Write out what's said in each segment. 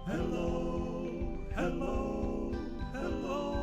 Hello, hello, hello.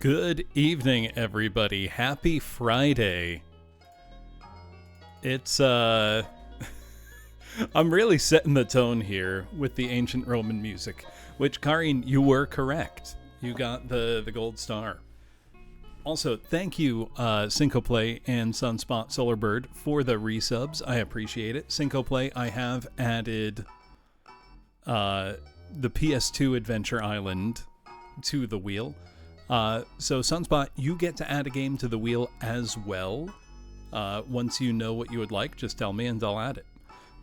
Good evening, everybody. Happy Friday. It's, I'm really setting the tone here with the ancient Roman music, which, Karin, you were correct. You got the gold star. Also, thank you, Syncoplay and Sunspot Solarbird, for the resubs. I appreciate it. Syncoplay, I have added the PS2 Adventure Island to the wheel. So Sunspot, you get to add a game to the wheel as well. Once you know what you would like, just tell me and I'll add it.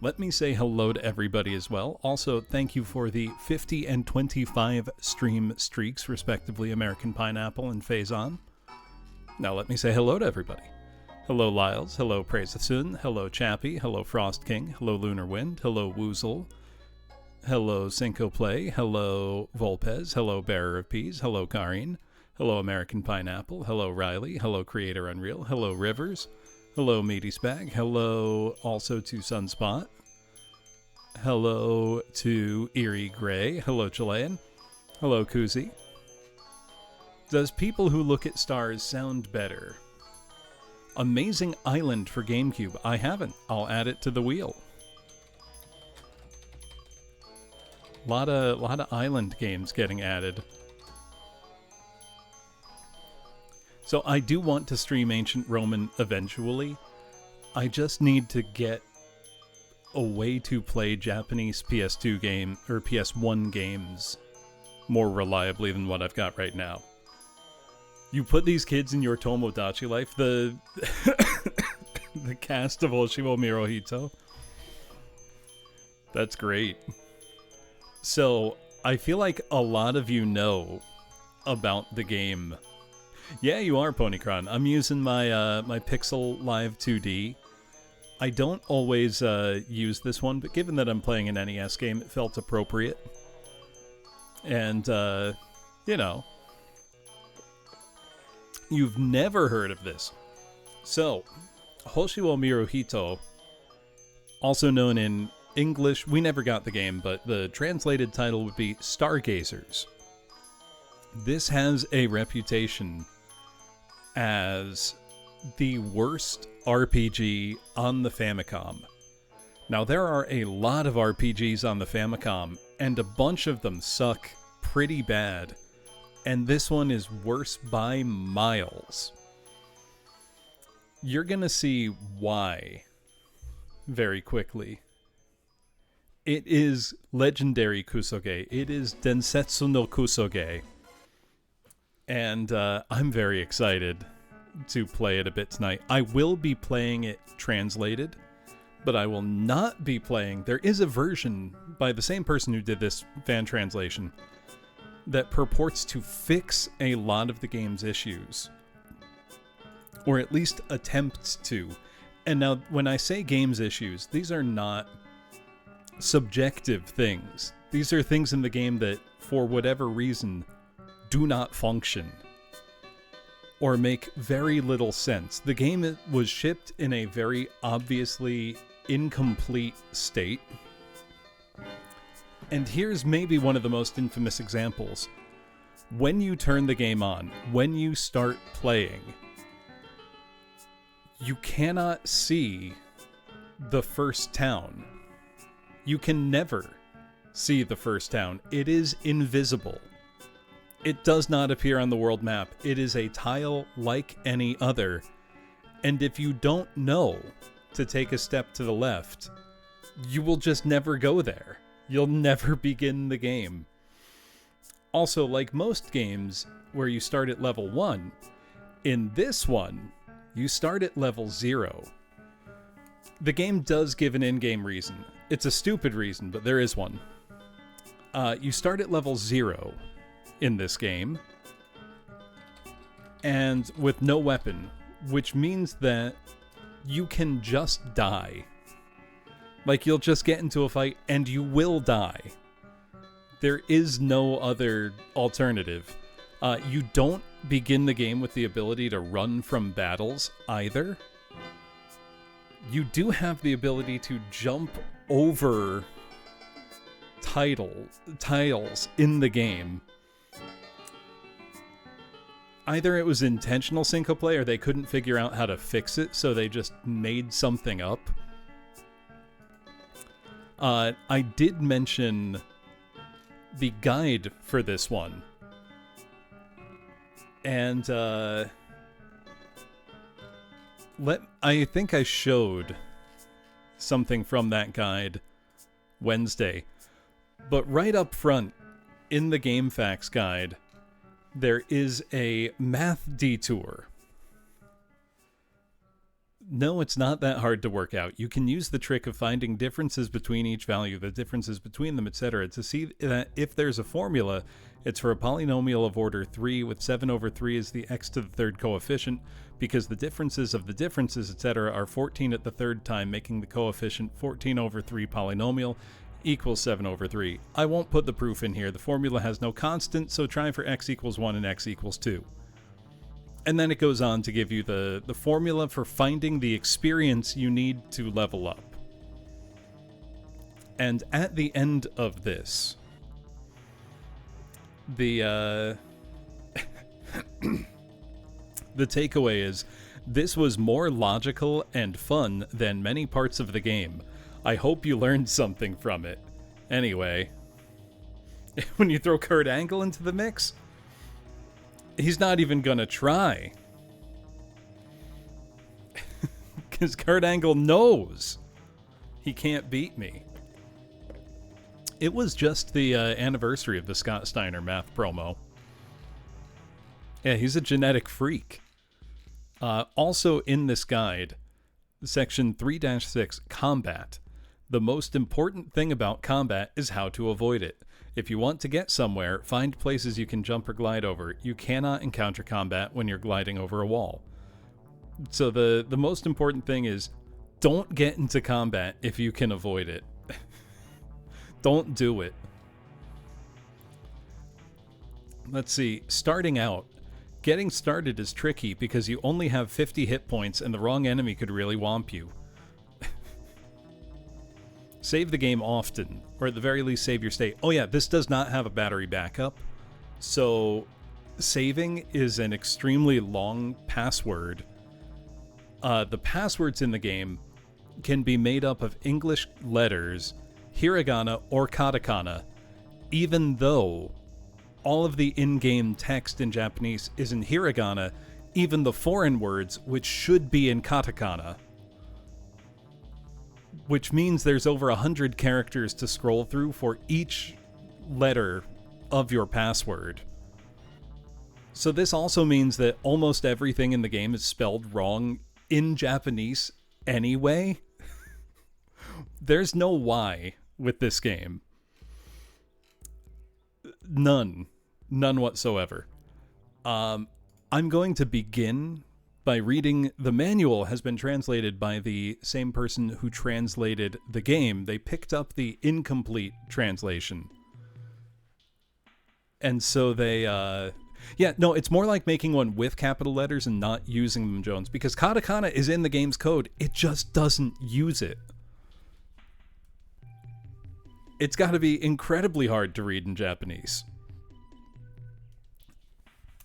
Let me say hello to everybody as well. Also, thank you for the 50 and 25 stream streaks, respectively, American Pineapple and Faison. Now let me say hello to everybody. Hello Lyles, hello Praise-a-Sun, hello Chappie, hello Frost King, hello Lunar Wind, hello Woozle, hello Syncoplay, hello Volpez, hello Bearer of Peas, hello Karin, hello American Pineapple, hello Riley, hello Creator Unreal, hello Rivers, hello Meaty Spag, hello also to Sunspot, hello to Eerie Gray, hello Chilean, hello Kuzi. Does People Who Look at Stars sound better? Amazing Island for GameCube. I haven't. I'll add it to the wheel. Lot of island games getting added. So I do want to stream Ancient Roman eventually. I just need to get a way to play Japanese PS2 game or PS1 games more reliably than what I've got right now. You put these kids in your Tomodachi life, the the cast of Hoshi Miru Hito. That's great. So I feel like a lot of you know about the game. Yeah, you are, Ponycron. I'm using my my Pixel Live 2D. I don't always use this one, but given that I'm playing an NES game, it felt appropriate. And, you know, you've never heard of this. So, Hoshi wo Miru Hito, also known in English, we never got the game, but the translated title would be Stargazers. This has a reputation as the worst RPG on the Famicom. Now, there are a lot of RPGs on the Famicom, and a bunch of them suck pretty bad, and this one is worse by miles. You're gonna see why very quickly. It is legendary kusoge. It is Densetsu no Kusoge. And I'm very excited to play it a bit tonight. I will be playing it translated, but I will not be playing... There is a version by the same person who did this fan translation that purports to fix a lot of the game's issues. Or at least attempts to. And now, when I say game's issues, these are not subjective things. These are things in the game that, for whatever reason, do not function or make very little sense. The game was shipped in a very obviously incomplete state. And here's maybe one of the most infamous examples. When you turn the game on, when you start playing, you cannot see the first town. You can never see the first town. It is invisible. It does not appear on the world map. It is a tile like any other. And if you don't know to take a step to the left, you will just never go there. You'll never begin the game. Also, like most games where you start at level 1, in this one, you start at level 0. The game does give an in-game reason. It's a stupid reason, but there is one. You start at level 0 in this game, and with no weapon, which means that you can just die. Like, you'll just get into a fight, and you will die. There is no other alternative. You don't begin the game with the ability to run from battles, either. You do have the ability to jump over tiles in the game. Either it was intentional sync play, or they couldn't figure out how to fix it, so they just made something up. I did mention the guide for this one. And, I think I showed something from that guide Wednesday. But right up front, in the Game Facts guide, there is a math detour. No, it's not that hard to work out. You can use the trick of finding differences between each value, the differences between them, etc., to see that if there's a formula, it's for a polynomial of order 3, with 7 over 3 as the x to the third coefficient, because the differences of the differences, etc., are 14 at the third time, making the coefficient 14 over 3 polynomial equals 7 over 3. I won't put the proof in here. The formula has no constant, so try for x equals 1 and x equals 2. And then it goes on to give you the formula for finding the experience you need to level up. And at the end of this, the takeaway is, this was more logical and fun than many parts of the game. I hope you learned something from it. Anyway, when you throw Kurt Angle into the mix, he's not even gonna try. Because Kurt Angle knows he can't beat me. It was just the anniversary of the Scott Steiner math promo. Yeah, he's a genetic freak. Also in this guide, section 3-6, combat. The most important thing about combat is how to avoid it. If you want to get somewhere, find places you can jump or glide over. You cannot encounter combat when you're gliding over a wall. So the most important thing is don't get into combat if you can avoid it. Don't do it. Let's see, starting out. Getting started is tricky because you only have 50 hit points and the wrong enemy could really whomp you. Save the game often, or at the very least save your state. Oh yeah, this does not have a battery backup, so saving is an extremely long password. The passwords in the game can be made up of English letters, hiragana, or katakana, even though all of the in-game text in Japanese is in hiragana, even the foreign words, which should be in katakana. Which means there's over 100 characters to scroll through for each letter of your password. So this also means that almost everything in the game is spelled wrong in Japanese anyway. There's no why with this game. None whatsoever. I'm going to begin by reading. The manual has been translated by the same person who translated the game. They picked up the incomplete translation. And so they, it's more like making one with capital letters and not using them, Jones, because katakana is in the game's code. It just doesn't use it. It's got to be incredibly hard to read in Japanese.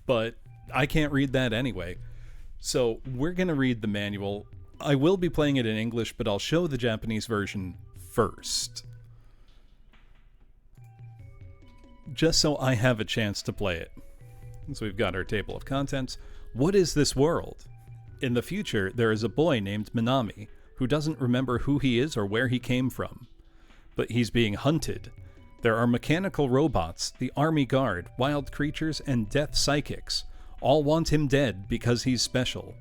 But I can't read that anyway. So we're going to read the manual. I will be playing it in English, but I'll show the Japanese version first. Just so I have a chance to play it. So we've got our table of contents. What is this world? In the future, there is a boy named Minami who doesn't remember who he is or where he came from. But he's being hunted. There are mechanical robots, the army guard, wild creatures, and death psychics. All want him dead because he's special.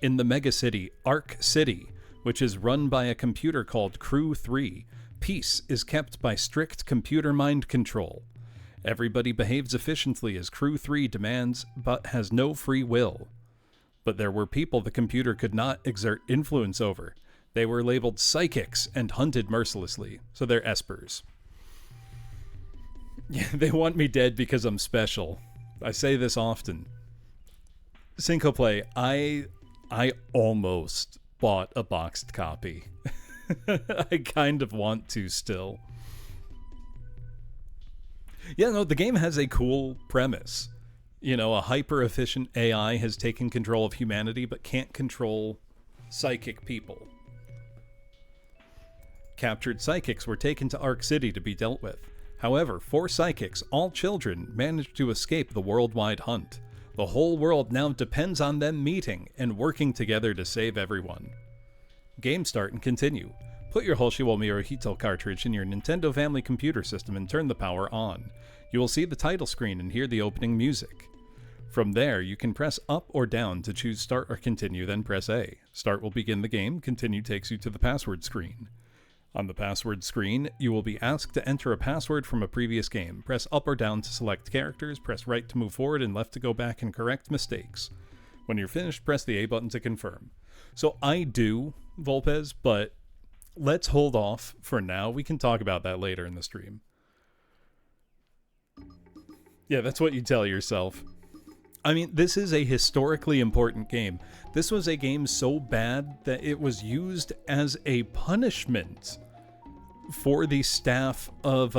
In the megacity, Arc City, which is run by a computer called Crew 3, peace is kept by strict computer mind control. Everybody behaves efficiently as Crew 3 demands, but has no free will. But there were people the computer could not exert influence over. They were labeled psychics and hunted mercilessly, so they're espers. Yeah, they want me dead because I'm special. I say this often. Syncoplay, I almost bought a boxed copy. I kind of want to still. Yeah, no, the game has a cool premise. You know, a hyper-efficient AI has taken control of humanity but can't control psychic people. Captured psychics were taken to Arc City to be dealt with. However, 4 psychics, all children, managed to escape the worldwide hunt. The whole world now depends on them meeting and working together to save everyone. Game start and continue. Put your Hoshi Miru Hito cartridge in your Nintendo Family computer system and turn the power on. You will see the title screen and hear the opening music. From there, you can press up or down to choose start or continue, then press A. Start will begin the game, continue takes you to the password screen. On the password screen, you will be asked to enter a password from a previous game. Press up or down to select characters, press right to move forward, and left to go back and correct mistakes. When you're finished, press the A button to confirm. So I do, Volpez, but let's hold off for now. We can talk about that later in the stream. Yeah, that's what you tell yourself. I mean, this is a historically important game. This was a game so bad that it was used as a punishment for the staff of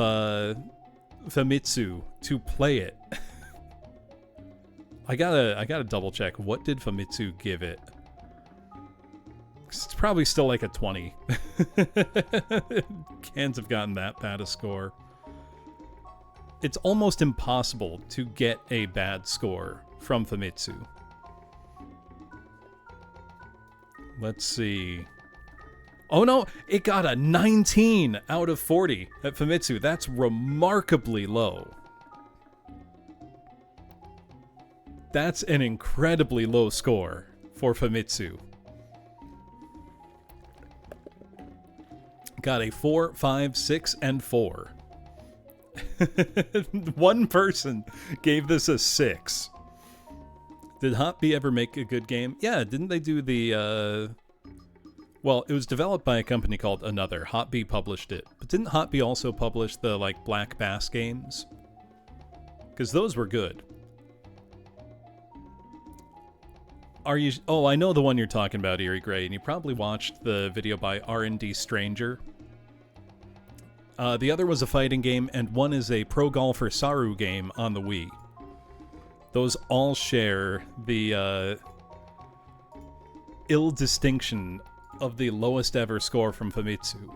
Famitsu to play it. I gotta double check. What did Famitsu give it? It's probably still like a 20. Can't have gotten that bad a score. It's almost impossible to get a bad score from Famitsu. Let's see. Oh no, it got a 19 out of 40 at Famitsu. That's remarkably low. That's an incredibly low score for Famitsu. Got a 4, 5, 6, and 4. One person gave this a 6. Did Hot B ever make a good game? Yeah, didn't they do the, well, it was developed by a company called Another. Hot B published it. But didn't Hot B also publish the, like, Black Bass games? Because those were good. Are you... Oh, I know the one you're talking about, Eerie Gray, and you probably watched the video by R&D Stranger. The other was a fighting game, and one is a Pro Golfer Saru game on the Wii. Those all share the ill distinction of the lowest ever score from Famitsu.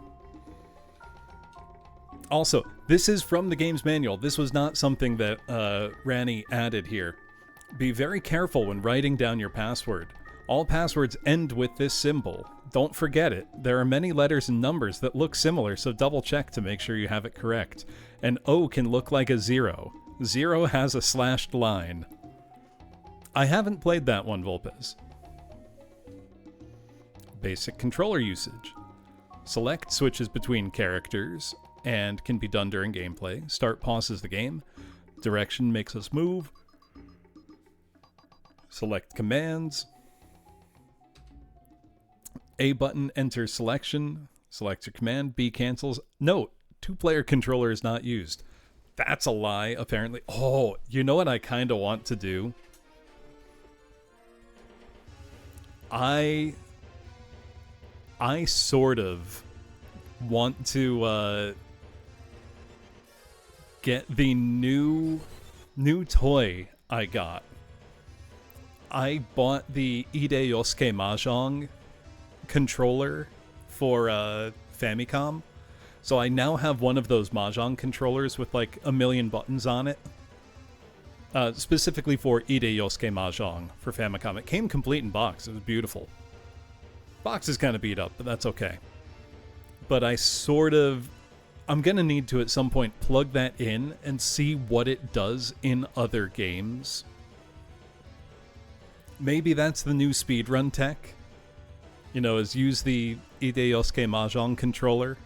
Also, this is from the game's manual. This was not something that Rani added here. Be very careful when writing down your password. All passwords end with this symbol. Don't forget it. There are many letters and numbers that look similar, so double check to make sure you have it correct. An O can look like a 0. 0 has a slashed line. I haven't played that one, Volpez. Basic controller usage. Select switches between characters and can be done during gameplay. Start pauses the game. Direction makes us move. Select commands. A button enters selection. Select your command. B cancels. Note, 2-player controller is not used. That's a lie, apparently. Oh, you know what I kind of want to do? I sort of want to get the new toy I got. I bought the Ide Yosuke Mahjong controller for Famicom. So I now have one of those Mahjong controllers with like a million buttons on it. Specifically for Ide Yosuke Mahjong for Famicom. It came complete in box. It was beautiful. Box is kind of beat up, but that's okay. But I'm going to need to at some point plug that in and see what it does in other games. Maybe that's the new speedrun tech. You know, is use the Ide Yosuke Mahjong controller.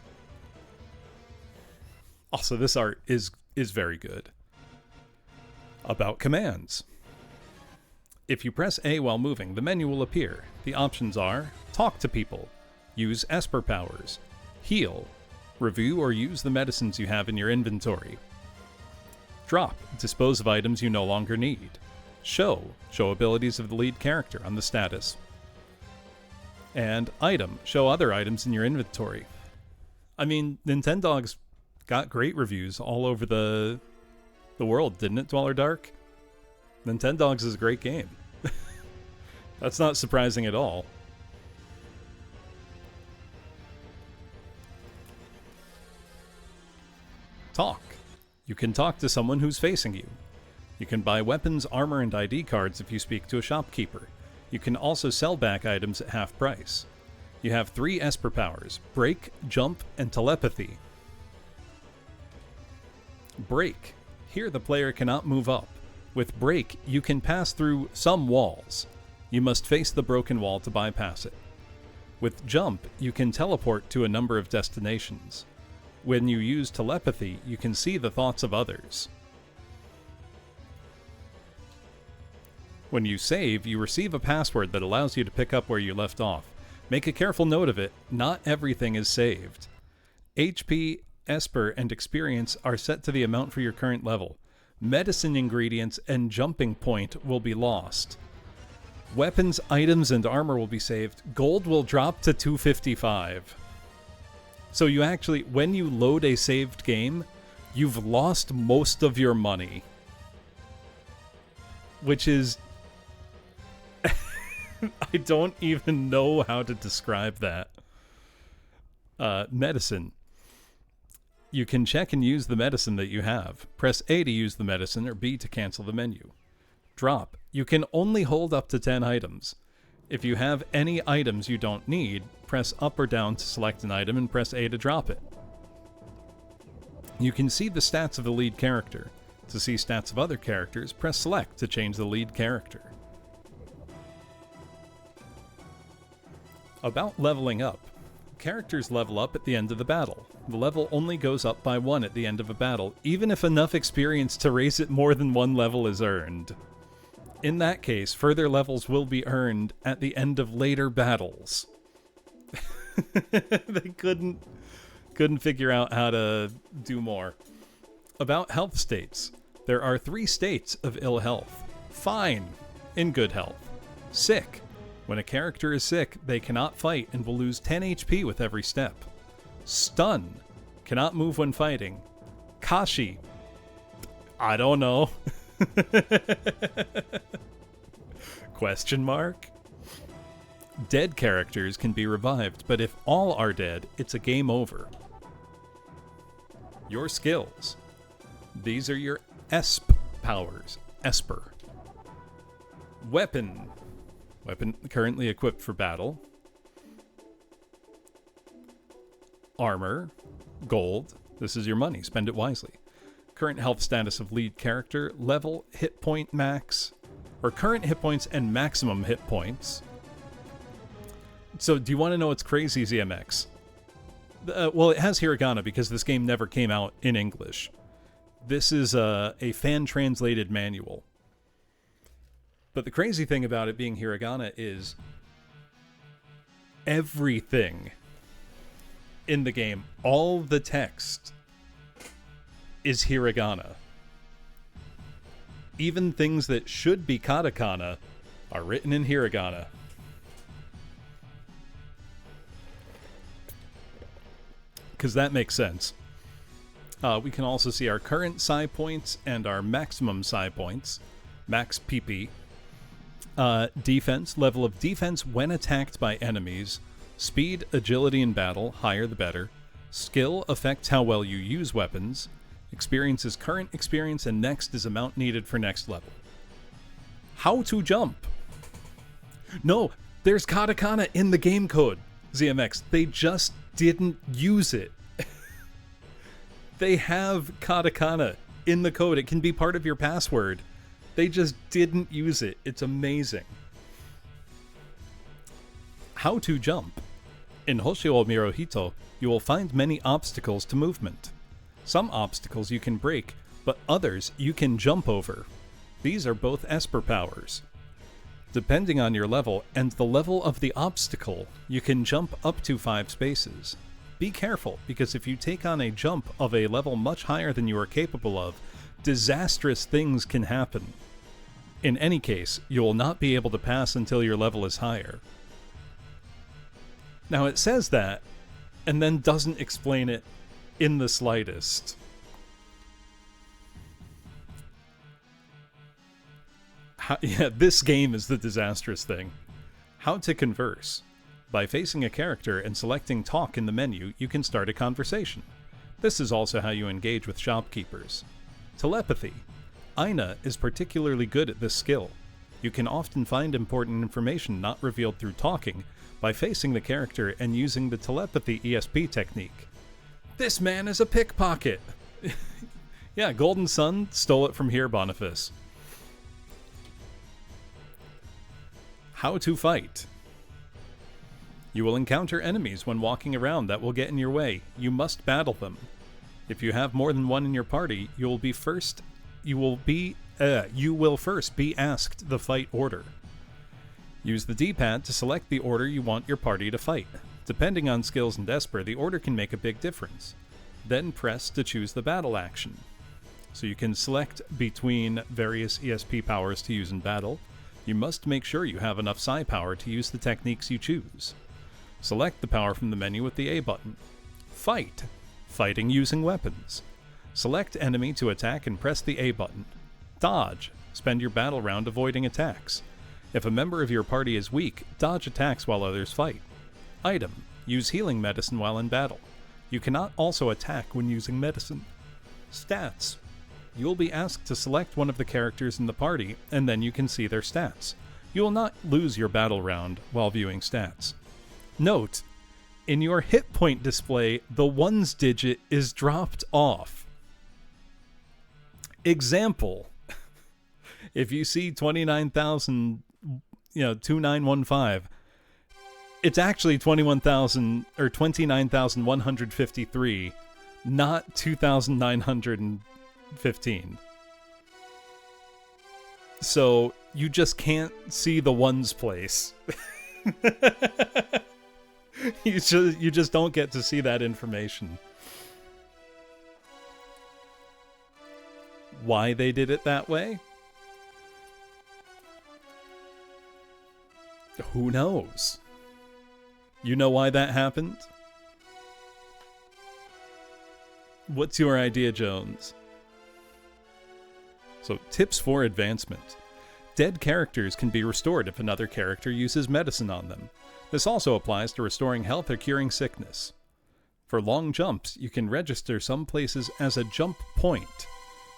Also, this art is very good. About commands. If you press A while moving, the menu will appear. The options are talk to people, use Esper powers, heal, review or use the medicines you have in your inventory, drop, dispose of items you no longer need, show abilities of the lead character on the status, and item, show other items in your inventory. I mean, Nintendogs got great reviews all over the world, didn't it, Dweller Dark? Nintendogs is a great game. That's not surprising at all. Talk. You can talk to someone who's facing you. You can buy weapons, armor, and ID cards if you speak to a shopkeeper. You can also sell back items at half price. You have 3 Esper powers: Break, Jump, and Telepathy. Break. Here the player cannot move up. With Break, you can pass through some walls. You must face the broken wall to bypass it. With Jump, you can teleport to a number of destinations. When you use Telepathy, you can see the thoughts of others. When you save, you receive a password that allows you to pick up where you left off. Make a careful note of it. Not everything is saved. HP, Esper, and Experience are set to the amount for your current level. Medicine ingredients and jumping point will be lost. Weapons, items, and armor will be saved. Gold will drop to 255. So you actually, when you load a saved game, you've lost most of your money. Which is... I don't even know how to describe that. Medicine. You can check and use the medicine that you have. Press A to use the medicine or B to cancel the menu. Drop. You can only hold up to 10 items. If you have any items you don't need, press up or down to select an item and press A to drop it. You can see the stats of the lead character. To see stats of other characters, press select to change the lead character. About leveling up. characters level up at the end of the battle. The level only goes up by 1 at the end of a battle, even if enough experience to raise it more than 1 level is earned. In that case, further levels will be earned at the end of later battles. They couldn't figure out how to do more. About health states. There are 3 states of ill health. Fine, in good health. Sick. When a character is sick, they cannot fight and will lose 10 HP with every step. Stun. Cannot move when fighting. Kashi. I don't know. Question mark? Dead characters can be revived, but if all are dead, it's a game over. Your skills. These are your ESP powers. Esper. Weapon. Weapon currently equipped for battle. Armor. Gold. This is your money. Spend it wisely. Current health status of lead character. Level, hit point max. Or current hit points and maximum hit points. So, do you want to know what's crazy, ZMX? Well, it has hiragana because this game never came out in English. This is a fan-translated manual. But the crazy thing about it being hiragana is everything in the game, all the text, is hiragana. Even things that should be katakana are written in hiragana. Because that makes sense. We can also see our current psi points and our maximum psi points. Max PP. Defense. Level of defense when attacked by enemies. Speed, agility in battle. Higher the better. Skill affects how well you use weapons. Experience is current experience, and next is amount needed for next level. How to jump. No, there's katakana in the game code, ZMX. They just didn't use it. They have katakana in the code. It can be part of your password. They just didn't use it. It's amazing. How to jump. In Hoshi or Miru Hito, you will find many obstacles to movement. Some obstacles you can break, but others you can jump over. These are both Esper powers. Depending on your level and the level of the obstacle, you can jump up to 5 spaces. Be careful, because if you take on a jump of a level much higher than you are capable of, disastrous things can happen. In any case, you will not be able to pass until your level is higher. Now it says that, and then doesn't explain it in the slightest. Yeah, this game is the disastrous thing. How to converse. By facing a character and selecting talk in the menu, you can start a conversation. This is also how you engage with shopkeepers. Telepathy. Aina is particularly good at this skill. You can often find important information not revealed through talking by facing the character and using the telepathy ESP technique. This man is a pickpocket! Yeah, Golden Sun stole it from here, Boniface. How to fight. You will encounter enemies when walking around that will get in your way. You must battle them. If you have more than one in your party, you will first be asked the fight order. Use the D-pad to select the order you want your party to fight. Depending on skills and Esper, the order can make a big difference. Then press to choose the battle action. So you can select between various ESP powers to use in battle. You must make sure you have enough psi power to use the techniques you choose. Select the power from the menu with the A button. Fight. Fighting using weapons. Select enemy to attack and press the A button. Dodge. Spend your battle round avoiding attacks. If a member of your party is weak, dodge attacks while others fight. Item. Use healing medicine while in battle. You cannot also attack when using medicine. Stats. You will be asked to select one of the characters in the party, and then you can see their stats. You will not lose your battle round while viewing stats. Note, in your hit point display, the ones digit is dropped off. Example, if you see 29,000, 2915, It's actually 21,000 or 29,153, not 2,915. So you just can't see the ones place. You just don't get to see that information. Why they did it that way? Who knows? You know why that happened? What's your idea, Jones? So, tips for advancement. Dead characters can be restored if another character uses medicine on them. This also applies to restoring health or curing sickness. For long jumps, you can register some places as a jump point.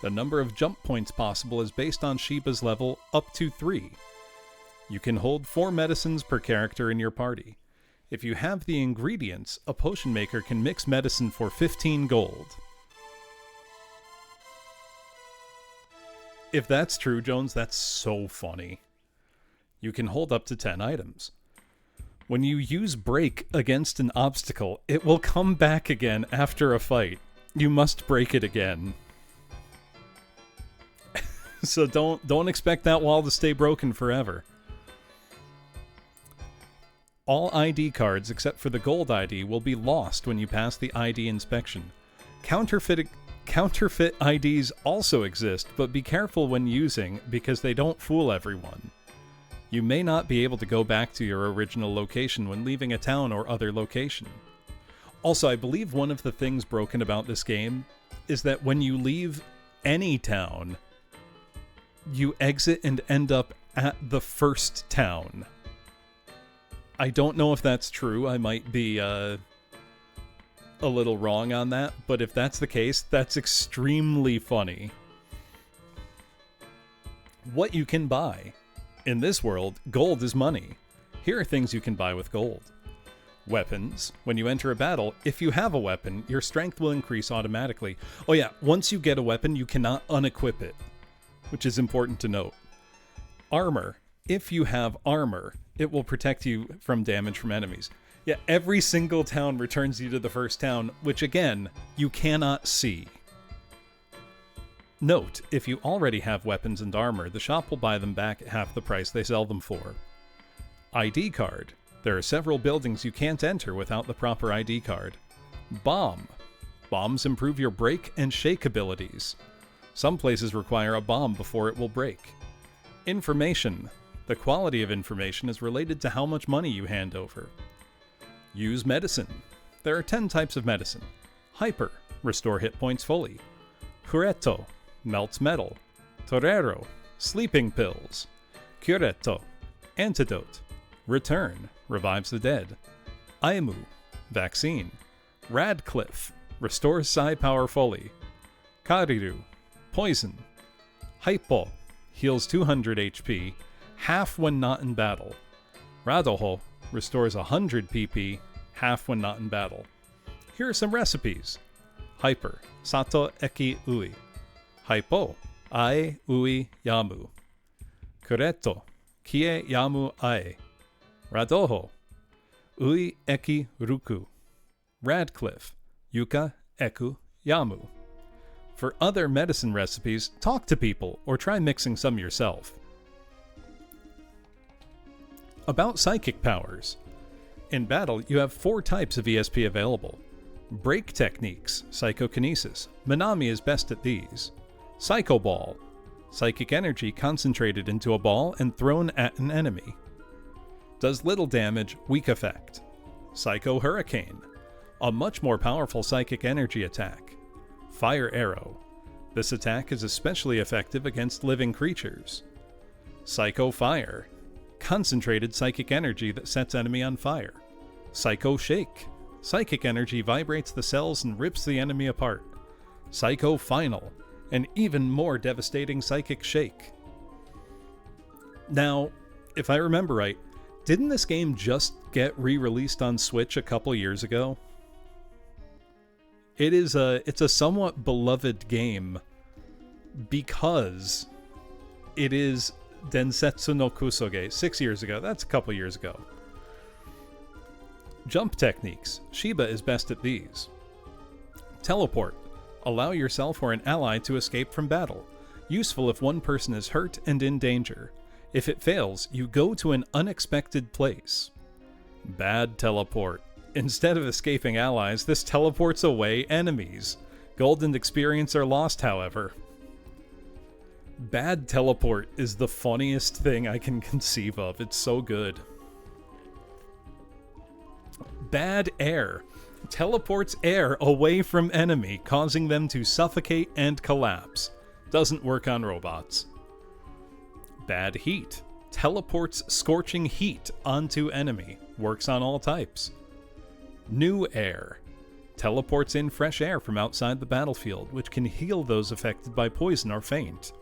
The number of jump points possible is based on Shiba's level up to 3. You can hold 4 medicines per character in your party. If you have the ingredients, a potion maker can mix medicine for 15 gold. If that's true, Jones, that's so funny. You can hold up to 10 items. When you use break against an obstacle, it will come back again after a fight. You must break it again. So don't expect that wall to stay broken forever. All ID cards except for the gold ID will be lost when you pass the ID inspection. Counterfeit IDs also exist, but be careful when using because they don't fool everyone. You may not be able to go back to your original location when leaving a town or other location. Also, I believe one of the things broken about this game is that when you leave any town, you exit and end up at the first town. I don't know if that's true. I might be a little wrong on that, but if that's the case, that's extremely funny. What you can buy. In this world, gold is money. Here are things you can buy with gold. Weapons. When you enter a battle, if you have a weapon, your strength will increase automatically. Oh yeah, once you get a weapon, you cannot unequip it, which is important to note. Armor. If you have armor, it will protect you from damage from enemies. Yeah, every single town returns you to the first town, which again, you cannot see. Note, if you already have weapons and armor, the shop will buy them back at half the price they sell them for. ID card. There are several buildings you can't enter without the proper ID card. Bomb. Bombs improve your break and shake abilities. Some places require a bomb before it will break. Information. The quality of information is related to how much money you hand over. Use medicine. There are 10 types of medicine. Hyper. Restore hit points fully. Curetto. Melts metal. Torero. Sleeping pills. Curetto. Antidote. Return. Revives the dead. Aimu. Vaccine. Radcliffe. Restores psi power fully. Kariru. Poison. Hypo. Heals 200 HP. Half when not in battle. Radoho restores 100 PP, half when not in battle. Here are some recipes. Hyper, Sato Eki Ui. Hypo, Ai Ui Yamu. Kuretto, Kie Yamu Ai. Radoho, Ui Eki Ruku. Radcliffe, Yuka Eku Yamu. For other medicine recipes, talk to people or try mixing some yourself. About psychic powers. In battle, you have 4 types of ESP available. Break techniques, psychokinesis. Minami is best at these. Psycho Ball. Psychic energy concentrated into a ball and thrown at an enemy. Does little damage, weak effect. Psycho Hurricane. A much more powerful psychic energy attack. Fire Arrow. This attack is especially effective against living creatures. Psycho Fire. Concentrated psychic energy that sets enemy on fire. Psycho Shake. Psychic energy vibrates the cells and rips the enemy apart. Psycho Final. An even more devastating psychic shake. Now, if I remember right, didn't this game just get re-released on Switch a couple years ago? It's a somewhat beloved game because it is Densetsu no Kusoge, 6 years ago. That's a couple years ago. Jump techniques. Shiba is best at these. Teleport. Allow yourself or an ally to escape from battle. Useful if one person is hurt and in danger. If it fails, you go to an unexpected place. Bad teleport. Instead of escaping allies, this teleports away enemies. Gold and experience are lost, however. Bad teleport is the funniest thing I can conceive of. It's so good. Bad air. Teleports air away from enemy, causing them to suffocate and collapse. Doesn't work on robots. Bad heat. Teleports scorching heat onto enemy. Works on all types. New air. Teleports in fresh air from outside the battlefield, which can heal those affected by poison or faint.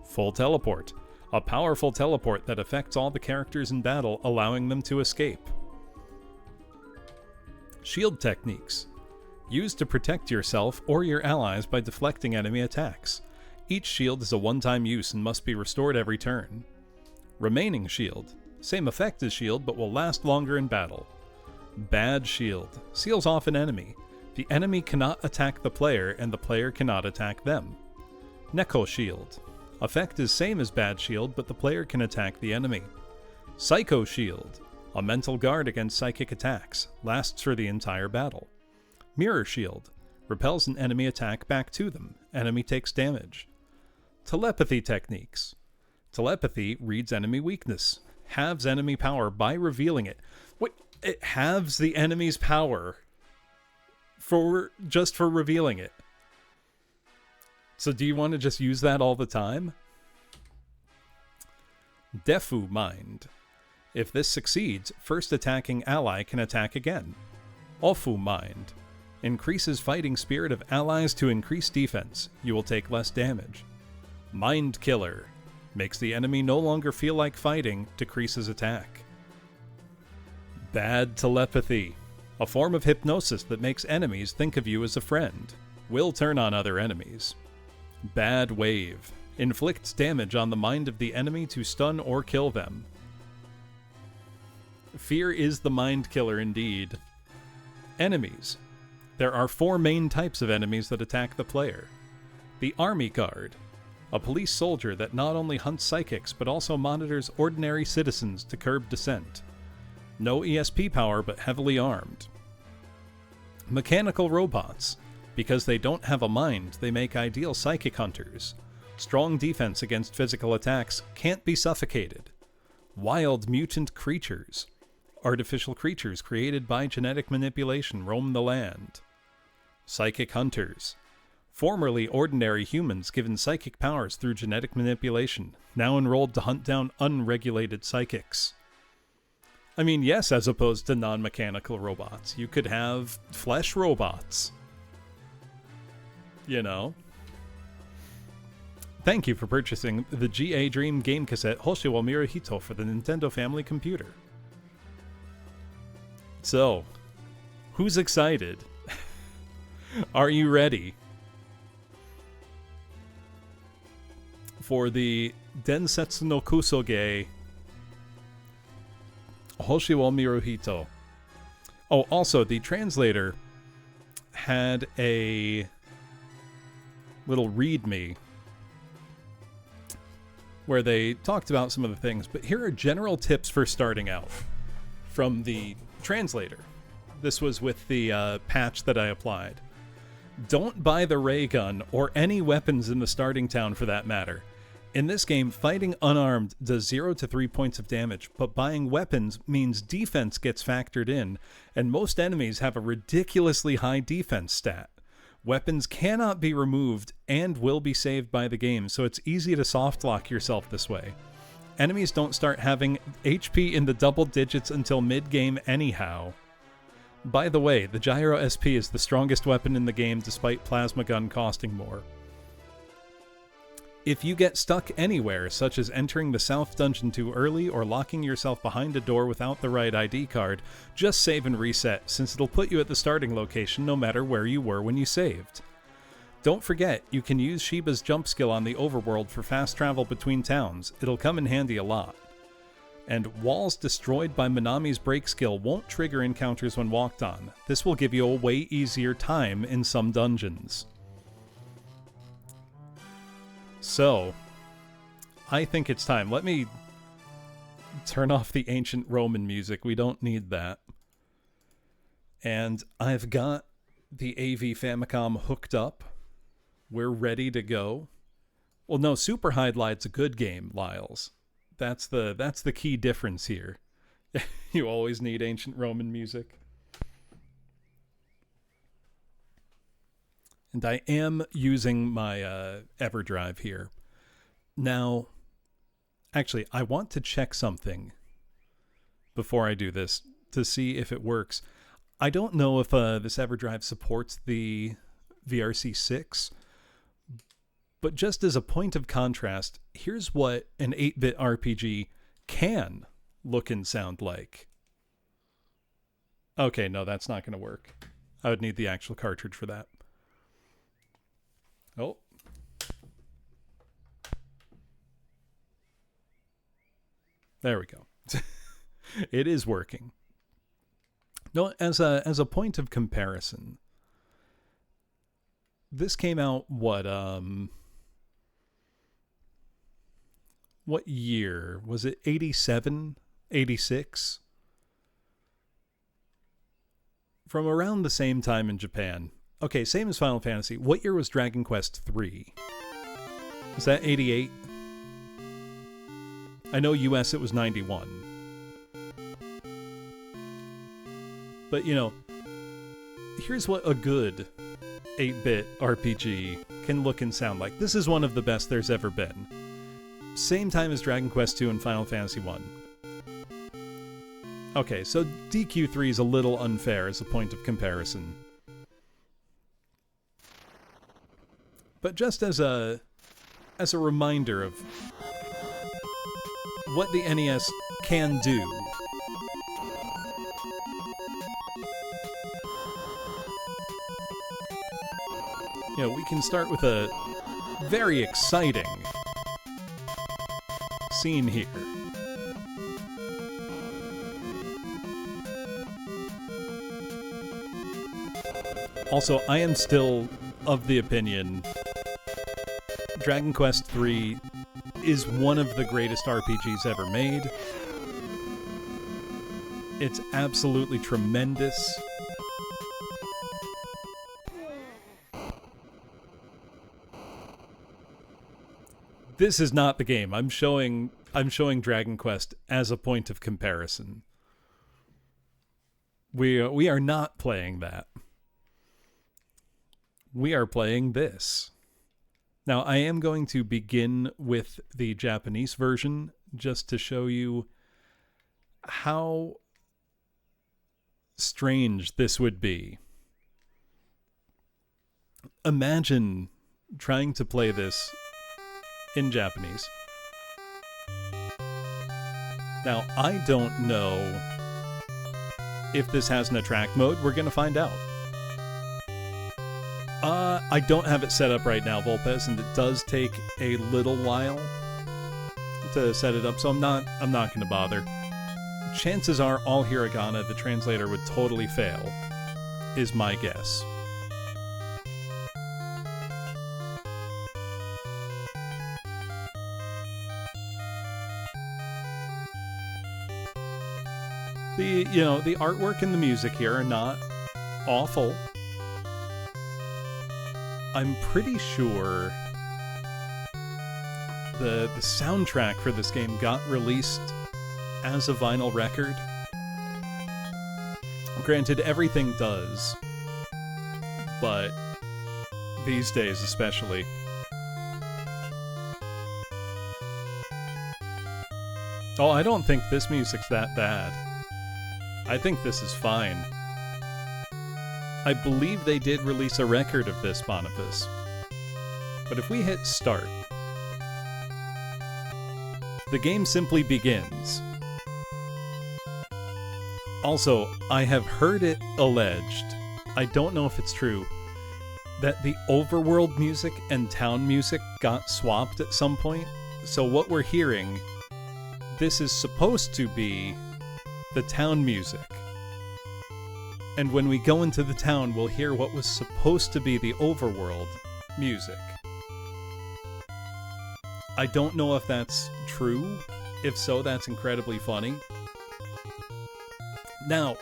Full teleport. A powerful teleport that affects all the characters in battle, allowing them to escape. Shield techniques. Used to protect yourself or your allies by deflecting enemy attacks. Each shield is a one-time use and must be restored every turn. Remaining shield. Same effect as shield, but will last longer in battle. Bad shield. Seals off an enemy. The enemy cannot attack the player, and the player cannot attack them. Neko shield. Effect is same as bad shield, but the player can attack the enemy. Psycho shield. A mental guard against psychic attacks. Lasts for the entire battle. Mirror shield. Repels an enemy attack back to them. Enemy takes damage. Telepathy techniques. Telepathy reads enemy weakness. Halves enemy power by revealing it. Wait, it halves the enemy's power just for revealing it. So do you want to just use that all the time? Defu Mind. If this succeeds, first attacking ally can attack again. Ofu Mind. Increases fighting spirit of allies to increase defense. You will take less damage. Mind Killer. Makes the enemy no longer feel like fighting, decreases attack. Bad Telepathy. A form of hypnosis that makes enemies think of you as a friend. Will turn on other enemies. Bad Wave. Inflicts damage on the mind of the enemy to stun or kill them. Fear is the mind killer indeed. Enemies. There are 4 main types of enemies that attack the player. The Army Guard. A police soldier that not only hunts psychics but also monitors ordinary citizens to curb dissent. No ESP power but heavily armed. Mechanical robots. Because they don't have a mind, they make ideal psychic hunters. Strong defense against physical attacks, can't be suffocated. Wild mutant creatures. Artificial creatures created by genetic manipulation roam the land. Psychic hunters. Formerly ordinary humans given psychic powers through genetic manipulation, now enrolled to hunt down unregulated psychics. I mean, yes, as opposed to non-mechanical robots. You could have flesh robots. You know? Thank you for purchasing the GA Dream game cassette Hoshi wa Miru Hito for the Nintendo Family Computer. So, who's excited? Are you ready for the Densetsu no Kusoge Hoshi wa Miru Hito? Oh, also, the translator had a little readme where they talked about some of the things, but here are general tips for starting out from the translator. This was with the patch that I applied. Don't buy the ray gun or any weapons in the starting town for that matter. In this game, fighting unarmed does 0 to 3 points of damage, but buying weapons means defense gets factored in, and most enemies have a ridiculously high defense stat. Weapons cannot be removed and will be saved by the game, so it's easy to softlock yourself this way. Enemies don't start having HP in the double digits until mid-game anyhow. By the way, the Gyro SP is the strongest weapon in the game despite Plasma Gun costing more. If you get stuck anywhere, such as entering the South Dungeon too early or locking yourself behind a door without the right ID card, just save and reset, since it'll put you at the starting location no matter where you were when you saved. Don't forget, you can use Shiba's jump skill on the overworld for fast travel between towns. It'll come in handy a lot. And walls destroyed by Minami's break skill won't trigger encounters when walked on. This will give you a way easier time in some dungeons. So, I think it's time. Let me turn off the ancient Roman music. We don't need that. And I've got the AV Famicom hooked up. We're ready to go. Well, no, Super Highlight's a good game, Lyles. That's the key difference here. You always need ancient Roman music. And I am using my EverDrive here. Now, actually, I want to check something before I do this to see if it works. I don't know if this EverDrive supports the VRC6, but just as a point of contrast, here's what an 8-bit RPG can look and sound like. Okay, no, that's not going to work. I would need the actual cartridge for that. Oh. There we go. It is working. No, as a point of comparison, this came out what year? Was it 87? 86? From around the same time in Japan. Okay, same as Final Fantasy. What year was Dragon Quest III? Was that 88? I know US it was 91. But, you know, here's what a good 8-bit RPG can look and sound like. This is one of the best there's ever been. Same time as Dragon Quest II and Final Fantasy I. Okay, so DQ3 is a little unfair as a point of comparison. But just as a reminder of what the NES can do. You know, we can start with a very exciting scene here. Also, I am still of the opinion Dragon Quest III is one of the greatest RPGs ever made. It's absolutely tremendous. This is not the game. I'm showing Dragon Quest as a point of comparison. We are not playing that. We are playing this. Now, I am going to begin with the Japanese version just to show you how strange this would be. Imagine trying to play this in Japanese. Now, I don't know if this has an attract mode. We're going to find out. I don't have it set up right now, Volpez, and it does take a little while to set it up, so I'm not going to bother. Chances are all hiragana, the translator would totally fail, is my guess. The artwork and the music here are not awful. I'm pretty sure the soundtrack for this game got released as a vinyl record. Granted, everything does, but these days especially. Oh, I don't think this music's that bad. I think this is fine. I believe they did release a record of this, Boniface. But if we hit start, the game simply begins. Also, I have heard it alleged, I don't know if it's true, that the overworld music and town music got swapped at some point. So what we're hearing this is supposed to be the town music. And when we go into the town, we'll hear what was supposed to be the overworld music. I don't know if that's true. If so, that's incredibly funny. Now,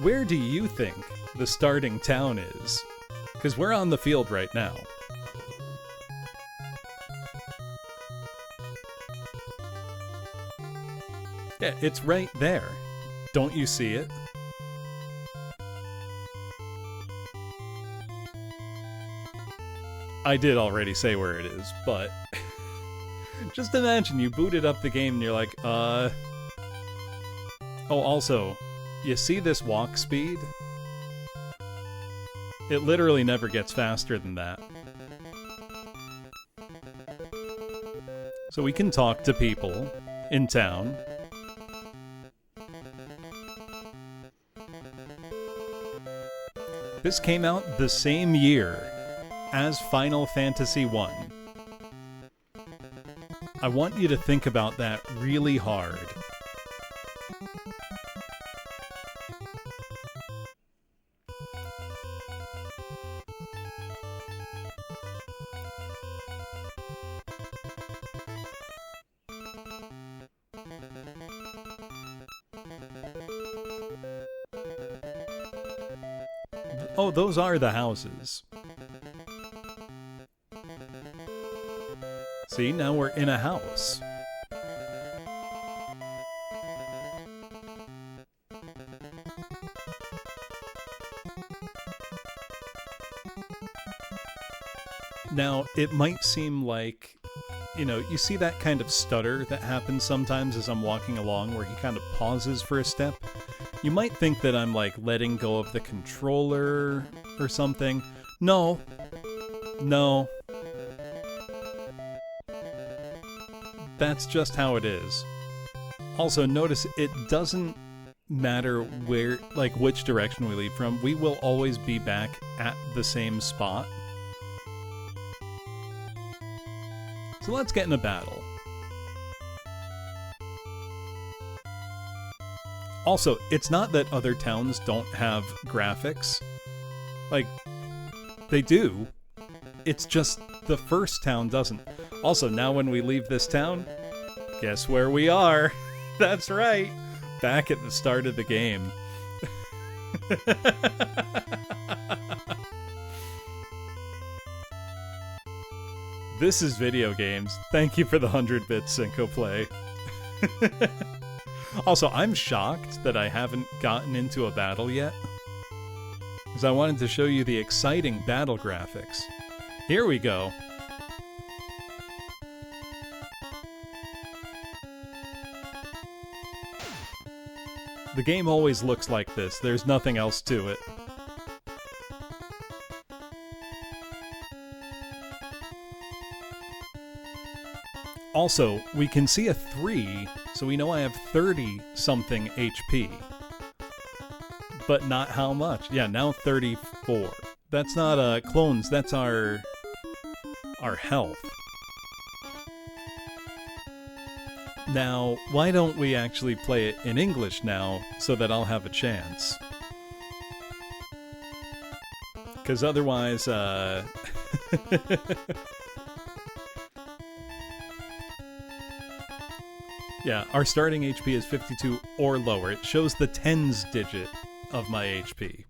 where do you think the starting town is? Because we're on the field right now. Yeah, it's right there. Don't you see it? I did already say where it is, but just imagine you booted up the game and you're like, Oh, also, you see this walk speed? It literally never gets faster than that. So we can talk to people in town. This came out the same year as Final Fantasy I. I want you to think about that really hard. Oh, those are the houses. See, now we're in a house. Now, it might seem like, you see that kind of stutter that happens sometimes as I'm walking along where he kind of pauses for a step? You might think that I'm like letting go of the controller or something. No. That's just how it is. Also, notice it doesn't matter which direction we leave from. We will always be back at the same spot. So let's get in a battle. Also, it's not that other towns don't have graphics. They do. It's just the first town doesn't. Also, now when we leave this town, guess where we are? That's right. Back at the start of the game. This is video games. Thank you for the 100-bit Synco play. Also, I'm shocked that I haven't gotten into a battle yet, because I wanted to show you the exciting battle graphics. Here we go. The game always looks like this. There's nothing else to it. Also, we can see a 3, so we know I have 30-something HP. But not how much. Yeah, now 34. That's not clones, that's our health. Now, why don't we actually play it in English now, so that I'll have a chance? Because otherwise, yeah, our starting HP is 52 or lower. It shows the tens digit of my HP.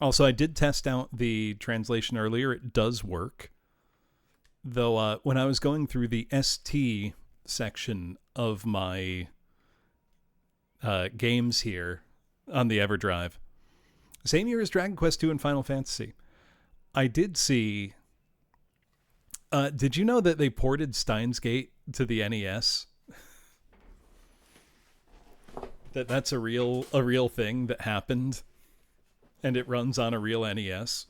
Also, I did test out the translation earlier. It does work. Though, when I was going through the ST section of my games here on the EverDrive, same year as Dragon Quest II and Final Fantasy, I did see... did you know that they ported Steins Gate to the NES? That's a real thing that happened, and it runs on a real NES.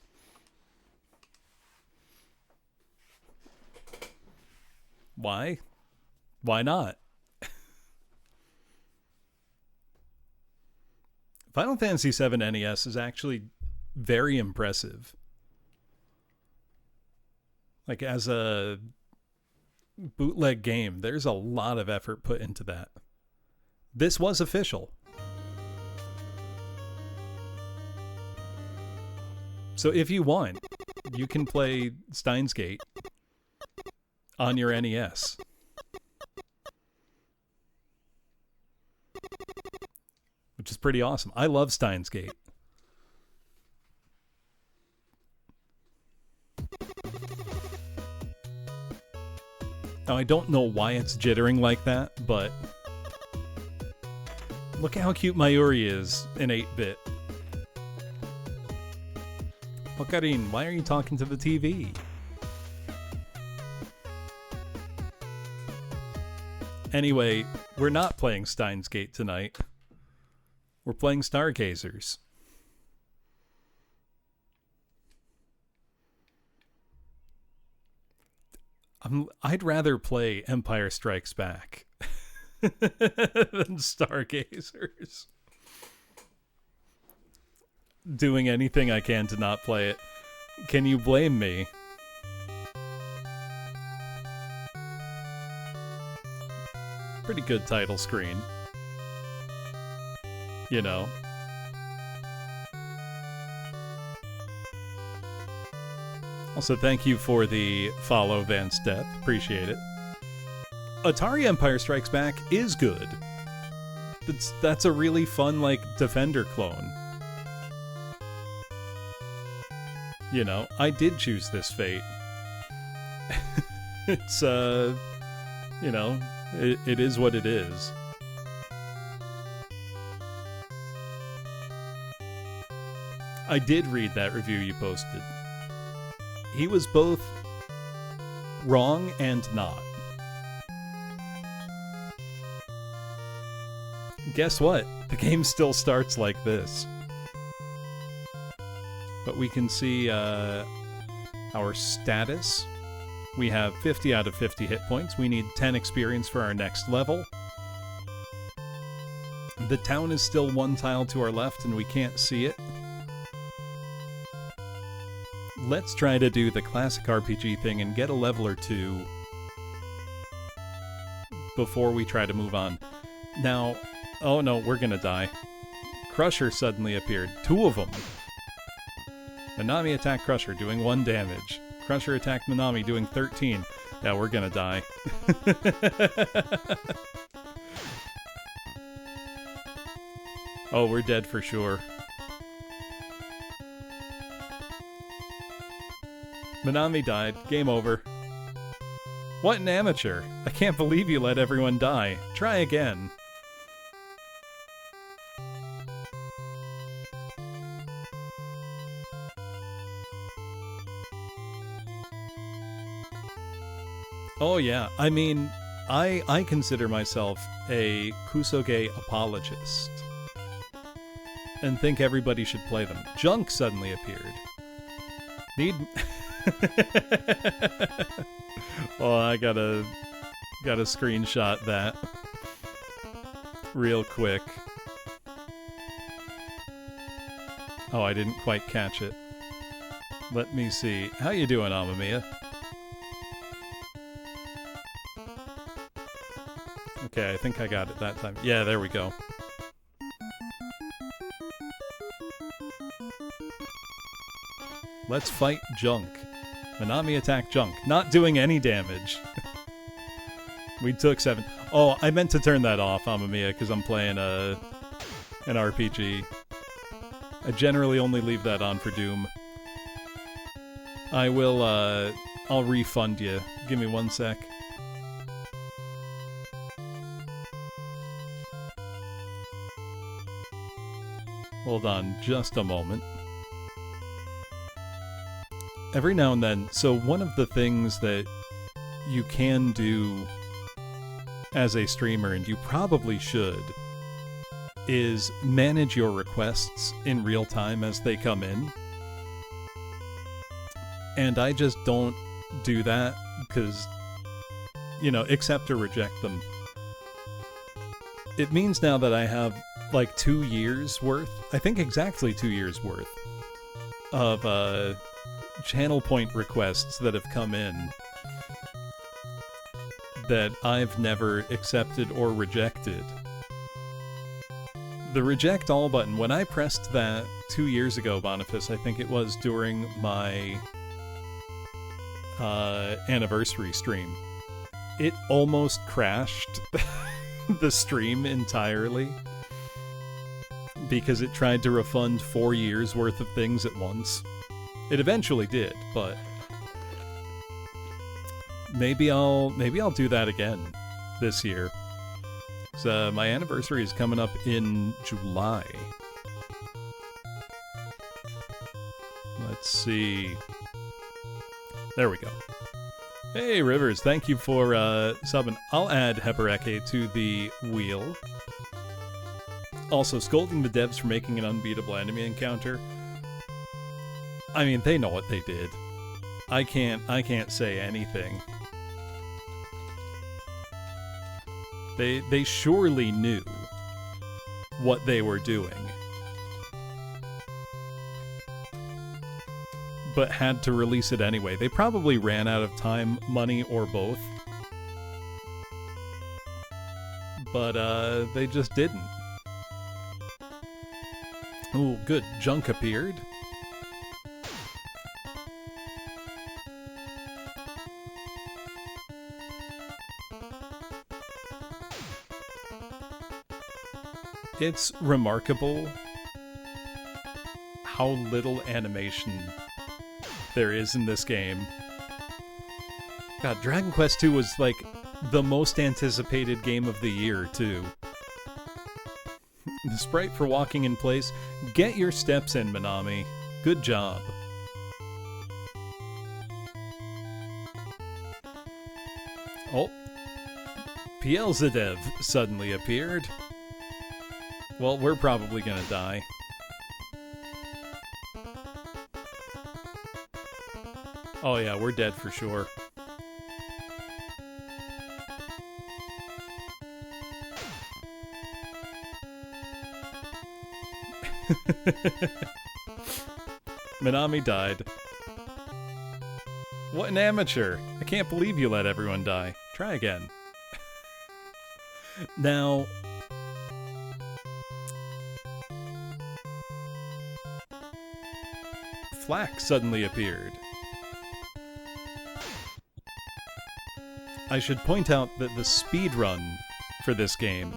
Why? Why not? Final Fantasy VII NES is actually very impressive. Like, as a bootleg game. There's a lot of effort put into that. This was official. So if you want, you can play Steins Gate on your NES. Which is pretty awesome. I love Steins Gate. Now, I don't know why it's jittering like that, but look at how cute Mayuri is in 8-bit. Okarin, why are you talking to the TV? Anyway, we're not playing Steins Gate tonight. We're playing Stargazers. I'd rather play Empire Strikes Back than Stargazers. Doing anything I can to not play it. Can you blame me? Pretty good title screen. You know. Also, thank you for the follow, Van Step. Appreciate it. Atari Empire Strikes Back is good. That's a really fun, like, Defender clone. You know, I did choose this fate. It's, you know, it is what it is. I did read that review you posted. He was both wrong and not. Guess what? The game still starts like this. But we can see our status. We have 50 out of 50 hit points. We need 10 experience for our next level. The town is still one tile to our left and we can't see it. Let's try to do the classic RPG thing and get a level or two before we try to move on. Now, oh no, we're gonna die. Crusher suddenly appeared. 2 of them. Minami attacked Crusher, doing 1 damage. Crusher attacked Minami, doing 13. Yeah, we're gonna die. Oh, we're dead for sure. Minami died. Game over. What an amateur. I can't believe you let everyone die. Try again. Oh yeah, I mean, I consider myself a Kusoge apologist. And think everybody should play them. Junk suddenly appeared. Need... Oh, I gotta screenshot that real quick. Oh, I didn't quite catch it. Let me see. How you doing, Amamiya? Okay, I think I got it that time. Yeah, there we go. Let's fight Junk. Minami attacked Junk. Not doing any damage. We took 7. Oh, I meant to turn that off, Amamiya, because I'm playing an RPG. I generally only leave that on for Doom. I will, I'll refund you. Give me 1 sec. Hold on just a moment. Every now and then, so one of the things that you can do as a streamer, and you probably should, is manage your requests in real time as they come in. And I just don't do that because, you know, accept or reject them. It means now that I have like 2 years worth, I think exactly 2 years worth, of channel point requests that have come in. that I've never accepted or rejected. The reject all button, when I pressed that 2 years ago, Boniface, I think it was during my anniversary stream, it almost crashed the stream entirely because it tried to refund 4 years worth of things at once. It eventually did, but maybe I'll do that again this year. So my anniversary is coming up in July. Let's see. There we go. Hey, Rivers, thank you for subbing. I'll add Hepareke to the wheel. Also, scolding the devs for making an unbeatable enemy encounter. I mean, they know what they did. I can't say anything. They surely knew what they were doing, but had to release it anyway. They probably ran out of time, money, or both. But they just didn't. Ooh, good. Junk appeared. It's remarkable how little animation there is in this game. God, Dragon Quest II was like the most anticipated game of the year, too. The sprite for walking in place. Get your steps in, Minami. Good job. Oh. Pielzedev suddenly appeared. Well, we're probably gonna die. Oh yeah, we're dead for sure. Minami died. What an amateur! I can't believe you let everyone die. Try again. Now... Flack suddenly appeared. I should point out that the speedrun for this game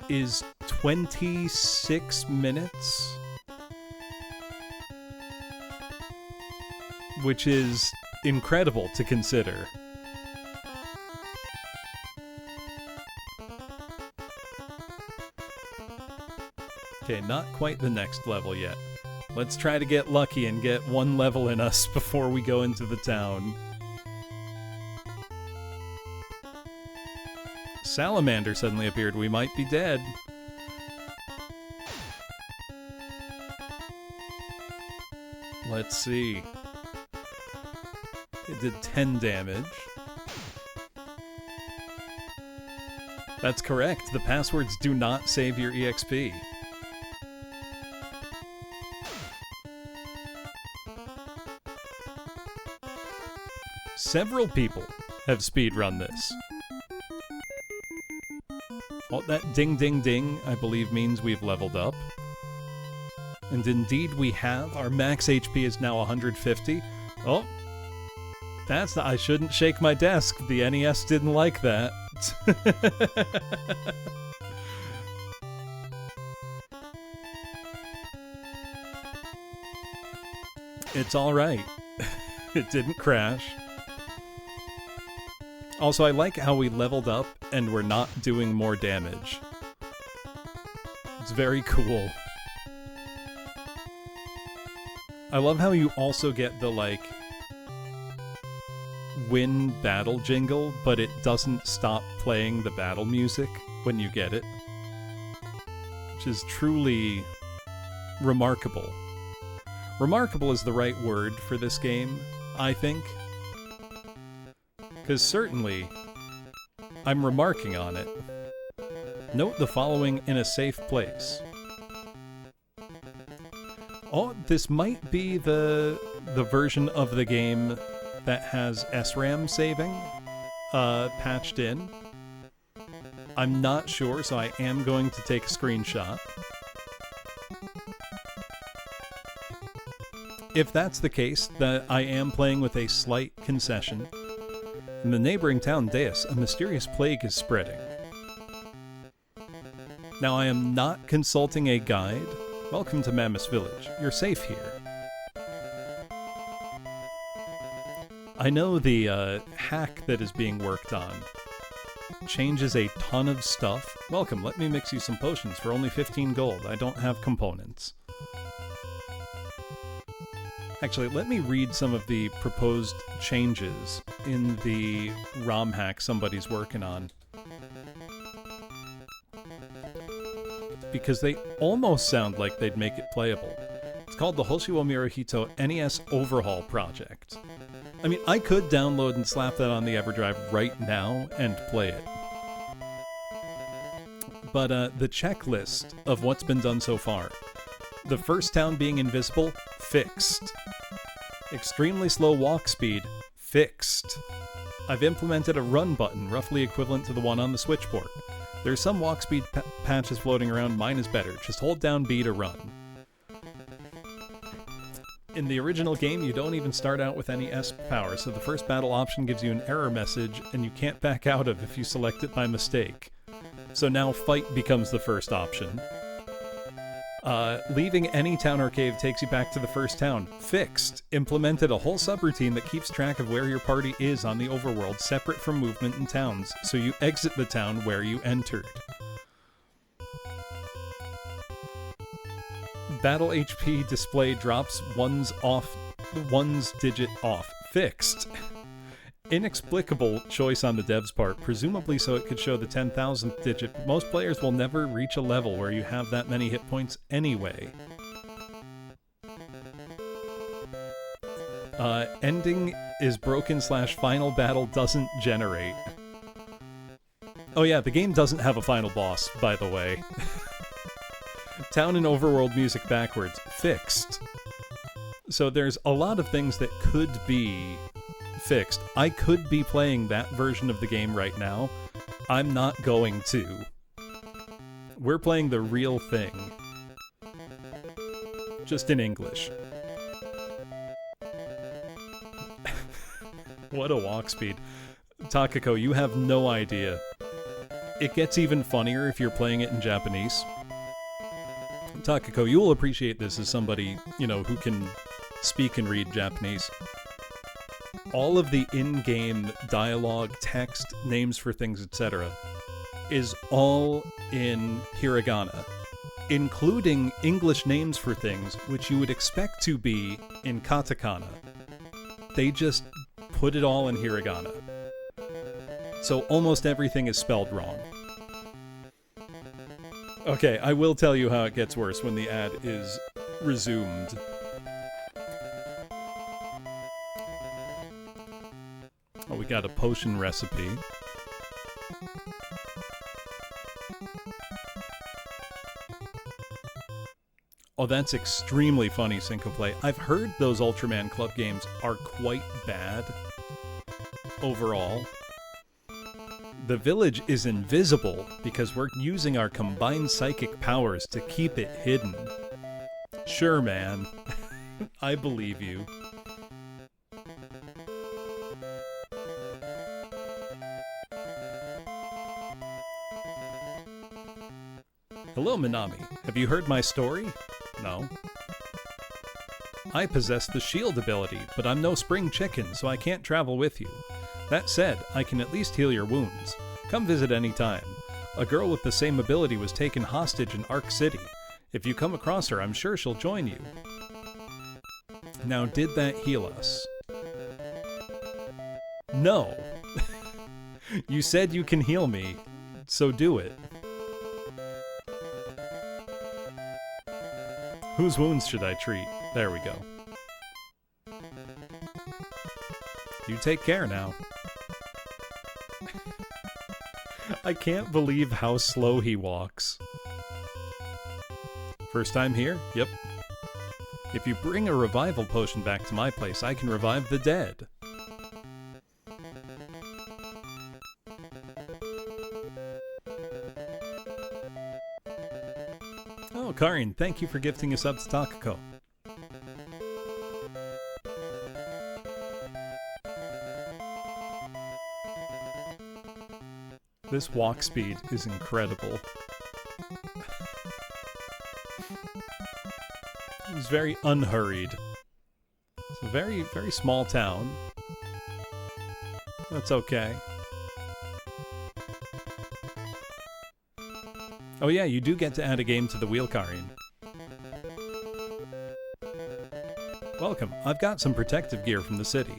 is 26 minutes, which is incredible to consider. Okay, not quite the next level yet. Let's try to get lucky and get one level in us before we go into the town. Salamander suddenly appeared. We might be dead. Let's see. It did 10 damage. That's correct. The passwords do not save your EXP. Several people have speedrun this. Oh, that ding ding ding, I believe, means we've leveled up. And indeed we have. Our max HP is now 150. Oh, that's not, I shouldn't shake my desk. The NES didn't like that. It's alright. It didn't crash. Also, I like how we leveled up and we're not doing more damage. It's very cool. I love how you also get the, like, win battle jingle, but it doesn't stop playing the battle music when you get it. Which is truly remarkable. Remarkable is the right word for this game, I think. Because certainly, I'm remarking on it. Note the following in a safe place. Oh, this might be the version of the game that has SRAM saving patched in. I'm not sure, so I am going to take a screenshot. If that's the case, that I am playing with a slight concession. In the neighboring town Deus, a mysterious plague is spreading. Now I am not consulting a guide. Welcome to Mammoth Village. You're safe here. I know the hack that is being worked on changes a ton of stuff. Welcome, let me mix you some potions for only 15 gold. I don't have components. Actually, let me read some of the proposed changes in the ROM hack somebody's working on. Because they almost sound like they'd make it playable. It's called the Hoshi wo Miru Hito NES Overhaul Project. I mean, I could download and slap that on the EverDrive right now and play it. But the checklist of what's been done so far. The first town being invisible, fixed. Extremely slow walk speed, fixed. I've implemented a run button, roughly equivalent to the one on the switchboard. There's some walk speed patches floating around, mine is better. Just hold down B to run. In the original game, you don't even start out with any S power, so the first battle option gives you an error message, and you can't back out of if you select it by mistake. So now fight becomes the first option. Leaving any town or cave takes you back to the first town. Fixed. Implemented a whole subroutine that keeps track of where your party is on the overworld, separate from movement in towns, so you exit the town where you entered. Battle HP display drops one's digit off. Fixed. Inexplicable choice on the dev's part, presumably so it could show the 10,000th digit, but most players will never reach a level where you have that many hit points anyway. Ending is broken / final battle doesn't generate. Oh yeah, the game doesn't have a final boss, by the way. Town and overworld music backwards. Fixed. So there's a lot of things that could be fixed. I could be playing that version of the game right now. I'm not going to. We're playing the real thing. Just in English. What a walk speed. Takako, you have no idea. It gets even funnier if you're playing it in Japanese. Takako, you will appreciate this as somebody, you know, who can speak and read Japanese. All of the in-game dialogue, text, names for things, etc. is all in hiragana, including English names for things which you would expect to be in katakana. They just put it all in hiragana. So almost everything is spelled wrong. Okay, I will tell you how it gets worse when the ad is resumed. Oh, we got a potion recipe. Oh, that's extremely funny, Syncoplay. I've heard those Ultraman Club games are quite bad overall. The village is invisible because we're using our combined psychic powers to keep it hidden. Sure, man. I believe you. Hello, Minami. Have you heard my story? No. I possess the shield ability, but I'm no spring chicken, so I can't travel with you. That said, I can at least heal your wounds. Come visit any time. A girl with the same ability was taken hostage in Ark City. If you come across her, I'm sure she'll join you. Now, did that heal us? No. You said you can heal me, so do it. Whose wounds should I treat? There we go. You take care now. I can't believe how slow he walks. First time here? Yep. If you bring a revival potion back to my place, I can revive the dead. Karin, thank you for gifting a sub to Takako. This walk speed is incredible. It's very unhurried. It's a very, very small town. That's okay. Oh yeah, you do get to add a game to the wheel, Karin. Welcome. I've got some protective gear from the city.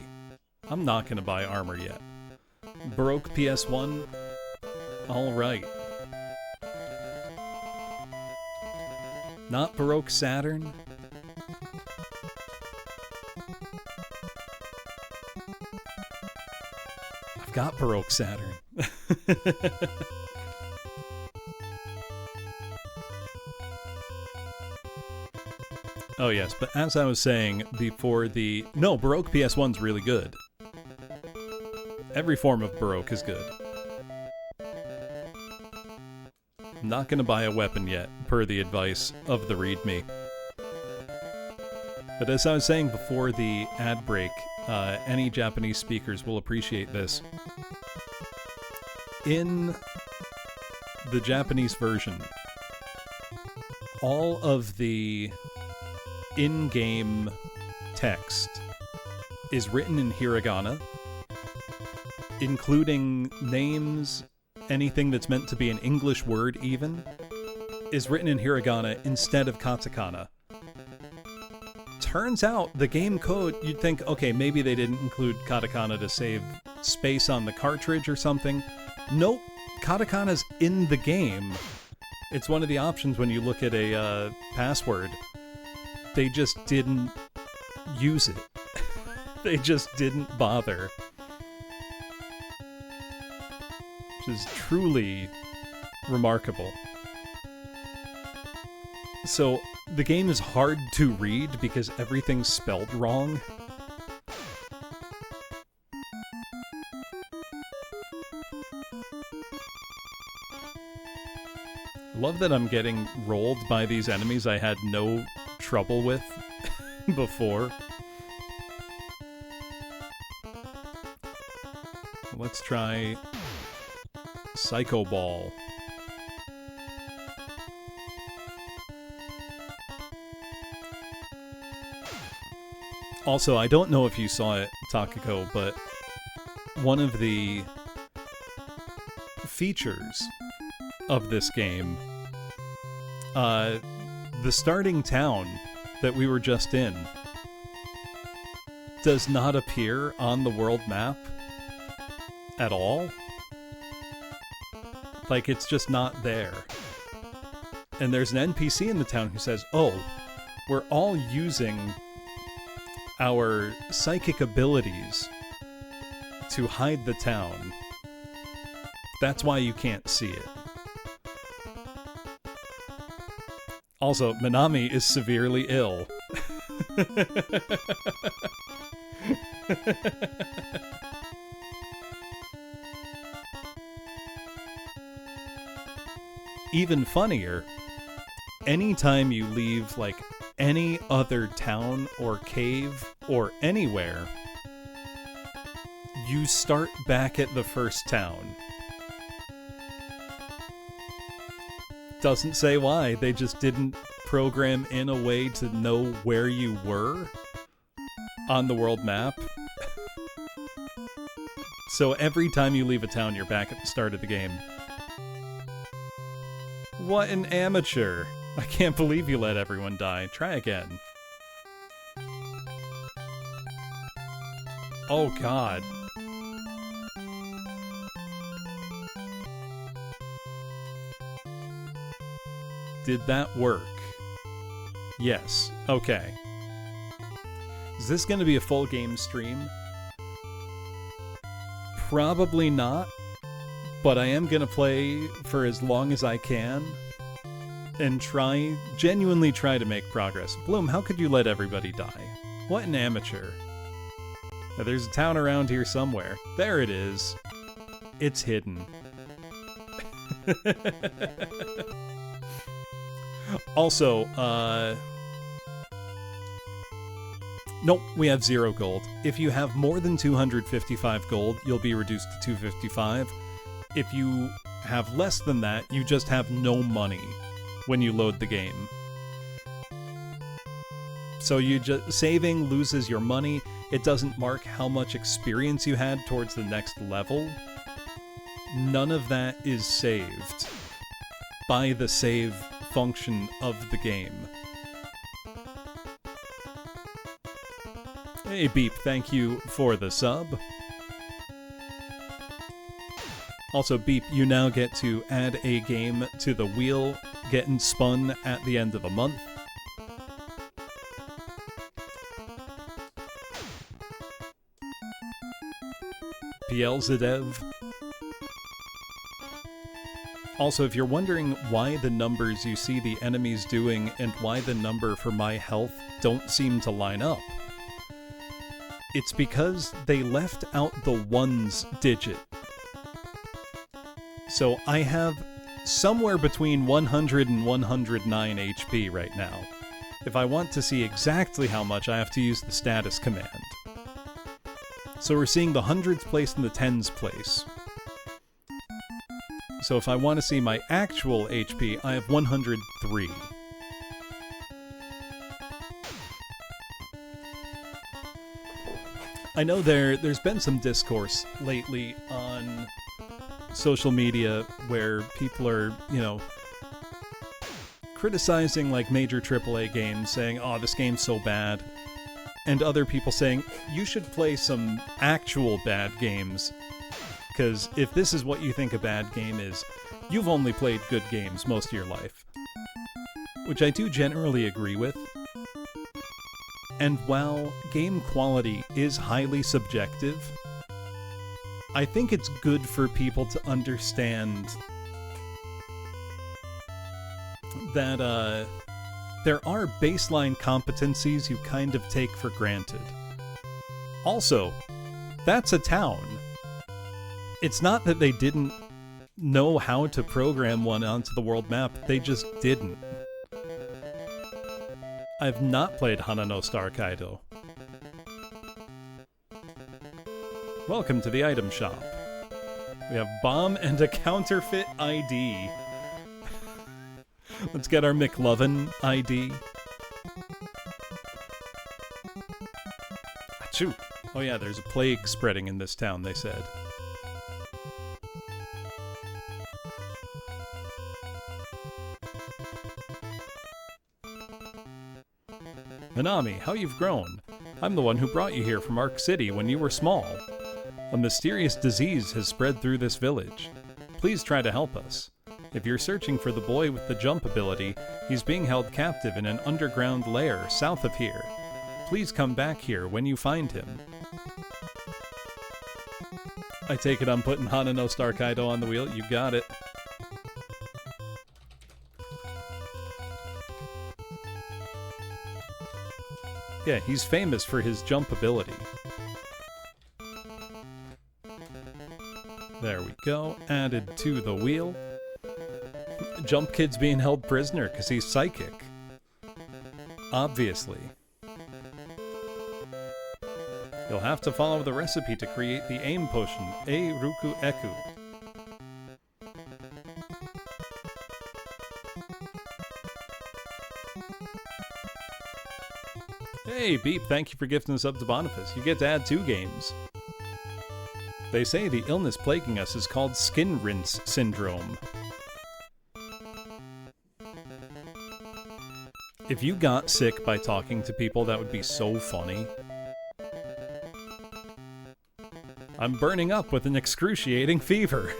I'm not gonna buy armor yet. Baroque PS1? Alright. Not Baroque Saturn? I've got Baroque Saturn. Oh yes, but as I was saying before No, Baroque PS1's really good. Every form of Baroque is good. I'm not gonna buy a weapon yet, per the advice of the README. But as I was saying before the ad break, any Japanese speakers will appreciate this. In the Japanese version, all of the in-game text is written in hiragana, including names, anything that's meant to be an English word even, is written in hiragana instead of katakana. Turns out the game code, you'd think, okay, maybe they didn't include katakana to save space on the cartridge or something. Nope, katakana's in the game. It's one of the options when you look at a password. They just didn't use it. They just didn't bother. Which is truly remarkable. So, the game is hard to read because everything's spelled wrong. I love that I'm getting rolled by these enemies I had no trouble with before. Let's try Psycho Ball. Also, I don't know if you saw it, Takako, but one of the features of this game, the starting town that we were just in does not appear on the world map at all. Like, it's just not there. And there's an NPC in the town who says, oh, we're all using our psychic abilities to hide the town. That's why you can't see it. Also, Minami is severely ill. Even funnier, anytime you leave, like, any other town or cave or anywhere, you start back at the first town. Doesn't say why, they just didn't program in a way to know where you were on the world map. So every time you leave a town, you're back at the start of the game. What an amateur! I can't believe you let everyone die. Try again. Oh god. Did that work? Yes. Okay. Is this going to be a full game stream? Probably not, but I am going to play for as long as I can and genuinely try to make progress. Bloom, how could you let everybody die? What an amateur. Now, there's a town around here somewhere. There it is. It's hidden. Also, nope, we have 0 gold. If you have more than 255 gold, you'll be reduced to 255. If you have less than that, you just have no money when you load the game. So saving loses your money. It doesn't mark how much experience you had towards the next level. None of that is saved by the save function of the game. Hey Beep, thank you for the sub. Also Beep, you now get to add a game to the wheel getting spun at the end of the month. Pielzadev. Also, if you're wondering why the numbers you see the enemies doing and why the number for my health don't seem to line up, it's because they left out the ones digit. So I have somewhere between 100 and 109 HP right now. If I want to see exactly how much, I have to use the status command. So we're seeing the hundreds place and the tens place. So if I want to see my actual HP, I have 103. I know there's been some discourse lately on social media where people are, criticizing like major AAA games, saying, oh, this game's so bad. And other people saying, you should play some actual bad games. Because if this is what you think a bad game is, you've only played good games most of your life. Which I do generally agree with. And while game quality is highly subjective, I think it's good for people to understand that there are baseline competencies you kind of take for granted. Also, that's a town. It's not that they didn't know how to program one onto the world map, they just didn't. I've not played Hana no Star Kaido. Welcome to the item shop. We have bomb and a counterfeit ID. Let's get our McLovin ID. Achoo! Oh yeah, there's a plague spreading in this town, they said. Minami, how you've grown. I'm the one who brought you here from Ark City when you were small. A mysterious disease has spread through this village. Please try to help us. If you're searching for the boy with the jump ability, he's being held captive in an underground lair south of here. Please come back here when you find him. I take it I'm putting Hana no Star Kaido on the wheel. You got it. Yeah, he's famous for his jump ability. There we go. Added to the wheel. Jump Kid's being held prisoner because he's psychic. Obviously. You'll have to follow the recipe to create the aim potion, E Ruku Eku. Hey, Beep, thank you for gifting us up to Boniface. You get to add 2 games. They say the illness plaguing us is called skin rinse syndrome. If you got sick by talking to people, that would be so funny. I'm burning up with an excruciating fever.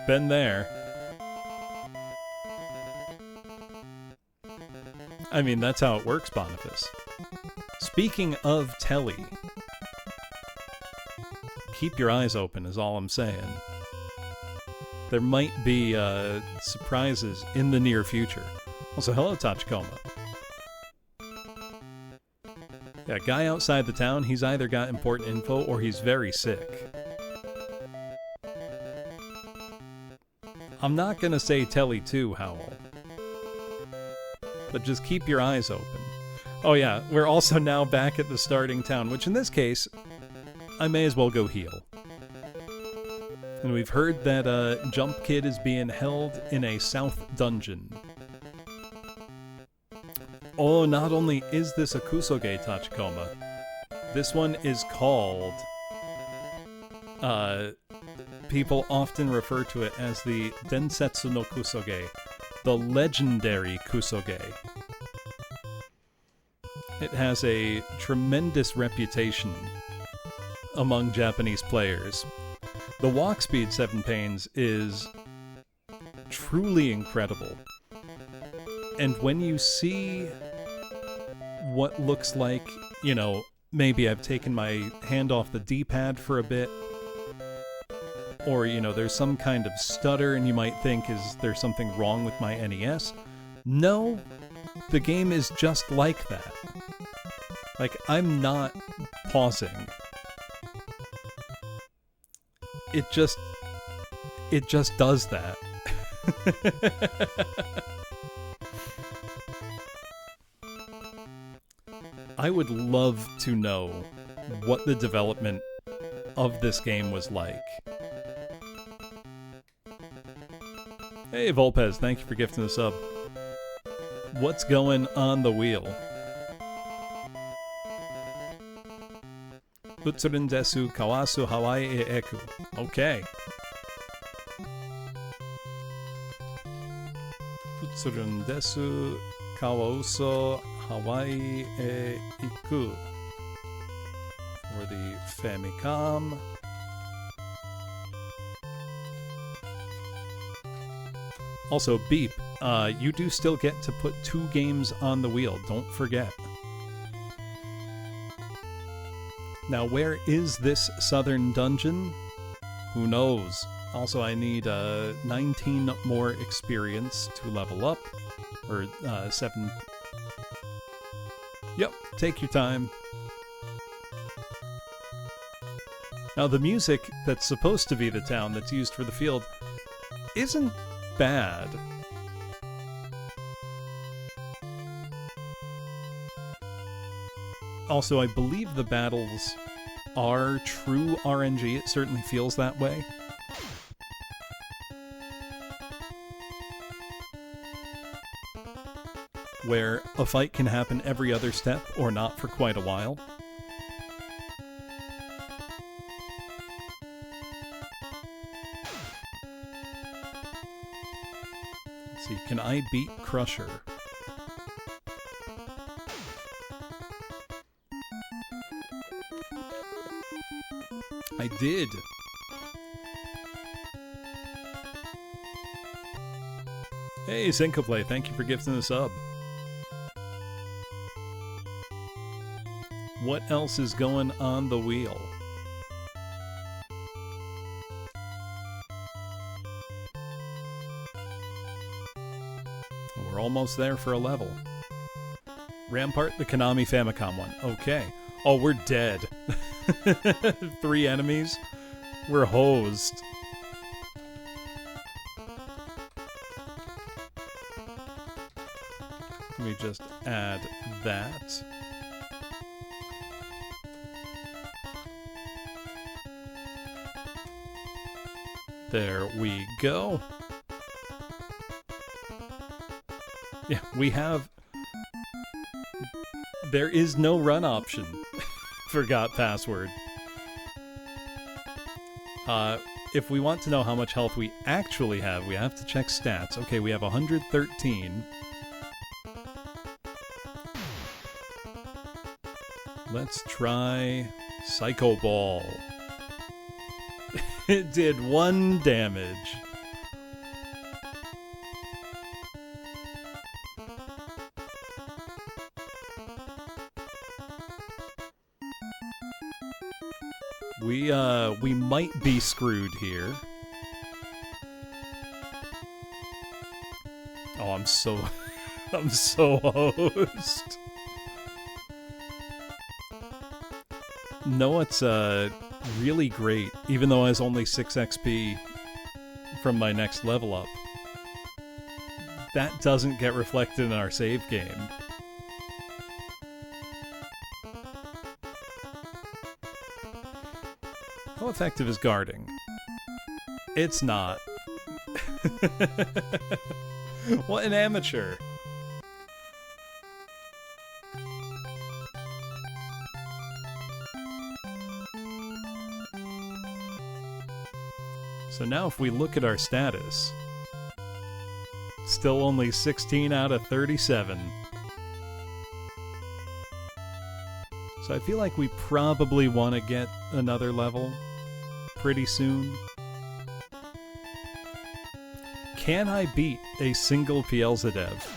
Been there. I mean, that's how it works, Boniface. Speaking of telly, keep your eyes open is all I'm saying. There might be surprises in the near future. Also, hello, Tachikoma. Yeah, guy outside the town, he's either got important info or he's very sick. I'm not gonna say Telly 2, Howl. But just keep your eyes open. Oh yeah, we're also now back at the starting town, which in this case, I may as well go heal. And we've heard that Jump Kid is being held in a south dungeon. Oh, not only is this a Kusoge Tachikoma, this one is called... people often refer to it as the Densetsu no Kusoge, the legendary Kusoge. It has a tremendous reputation among Japanese players. The walk speed 7 Pains is truly incredible. And when you see what looks like, you know, maybe I've taken my hand off the D-pad for a bit, or, you know, there's some kind of stutter and you might think, is there something wrong with my NES? No, the game is just like that. Like, I'm not pausing. It just does that. I would love to know what the development of this game was like. Hey Volpez, thank you for gifting the sub. What's going on the wheel? Utsurin desu kawasu Hawaii e eku. Okay. Utsurin desu kawasu Hawaii e iku. For the Famicom. Also, Beep, you do still get to put 2 games on the wheel, don't forget. Now, where is this southern dungeon? Who knows? Also, I need 19 more experience to level up. Or 7. Yep, take your time. Now, the music that's supposed to be the town that's used for the field isn't bad. Also, I believe the battles are true RNG. It certainly feels that way. Where a fight can happen every other step or not for quite a while. Let's see, can I beat Crusher? I did. Hey, Syncoplay, thank you for gifting the sub. What else is going on the wheel? We're almost there for a level. Rampart, the Konami Famicom one. Okay. Oh, we're dead. 3 enemies. We're hosed. Let me just add that. There we go. Yeah, we have... There is no run option. Forgot password. If we want to know how much health we actually have, we have to check stats. Okay, we have 113. Let's try Psycho Ball. It did 1 damage. We might be screwed here. Oh, I'm so hosed. No, it's really great, even though it has only 6 XP from my next level up, that doesn't get reflected in our save game. How effective is guarding? It's not. What an amateur. So now if we look at our status, still only 16 out of 37. So I feel like we probably want to get another level pretty soon. Can I beat a single Pielzadev?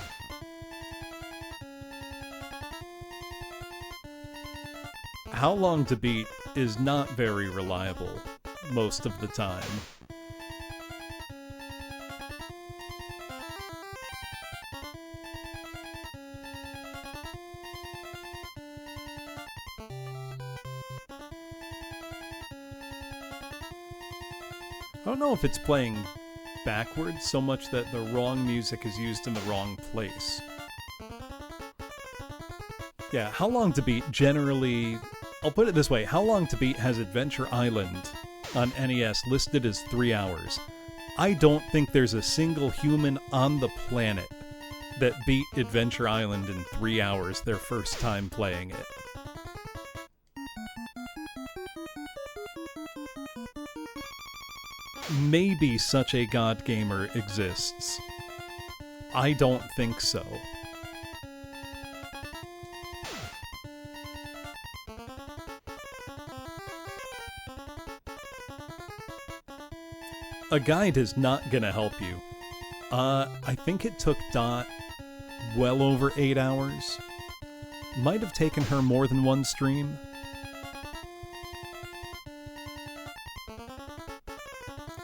How long to beat is not very reliable most of the time. I don't know if it's playing backwards so much that the wrong music is used in the wrong place. Yeah, How Long to Beat generally... I'll put it this way, How Long to Beat has Adventure Island on NES listed as 3 hours. I don't think there's a single human on the planet that beat Adventure Island in 3 hours their first time playing it. Maybe such a god gamer exists. I don't think so. A guide is not gonna help you. I think it took Dot well over 8 hours. Might have taken her more than one stream.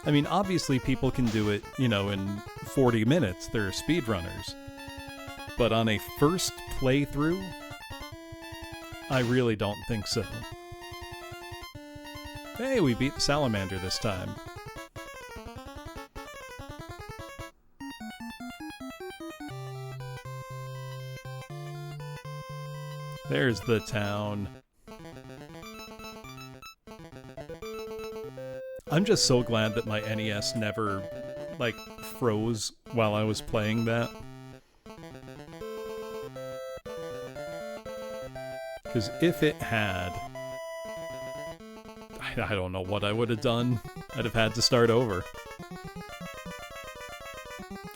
I mean, obviously people can do it, you know, in 40 minutes. They're speedrunners. But on a first playthrough, I really don't think so. Hey, we beat the salamander this time. There's the town. I'm just so glad that my NES never, like, froze while I was playing that. Because if it had, I don't know what I would have done. I'd have had to start over.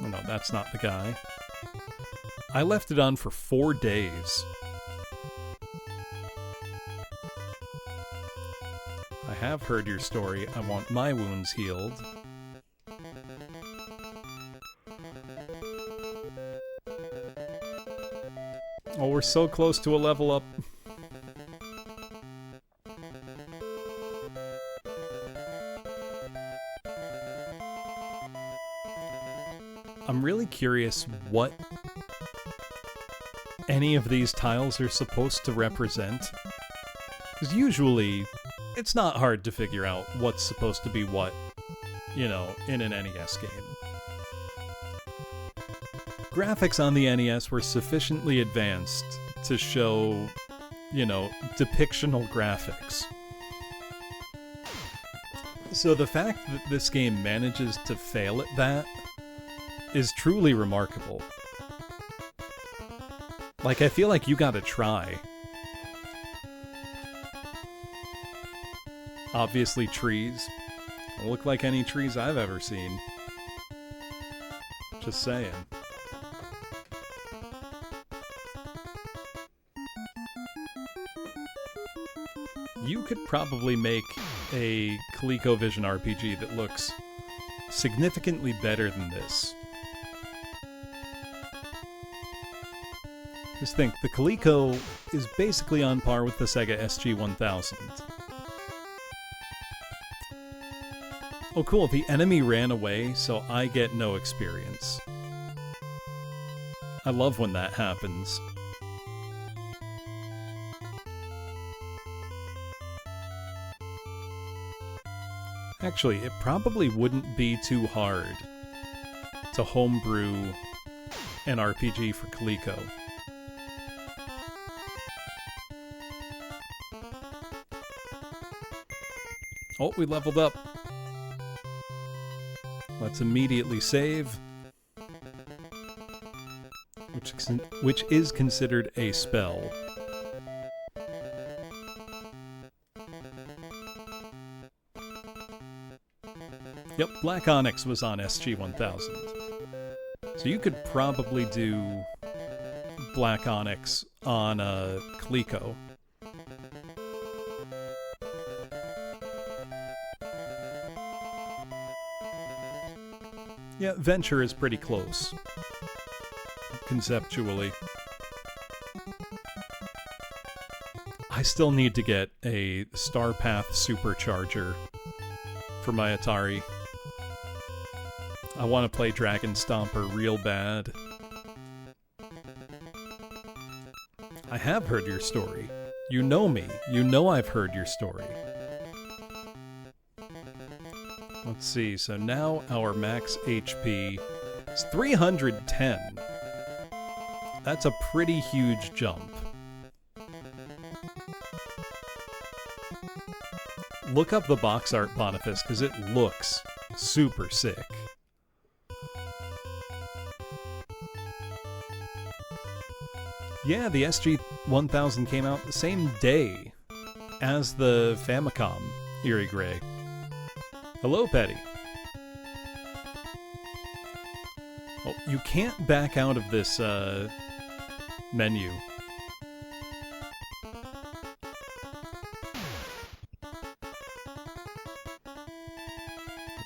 Oh no, that's not the guy. I left it on for 4 days. I have heard your story. I want my wounds healed. Oh, we're so close to a level up. I'm really curious what any of these tiles are supposed to represent. Because usually, it's not hard to figure out what's supposed to be what, you know, in an NES game. Graphics on the NES were sufficiently advanced to show, you know, depictional graphics. So the fact that this game manages to fail at that is truly remarkable. Like, I feel like you gotta try. Obviously trees. Don't look like any trees I've ever seen. Just saying. You could probably make a ColecoVision RPG that looks significantly better than this. Just think, the Coleco is basically on par with the Sega SG-1000. Oh cool, the enemy ran away, so I get no experience. I love when that happens. Actually, it probably wouldn't be too hard to homebrew an RPG for Coleco. Oh, we leveled up. Let's immediately save. Which is considered a spell. Yep, Black Onyx was on SG-1000. So you could probably do Black Onyx on Coleco. Yeah, Venture is pretty close, conceptually. I still need to get a Starpath supercharger for my Atari. I want to play Dragon Stomper real bad. I have heard your story. You know me. You know I've heard your story. Let's see, so now our max HP is 310. That's a pretty huge jump. Look up the box art, Boniface, because it looks super sick. Yeah, the SG-1000 came out the same day as the Famicom, Eerie Gray. Hello, Petty. Oh, you can't back out of this menu.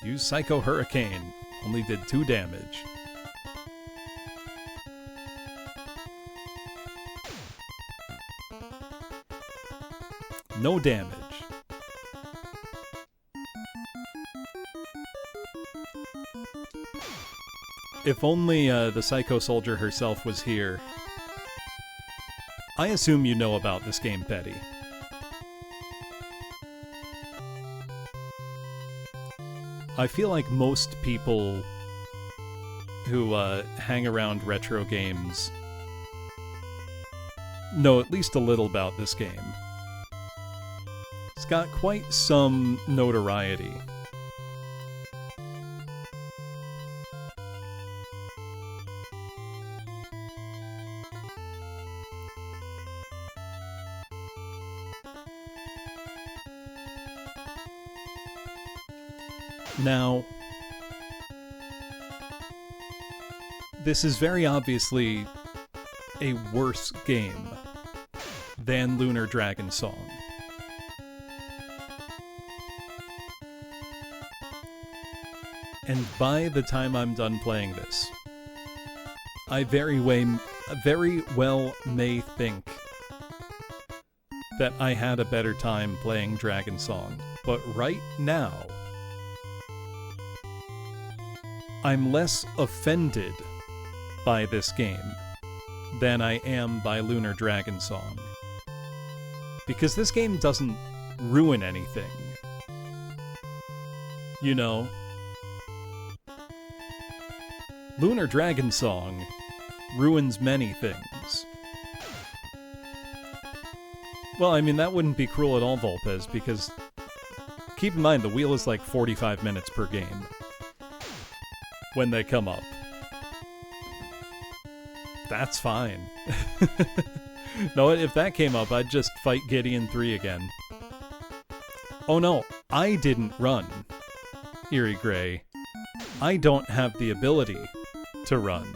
Use Psycho Hurricane. Only did 2 damage. No damage. If only the Psycho Soldier herself was here. I assume you know about this game, Petty. I feel like most people who hang around retro games know at least a little about this game. It's got quite some notoriety. Now, this is very obviously a worse game than Lunar Dragon Song. And by the time I'm done playing this, I very well may think that I had a better time playing Dragon Song. But right now, I'm less offended by this game than I am by Lunar Dragon Song. Because this game doesn't ruin anything. You know? Lunar Dragon Song ruins many things. Well, I mean, that wouldn't be cruel at all, Volpez, because keep in mind, the wheel is like 45 minutes per game when they come up. That's fine. No, if that came up, I'd just fight Gideon 3 again. Oh no, I didn't run, Eerie Gray. I don't have the ability to run.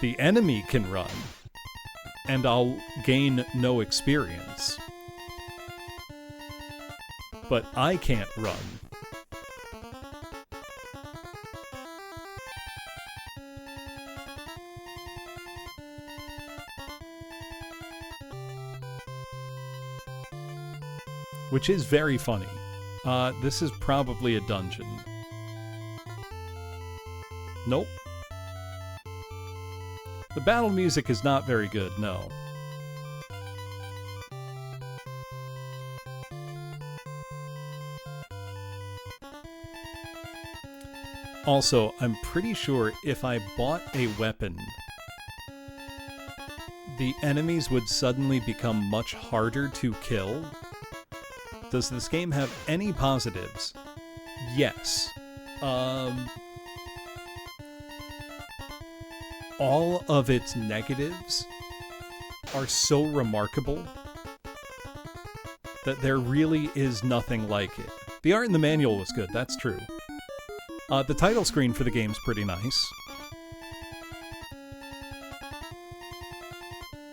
The enemy can run, and I'll gain no experience. But I can't run. Which is very funny. This is probably a dungeon. Nope. The battle music is not very good, no. Also, I'm pretty sure if I bought a weapon, the enemies would suddenly become much harder to kill. Does this game have any positives? Yes. All of its negatives are so remarkable that there really is nothing like it. The art in the manual was good, that's true. The title screen for the game's pretty nice.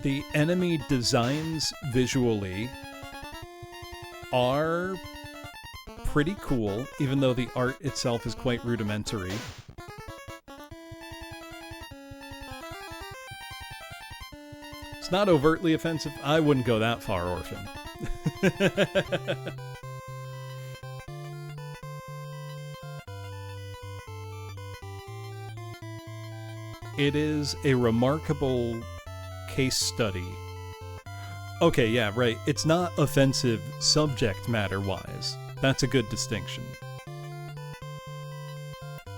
The enemy designs visually are pretty cool, even though the art itself is quite rudimentary. It's not overtly offensive. I wouldn't go that far, Orphan. It is a remarkable case study. Okay, yeah, right. It's not offensive subject matter-wise. That's a good distinction.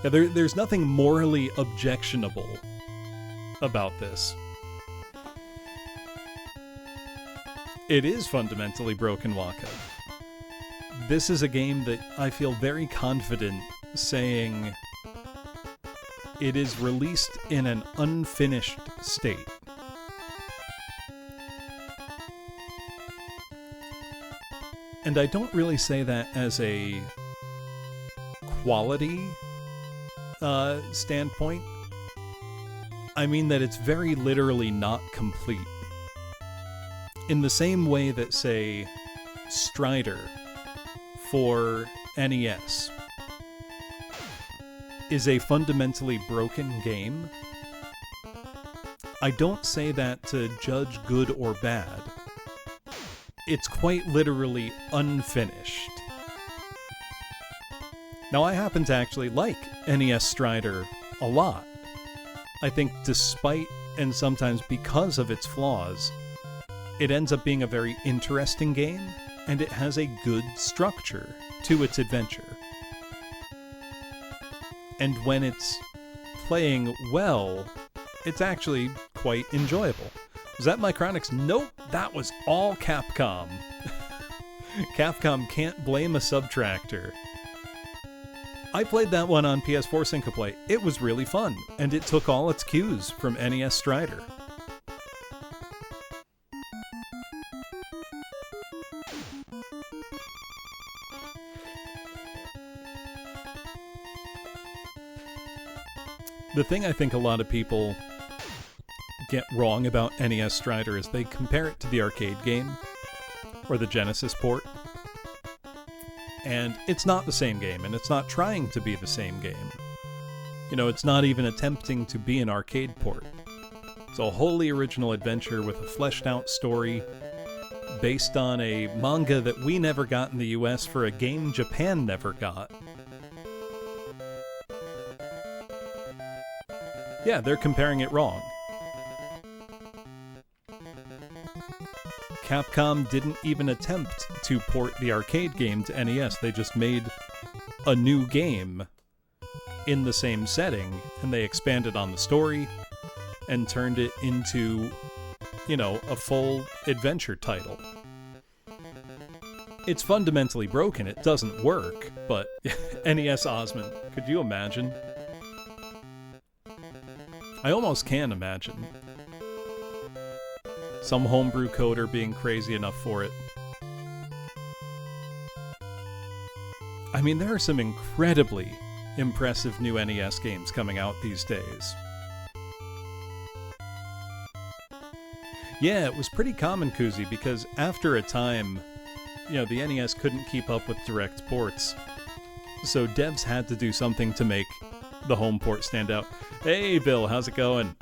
Yeah, there's nothing morally objectionable about this. It is fundamentally broken, Waka. This is a game that I feel very confident saying it is released in an unfinished state. And I don't really say that as a quality standpoint. I mean that it's very literally not complete. In the same way that, say, Strider for NES is a fundamentally broken game, I don't say that to judge good or bad. It's quite literally unfinished. Now, I happen to actually like NES Strider a lot. I think despite, and sometimes because of its flaws, it ends up being a very interesting game, and it has a good structure to its adventure. And when it's playing well, it's actually quite enjoyable. Was that Micronix? Nope, that was all Capcom. Capcom can't blame a subtractor. I played that one on PS4 Syncoplay. It was really fun, and it took all its cues from NES Strider. The thing I think a lot of people get wrong about NES Strider is they compare it to the arcade game, or the Genesis port. And it's not the same game, and it's not trying to be the same game. You know, it's not even attempting to be an arcade port. It's a wholly original adventure with a fleshed out story based on a manga that we never got in the US for a game Japan never got. Yeah, they're comparing it wrong. Capcom didn't even attempt to port the arcade game to NES. They just made a new game in the same setting, and they expanded on the story and turned it into, you know, a full adventure title. It's fundamentally broken. It doesn't work, but NES Osmond, could you imagine? I almost can imagine. Some homebrew coder being crazy enough for it. I mean, there are some incredibly impressive new NES games coming out these days. Yeah, it was pretty common, Koozie, because after a time, you know, the NES couldn't keep up with direct ports. So devs had to do something to make the home port stand out. Hey, Bill, how's it going?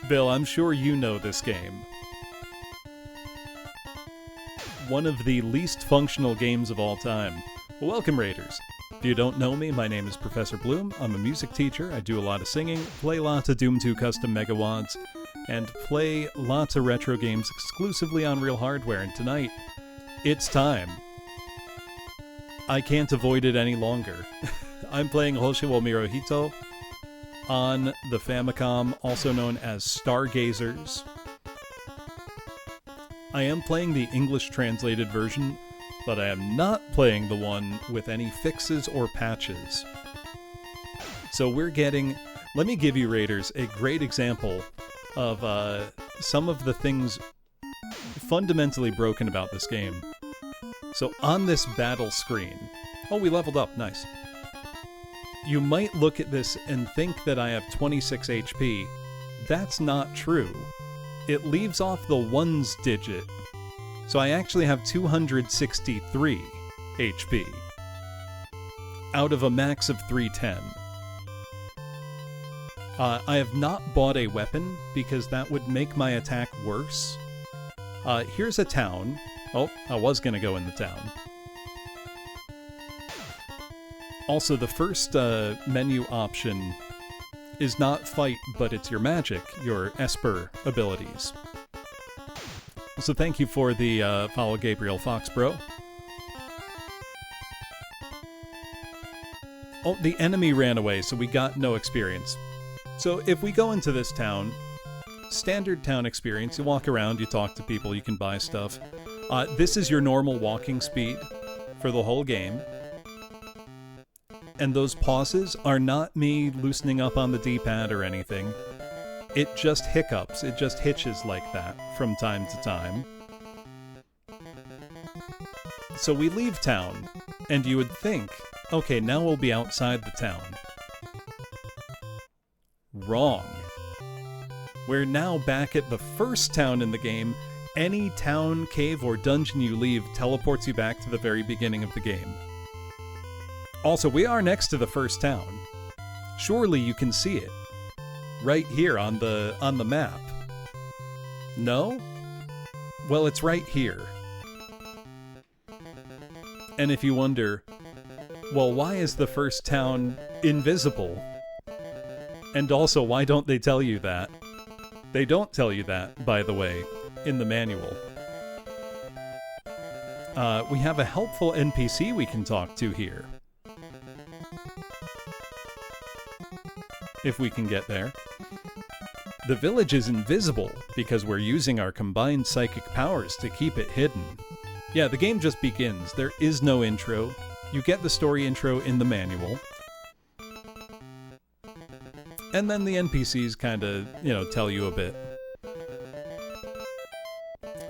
Bill, I'm sure you know this game. One of the least functional games of all time. Well, welcome, Raiders. If you don't know me, my name is Professor Bloom. I'm a music teacher. I do a lot of singing, play lots of Doom 2 custom megawads, and play lots of retro games exclusively on real hardware. And tonight, it's time. I can't avoid it any longer. I'm playing Hoshi Miru Hito on the Famicom, also known as Stargazers. I am playing the English translated version, but I am not playing the one with any fixes or patches. So we're getting... Let me give you, Raiders, a great example of some of the things fundamentally broken about this game. So on this battle screen... Oh, we leveled up. Nice. You might look at this and think that I have 26 HP. That's not true. It leaves off the ones digit. So I actually have 263 HP out of a max of 310. I have not bought a weapon because that would make my attack worse. Here's a town. Oh, I was going to go in the town. Also, the first menu option is not fight, but it's your magic, your Esper abilities. So thank you for the follow, Gabriel Fox, bro. Oh, the enemy ran away, so we got no experience. So if we go into this town, standard town experience, you walk around, you talk to people, you can buy stuff. This is your normal walking speed for the whole game. And those pauses are not me loosening up on the D-pad or anything. It just hiccups, it just hitches like that from time to time. So we leave town, and you would think, okay, now we'll be outside the town. Wrong. We're now back at the first town in the game. Any town, cave, or dungeon you leave teleports you back to the very beginning of the game. Also, we are next to the first town. Surely you can see it. Right here on the map. No? Well, it's right here. And if you wonder, well, why is the first town invisible? And also, why don't they tell you that? They don't tell you that, by the way, in the manual. We have a helpful NPC we can talk to here. If we can get there. The village is invisible because we're using our combined psychic powers to keep it hidden. Yeah, the game just begins. There is no intro. You get the story intro in the manual. And then the NPCs kind of, tell you a bit.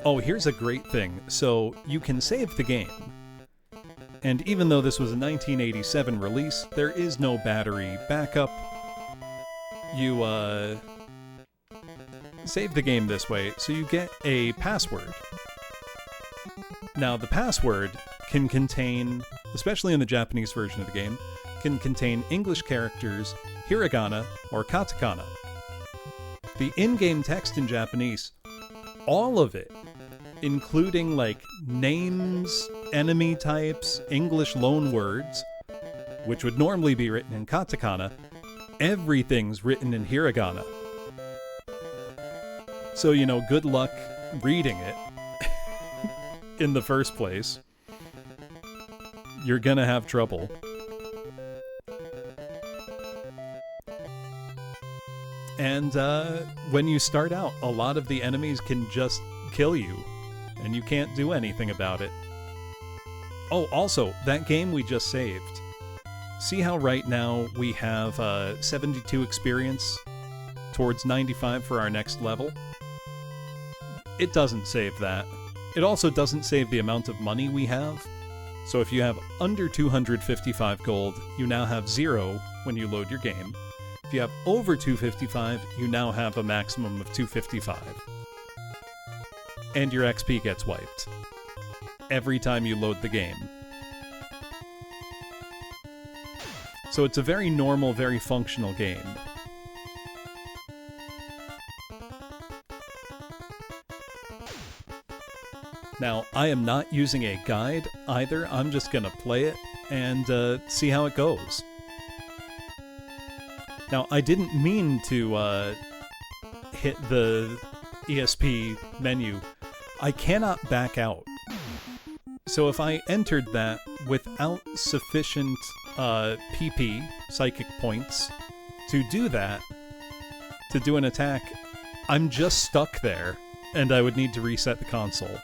Oh, here's a great thing. So, you can save the game. And even though this was a 1987 release, there is no battery backup. You, save the game this way, so you get a password. Now, the password can contain, especially in the Japanese version of the game, can contain English characters, hiragana, or katakana. The in-game text in Japanese, all of it, including, names, enemy types, English loanwords, which would normally be written in katakana, everything's written in hiragana. So, good luck reading it in the first place. You're gonna have trouble. And when you start out, a lot of the enemies can just kill you, and you can't do anything about it. Oh, also, that game we just saved. See how right now we have 72 experience towards 95 for our next level? It doesn't save that. It also doesn't save the amount of money we have. So if you have under 255 gold, you now have 0 when you load your game. If you have over 255, you now have a maximum of 255. And your XP gets wiped every time you load the game. So it's a very normal, very functional game. Now, I am not using a guide either. I'm just gonna play it and see how it goes. Now, I didn't mean to hit the ESP menu. I cannot back out. So if I entered that without sufficient PP, psychic points, to do that, to do an attack, I'm just stuck there, and I would need to reset the console.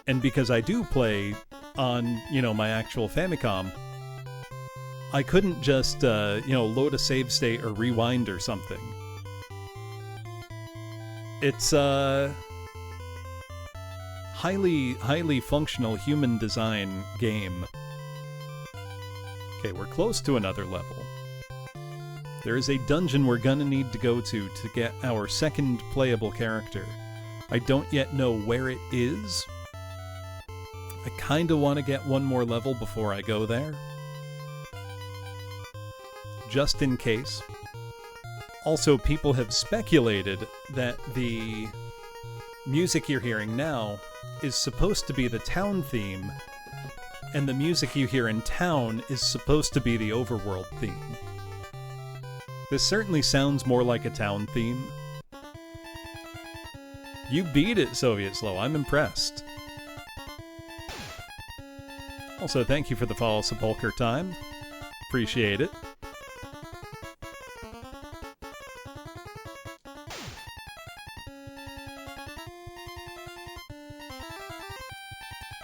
And because I do play on, my actual Famicom, I couldn't just, load a save state or rewind or something. It's a highly functional human design game. Okay, we're close to another level. There is a dungeon we're gonna need to go to get our second playable character. I don't yet know where it is. I kinda want to get one more level before I go there. Just in case. Also, people have speculated that the music you're hearing now is supposed to be the town theme, and the music you hear in town is supposed to be the overworld theme. This certainly sounds more like a town theme. You beat it, Soviet Slow. I'm impressed. Also, thank you for the follow, Sepulcher Time. Appreciate it.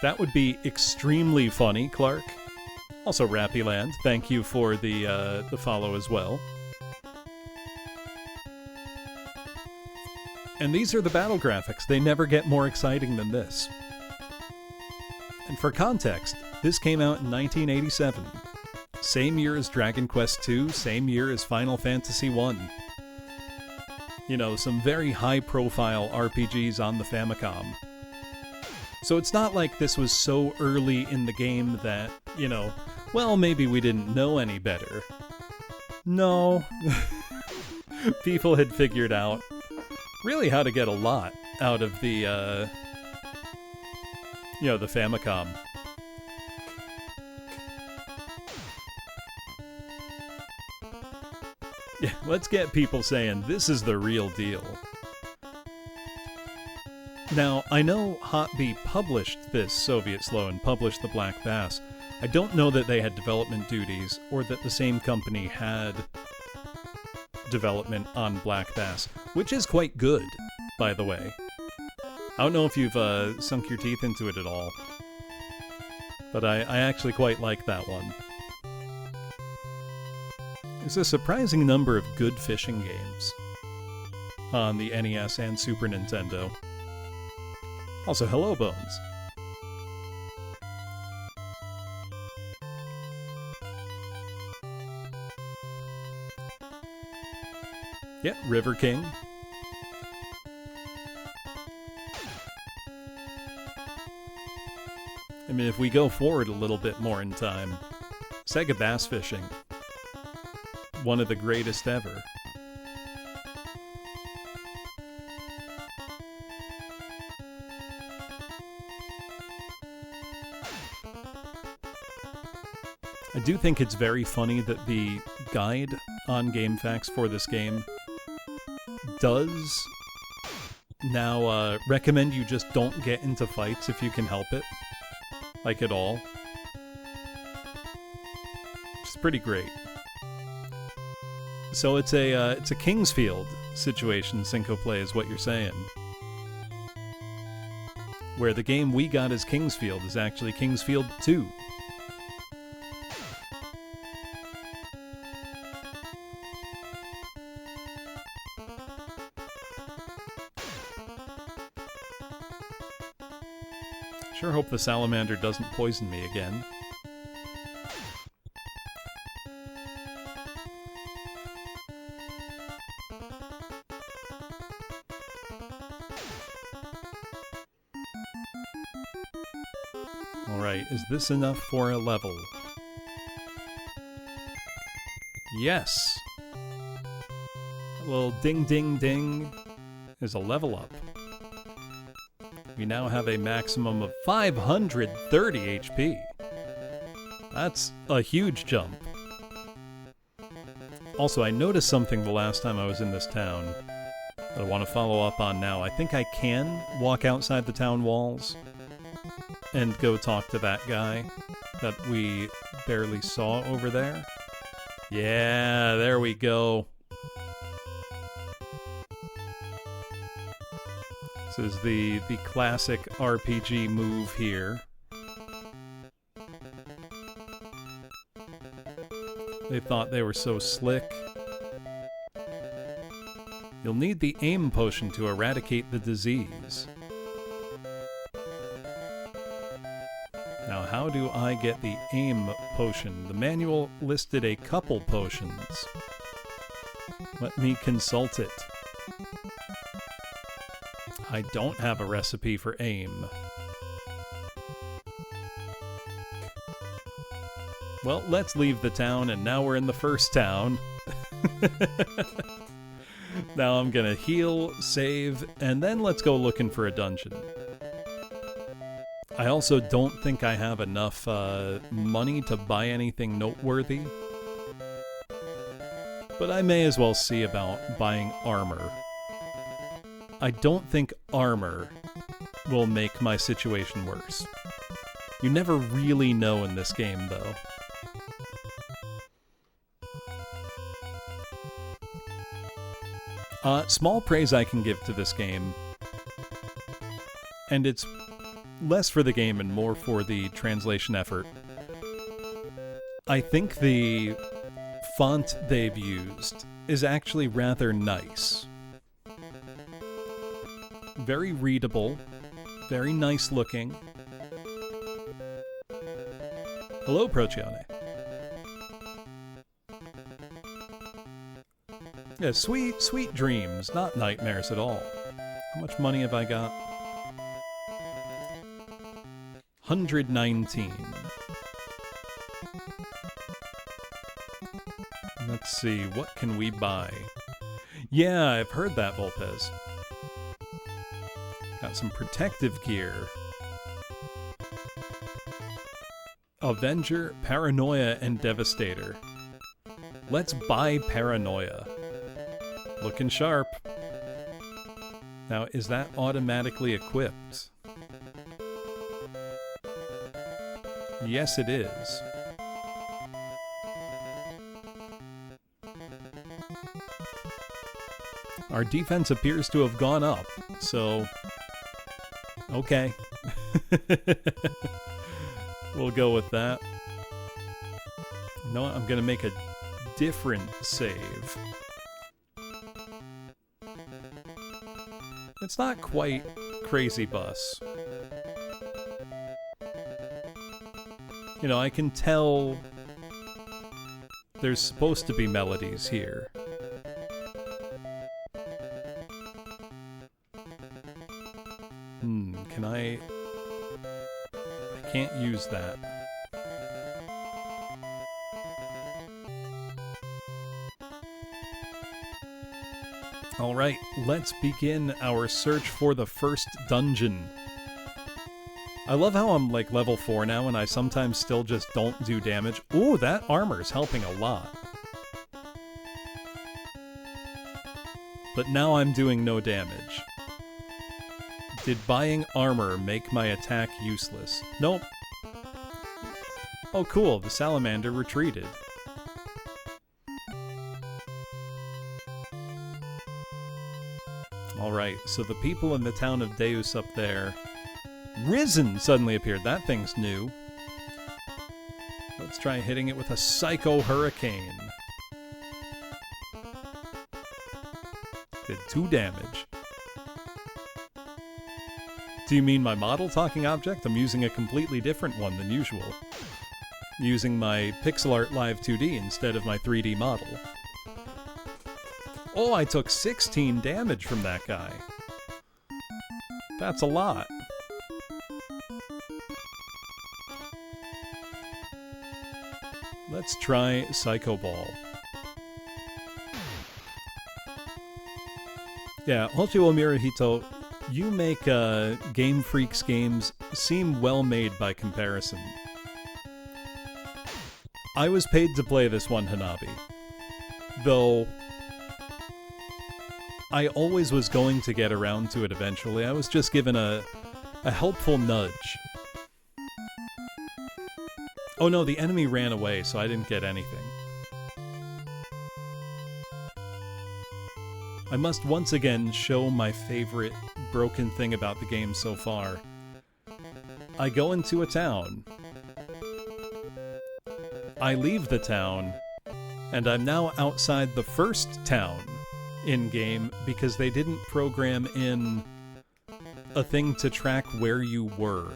That would be extremely funny, Clark. Also, Rappyland, thank you for the follow as well. And these are the battle graphics. They never get more exciting than this. And for context, this came out in 1987. Same year as Dragon Quest II, same year as Final Fantasy I. Some very high-profile RPGs on the Famicom. So it's not like this was so early in the game that, well, maybe we didn't know any better. No. People had figured out really how to get a lot out of the, the Famicom. Yeah, let's get people saying this is the real deal. Now, I know Hotbee published this Soviet Slow and published the Black Bass. I don't know that they had development duties, or that the same company had development on Black Bass, which is quite good, by the way. I don't know if you've sunk your teeth into it at all, but I actually quite like that one. There's a surprising number of good fishing games on the NES and Super Nintendo. Also, hello, Bones. Yeah, River King. I mean, if we go forward a little bit more in time, Sega Bass Fishing. One of the greatest ever. I do think it's very funny that the guide on GameFAQs for this game does now recommend you just don't get into fights if you can help it. Like, at all. Which is pretty great. So it's a Kingsfield situation, Cinco Play, is what you're saying. Where the game we got as Kingsfield is actually Kingsfield 2. Sure hope the salamander doesn't poison me again. Alright, is this enough for a level? Yes! A little ding ding ding is a level up. We now have a maximum of 530 HP. That's a huge jump. Also, I noticed something the last time I was in this town. that I want to follow up on now. I think I can walk outside the town walls and go talk to that guy that we barely saw over there. Yeah, there we go. This is the classic RPG move here. They thought they were so slick. You'll need the aim potion to eradicate the disease. Now, how do I get the aim potion? The manual listed a couple potions. Let me consult it. I don't have a recipe for aim. Well, let's leave the town, and now we're in the first town. Now I'm gonna heal, save, and then let's go looking for a dungeon. I also don't think I have enough money to buy anything noteworthy. But I may as well see about buying armor. I don't think armor will make my situation worse. You never really know in this game, though. Small praise I can give to this game, and it's less for the game and more for the translation effort. I think the font they've used is actually rather nice. Very readable, very nice looking. Hello, Procione. Yeah, sweet dreams, not nightmares at all. How much money have I got? 119. Let's see, what can we buy? Yeah, I've heard that, Volpez. Got some protective gear. Avenger, Paranoia, and Devastator. Let's buy Paranoia. Looking sharp. Now, is that automatically equipped? Yes, it is. Our defense appears to have gone up, so... okay. We'll go with that. No, I'm gonna make a different save. It's not quite Crazy Bus. You know, I can tell there's supposed to be melodies here. Can I can't use that. Alright, let's begin our search for the first dungeon. I love how I'm like level 4 now and I sometimes still just don't do damage. Ooh, that armor's helping a lot. But now I'm doing no damage. Did buying armor make my attack useless? Nope. Oh cool, the salamander retreated. Alright, so the people in the town of Deus up there... Risen suddenly appeared. That thing's new. Let's try hitting it with a Psycho Hurricane. Did 2 damage. Do you mean my model talking object? I'm using a completely different one than usual. Using my Pixel Art Live 2D instead of my 3D model. Oh, I took 16 damage from that guy. That's a lot. Let's try Psycho Ball. Yeah, Hoshi wo Miru Hito, you make Game Freak's games seem well made by comparison. I was paid to play this one, Hanabi. Though... I always was going to get around to it eventually. I was just given a helpful nudge. Oh no, the enemy ran away, so I didn't get anything. I must once again show my favorite broken thing about the game so far. I go into a town. I leave the town, and I'm now outside the first town in-game because they didn't program in a thing to track where you were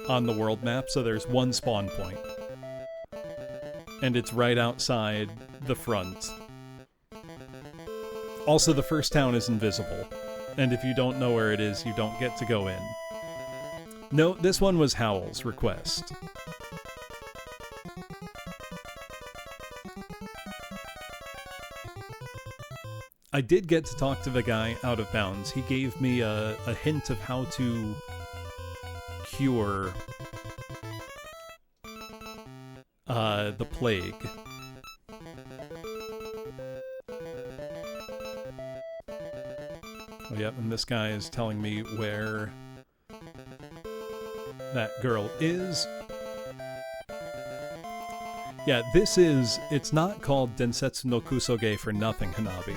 on the world map, so there's one spawn point. And it's right outside the front. Also, the first town is invisible, and if you don't know where it is, you don't get to go in. No, this one was Howl's request. I did get to talk to the guy out of bounds. He gave me a hint of how to cure the plague. Oh, yep, and this guy is telling me where that girl is. Yeah, it's not called Densetsu no Kusoge for nothing, Hanabi.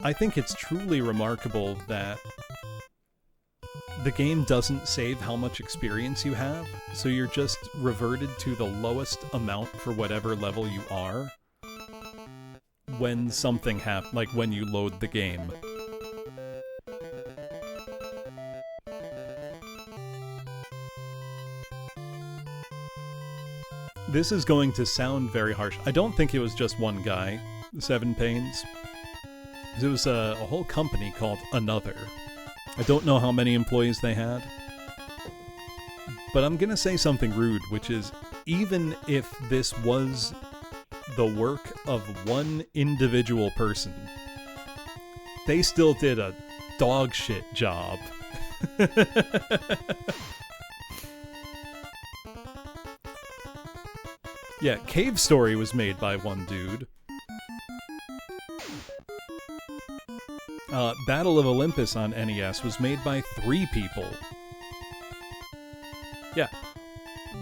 I think it's truly remarkable that the game doesn't save how much experience you have, so you're just reverted to the lowest amount for whatever level you are when something happens, like when you load the game. This is going to sound very harsh. I don't think it was just one guy, Seven Pains. It was a whole company called Another. I don't know how many employees they had. But I'm gonna say something rude, which is, even if this was the work of one individual person, they still did a dog shit job. Yeah, Cave Story was made by one dude. Battle of Olympus on NES was made by 3 people. Yeah,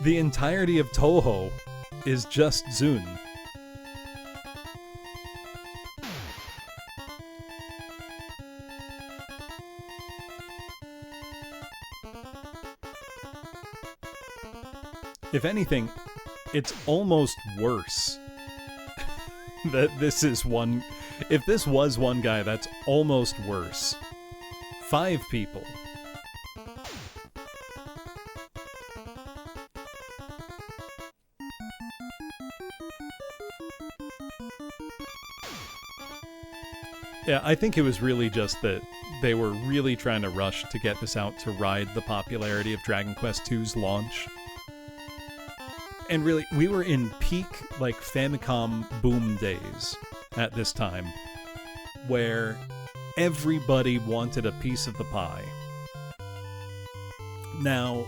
the entirety of Toho is just Zune. If anything, it's almost worse that this is one... If this was one guy, that's almost worse. 5 people. Yeah, I think it was really just that they were really trying to rush to get this out to ride the popularity of Dragon Quest II's launch. And really, we were in peak, like, Famicom boom days at this time, where everybody wanted a piece of the pie. Now,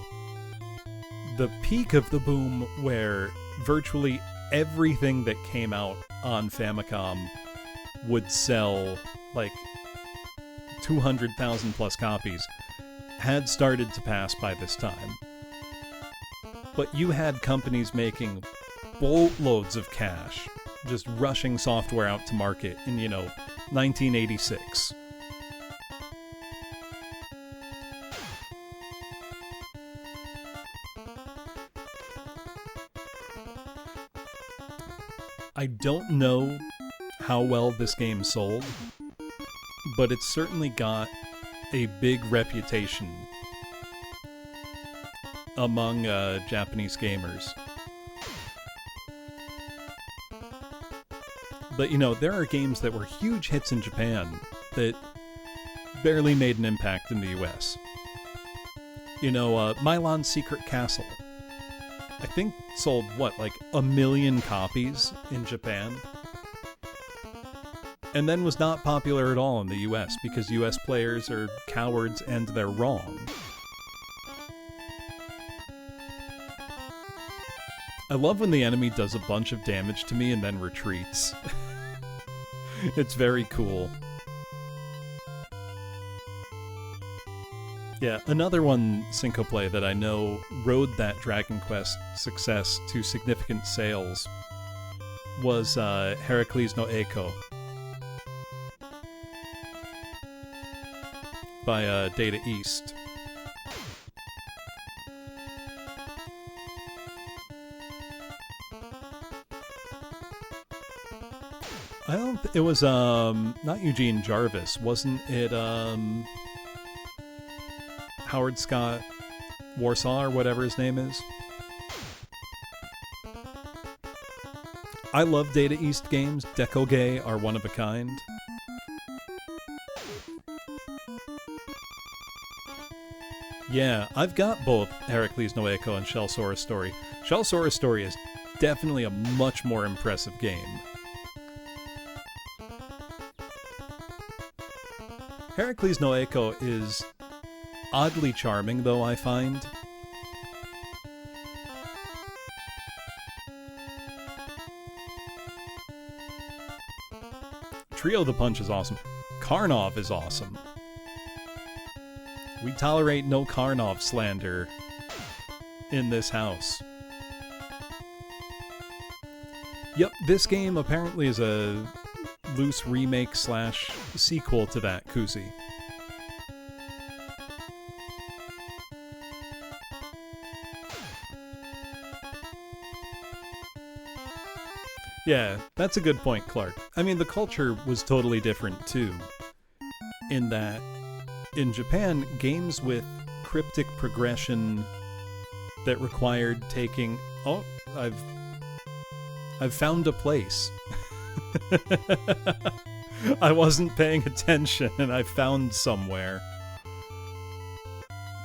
the peak of the boom where virtually everything that came out on Famicom would sell, like, 200,000 plus copies, had started to pass by this time. But you had companies making boatloads of cash, just rushing software out to market in, 1986. I don't know how well this game sold, but it's certainly got a big reputation among Japanese gamers. But, there are games that were huge hits in Japan that barely made an impact in the US. Milon's Secret Castle. I think sold, like 1 million copies in Japan? And then was not popular at all in the US because US players are cowards and they're wrong. I love when the enemy does a bunch of damage to me and then retreats. It's very cool. Yeah, another one Syncoplay that I know rode that Dragon Quest success to significant sales was Heracles no Echo by Data East. I don't. It was not Eugene Jarvis, wasn't it? Howard Scott Warsaw or whatever his name is. I love Data East games. Deco-Gay are one of a kind. Yeah, I've got both Heracles no Echo and Shell Sora Story. Shell Sora Story is definitely a much more impressive game. Heracles no Echo is oddly charming, though, I find. Trio the Punch is awesome. Karnov is awesome. We tolerate no Karnov slander in this house. Yep, this game apparently is a loose remake / sequel to that koozie. Yeah, that's a good point, Clark. I mean, the culture was totally different, too. In that, in Japan, games with cryptic progression that required taking... Oh, I've found a place. I wasn't paying attention, and I found somewhere.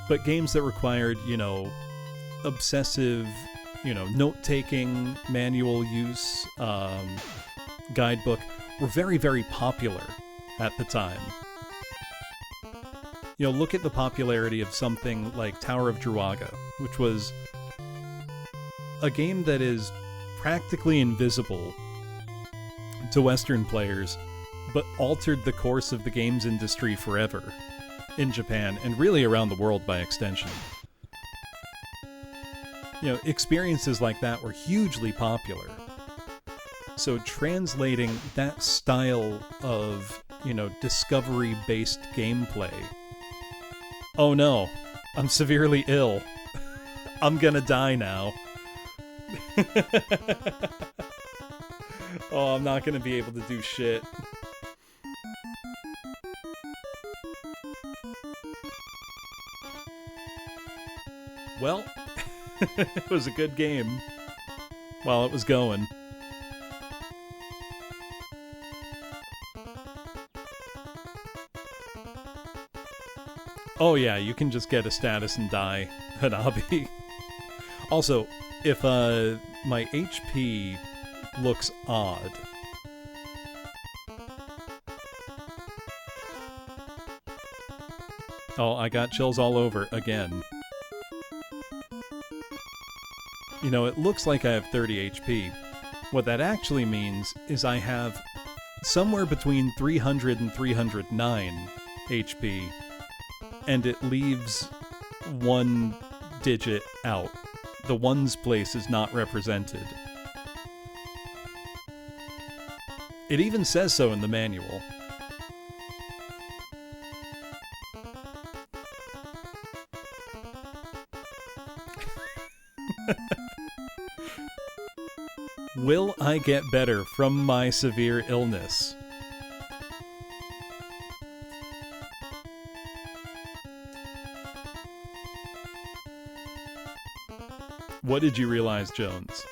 But games that required, obsessive... note-taking, manual use, guidebook were very, very popular at the time. Look at the popularity of something like Tower of Druaga, which was a game that is practically invisible to Western players, but altered the course of the games industry forever in Japan, and really around the world by extension. Experiences like that were hugely popular. So translating that style of, discovery-based gameplay. Oh no, I'm severely ill. I'm gonna die now. Oh, I'm not gonna be able to do shit. Well... It was a good game while it was going. Oh yeah, you can just get a status and die, Hanabi. Also, if my HP looks odd... Oh, I got chills all over again. It looks like I have 30 HP. What that actually means is I have somewhere between 300 and 309 HP, and it leaves one digit out. The ones place is not represented. It even says so in the manual. Will I get better from my severe illness? What did you realize, Jones?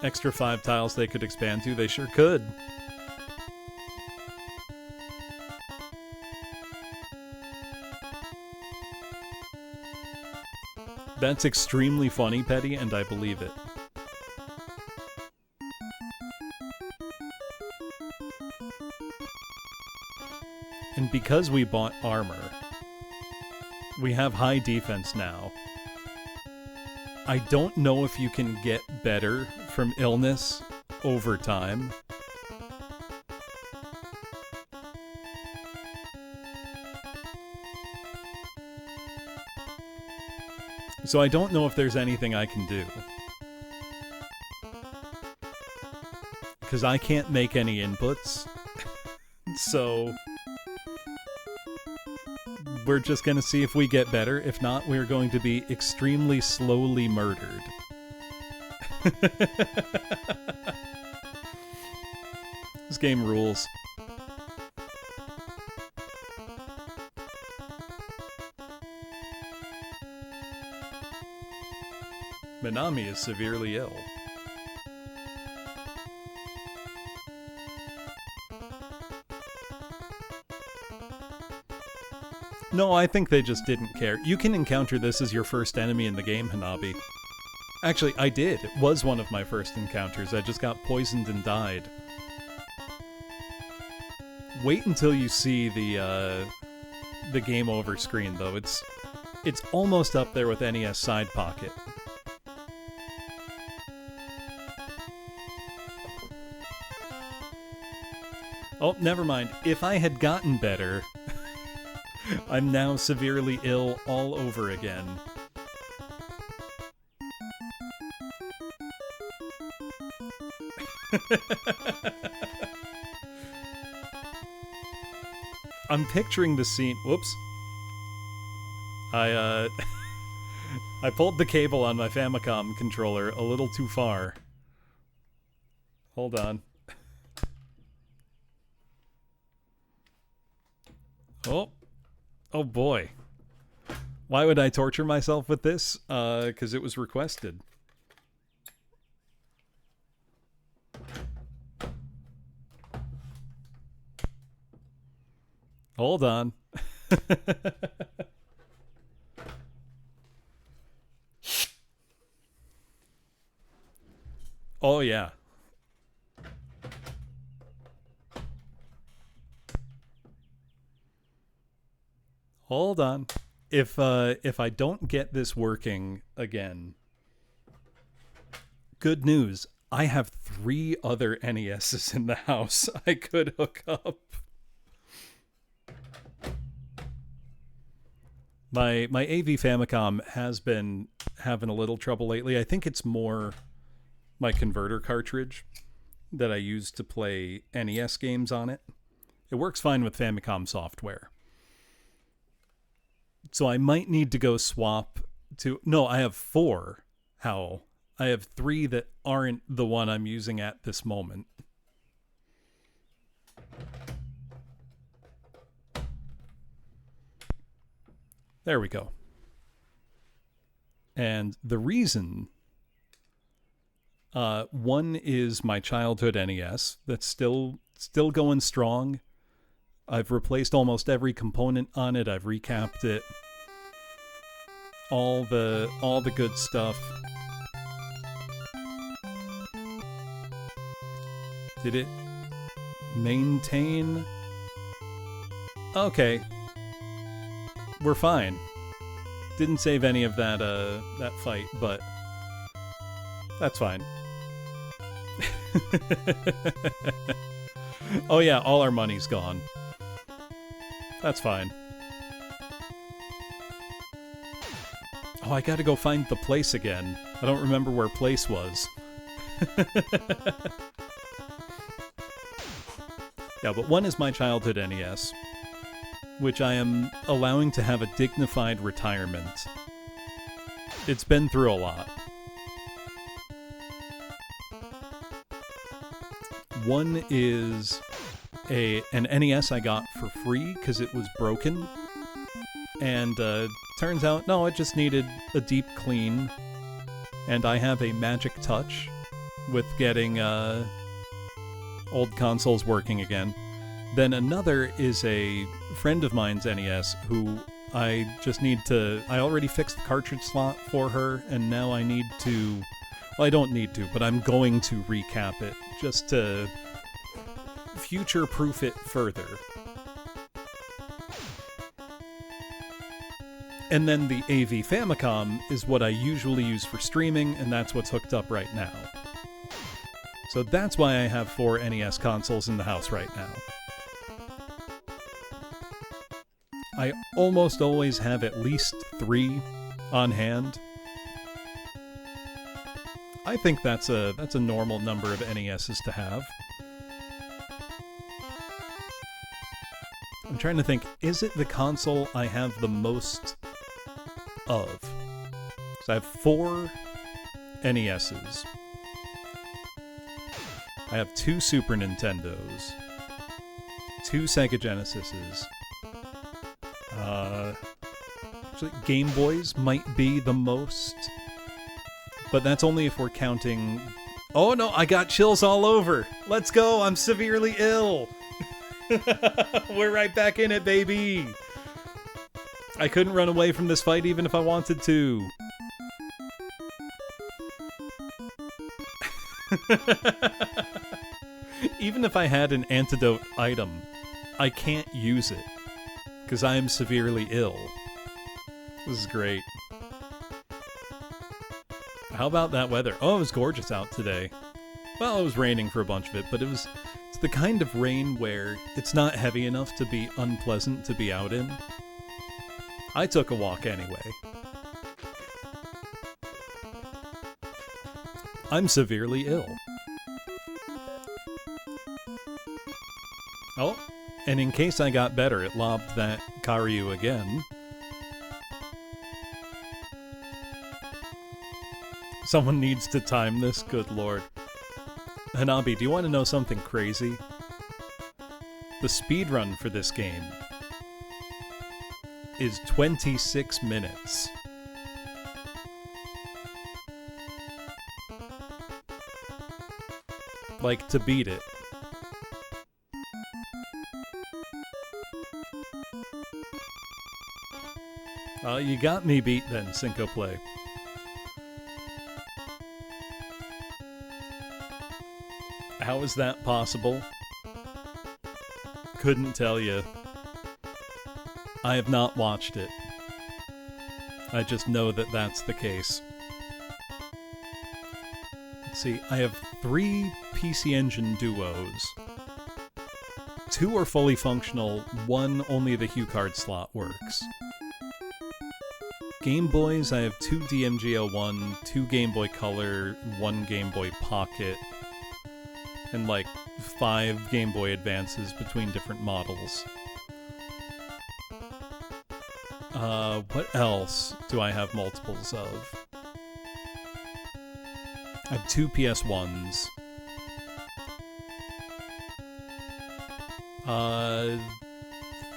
Extra 5 tiles they could expand to? They sure could. That's extremely funny, Petty, and I believe it. And because we bought armor, we have high defense now. I don't know if you can get better from illness over time. So I don't know if there's anything I can do. Because I can't make any inputs. So we're just going to see if we get better. If not, we're going to be extremely slowly murdered. This game rules. Minami is severely ill. No, I think they just didn't care. You can encounter this as your first enemy in the game, Hanabi. Actually, I did. It was one of my first encounters. I just got poisoned and died. Wait until you see the game over screen, though. It's almost up there with NES Side Pocket. Oh, never mind. If I had gotten better, I'm now severely ill all over again. I'm picturing the scene. Whoops. I pulled the cable on my Famicom controller a little too far. Hold on. Oh boy. Why would I torture myself with this? 'Cause it was requested. Hold on. Oh yeah. Hold on. If I don't get this working again, good news. I have 3 other NESs in the house I could hook up. My AV Famicom has been having a little trouble lately. I think it's more my converter cartridge that I use to play NES games on it. It works fine with Famicom software. So I might need to go swap to... No, I have 4, Howl. I have 3 that aren't the one I'm using at this moment. There we go. And the reason... one is my childhood NES that's still going strong. I've replaced almost every component on it. I've recapped it. All the good stuff. Did it maintain? Okay. We're fine. Didn't save any of that fight, but that's fine. Oh yeah, all our money's gone. That's fine. Oh, I gotta go find the place again. I don't remember where place was. Yeah, but one is my childhood NES, which I am allowing to have a dignified retirement. It's been through a lot. One is an NES I got for free because it was broken. And turns out, no, it just needed a deep clean. And I have a magic touch with getting old consoles working again. Then another is a friend of mine's NES who I just need to... I already fixed the cartridge slot for her, and now I need to... Well, I don't need to, but I'm going to recap it just to future-proof it further. And then the AV Famicom is what I usually use for streaming, and that's what's hooked up right now. So that's why I have 4 NES consoles in the house right now. I almost always have at least 3 on hand, I think that's a normal number of NESs to have. I'm trying to think, is it the console I have the most of? So I have 4 NESs. I have 2 Super Nintendos, 2 Sega Genesises. Actually, Game Boys might be the most, but that's only if we're counting... Oh no, I got chills all over! Let's go, I'm severely ill! We're right back in it, baby! I couldn't run away from this fight even if I wanted to. Even if I had an antidote item, I can't use it, because I am severely ill. This is great. How about that weather? Oh, it was gorgeous out today. Well, it was raining for a bunch of it, but it's the kind of rain where it's not heavy enough to be unpleasant to be out in. I took a walk anyway. I'm severely ill. Oh, and in case I got better, it lobbed that Karyu again. Someone needs to time this, good lord. Hanabi, do you want to know something crazy? The speedrun for this game is 26 minutes. Like, to beat it. You got me beat then, Cinco Play. How is that possible? Couldn't tell you. I have not watched it. I just know that that's the case. Let's see, I have 3 PC Engine duos. 2 are fully functional, 1 only the HuCard slot works. Game Boys, I have 2 DMG01, 2 Game Boy Color, 1 Game Boy Pocket, and like 5 Game Boy Advances between different models. What else do I have multiples of? I have 2 PS1s.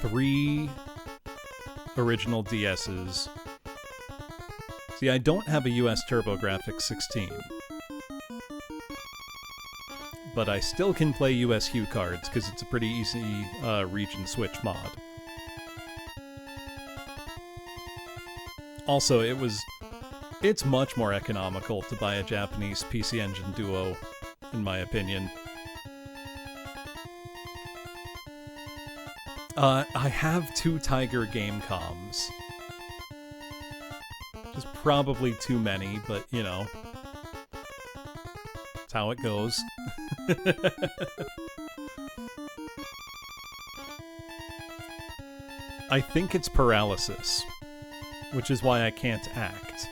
3 original DSs. See, I don't have a US TurboGrafx 16. But I still can play US HuCards, because it's a pretty easy region switch mod. Also, it's much more economical to buy a Japanese PC Engine Duo, in my opinion. I have 2 Tiger game comms. Just probably too many, but you know. That's how it goes. I think it's paralysis, which is why I can't act.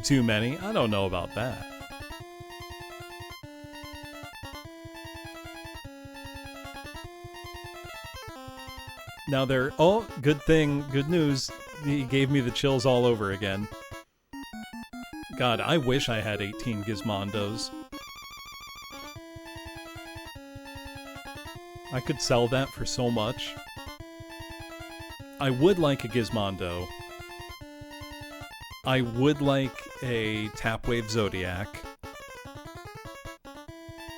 Too many? I don't know about that. Now they're... Oh, good thing, good news. He gave me the chills all over again. God, I wish I had 18 Gizmondos. I could sell that for so much. I would like a Gizmondo. I would like a Tapwave Zodiac.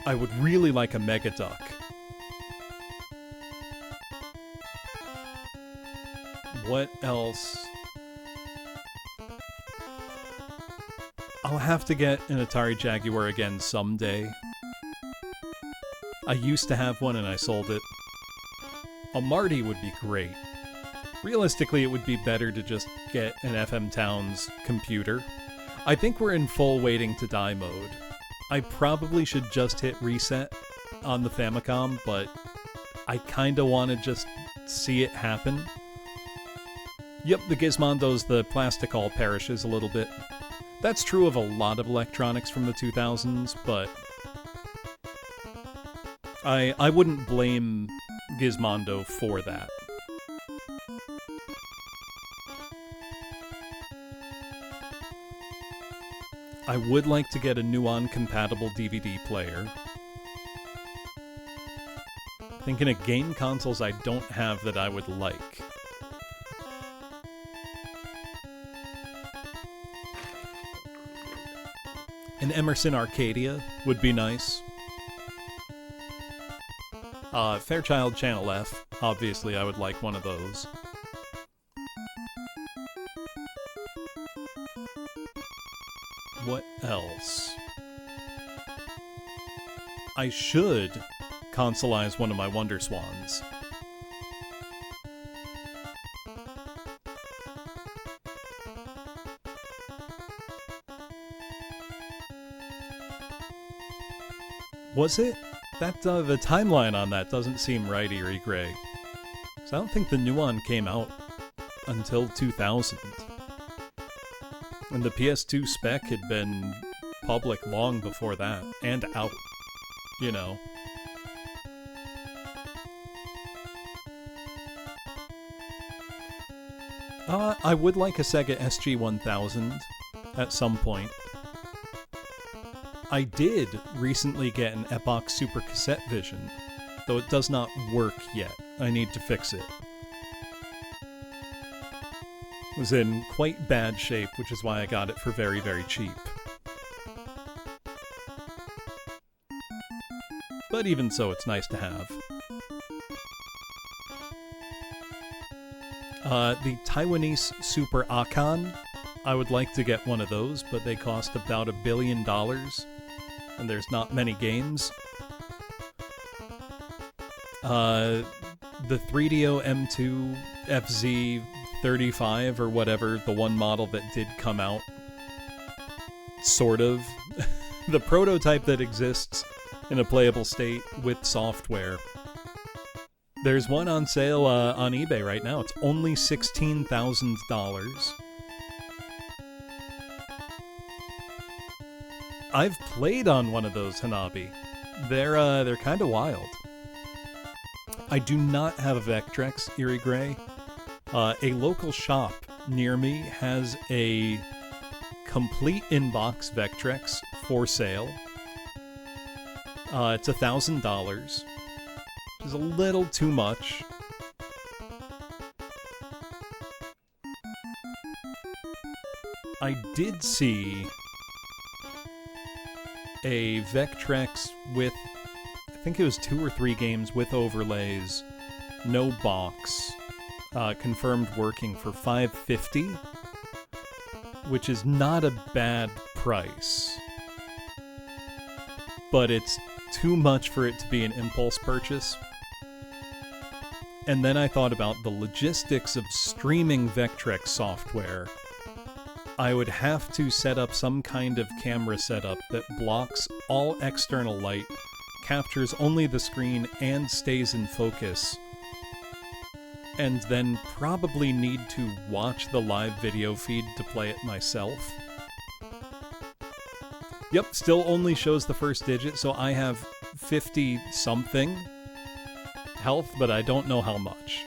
I would really like a Mega Duck. What else? I'll have to get an Atari Jaguar again someday. I used to have one and I sold it. A Marty would be great. Realistically, it would be better to just get an FM Towns computer. I think we're in full waiting to die mode. I probably should just hit reset on the Famicom, but I kinda want to just see it happen. Yep, the Gizmondos, the plastic all perishes a little bit. That's true of a lot of electronics from the 2000s, but I wouldn't blame Gizmondo for that. I would like to get a Nuon-compatible DVD player. Thinking of game consoles I don't have that I would like. An Emerson Arcadia would be nice. Fairchild Channel F, obviously I would like one of those. What else? I should consolize one of my Wonder Swans. Was it? That the timeline on that doesn't seem right, Eerie Gray. So I don't think the Nuon came out until 2000. And the PS2 spec had been public long before that, and out, you know. I would like a Sega SG-1000 at some point. I did recently get an Epoch Super Cassette Vision, though it does not work yet. I need to fix it. It was in quite bad shape, which is why I got it for very, very cheap. But even so, it's nice to have. The Taiwanese Super Akan, I would like to get one of those, but they cost about $1 billion, and there's not many games. The 3DO M2 FZ35 or whatever, the one model that did come out, sort of. The prototype that exists in a playable state with software. There's one on sale on eBay right now. It's only $16,000. I've played on one of those, Hanabi. They're kind of wild. I do not have a Vectrex, Eerie Gray. A local shop near me has a complete in-box Vectrex for sale. It's $1,000. Which is a little too much. I did see a Vectrex with, I think it was 2 or 3 games with overlays, no box, confirmed working for $550, which is not a bad price. But it's too much for it to be an impulse purchase. And then I thought about the logistics of streaming Vectrex software. I would have to set up some kind of camera setup that blocks all external light, captures only the screen, and stays in focus. And then probably need to watch the live video feed to play it myself. Yep, still only shows the first digit, so I have 50-something health, but I don't know how much.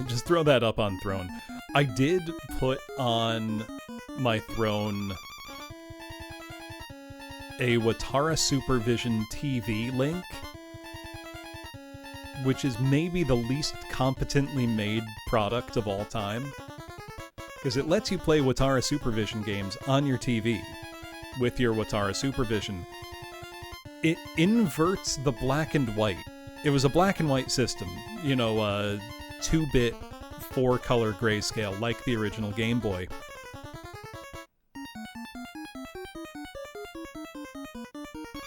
Just throw that up on Throne. I did put on my Throne a Watara Supervision TV link, which is maybe the least competently made product of all time. Because it lets you play Watara Supervision games on your TV with your Watara Supervision. It inverts the black and white. It was a black and white system, you know, 2-bit, 4-color grayscale, like the original Game Boy.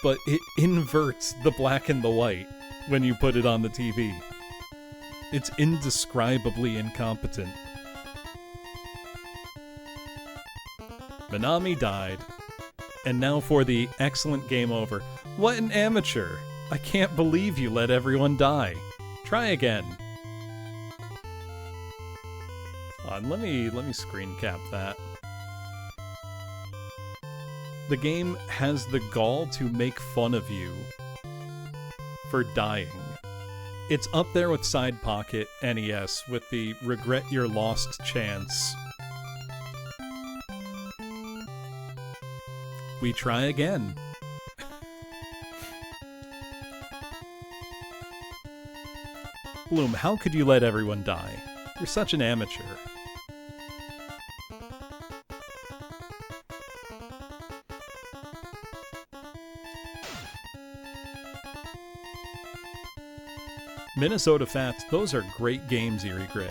But it inverts the black and the white when you put it on the TV. It's indescribably incompetent. Minami died. And now for the excellent game over. What an amateur! I can't believe you let everyone die. Try again. Let me screen cap that. The game has the gall to make fun of you for dying. It's up there with Side Pocket NES with the regret your lost chance. We try again. Bloom, how could you let everyone die? You're such an amateur. Minnesota Fats, those are great games, Eerie Gray.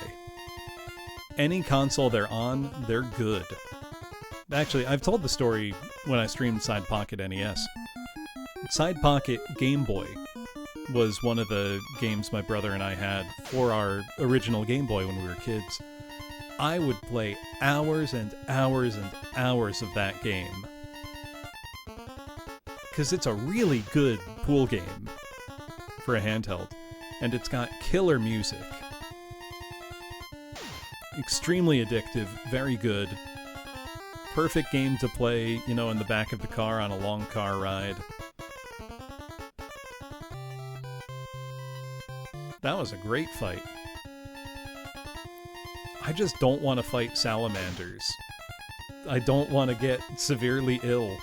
Any console they're on, they're good. Actually, I've told the story when I streamed Side Pocket NES. Side Pocket Game Boy was one of the games my brother and I had for our original Game Boy when we were kids. I would play hours and hours and hours of that game. Because it's a really good pool game for a handheld. And it's got killer music. Extremely addictive, very good. Perfect game to play, you know, in the back of the car on a long car ride. That was a great fight. I just don't want to fight salamanders. I don't want to get severely ill.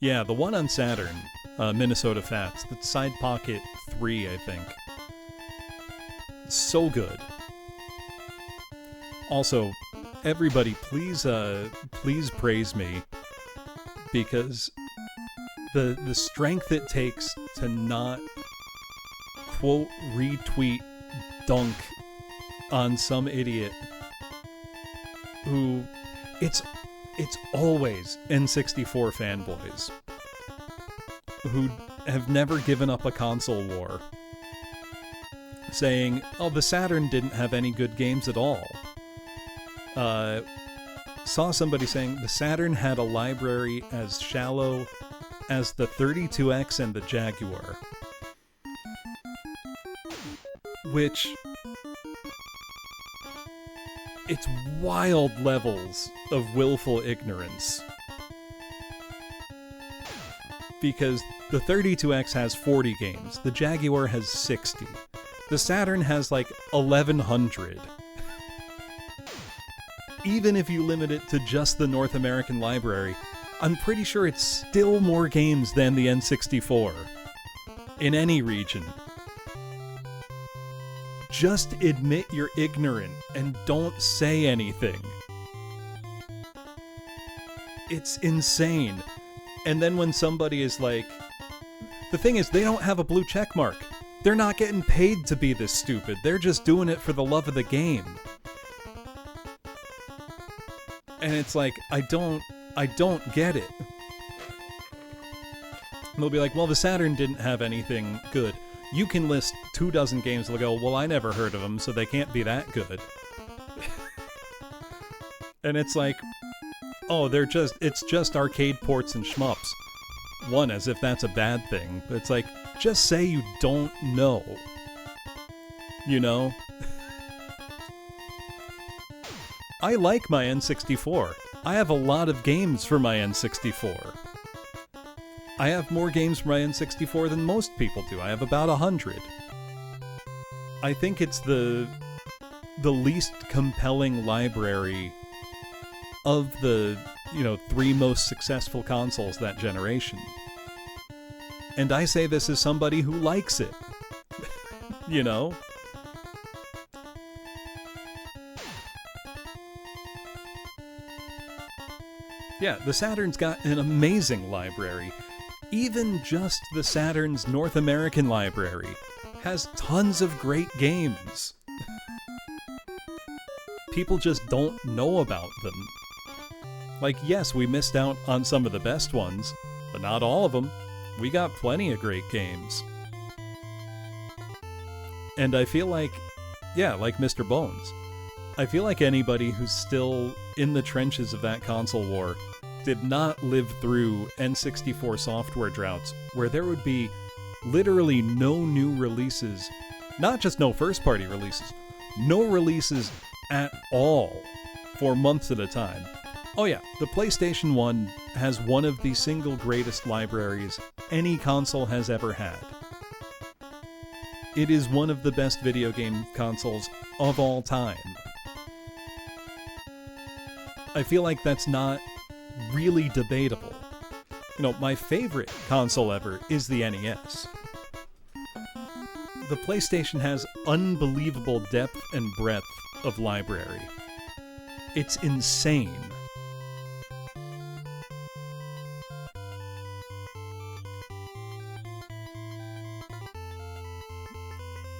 Yeah, the one on Saturn, Minnesota Fats, that's Side Pocket 3, I think. So good. Also, everybody, please praise me, because the strength it takes to not quote, retweet, dunk on some idiot who it's always N64 fanboys who have never given up a console war, saying, oh, the Saturn didn't have any good games at all. Saw somebody saying the Saturn had a library as shallow as the 32X and the Jaguar. Which, it's wild levels of willful ignorance. Because the 32X has 40 games, the Jaguar has 60. The Saturn has like 1,100. Even if you limit it to just the North American library, I'm pretty sure it's still more games than the N64. In any region. Just admit you're ignorant and don't say anything. It's insane. And then when somebody is like... The thing is, they don't have a blue check mark. They're not getting paid to be this stupid. They're just doing it for the love of the game. And it's like, I don't get it. And they'll be like, well, the Saturn didn't have anything good. You can list 24 games, they'll go, well, I never heard of them, so they can't be that good. And it's like, oh, it's just arcade ports and shmups. One, as if that's a bad thing. But it's like, just say you don't know. You know? I like my N64. I have a lot of games for my N64. I have more games for my N64 than most people do. I have about 100. I think it's the least compelling library of the, 3 most successful consoles that generation. And I say this as somebody who likes it. You know? Yeah, the Saturn's got an amazing library. Even just the Saturn's North American library has tons of great games. People just don't know about them. Like, yes, we missed out on some of the best ones, but not all of them. We got plenty of great games. And I feel like, Yeah, like Mr. Bones. I feel like anybody who's still in the trenches of that console war did not live through N64 software droughts, where there would be literally no new releases, not just no first-party releases, no releases at all for months at a time. Oh yeah, the PlayStation 1 has one of the single greatest libraries any console has ever had. It is one of the best video game consoles of all time. I feel like that's not really debatable. You know, my favorite console ever is the NES. The PlayStation has unbelievable depth and breadth of library. It's insane.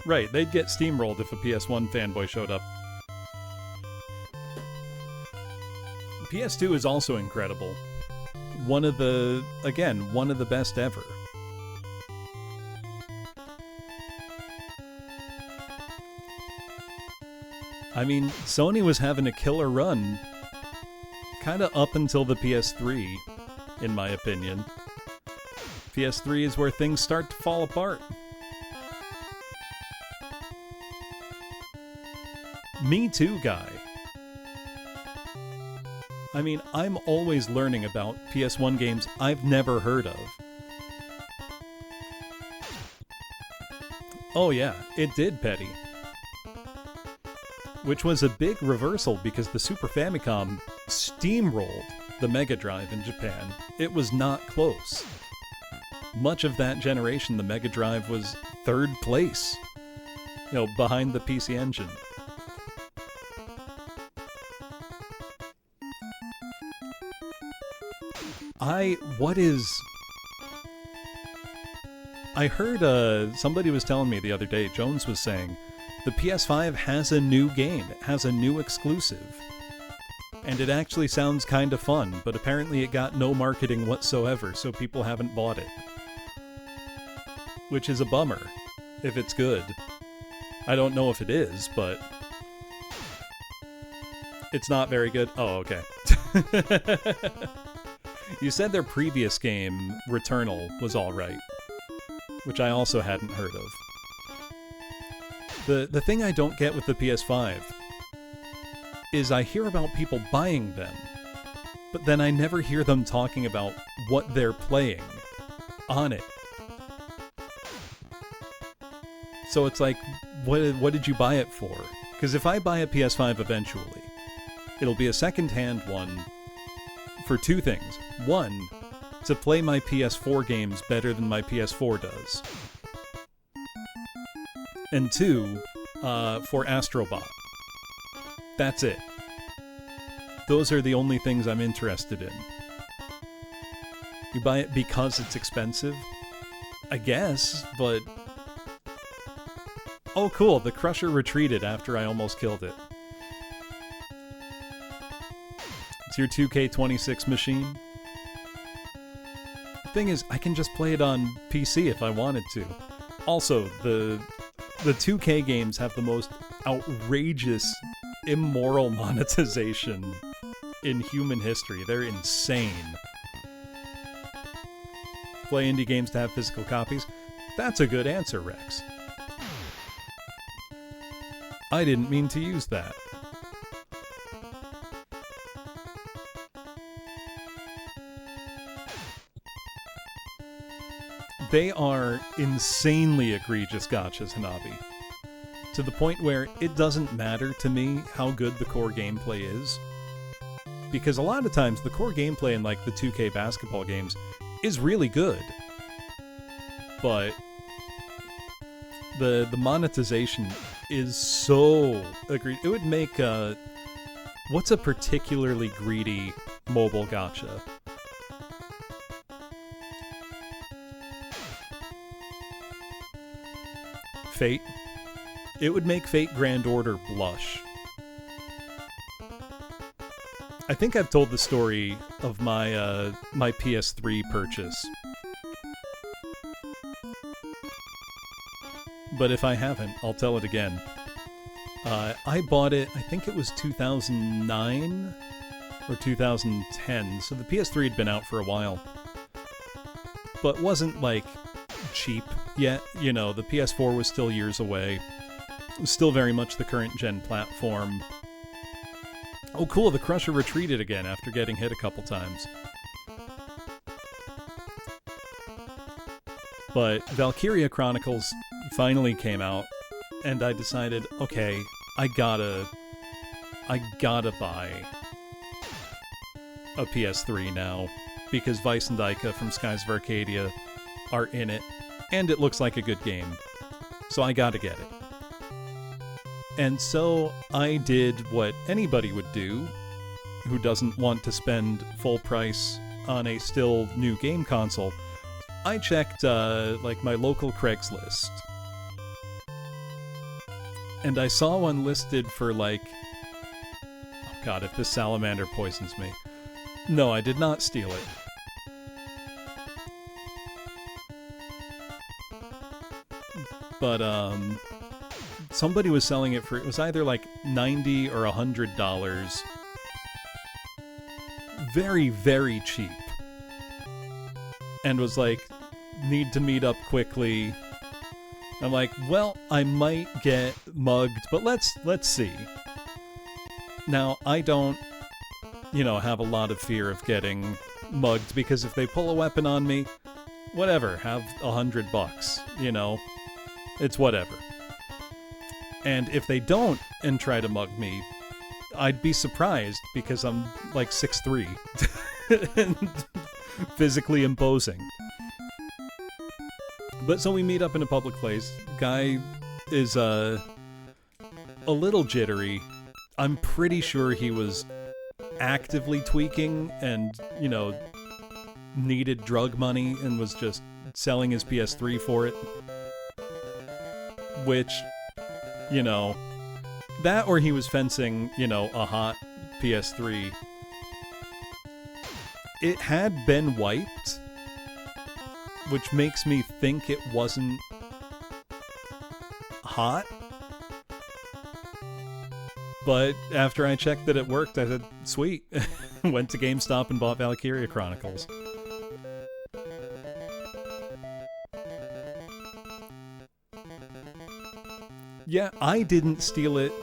Right, they'd get steamrolled if a PS1 fanboy showed up. PS2 is also incredible. One of the best ever. I mean, Sony was having a killer run kinda up until the PS3, in my opinion. PS3 is where things start to fall apart. Me too, guy. I mean, I'm always learning about PS1 games I've never heard of. Oh yeah, it did, Petty. Which was a big reversal because the Super Famicom steamrolled the Mega Drive in Japan. It was not close. Much of that generation, the Mega Drive was third place, behind the PC Engine. I heard somebody was telling me the other day, Jones was saying, the PS5 has a new game. It has a new exclusive. And it actually sounds kind of fun, but apparently it got no marketing whatsoever, so people haven't bought it. Which is a bummer, if it's good. I don't know if it is, but it's not very good. Oh, okay. You said their previous game, Returnal, was alright, which I also hadn't heard of. The thing I don't get with the PS5 is I hear about people buying them, but then I never hear them talking about what they're playing on it. So it's like, what did you buy it for? Because if I buy a PS5 eventually, it'll be a second-hand one for two things. One, to play my PS4 games better than my PS4 does. And two, for Astrobot. That's it. Those are the only things I'm interested in. You buy it because it's expensive? I guess, but... Oh cool, the Crusher retreated after I almost killed it. It's your 2K26 machine? The thing is, I can just play it on PC if I wanted to. Also, the 2K games have the most outrageous, immoral monetization in human history. They're insane. Play indie games to have physical copies? That's a good answer, Rex. I didn't mean to use that. They are insanely egregious gotchas, Hanabi. To the point where it doesn't matter to me how good the core gameplay is. Because a lot of times the core gameplay in like the 2K basketball games is really good. But the monetization is so egregious. It would make what's a particularly greedy mobile gacha? Fate. It would make Fate Grand Order blush. I think I've told the story of my my PS3 purchase. But if I haven't, I'll tell it again. I bought it, I think it was 2009 or 2010, so the PS3 had been out for a while. But wasn't, like, cheap yet. You know, the PS4 was still years away. It was still very much the current gen platform. Oh, cool, the Crusher retreated again after getting hit a couple times. But Valkyria Chronicles finally came out, and I decided, okay, I gotta buy a PS3 now, because Vice and Ica from Skies of Arcadia are in it, and it looks like a good game, so I gotta get it. And so I did what anybody would do who doesn't want to spend full price on a still new game console. I checked, like, my local Craigslist, and I saw one listed for, like, oh god, if this salamander poisons me. No, I did not steal it. But, somebody was selling it for, it was either like $90 or $100. Very, very cheap. And was like, need to meet up quickly. I'm like, well, I might get mugged, but let's see. Now, I don't, you know, have a lot of fear of getting mugged, because if they pull a weapon on me, whatever, have $100, you know? It's whatever. And if they don't and try to mug me, I'd be surprised, because I'm like 6'3", and physically imposing. But so we meet up in a public place. Guy is a little jittery. I'm pretty sure he was actively tweaking and, you know, needed drug money and was just selling his PS3 for it. Which, you know, that or he was fencing, you know, a hot PS3. It had been wiped, which makes me think it wasn't hot. But after I checked that it worked, I said, sweet. Went to GameStop and bought Valkyria Chronicles. Yeah, I didn't steal it.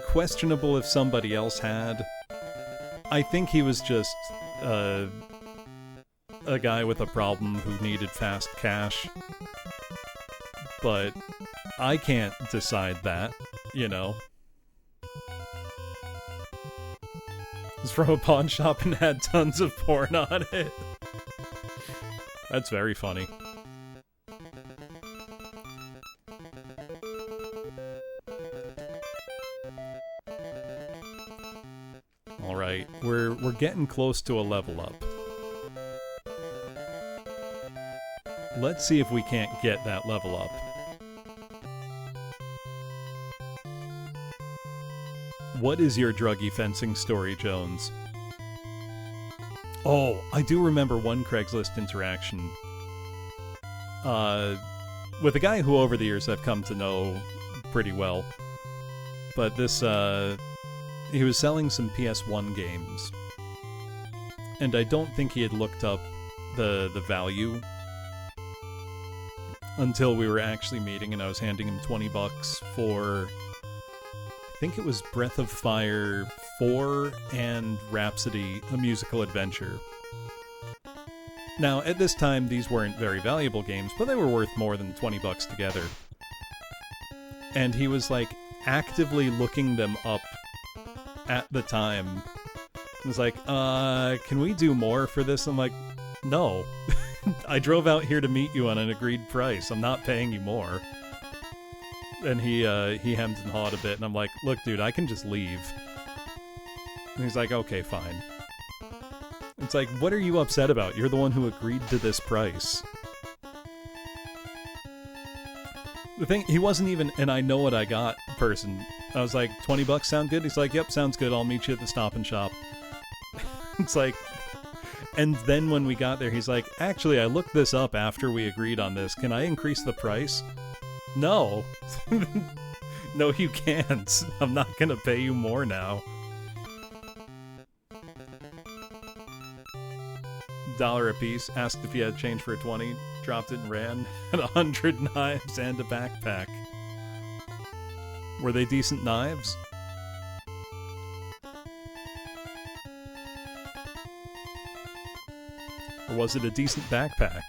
Questionable if somebody else had. I think he was just a guy with a problem who needed fast cash. But I can't decide that, you know. It was from a pawn shop and had tons of porn on it. That's very funny. Alright, we're getting close to a level up. Let's see if we can't get that level up. What is your druggy fencing story, Jones? Oh, I do remember one Craigslist interaction. With a guy who over the years I've come to know pretty well. But this, he was selling some PS1 games. And I don't think he had looked up the value until we were actually meeting, and I was handing him $20 for, I think it was Breath of Fire 4 and Rhapsody, A Musical Adventure. Now, at this time, these weren't very valuable games, but they were worth more than $20 together. And he was, like, actively looking them up at the time. He was like, can we do more for this? I'm like, no. I drove out here to meet you on an agreed price. I'm not paying you more. And he hemmed and hawed a bit, and I'm like, look, dude, I can just leave. And he's like, okay, fine. It's like, what are you upset about? You're the one who agreed to this price. The thing, he wasn't even an I know what I got person. I was like, $20 sound good? He's like, yep, sounds good. I'll meet you at the Stop and Shop. It's like... And then when we got there, he's like, actually, I looked this up after we agreed on this. Can I increase the price? No. No, you can't. I'm not gonna pay you more now. $1 a piece. Asked if he had change for a 20. Dropped it and ran. Had 100 knives and a backpack. Were they decent knives? Or was it a decent backpack?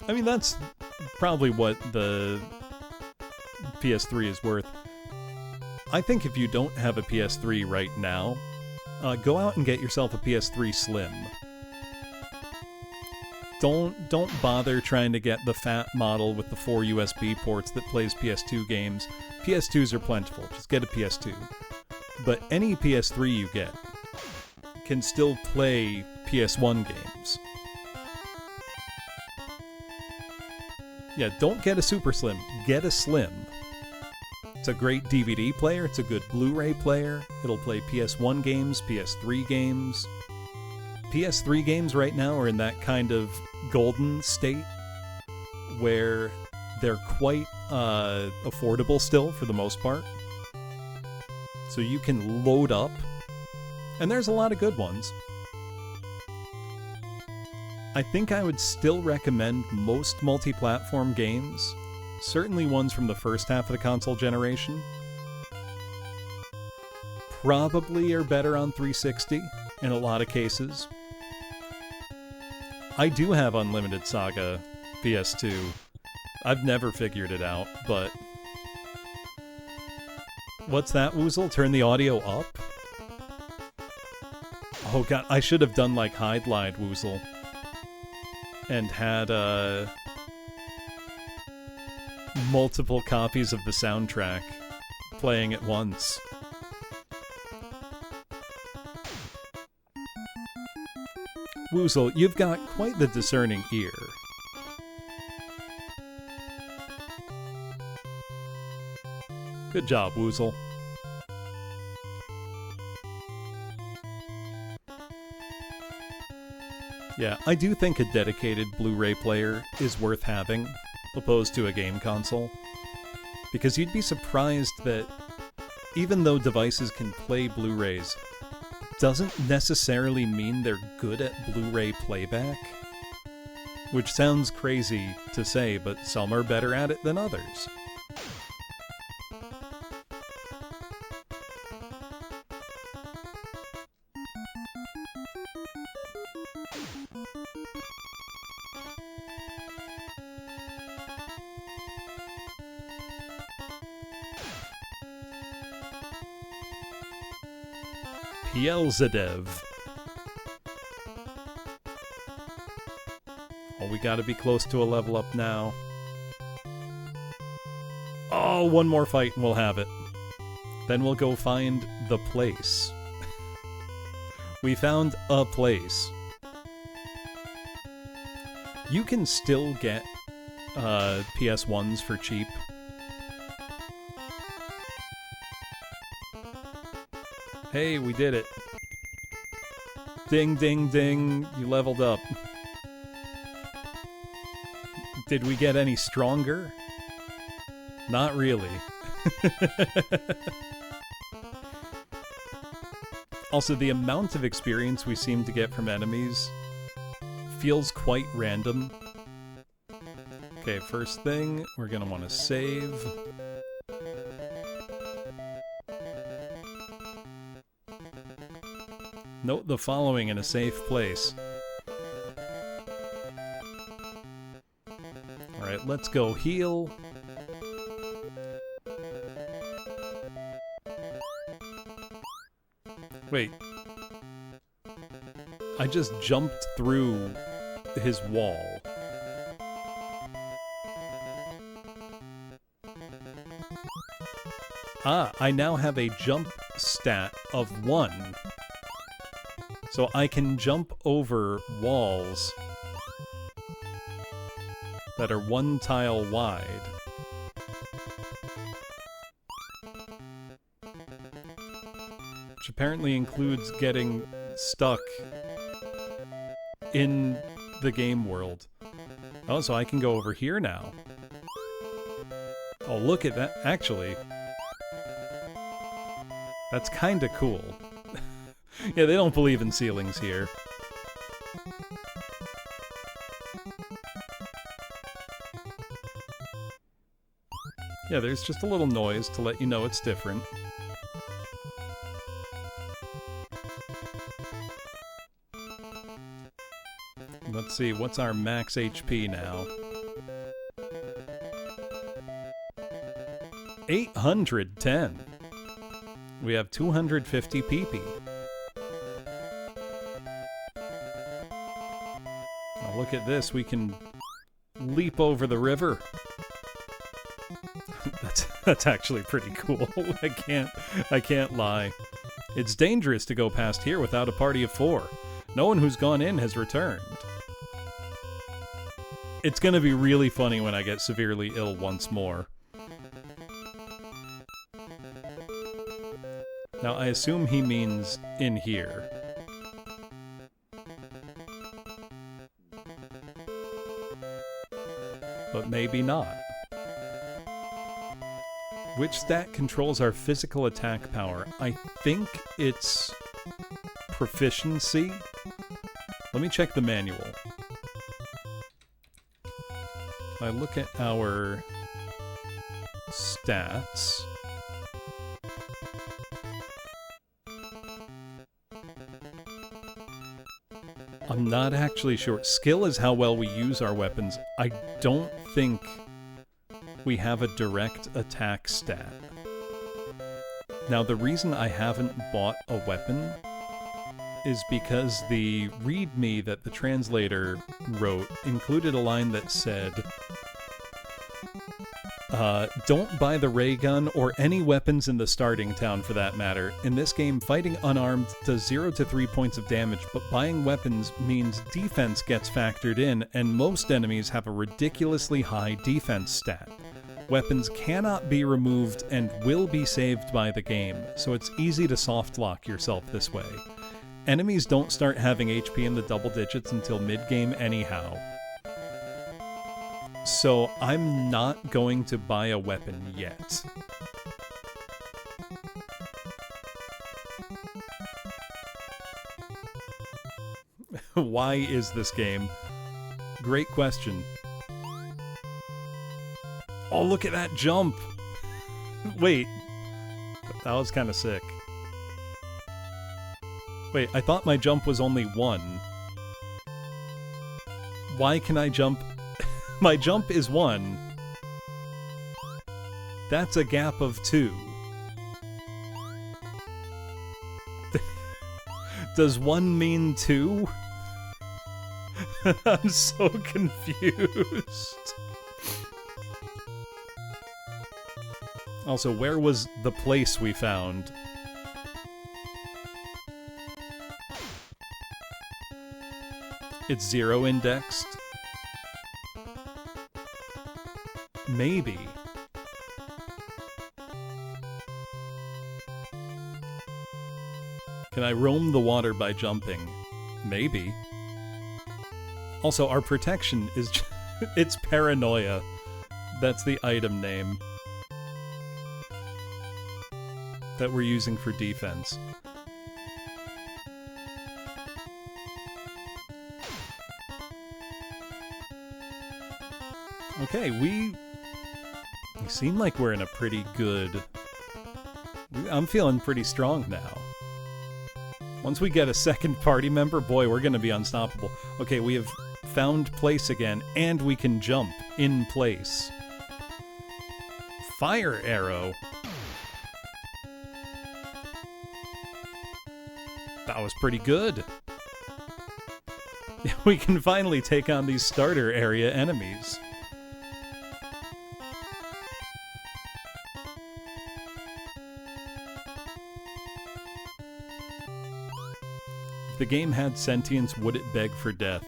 I mean, that's probably what the PS3 is worth. I think if you don't have a PS3 right now, go out and get yourself a PS3 Slim. Don't bother trying to get the fat model with the 4 USB ports that plays PS2 games. PS2s are plentiful, just get a PS2. But any PS3 you get can still play PS1 games. Yeah, don't get a Super Slim, get a Slim. It's a great DVD player, it's a good Blu-ray player, it'll play PS1 games, PS3 games. PS3 games right now are in that kind of golden state where they're quite affordable still for the most part. So you can load up, and there's a lot of good ones. I think I would still recommend most multi-platform games, certainly ones from the first half of the console generation. Probably are better on 360 in a lot of cases. I do have Unlimited Saga PS2. I've never figured it out, but... What's that, Woozle? Turn the audio up? Oh god, I should have done like Hide Lied, Woozle. And had, multiple copies of the soundtrack playing at once. Woozle, you've got quite the discerning ear. Good job, Woozle. Yeah, I do think a dedicated Blu-ray player is worth having, opposed to a game console. Because you'd be surprised that even though devices can play Blu-rays, doesn't necessarily mean they're good at Blu-ray playback. Which sounds crazy to say, but some are better at it than others. Zadev. Oh, we gotta be close to a level up now. Oh, one more fight and we'll have it. Then we'll go find the place. We found a place. You can still get PS1s for cheap. Hey, we did it. Ding, ding, ding. You leveled up. Did we get any stronger? Not really. Also, the amount of experience we seem to get from enemies feels quite random. Okay, first thing, we're gonna want to save. Note the following in a safe place. Alright, let's go heal. Wait. I just jumped through his wall. Ah, I now have a jump stat of 1. So I can jump over walls that are 1 tile wide. Which apparently includes getting stuck in the game world. Oh, so I can go over here now. Oh, look at that. Actually, that's kind of cool. Yeah, they don't believe in ceilings here. Yeah, there's just a little noise to let you know it's different. Let's see, what's our max HP now? 810. We have 250 PP. Now look at this, we can leap over the river. That's actually pretty cool. I can't lie. It's dangerous to go past here without a party of 4. No one who's gone in has returned. It's gonna be really funny when I get severely ill once more. Now, I assume he means in here. But maybe not. Which stat controls our physical attack power? I think it's proficiency. Let me check the manual. If I look at our stats, I'm not actually sure. Skill is how well we use our weapons. I don't think we have a direct attack stat. Now, the reason I haven't bought a weapon is because the README that the translator wrote included a line that said, don't buy the ray gun or any weapons in the starting town for that matter. In this game, fighting unarmed does 0 to 3 points of damage, but buying weapons means defense gets factored in, and most enemies have a ridiculously high defense stat. Weapons cannot be removed and will be saved by the game, so it's easy to soft lock yourself this way. Enemies don't start having HP in the double digits until mid-game anyhow. So I'm not going to buy a weapon yet. Why is this game? Great question. Oh, look at that jump! Wait. That was kind of sick. Wait, I thought my jump was only 1. Why can I jump? My jump is 1. That's a gap of 2. Does 1 mean 2? I'm so confused. Also, where was the place we found? It's 0 indexed? Maybe. Can I roam the water by jumping? Maybe. Also, our protection is... it's paranoia. That's the item name that we're using for defense. Okay, we seem like we're in a pretty good... I'm feeling pretty strong now. Once we get a second party member, boy, we're gonna be unstoppable. Okay, we have found place again, and we can jump in place. Fire arrow. That was pretty good. We can finally take on these starter area enemies. If the game had sentience, would it beg for death?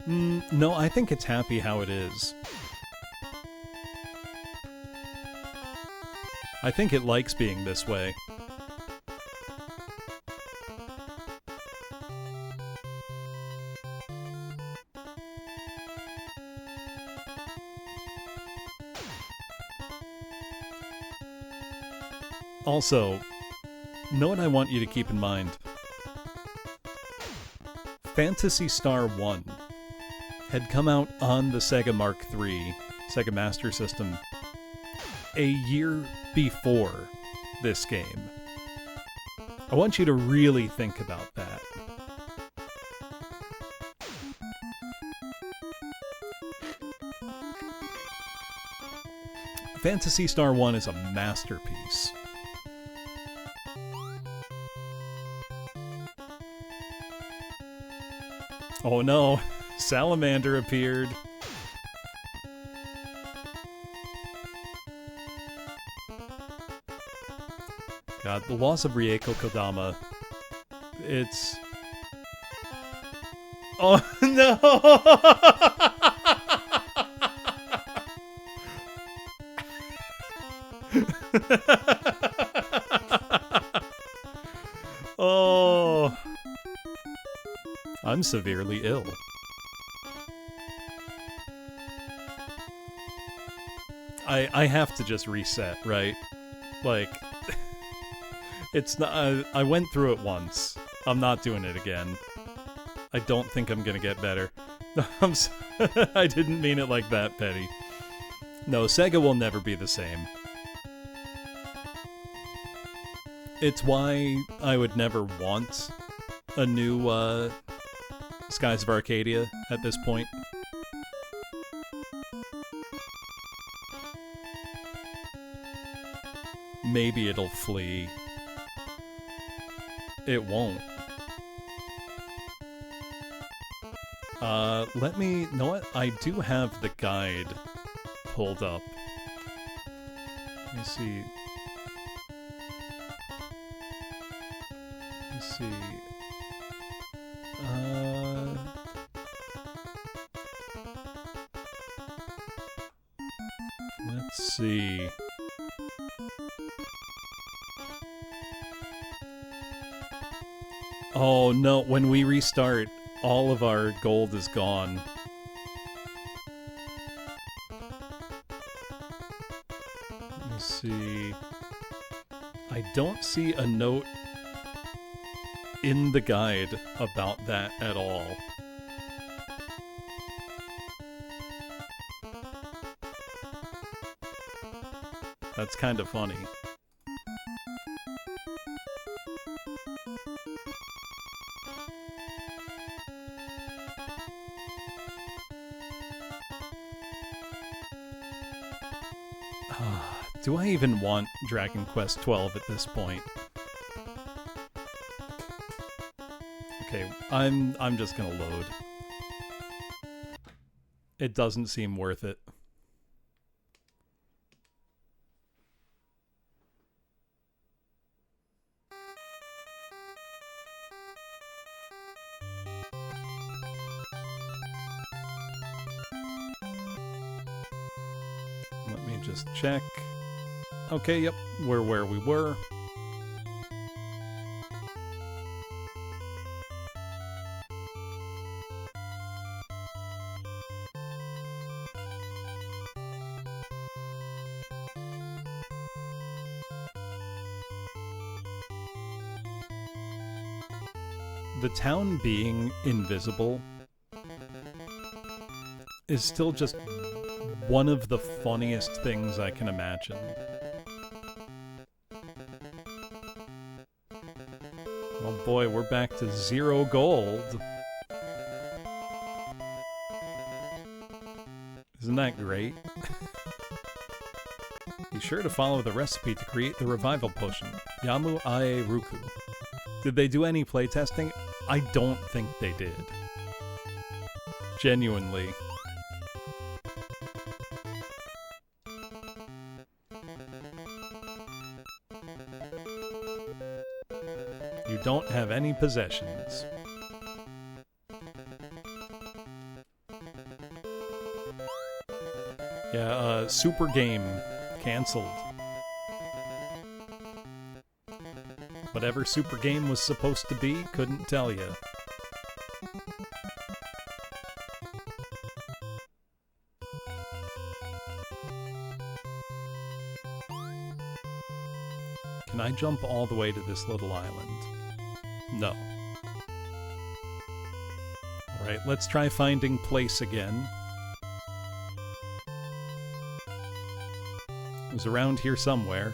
No, I think it's happy how it is. I think it likes being this way. Also, know what I want you to keep in mind? Phantasy Star 1 had come out on the Sega Mark III, Sega Master System, a year before this game. I want you to really think about that. Phantasy Star 1 is a masterpiece. Oh no, Salamander appeared. God, the loss of Rieko Kodama. It's... Oh no! Oh... I'm severely ill. I have to just reset, right? Like, it's not... I went through it once. I'm not doing it again. I don't think I'm gonna get better. I didn't mean it like that, Petty. No, Sega will never be the same. It's why I would never want a new, Skies of Arcadia at this point. Maybe it'll flee. It won't. Let me... know what? I do have the guide pulled up. Let me see. Let's see. Let's see. Oh no, when we restart, all of our gold is gone. Let me see. I don't see a note in the guide about that at all. That's kind of funny. Do I even want Dragon Quest XII at this point? Okay, I'm just gonna load. It doesn't seem worth it. Let me just check. Okay, yep, we're where we were. The town being invisible is still just one of the funniest things I can imagine. Oh boy, we're back to 0 gold. Isn't that great? Be sure to follow the recipe to create the revival potion. Yamu Ae Ruku. Did they do any playtesting? I don't think they did. Genuinely. You don't have any possessions. Yeah, Super Game canceled. Whatever Super Game was supposed to be, couldn't tell you. Can I jump all the way to this little island? No. Alright, let's try finding place again. It was around here somewhere.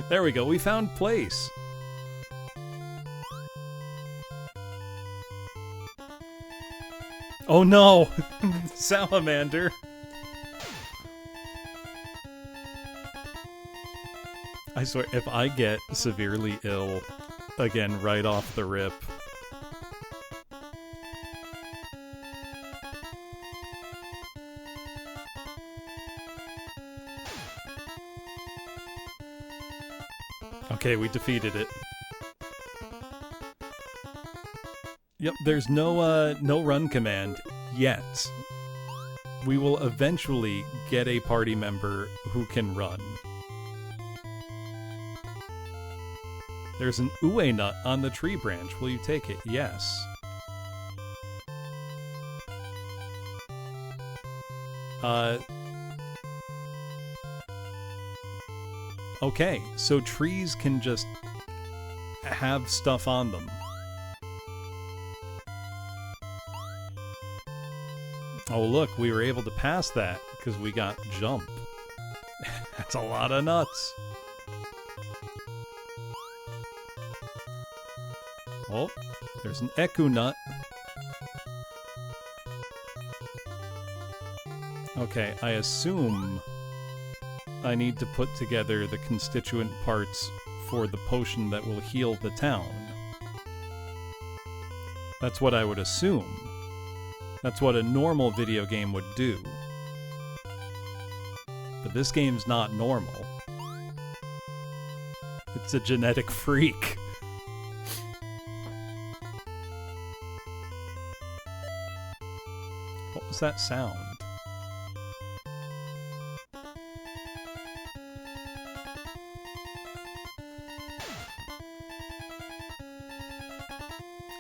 There we go, we found place! Oh no! Salamander! I swear, if I get severely ill again right off the rip... Okay, we defeated it. Yep, there's no run command yet. We will eventually get a party member who can run. There's an ue nut on the tree branch. Will you take it? Yes. Okay, so trees can just have stuff on them. Oh look, we were able to pass that because we got jump. That's a lot of nuts. Oh, there's an eku nut. Okay, I assume I need to put together the constituent parts for the potion that will heal the town. That's what I would assume. That's what a normal video game would do. But this game's not normal. It's a genetic freak. What was that sound?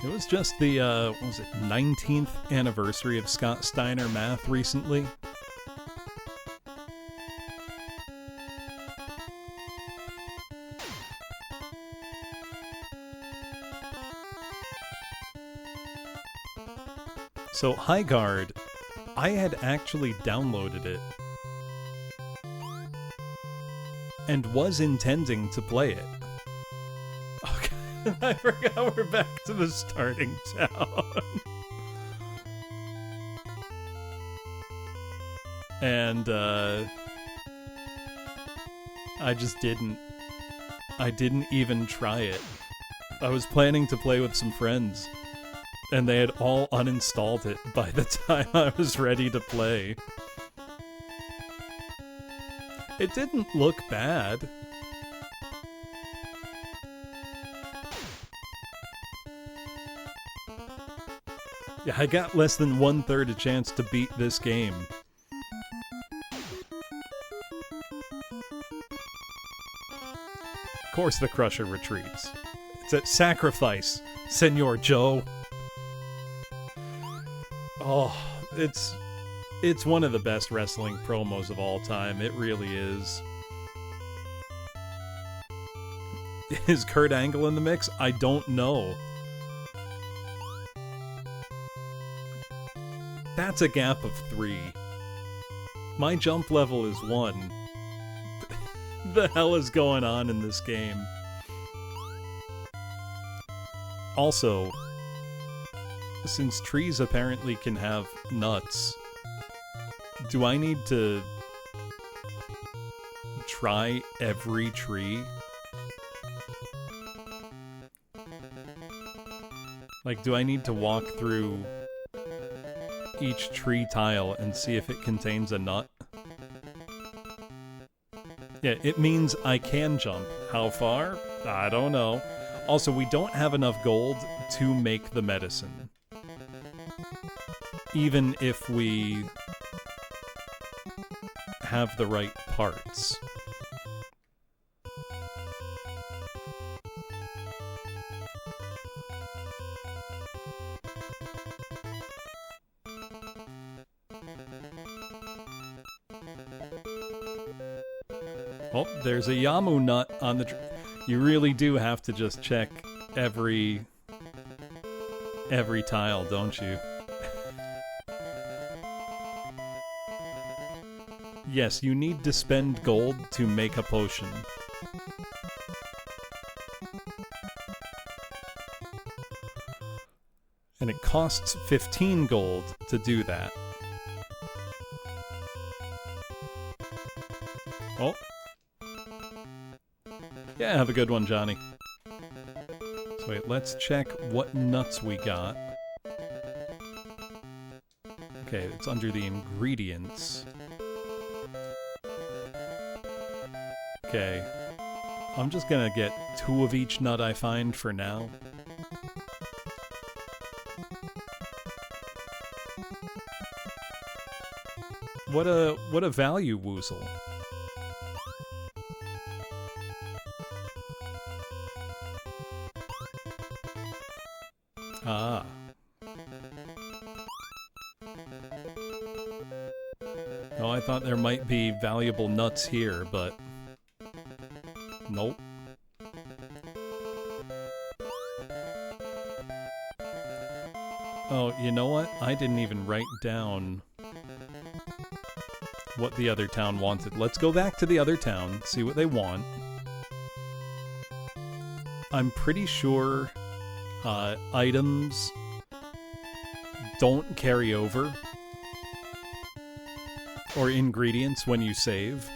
It was just the, what was it, 19th anniversary of Scott Steiner Math recently. So, Highguard, I had actually downloaded it and was intending to play it. I forgot we're back to the starting town. And, I just didn't. I didn't even try it. I was planning to play with some friends, and they had all uninstalled it by the time I was ready to play. It didn't look bad. Yeah, I got less than 1/3 a chance to beat this game. Of course the Crusher retreats. It's a sacrifice, Senor Joe. Oh, it's one of the best wrestling promos of all time. It really is. Is Kurt Angle in the mix? I don't know. That's a gap of 3. My jump level is 1. The hell is going on in this game? Also, since trees apparently can have nuts, do I need to try every tree? Like, do I need to walk through each tree tile and see if it contains a nut? Yeah, it means I can jump. How far? I don't know. Also, we don't have enough gold to make the medicine. Even if we have the right parts. Oh, there's a Yamu nut on the... You really do have to just check every tile, don't you? Yes, you need to spend gold to make a potion. And it costs 15 gold to do that. Oh. Yeah, have a good one, Johnny. So wait, let's check what nuts we got. Okay, it's under the ingredients. Okay. I'm just gonna get 2 of each nut I find for now. What a value woozle. Ah. Oh, I thought there might be valuable nuts here, but nope. Oh, you know what? I didn't even write down what the other town wanted. Let's go back to the other town, see what they want. I'm pretty sure items don't carry over, or ingredients when you save.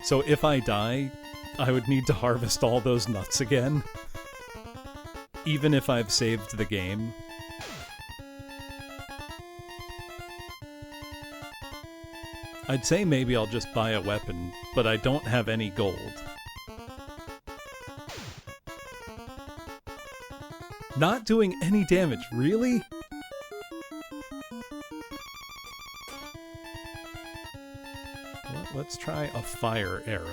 So if I die, I would need to harvest all those nuts again, even if I've saved the game. I'd say maybe I'll just buy a weapon, but I don't have any gold. Not doing any damage, really? Let's try a fire arrow.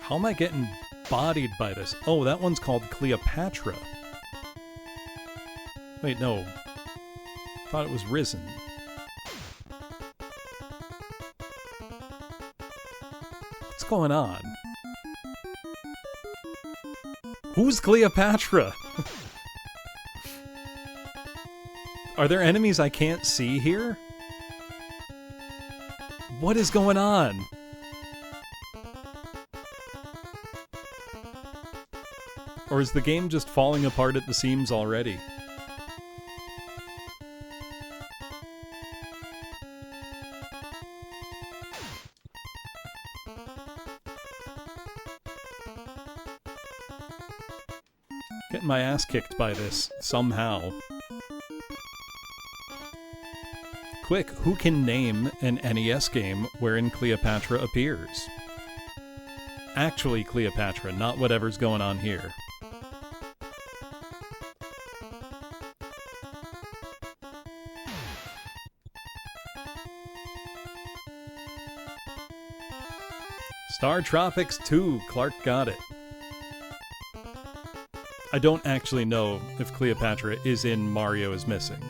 How am I getting bodied by this? Oh, that one's called Cleopatra. Wait, no. Thought it was Risen. What's going on? Who's Cleopatra? Are there enemies I can't see here? What is going on? Or is the game just falling apart at the seams already? Getting my ass kicked by this, somehow. Quick, who can name an NES game wherein Cleopatra appears? Actually Cleopatra, not whatever's going on here. Star Tropics 2, Clark got it. I don't actually know if Cleopatra is in Mario is Missing.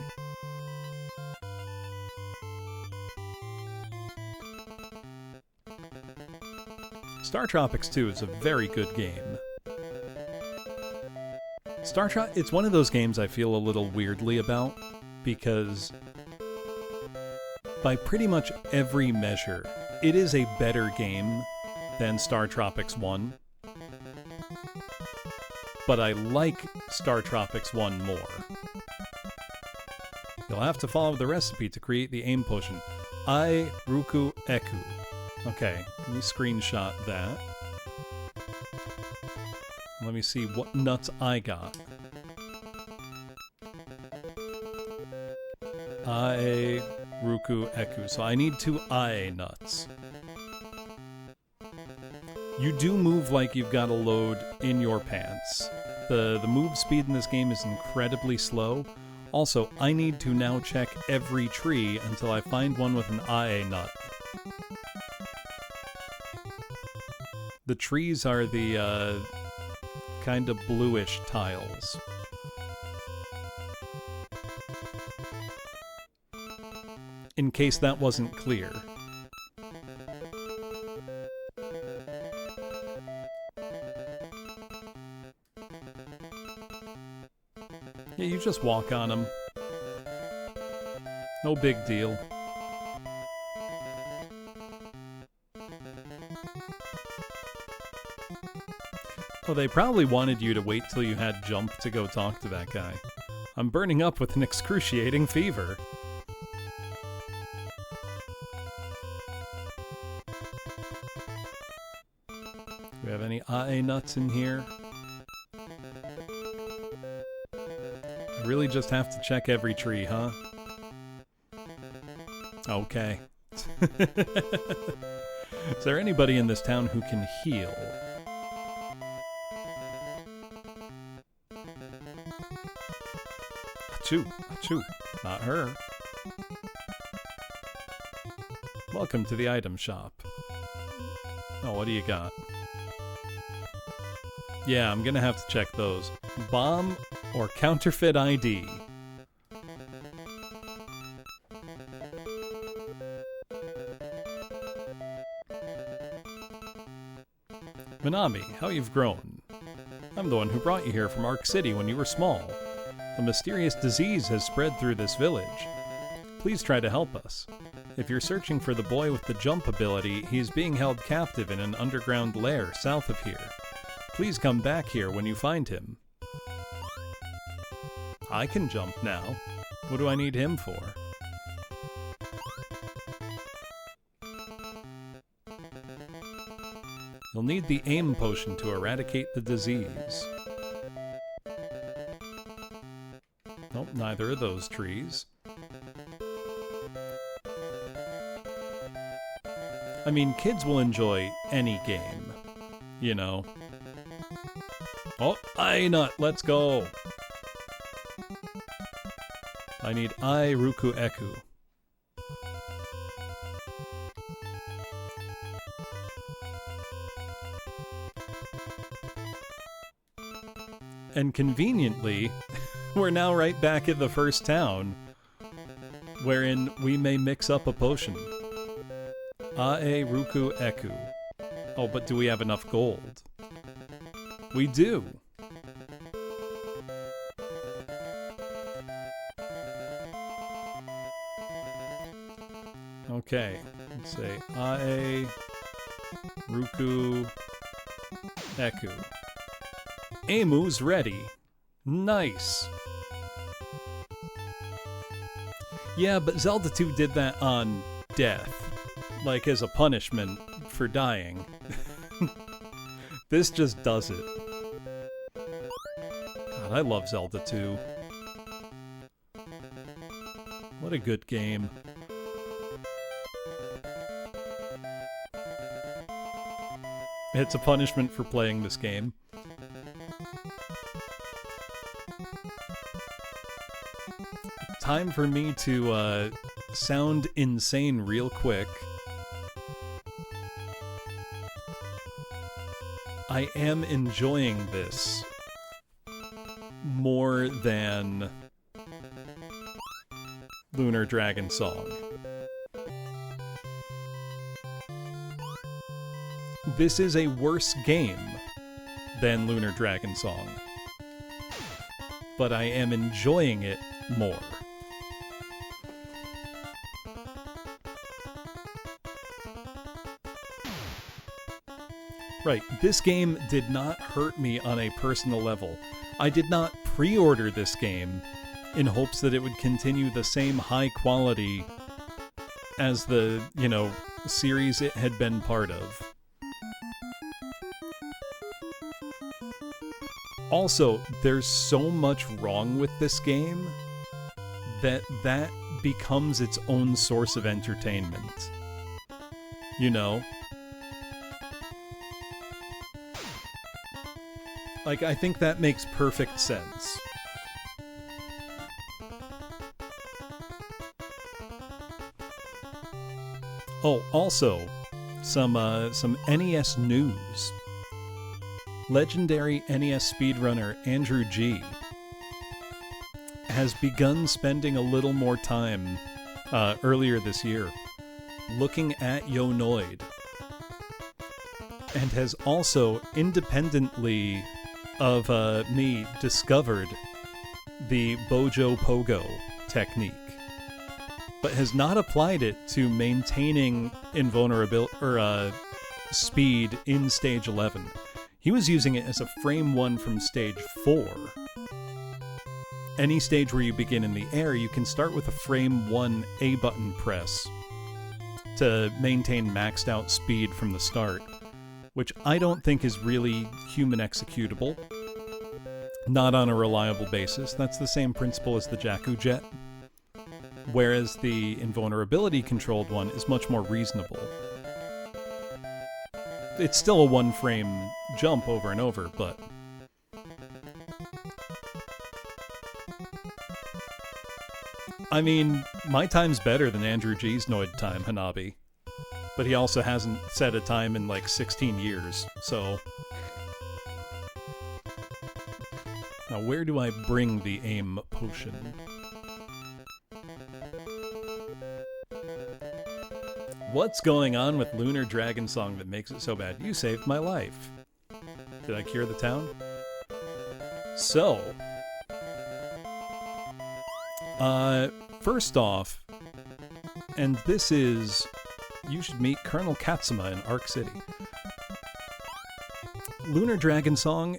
Star Tropics 2 is a very good game. It's one of those games I feel a little weirdly about, because by pretty much every measure, it is a better game than Star Tropics 1. But I like Star Tropics 1 more. You'll have to follow the recipe to create the aim potion. Ai Ruku Eku. Okay, let me screenshot that. Let me see what nuts I got. Ai Ruku Eku. So I need 2 Ai nuts. You do move like you've got a load in your pants. The move speed in this game is incredibly slow. Also, I need to now check every tree until I find one with an IA nut. The trees are the kind of bluish tiles. In case that wasn't clear. Yeah, you just walk on them. No big deal. Oh, they probably wanted you to wait till you had jump to go talk to that guy. I'm burning up with an excruciating fever. Do we have any AE nuts in here? I really just have to check every tree, huh? Okay. Is there anybody in this town who can heal? Achoo, achoo. Not her. Welcome to the item shop. Oh, what do you got? Yeah, I'm gonna have to check those. Bomb or counterfeit ID? Minami, how you've grown. I'm the one who brought you here from Ark City when you were small. A mysterious disease has spread through this village. Please try to help us. If you're searching for the boy with the jump ability, he is being held captive in an underground lair south of here. Please come back here when you find him. I can jump now. What do I need him for? You'll need the aim potion to eradicate the disease. Nope, neither of those trees. I mean, kids will enjoy any game, you know. Oh, AE nut, let's go! I need Ai Ruku Eku. And conveniently, we're now right back at the first town, wherein we may mix up a potion. Ai Ruku Eku. Oh, but do we have enough gold? We do. Okay, let's say Ai Ruku Eku. Emu's ready. Nice. Yeah, but Zelda 2 did that on death. Like, as a punishment for dying. This just does it. God, I love Zelda 2. What a good game. It's a punishment for playing this game. Time for me to sound insane real quick. I am enjoying this more than Lunar Dragon Song. This is a worse game than Lunar Dragon Song, but I am enjoying it more. Right, this game did not hurt me on a personal level. I did not pre-order this game in hopes that it would continue the same high quality as the, you know, series it had been part of. Also, there's so much wrong with this game that becomes its own source of entertainment. You know? Like, I think that makes perfect sense. Oh, also, some NES news. legendary NES speedrunner Andrew G has begun spending a little more time earlier this year looking at Yonoid, and has also independently of me discovered the Bojo Pogo technique, but has not applied it to maintaining invulnerability or speed in stage 11. He was using it as a frame 1 from stage 4. Any stage where you begin in the air, you can start with a frame 1 A button press to maintain maxed out speed from the start, which I don't think is really human executable. Not on a reliable basis. That's the same principle as the Jakku Jet, whereas the invulnerability controlled one is much more reasonable. It's still a 1 frame jump over and over, but I mean, my time's better than Andrew G's Noid time, Hanabi. But he also hasn't set a time in like 16 years, so... Now, where do I bring the aim potion? What's going on with Lunar Dragon Song that makes it so bad? You saved my life. Did I cure the town? So... first off, and this is, you should meet Colonel Katsuma in Arc City. Lunar Dragon Song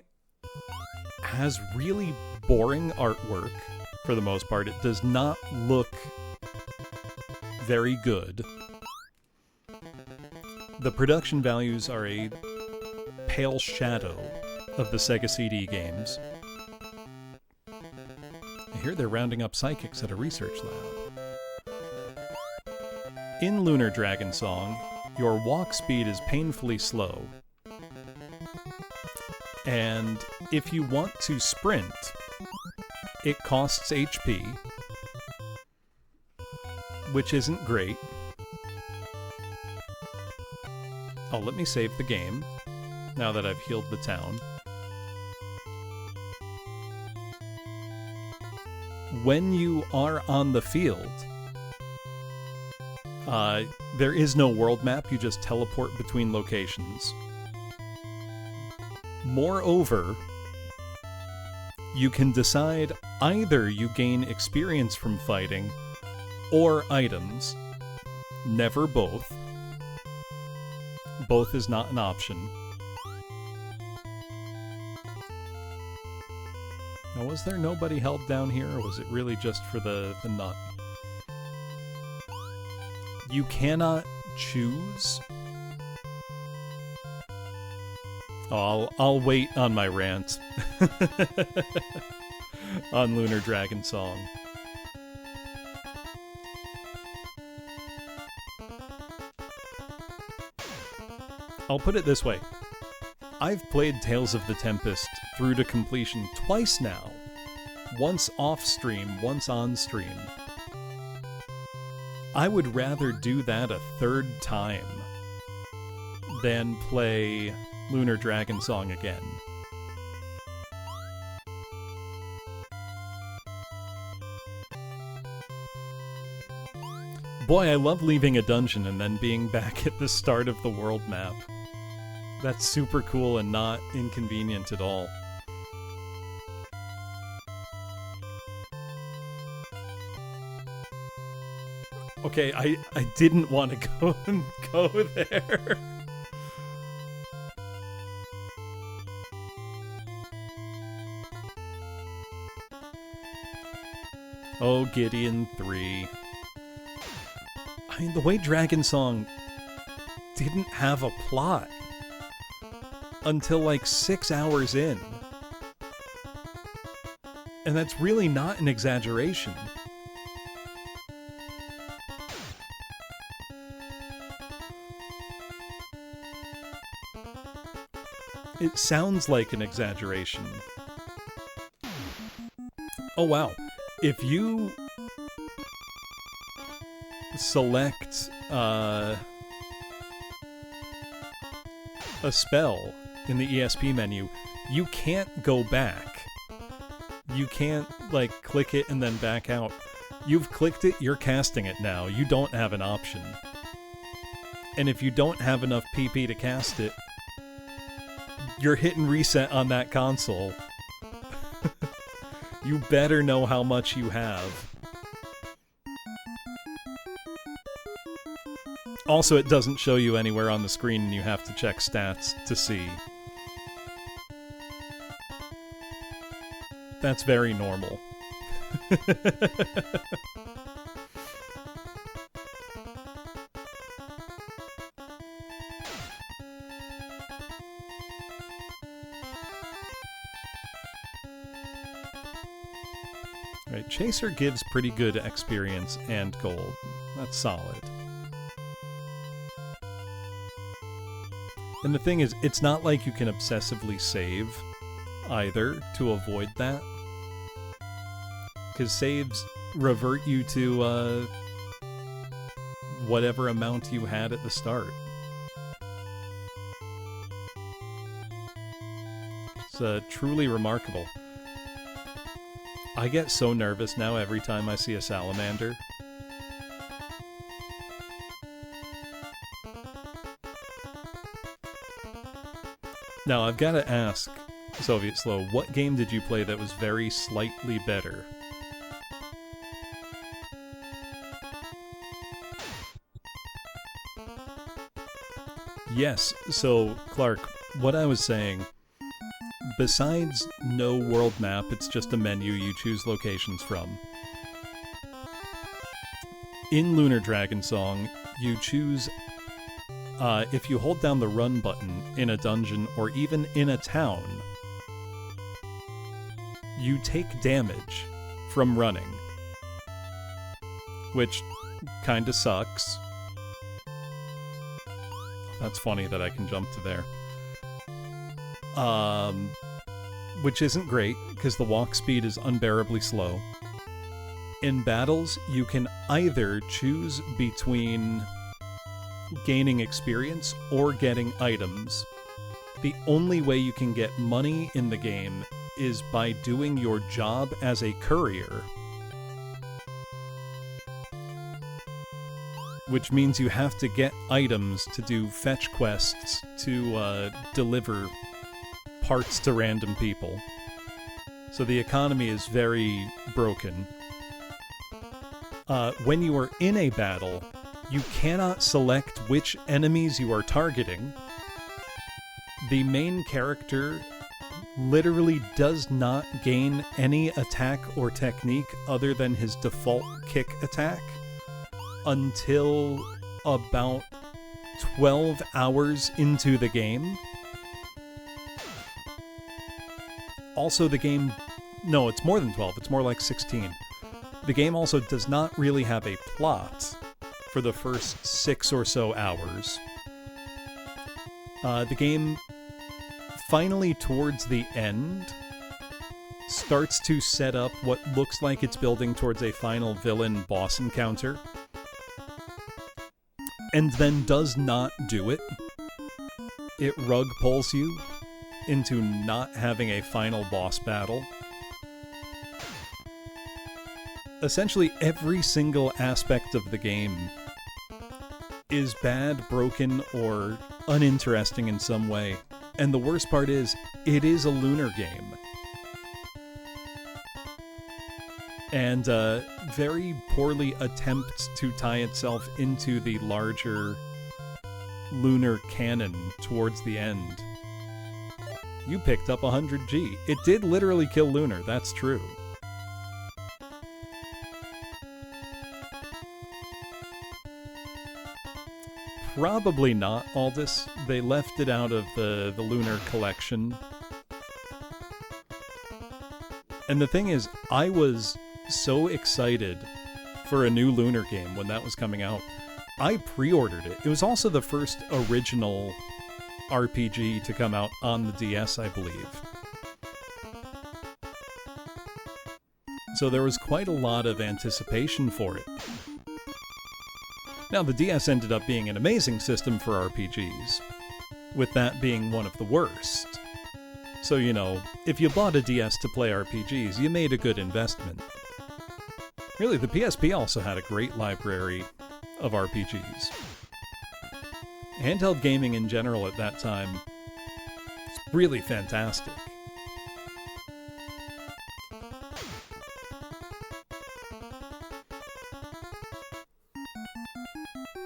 has really boring artwork, for the most part. It does not look very good. The production values are a pale shadow of the Sega CD games. I hear they're rounding up psychics at a research lab. In Lunar Dragon Song, your walk speed is painfully slow. And if you want to sprint, it costs HP, which isn't great. Oh, let me save the game, now that I've healed the town. When you are on the field, there is no world map, you just teleport between locations. Moreover, you can decide either you gain experience from fighting or items, never both. Both is not an option. Now, was there nobody held down here, or was it really just for the nut? You cannot choose? Oh, I'll wait on my rant on Lunar Dragon Song. I'll put it this way. I've played Tales of the Tempest through to completion twice now. Once off-stream, once on-stream. I would rather do that a third time than play Lunar Dragon Song again. Boy, I love leaving a dungeon and then being back at the start of the world map. That's super cool and not inconvenient at all. Okay, I didn't want to go there. Oh, Gideon 3. I mean, the way Dragon Song didn't have a plot until like 6 hours in. And that's really not an exaggeration. It sounds like an exaggeration. Oh wow. If you select a spell in the ESP menu, you can't go back. You can't, like, click it and then back out. You've clicked it, you're casting it now. You don't have an option. And if you don't have enough PP to cast it, you're hitting reset on that console. You better know how much you have. Also, it doesn't show you anywhere on the screen and you have to check stats to see. That's very normal. Right, Chaser gives pretty good experience and gold. That's solid. And the thing is, it's not like you can obsessively save either to avoid that. Because saves revert you to whatever amount you had at the start. It's truly remarkable. I get so nervous now every time I see a salamander. Now, I've got to ask, Soviet Slow, what game did you play that was very slightly better? Yes, so, Clark, what I was saying, besides no world map, it's just a menu you choose locations from. In Lunar Dragon Song, you choose, if you hold down the run button in a dungeon or even in a town, you take damage from running. Which kinda sucks. That's funny that I can jump to there. Which isn't great, because the walk speed is unbearably slow. In battles, you can either choose between gaining experience or getting items. The only way you can get money in the game is by doing your job as a courier. Which means you have to get items to do fetch quests to deliver parts to random people. So the economy is very broken. When you are in a battle, you cannot select which enemies you are targeting. The main character literally does not gain any attack or technique other than his default kick attack until about 12 hours into the game. Also, the game... No, it's more than 12. It's more like 16. The game also does not really have a plot for the first 6 or so hours. The game, finally towards the end, starts to set up what looks like it's building towards a final villain boss encounter, and then does not do it. It rug pulls you into not having a final boss battle. Essentially, every single aspect of the game is bad, broken, or uninteresting in some way. And the worst part is, it is a lunar game. And very poorly attempts to tie itself into the larger lunar canon towards the end. You picked up 100G. It did literally kill Lunar, that's true. Probably not, Aldous. They left it out of the Lunar collection. And the thing is, I was so excited for a new Lunar game when that was coming out. I pre-ordered it. It was also the first original RPG to come out on the DS, I believe. So there was quite a lot of anticipation for it. Now, the DS ended up being an amazing system for RPGs. with that being one of the worst. So, you know, if you bought a DS to play RPGs, you made a good investment. Really, the PSP also had a great library of RPGs. Handheld gaming in general at that time was really fantastic.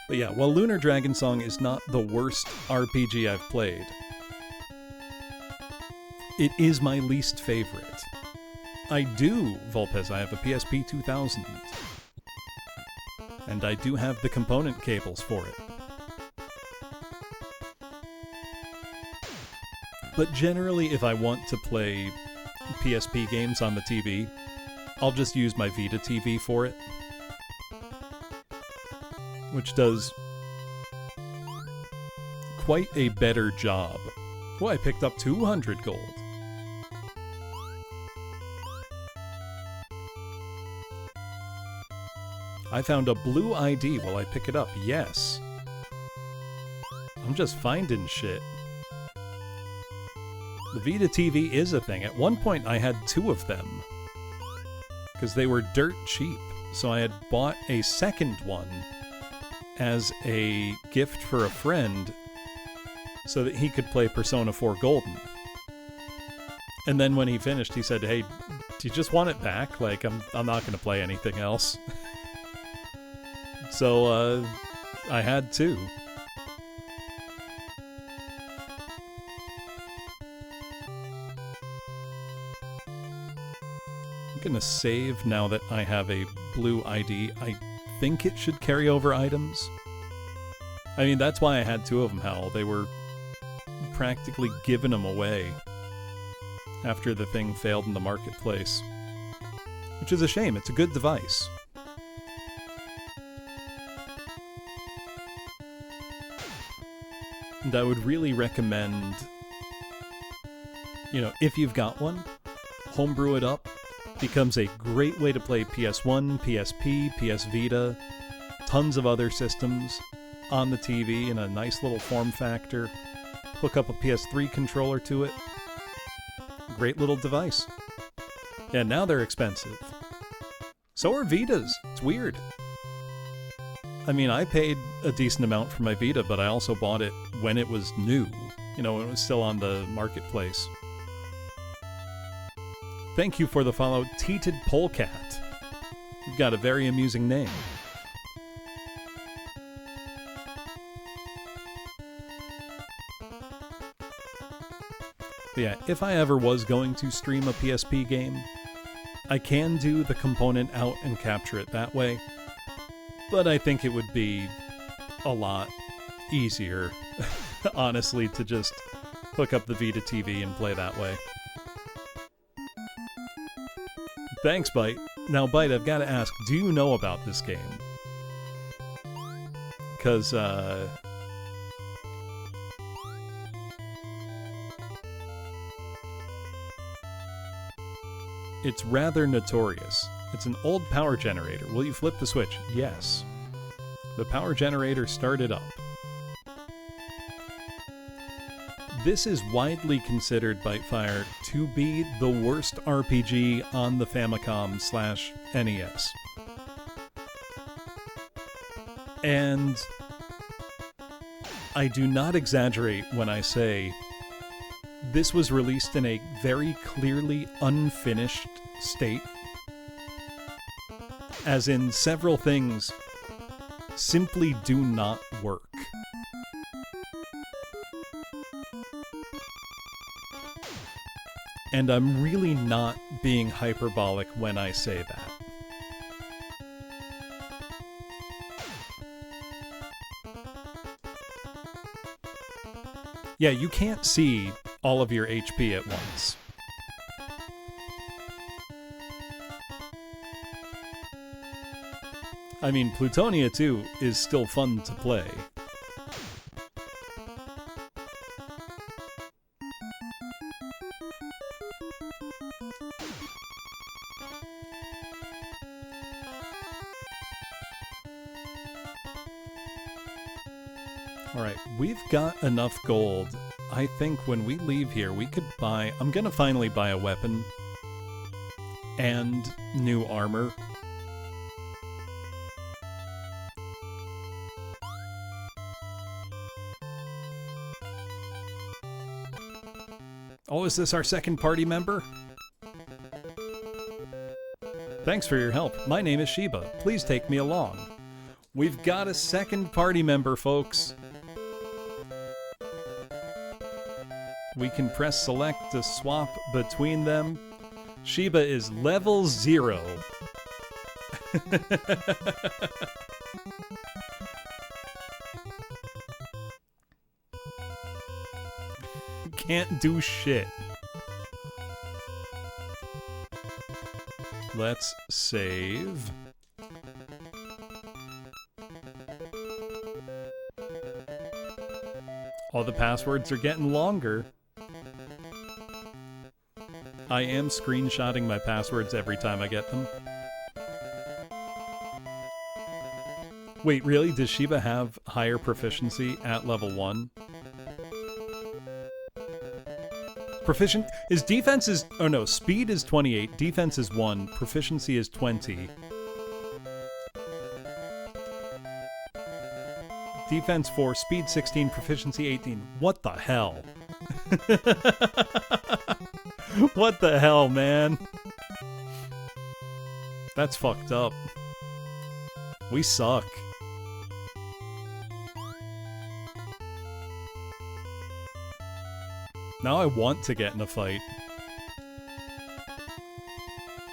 But yeah, while Lunar Dragon Song is not the worst RPG I've played, it is my least favorite. I do, Volpez, I have a PSP 2000. And I do have the component cables for it. But generally, if I want to play PSP games on the TV, I'll just use my Vita TV for it. Which does quite a better job. Oh, I picked up 200 gold. I found a blue ID. Will I pick it up? Yes. I'm just finding shit. The Vita TV is a thing. At one point, I had 2 of them. Because they were dirt cheap. So I had bought a second one as a gift for a friend so that he could play Persona 4 Golden. And then when he finished, he said, "Hey, do you just want it back? Like, I'm not going to play anything else." So, I had to. I'm going to save now that I have a blue ID. I think it should carry over items. I mean, that's why I had 2 of them, Hal. They were practically giving them away after the thing failed in the marketplace. Which is a shame. It's a good device. And I would really recommend, you know, if you've got one, homebrew it up. Becomes a great way to play PS1, PSP, PS Vita, tons of other systems on the TV in a nice little form factor. Hook up a PS3 controller to it. Great little device. Yeah, now they're expensive. So are Vitas. It's weird. I mean, I paid a decent amount for my Vita, but I also bought it when it was new. You know, when it was still on the marketplace. Thank you for the follow, Teated Polecat. You've got a very amusing name. But yeah, if I ever was going to stream a PSP game, I can do the component out and capture it that way. But I think it would be a lot easier, honestly, to just hook up the Vita TV and play that way. Thanks, Byte. Now, Byte, I've got to ask, do you know about this game? Because, it's rather notorious. It's an old power generator. Will you flip the switch? Yes. The power generator started up. This is widely considered, Bytefire, to be the worst RPG on the Famicom/NES. And I do not exaggerate when I say this was released in a very clearly unfinished state. As in, several things simply do not work. And I'm really not being hyperbolic when I say that. Yeah, you can't see all of your HP at once. I mean, Plutonia 2 is still fun to play. Alright, we've got enough gold. I think when we leave here, we could buy... I'm gonna finally buy a weapon. And new armor. Oh, is this our second party member? Thanks for your help. My name is Shiba. Please take me along. We've got a second party member, folks. We can press select to swap between them. Shiba is level 0. Can't do shit. Let's save. All the passwords are getting longer. I am screenshotting my passwords every time I get them. Wait, really? Does Shiba have higher proficiency at level 1? Proficient... His defense is... Oh no, speed is 28, defense is 1, proficiency is 20. Defense 4, speed 16, proficiency 18. What the hell? What the hell, man? That's fucked up. We suck. Now I want to get in a fight.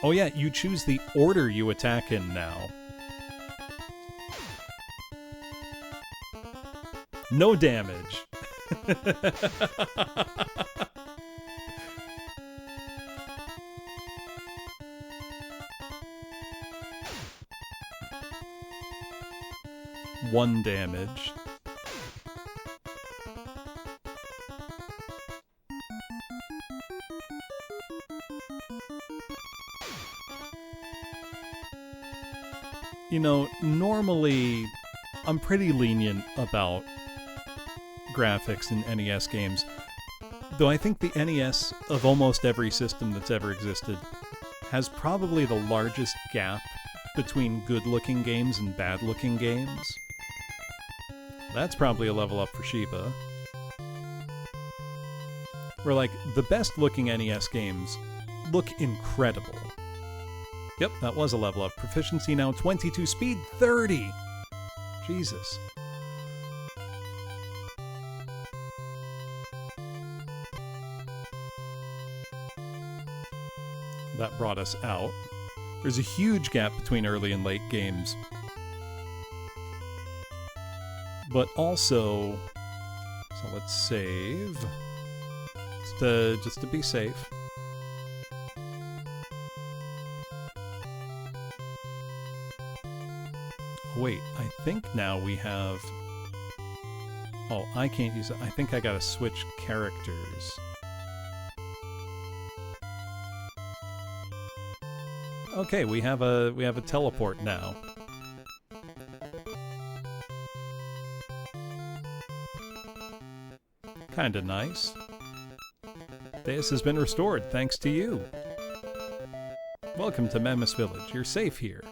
Oh yeah, you choose the order you attack in now. No damage. One damage. You know, normally I'm pretty lenient about graphics in NES games, though I think the NES, of almost every system that's ever existed, has probably the largest gap between good-looking games and bad-looking games. That's probably a level up for Shiba. Where, like, the best-looking NES games look incredible. Yep, that was a level up. Proficiency now 22, speed 30! Jesus. That brought us out. There's a huge gap between early and late games. But also... So let's save. Just to be safe. Wait, I think now we have... Oh, I can't use it. I think I gotta switch characters. Okay, we have a teleport now. Kinda nice. Deus has been restored, thanks to you. Welcome to Mammoth Village. You're safe here.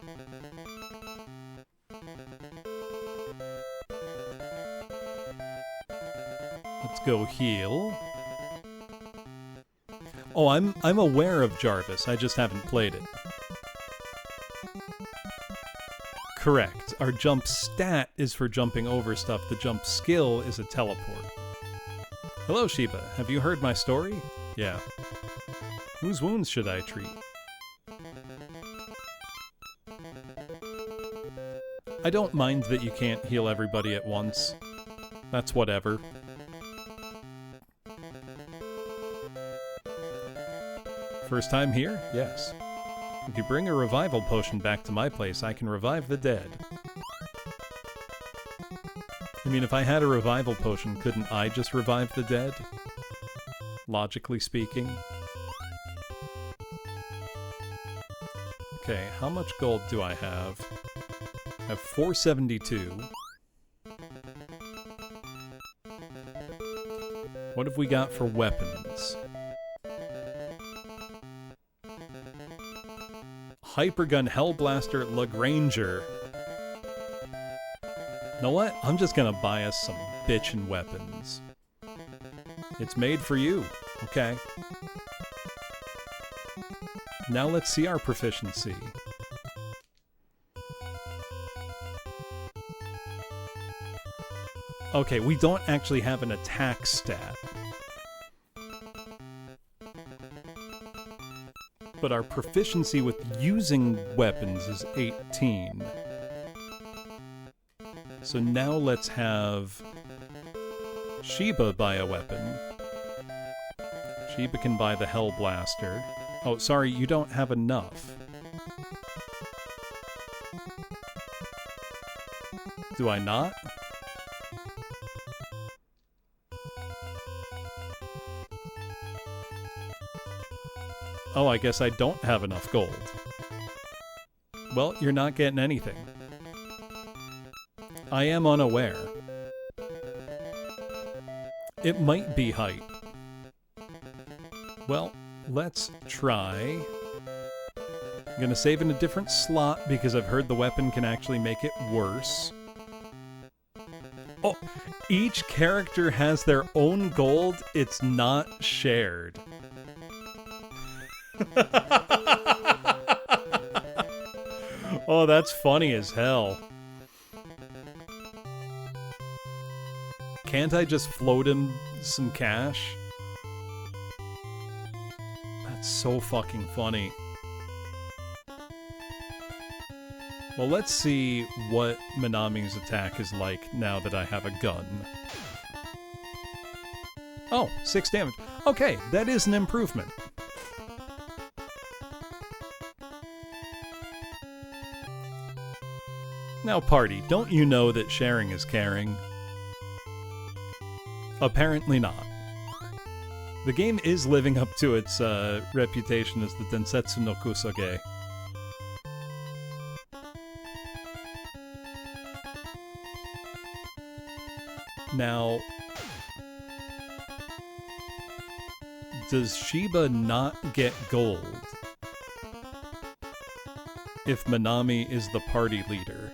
Let's go heal. Oh, I'm aware of Jarvis, I just haven't played it. Correct. Our jump stat is for jumping over stuff. The jump skill is a teleport. Hello, Shiba. Have you heard my story? Yeah. Whose wounds should I treat? I don't mind that you can't heal everybody at once. That's whatever. First time here? Yes. If you bring a revival potion back to my place, I can revive the dead. I mean, if I had a revival potion, couldn't I just revive the dead? Logically speaking. Okay, how much gold do I have? I have 472. What have we got for weapons? Hypergun Hellblaster Lagrange. You know what? I'm just gonna buy us some bitchin' weapons. It's made for you. Okay. Now let's see our proficiency. Okay, we don't actually have an attack stat. But our proficiency with using weapons is 18. So now let's have Sheba buy a weapon. Sheba can buy the Hellblaster. Oh, sorry, you don't have enough. Do I not? Oh, I guess I don't have enough gold. Well, you're not getting anything. I am unaware. It might be height. Well, let's try. I'm gonna save in a different slot because I've heard the weapon can actually make it worse. Oh, each character has their own gold. It's not shared. Oh, that's funny as hell. Can't I just float him some cash? That's so fucking funny. Well, let's see what Minami's attack is like now that I have a gun. Oh, 6 damage. Okay, that is an improvement. Now, party, don't you know that sharing is caring? Apparently not. The game is living up to its reputation as the Densetsu no Kusage. Now, does Sheba not get gold if Minami is the party leader?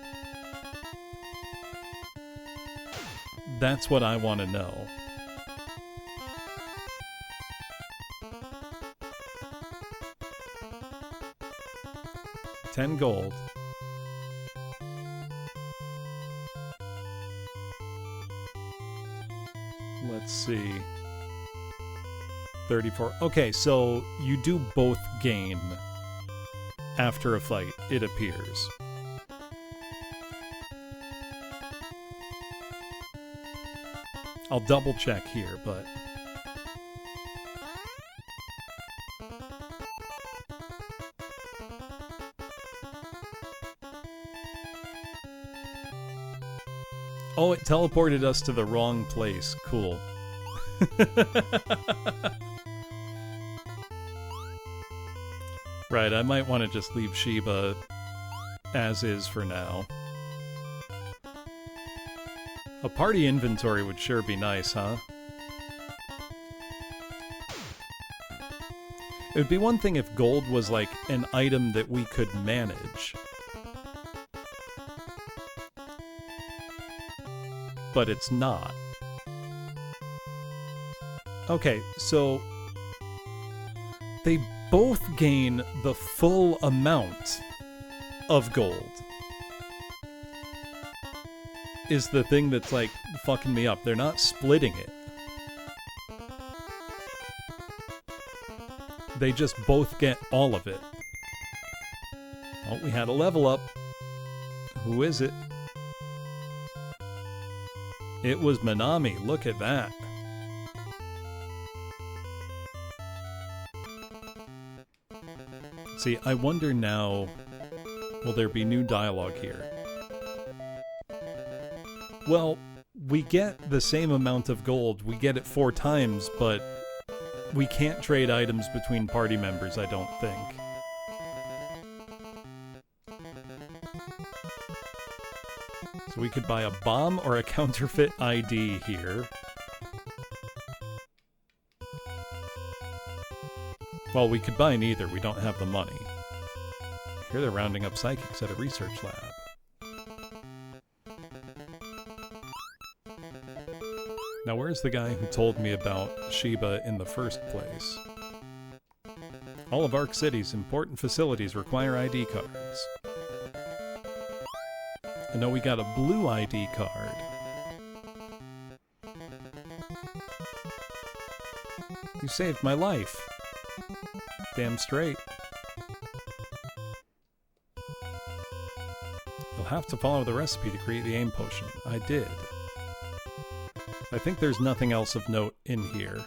That's what I want to know. $10 gold. Let's see. 34. Okay, so you do both gain after a fight, it appears. I'll double check here, but... Oh, it teleported us to the wrong place. Cool. Right, I might want to just leave Sheba as is for now. A party inventory would sure be nice, huh? It would be one thing if gold was like an item that we could manage. But it's not. Okay, so they both gain the full amount of gold. Is the thing that's like fucking me up. They're not splitting it. They just both get all of it. Oh, we had a level up. Who is it? It was Minami. Look at that. See, I wonder now, will there be new dialogue here? Well, we get the same amount of gold. We get it 4 times, but we can't trade items between party members, I don't think. So we could buy a bomb or a counterfeit ID here. Well, we could buy neither. We don't have the money. Here they're rounding up psychics at a research lab. Now, where's the guy who told me about Shiba in the first place? All of Arc City's important facilities require ID cards. I know we got a blue ID card. You saved my life. Damn straight. You'll have to follow the recipe to create the aim potion. I did. I think there's nothing else of note in here.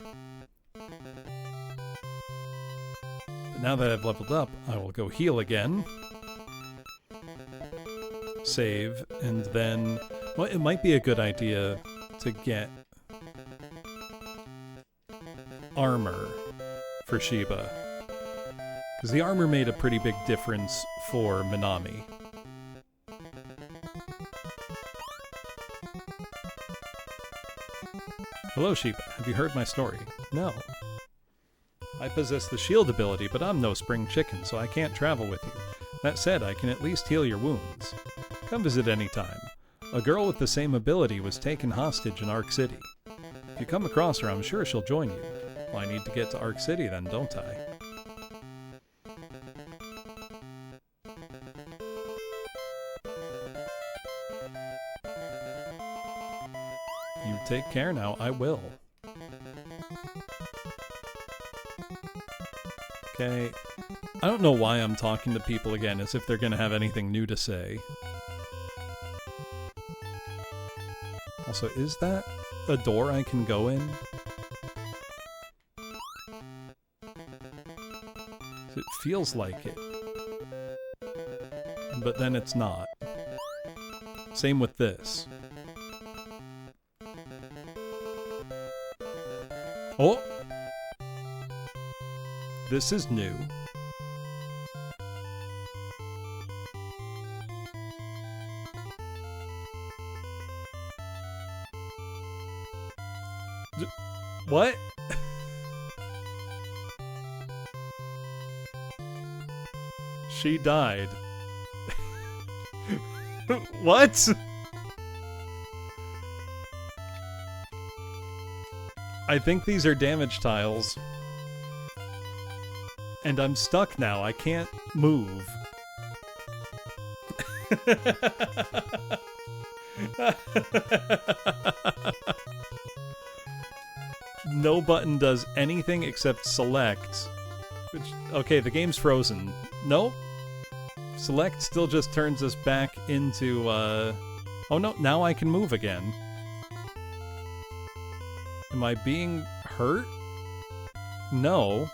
But now that I've leveled up, I will go heal again. Save, and then... Well, it might be a good idea to get armor for Shiba. Because the armor made a pretty big difference for Minami. Hello, Shiba. Have you heard my story? No. I possess the shield ability, but I'm no spring chicken, so I can't travel with you. That said, I can at least heal your wounds. Come visit anytime. A girl with the same ability was taken hostage in Arc City. If you come across her, I'm sure she'll join you. Well, I need to get to Arc City then, don't I? You take care now, I will. Okay, I don't know why I'm talking to people again as if they're gonna have anything new to say. Also, is that a door I can go in? It feels like it. But then it's not. Same with this. Oh! This is new. What? She died. What? I think these are damage tiles. And I'm stuck now. I can't move. No button does anything except select. Which, okay, the game's frozen. Nope. Select still just turns us back into, Oh no, now I can move again. Am I being hurt? No.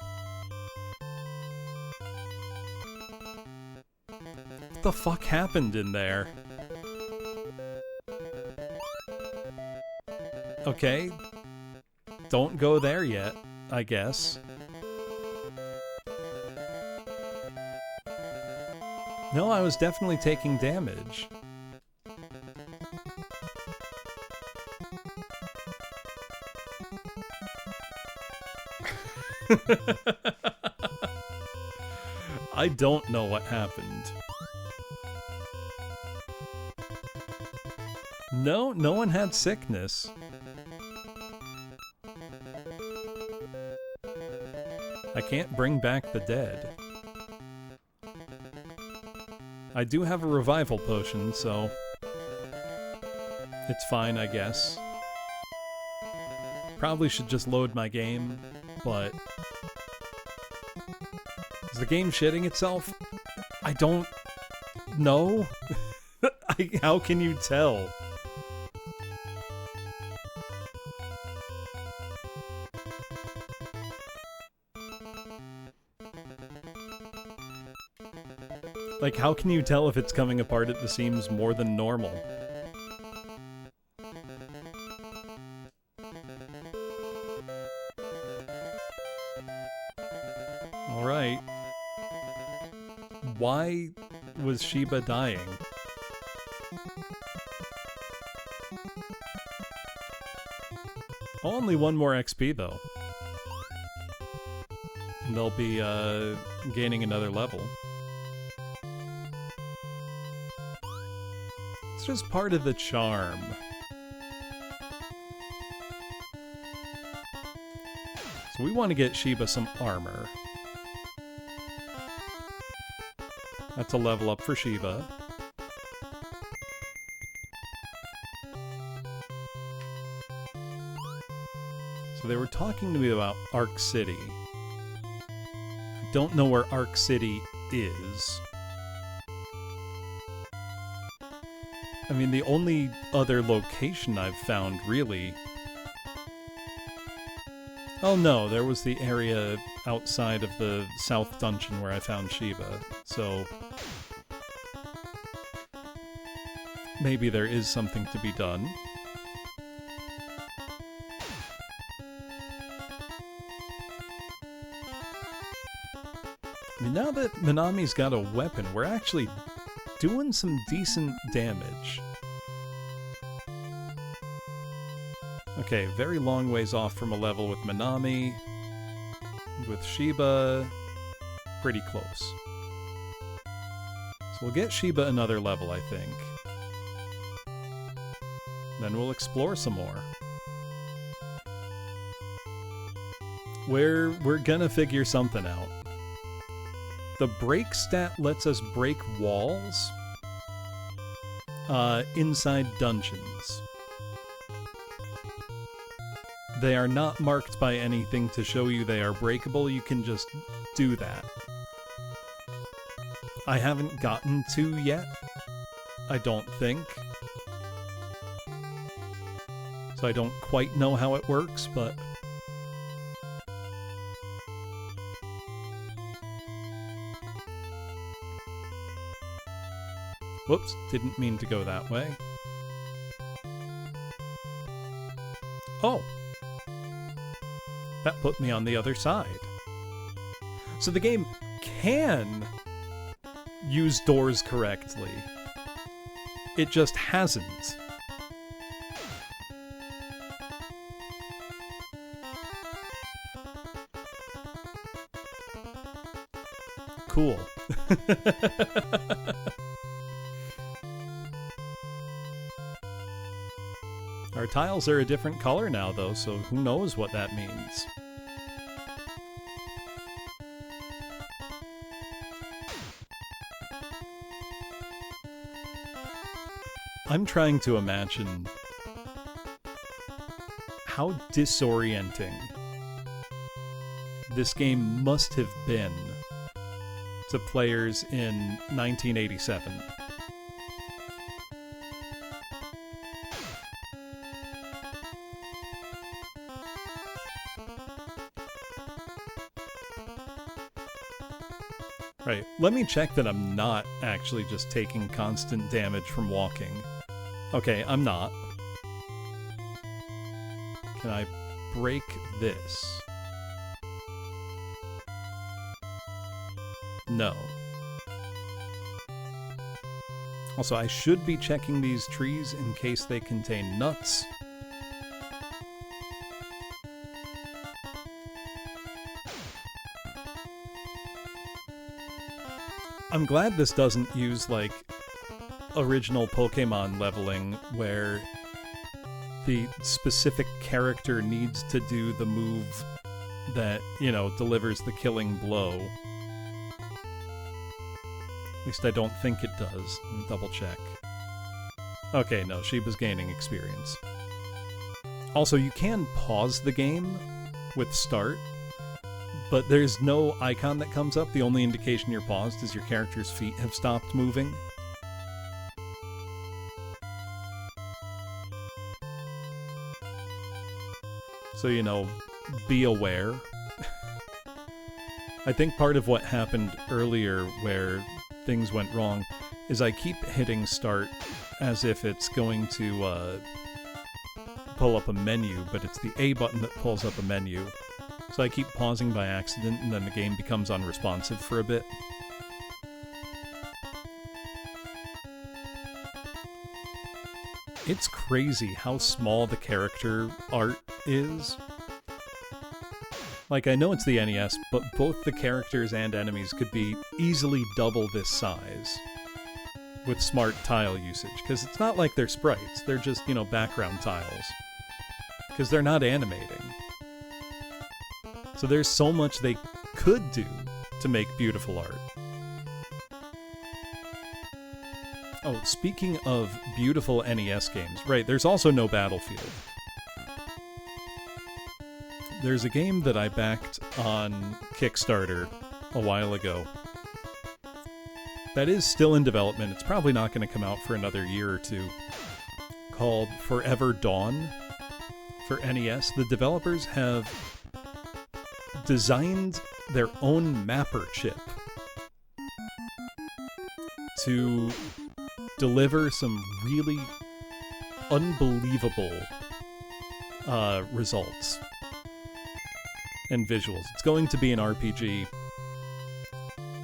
What the fuck happened in there? Okay. Don't go there yet, I guess. No, I was definitely taking damage. I don't know what happened. No, no one had sickness. I can't bring back the dead. I do have a revival potion, so it's fine, I guess. Probably should just load my game, but is the game shitting itself? I don't know. How can you tell? Like, how can you tell if it's coming apart at the seams more than normal? Alright. Why was Shiba dying? Only one more XP, though. and they'll be gaining another level. It's just part of the charm. So we want to get Shiba some armor. That's a level up for Shiba. So they were talking to me about Arc City. I don't know where Arc City is. I mean, the only other location I've found, really... Oh no, there was the area outside of the South Dungeon where I found Shiba, so... maybe there is something to be done. I mean, now that Minami's got a weapon, we're actually doing some decent damage. Okay, very long ways off from a level with Minami. With Shiba, pretty close. So we'll get Shiba another level, I think. Then we'll explore some more. We're gonna figure something out. The break stat lets us break walls inside dungeons. They are not marked by anything to show you they are breakable, you can just do that. I haven't gotten to yet, I don't think. So I don't quite know how it works, but... Whoops, didn't mean to go that way. Oh! That put me on the other side. So the game can use doors correctly. It just hasn't. Cool. Our tiles are a different color now, though, so who knows what that means. I'm trying to imagine how disorienting this game must have been to players in 1987. Right, let me check that I'm not actually just taking constant damage from walking. Okay, I'm not. Can I break this? No. Also, I should be checking these trees in case they contain nuts. I'm glad this doesn't use, like, original Pokemon leveling, where the specific character needs to do the move that, you know, delivers the killing blow. At least I don't think it does. Let me double check. Okay, no, Shiba's gaining experience. Also, you can pause the game with start, but there's no icon that comes up. The only indication you're paused is your character's feet have stopped moving. So, you know, be aware. I think part of what happened earlier where things went wrong is I keep hitting start as if it's going to pull up a menu, but it's the A button that pulls up a menu. So I keep pausing by accident, and then the game becomes unresponsive for a bit. It's crazy how small the character art is. Like, I know it's the NES, but both the characters and enemies could be easily double this size with smart tile usage, because it's not like they're sprites, they're just, background tiles. Because they're not animating. So there's so much they could do to make beautiful art. Oh, speaking of beautiful NES games, right, there's also no Battlefield. There's a game that I backed on Kickstarter a while ago that is still in development. It's probably not going to come out for another year or two, called Forever Dawn for NES. The developers have designed their own mapper chip to deliver some really unbelievable results and visuals. It's going to be an RPG,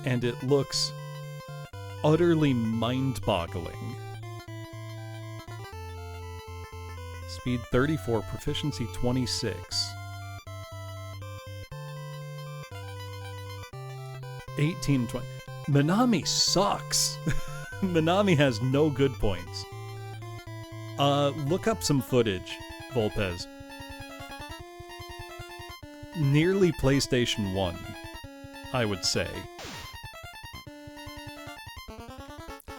and it looks utterly mind-boggling. Speed 34, proficiency 26. 1820. Minami sucks. Minami has no good points. Look up some footage, Volpez. Nearly PlayStation 1, I would say.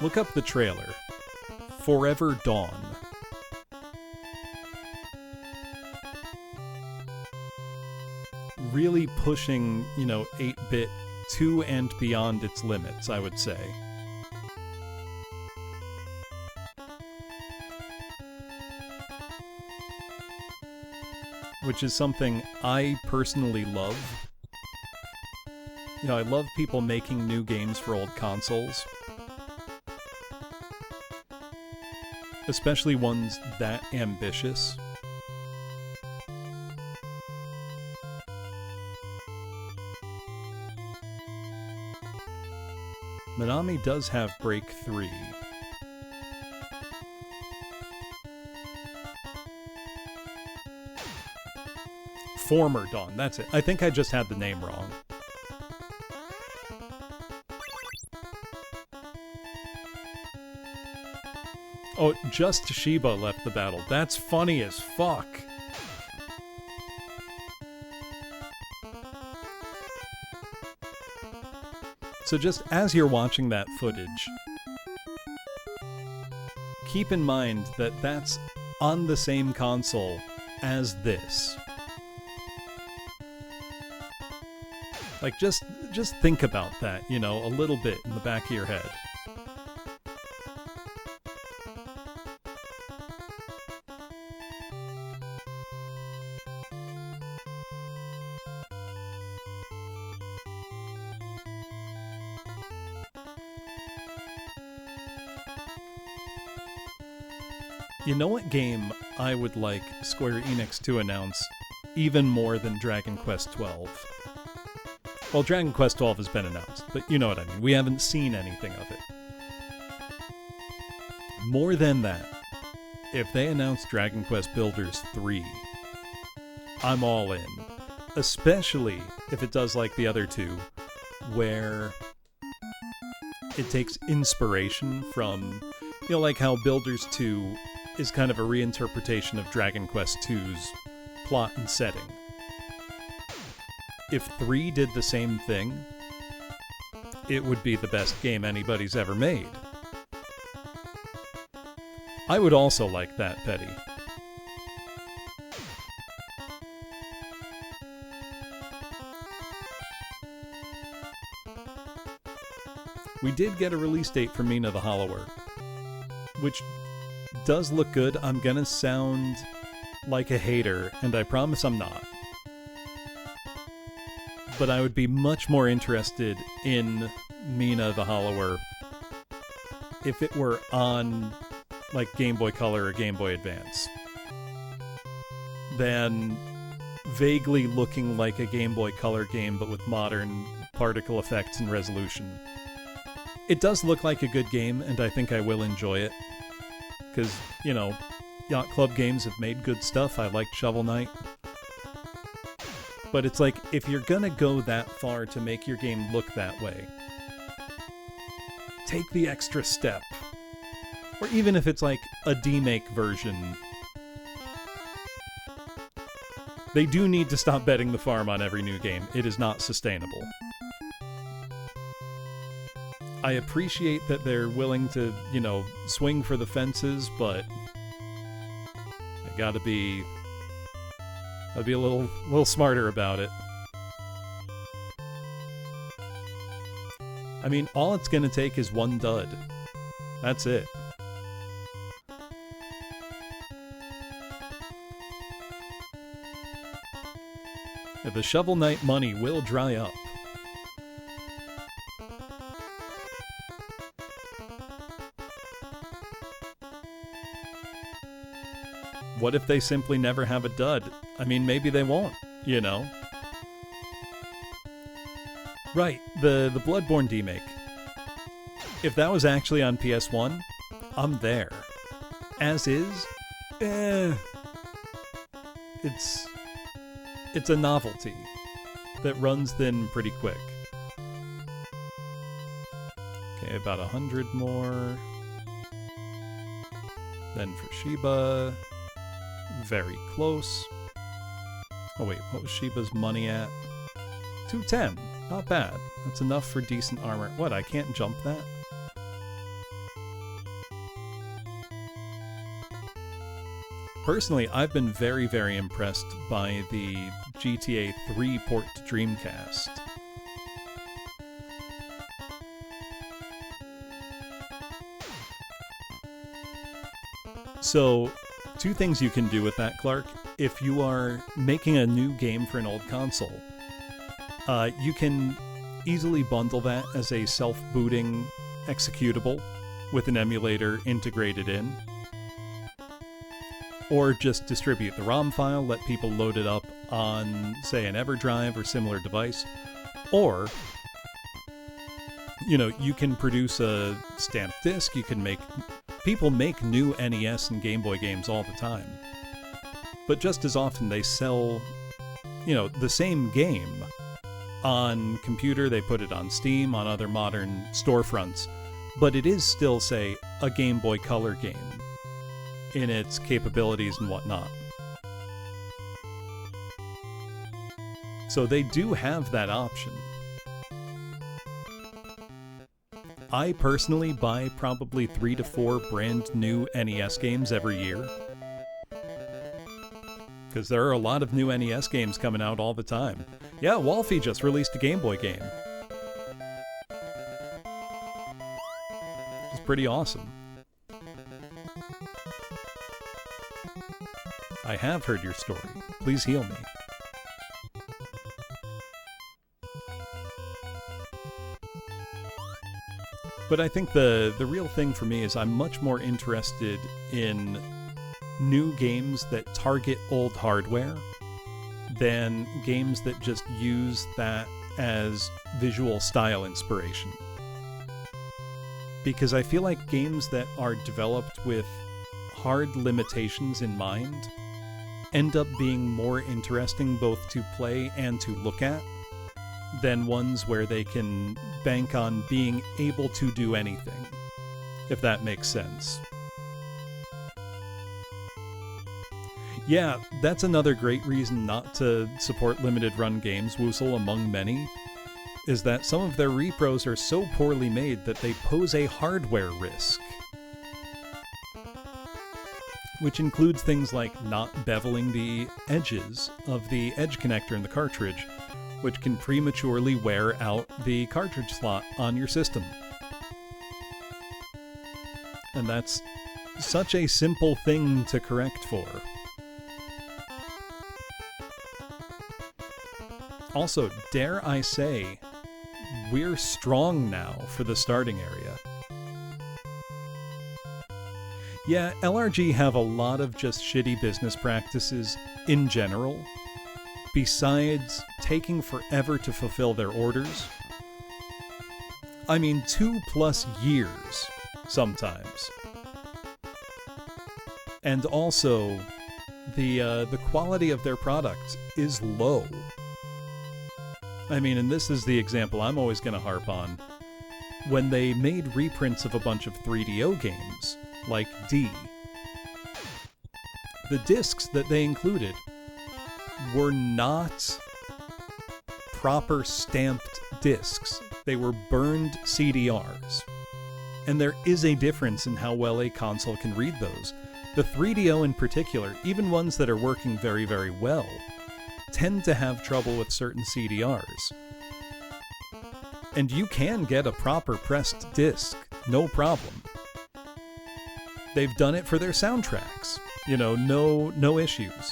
Look up the trailer. Forever Dawn. Really pushing, 8-bit to and beyond its limits, I would say. Which is something I personally love. I love people making new games for old consoles. Especially ones that ambitious. Minami does have Break 3. Former Dawn, that's it. I think I just had the name wrong. Oh, just Shiba left the battle. That's funny as fuck. So just as you're watching that footage, keep in mind that that's on the same console as this. Like, just think about that, a little bit in the back of your head. You know what game I would like Square Enix to announce even more than Dragon Quest XII? Well, Dragon Quest XII has been announced, but you know what I mean. We haven't seen anything of it. More than that, if they announce Dragon Quest Builders 3, I'm all in. Especially if it does like the other two, where it takes inspiration from, like how Builders 2 is kind of a reinterpretation of Dragon Quest II's plot and setting. If 3 did the same thing, it would be the best game anybody's ever made. I would also like that, Petty. We did get a release date for Mina the Hollower, which does look good. I'm gonna sound like a hater, and I promise I'm not. But I would be much more interested in Mina the Hollower if it were on, like, Game Boy Color or Game Boy Advance, than vaguely looking like a Game Boy Color game but with modern particle effects and resolution. It does look like a good game, and I think I will enjoy it. Because, Yacht Club games have made good stuff. I liked Shovel Knight. But it's like, if you're gonna go that far to make your game look that way, take the extra step. Or even if it's like a demake version, they do need to stop betting the farm on every new game. It is not sustainable. I appreciate that they're willing to, you know, swing for the fences, but they gotta be a little smarter about it. I mean, all it's gonna take is one dud. That's it. The Shovel Knight money will dry up. What if they simply never have a dud? I mean, maybe they won't, you know? Right, the Bloodborne demake. If that was actually on PS1, I'm there. As is, it's a novelty that runs thin pretty quick. Okay, about 100 more. Then for Sheba, very close. Oh wait, what was Sheba's money at? 210, not bad. That's enough for decent armor. What, I can't jump that? Personally, I've been very, very impressed by the GTA 3 port to Dreamcast. So, two things you can do with that, Clark. If you are making a new game for an old console, you can easily bundle that as a self-booting executable with an emulator integrated in. Or just distribute the ROM file, let people load it up on, say, an EverDrive or similar device. Or, you know, you can produce a stamped disc, you can make... People make new NES and Game Boy games all the time. But just as often they sell, you know, the same game on computer, they put it on Steam, on other modern storefronts, but it is still, say, a Game Boy Color game in its capabilities and whatnot. So they do have that option. I personally buy probably 3 to 4 brand new NES games every year. Because there are a lot of new NES games coming out all the time. Yeah, Wolfie just released a Game Boy game. It's pretty awesome. I have heard your story. Please heal me. But I think the real thing for me is I'm much more interested in new games that target old hardware than games that just use that as visual style inspiration. Because I feel like games that are developed with hard limitations in mind end up being more interesting both to play and to look at than ones where they can bank on being able to do anything, if that makes sense. Yeah, that's another great reason not to support limited run games, Woosel among many, is that some of their repros are so poorly made that they pose a hardware risk. Which includes things like not beveling the edges of the edge connector in the cartridge, which can prematurely wear out the cartridge slot on your system. And that's such a simple thing to correct for. Also, dare I say, we're strong now for the starting area. Yeah, LRG have a lot of just shitty business practices in general, besides taking forever to fulfill their orders. I mean, 2+ years, sometimes. And also, the quality of their product is low. I mean, and this is the example I'm always going to harp on. When they made reprints of a bunch of 3DO games, like D, the discs that they included were not proper stamped discs. They were burned CDRs. And there is a difference in how well a console can read those. The 3DO in particular, even ones that are working very, very well, tend to have trouble with certain CDRs. And you can get a proper pressed disc, no problem. They've done it for their soundtracks. You know, no issues.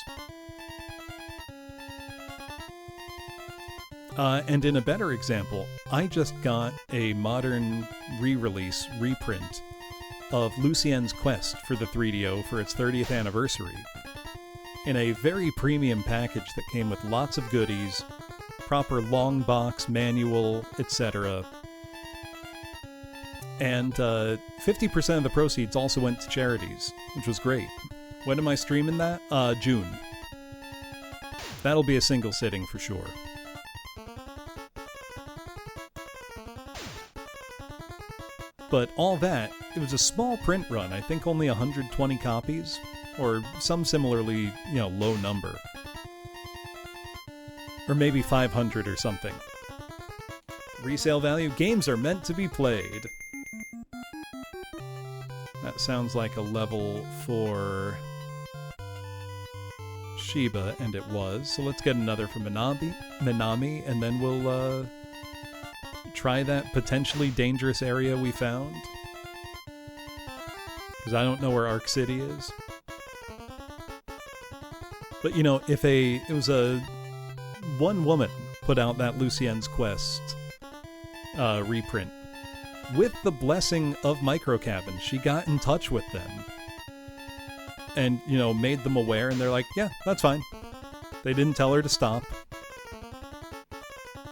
And in a better example, I just got a modern re-release, reprint of Lucien's Quest for the 3DO for its 30th anniversary in a very premium package that came with lots of goodies, proper long box, manual, etc. And 50% of the proceeds also went to charities, which was great. When am I streaming that? June. That'll be a single sitting for sure. But all that, it was a small print run, I think only 120 copies, or some similarly, low number. Or maybe 500 or something. Resale value, games are meant to be played. That sounds like a level for Shiba, and it was. So let's get another from Minami, and then we'll try that potentially dangerous area we found. Because I don't know where Arc City is. But if it was one woman put out that Lucien's Quest reprint with the blessing of Microcabin. She got in touch with them and, made them aware, and they're like, yeah, that's fine. They didn't tell her to stop.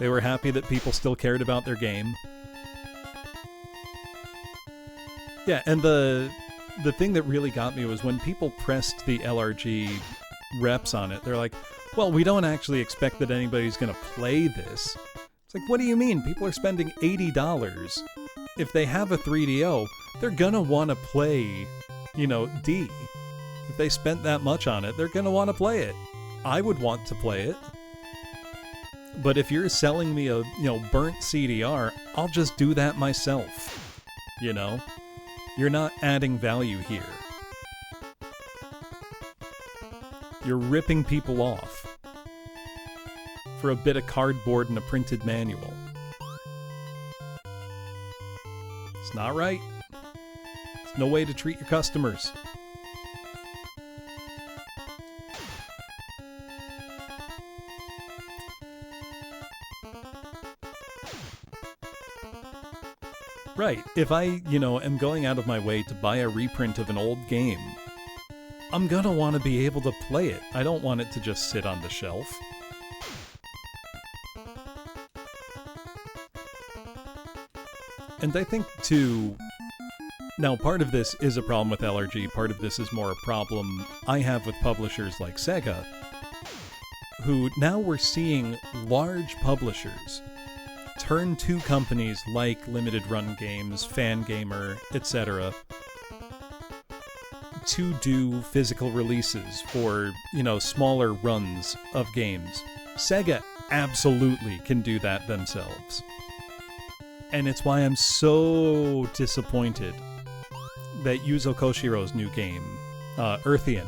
They were happy that people still cared about their game. Yeah, and the thing that really got me was when people pressed the LRG reps on it, they're like, well, we don't actually expect that anybody's going to play this. It's like, what do you mean? People are spending $80. If they have a 3DO, they're going to want to play, D. If they spent that much on it, they're going to want to play it. I would want to play it. But if you're selling me a, burnt CDR, I'll just do that myself. You're not adding value here. You're ripping people off for a bit of cardboard and a printed manual. It's not right. It's no way to treat your customers. Right, if I, am going out of my way to buy a reprint of an old game, I'm gonna want to be able to play it. I don't want it to just sit on the shelf. And I think, too, now part of this is a problem with LRG, part of this is more a problem I have with publishers like Sega, who now we're seeing large publishers turn to companies like Limited Run Games, Fangamer, etc. to do physical releases for, smaller runs of games. Sega absolutely can do that themselves. And it's why I'm so disappointed that Yuzo Koshiro's new game, Earthian,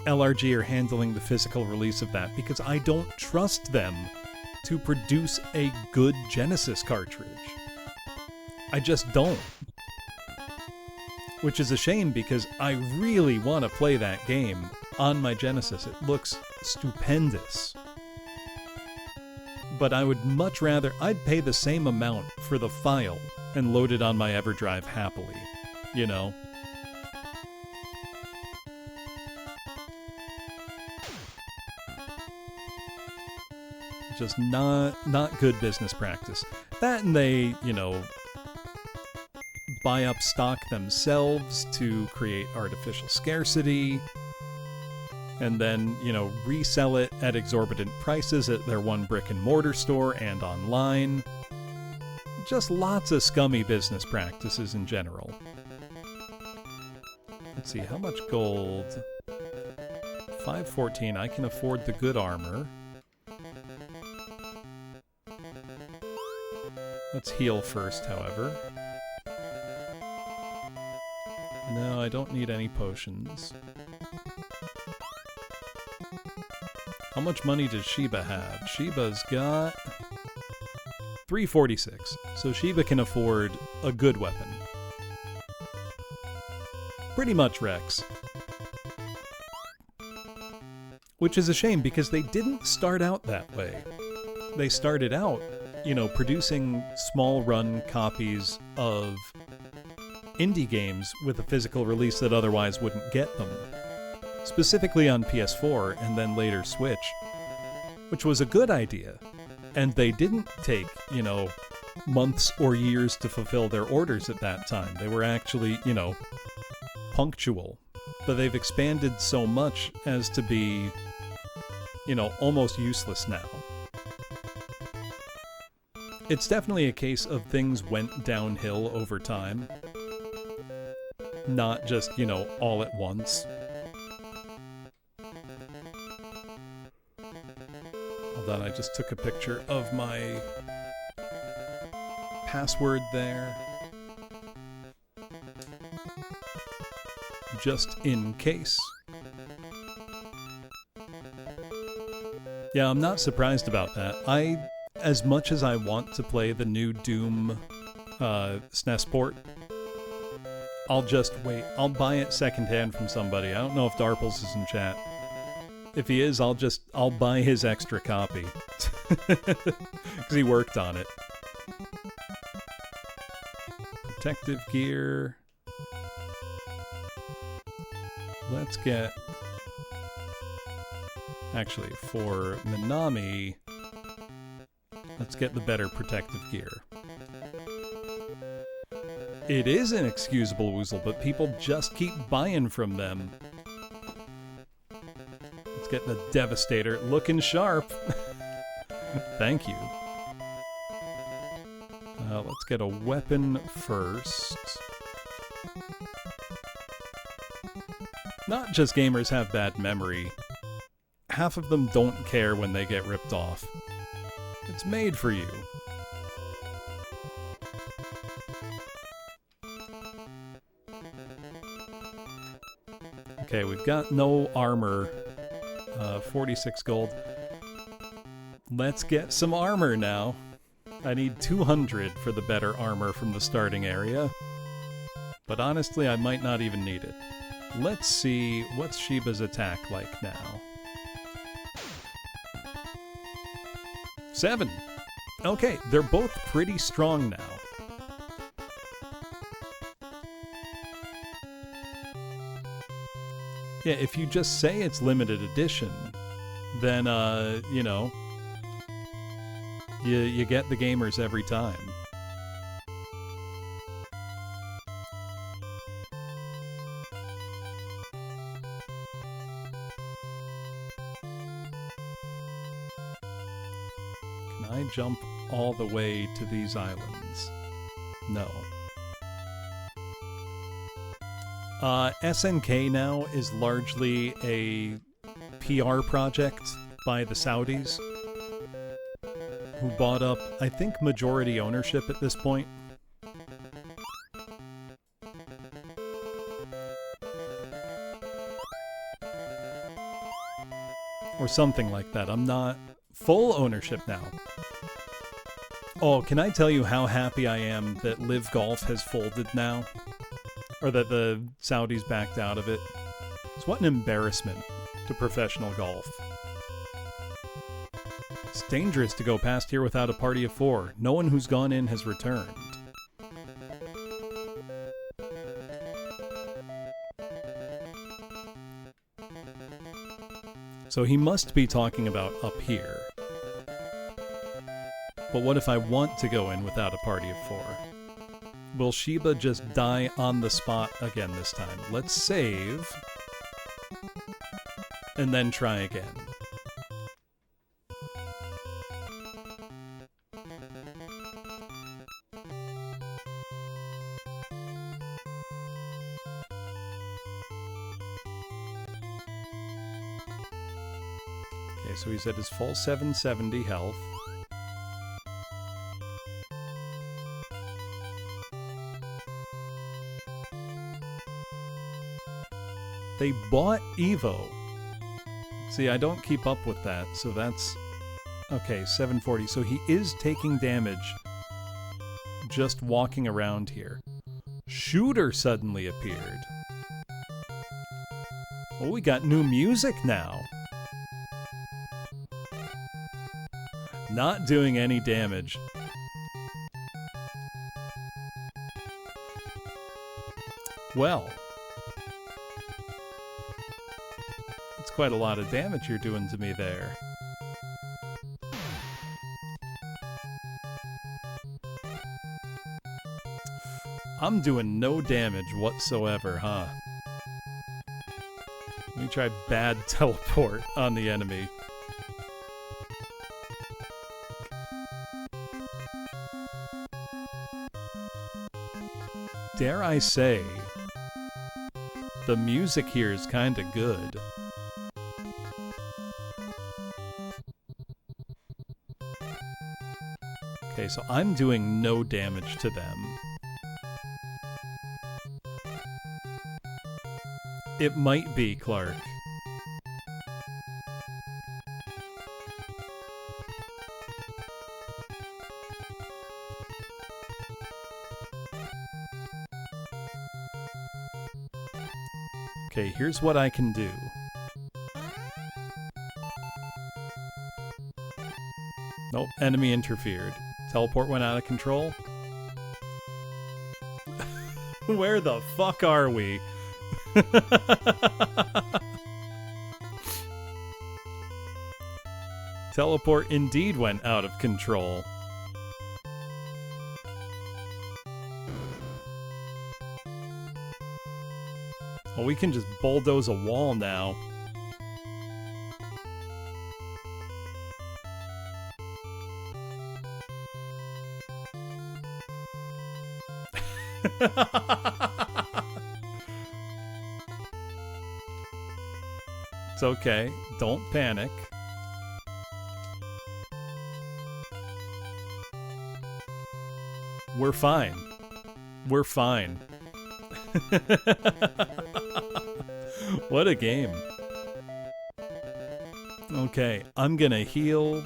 LRG are handling the physical release of that, because I don't trust them to produce a good Genesis cartridge. I just don't. Which is a shame, because I really want to play that game on my Genesis. It looks stupendous. But I would much rather... I'd pay the same amount for the file and load it on my EverDrive happily. Just not good business practice. That, and they, buy up stock themselves to create artificial scarcity. and then, resell it at exorbitant prices at their one brick and mortar store and online. Just lots of scummy business practices in general. Let's see, how much gold? 514, I can afford the good armor. Let's heal first, however. No, I don't need any potions. How much money does Sheba have? Sheba's got 346, so Sheba can afford a good weapon. Pretty much Rex. Which is a shame, because they didn't start out that way. They started out, producing small-run copies of indie games with a physical release that otherwise wouldn't get them. Specifically on PS4 and then later Switch, which was a good idea. And they didn't take, months or years to fulfill their orders at that time. They were actually, punctual. But they've expanded so much as to be, almost useless now. It's definitely a case of things went downhill over time. Not just, all at once. Hold on, I just took a picture of my password there. Just in case. Yeah, I'm not surprised about that. As much as I want to play the new Doom SNES port, I'll just wait. I'll buy it secondhand from somebody. I don't know if Darples is in chat. If he is, I'll buy his extra copy. Because he worked on it. Protective gear. Let's get... Actually, for Minami, let's get the better protective gear. It is an excusable woozle, but people just keep buying from them. Let's get the Devastator looking sharp. Thank you. Let's get a weapon first. Not just gamers have bad memory. Half of them don't care when they get ripped off. It's made for you. Okay, we've got no armor. 46 gold. Let's get some armor now. I need 200 for the better armor from the starting area. But honestly, I might not even need it. Let's see, what's Sheba's attack like now? 7. Okay, they're both pretty strong now. Yeah, if you just say it's limited edition, then, you get the gamers every time. Can I jump all the way to these islands? No. SNK now is largely a PR project by the Saudis, who bought up, I think, majority ownership at this point. Or something like that. I'm not... Full ownership now. Oh, can I tell you how happy I am that Live Golf has folded now? Or that the Saudis backed out of it? It's what an embarrassment to professional golf. It's dangerous to go past here without a party of 4. No one who's gone in has returned. So he must be talking about up here. But what if I want to go in without a party of 4? Will Sheba just die on the spot again this time? Let's save. and then try again. Okay, so he's at his full 770 health. They bought Evo. See, I don't keep up with that, so that's... Okay, 740. So he is taking damage just walking around here. Shooter suddenly appeared. Oh, we got new music now. Not doing any damage. Well... It's quite a lot of damage you're doing to me there. I'm doing no damage whatsoever, huh? Let me try bad teleport on the enemy. Dare I say, the music here is kinda good. Okay, so I'm doing no damage to them. It might be Clark. Okay, here's what I can do. Nope, enemy interfered. Teleport went out of control. Where the fuck are we? Teleport indeed went out of control. Well, we can just bulldoze a wall now. It's okay. Don't panic. We're fine. We're fine. What a game. Okay, I'm gonna heal.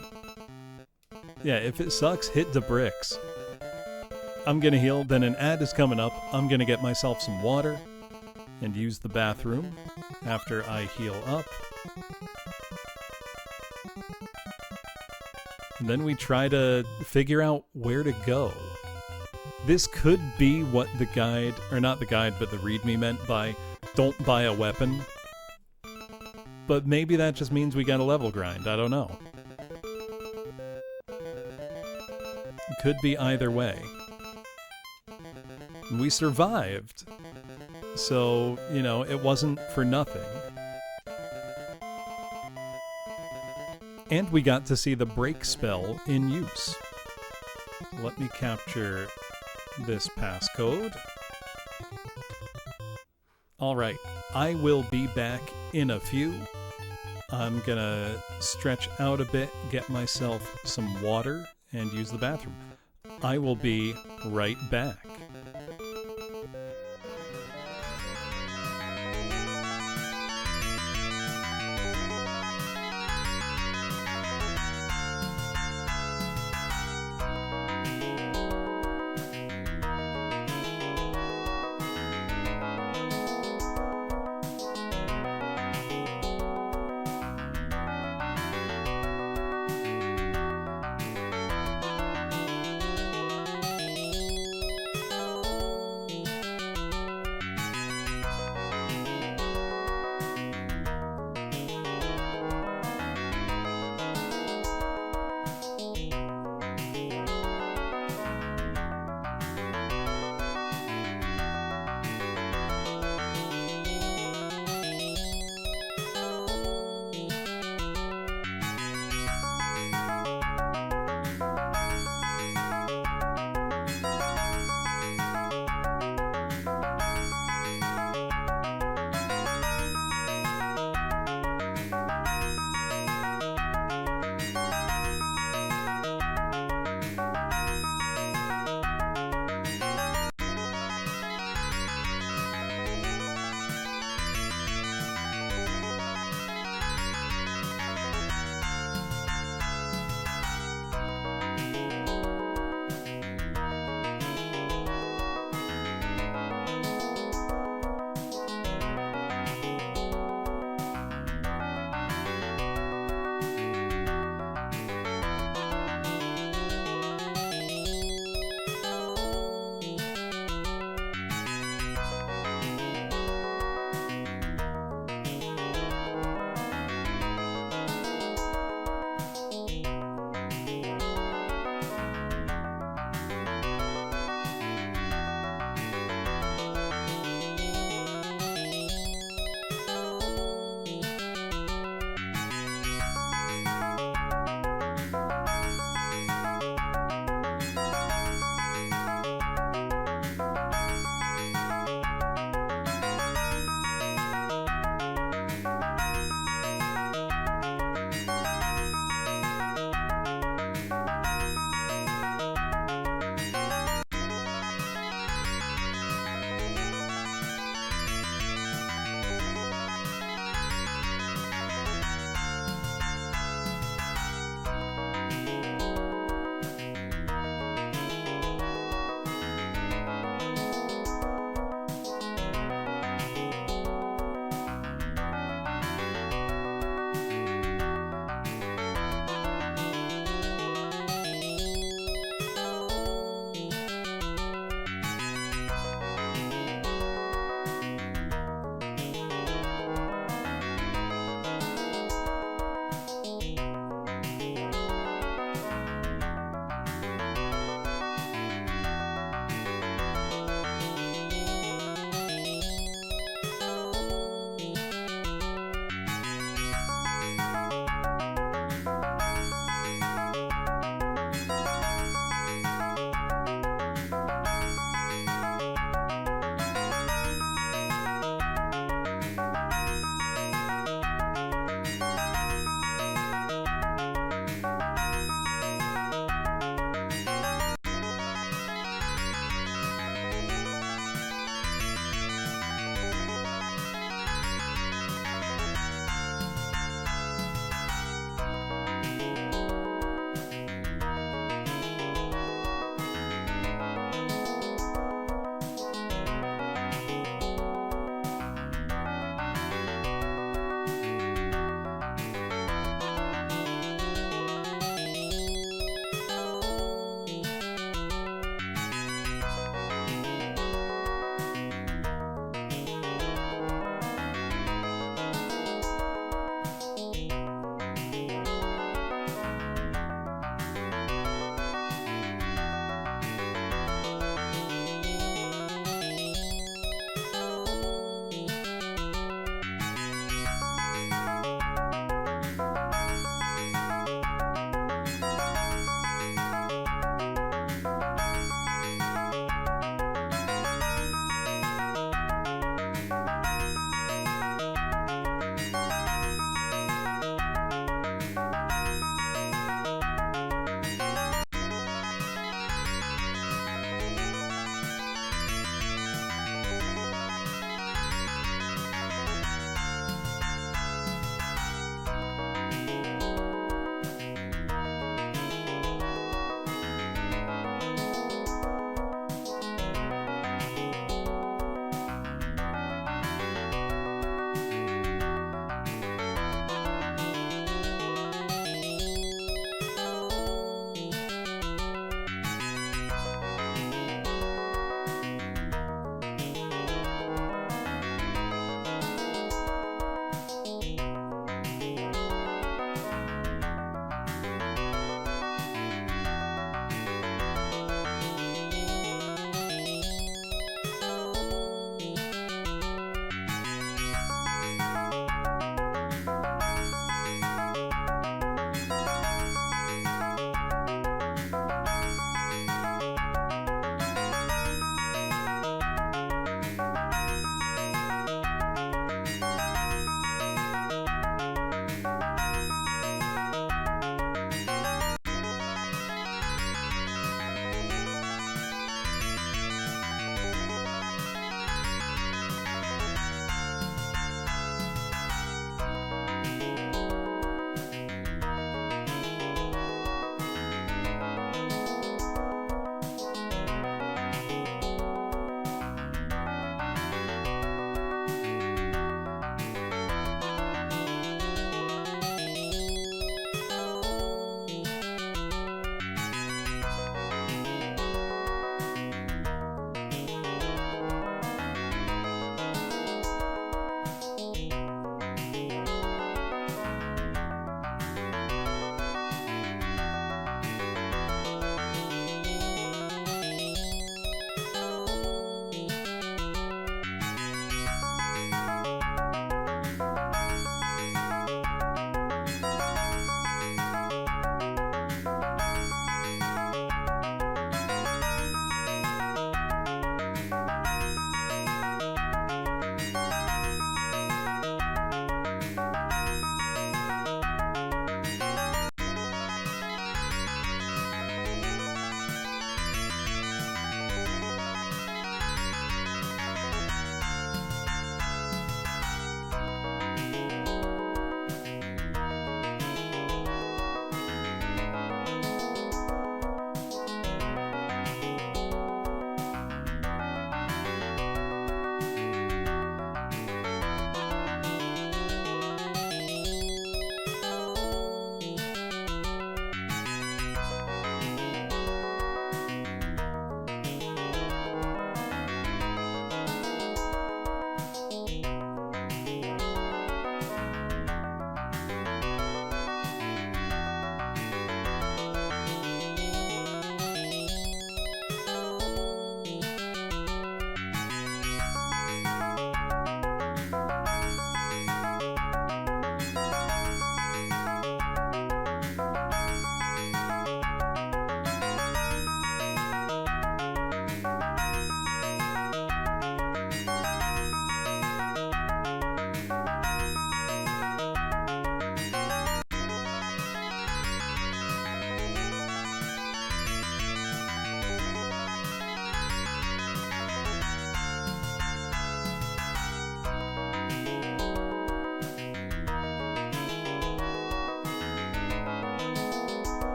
Yeah, if it sucks, hit the bricks. I'm gonna heal, then an ad is coming up. I'm gonna get myself some water and use the bathroom after I heal up. And then we try to figure out where to go. This could be what the guide, or not the guide, but the readme meant by don't buy a weapon. But maybe that just means we got a level grind, I don't know. It could be either way. We survived. So, you know, it wasn't for nothing. And we got to see the break spell in use. Let me capture this passcode. Alright, I will be back in a few. I'm gonna stretch out a bit, get myself some water, and use the bathroom. I will be right back.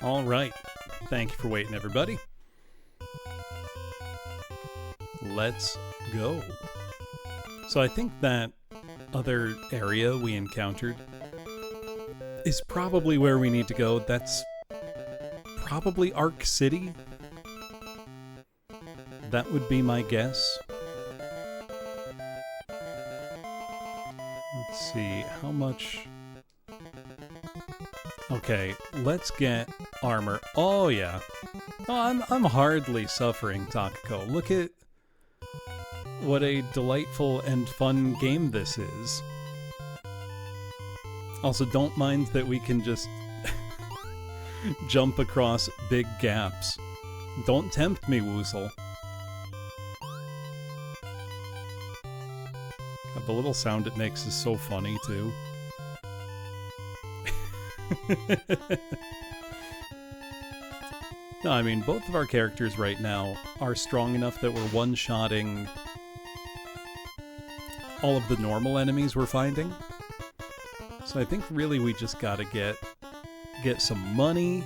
All right. Thank you for waiting, everybody. Let's go. So I think that other area we encountered is probably where we need to go. That's probably Arc City. That would be my guess. Let's see, how much... Okay, let's get armor. Oh, yeah. Oh, I'm hardly suffering, Takako. Look at what a delightful and fun game this is. Also, don't mind that we can just jump across big gaps. Don't tempt me, Woozle. God, the little sound it makes is so funny, too. No, I mean, both of our characters right now are strong enough that we're one-shotting all of the normal enemies we're finding. So I think really we just gotta get some money,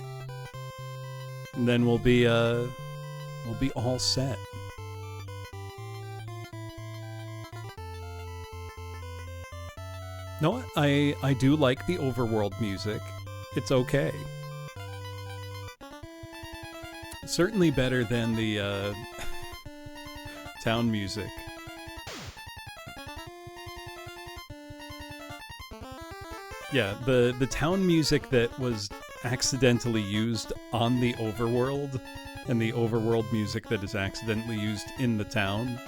and then we'll be all set. No, I do like the overworld music. It's okay. Certainly better than the town music. Yeah, the town music that was accidentally used on the overworld, and the overworld music that is accidentally used in the town.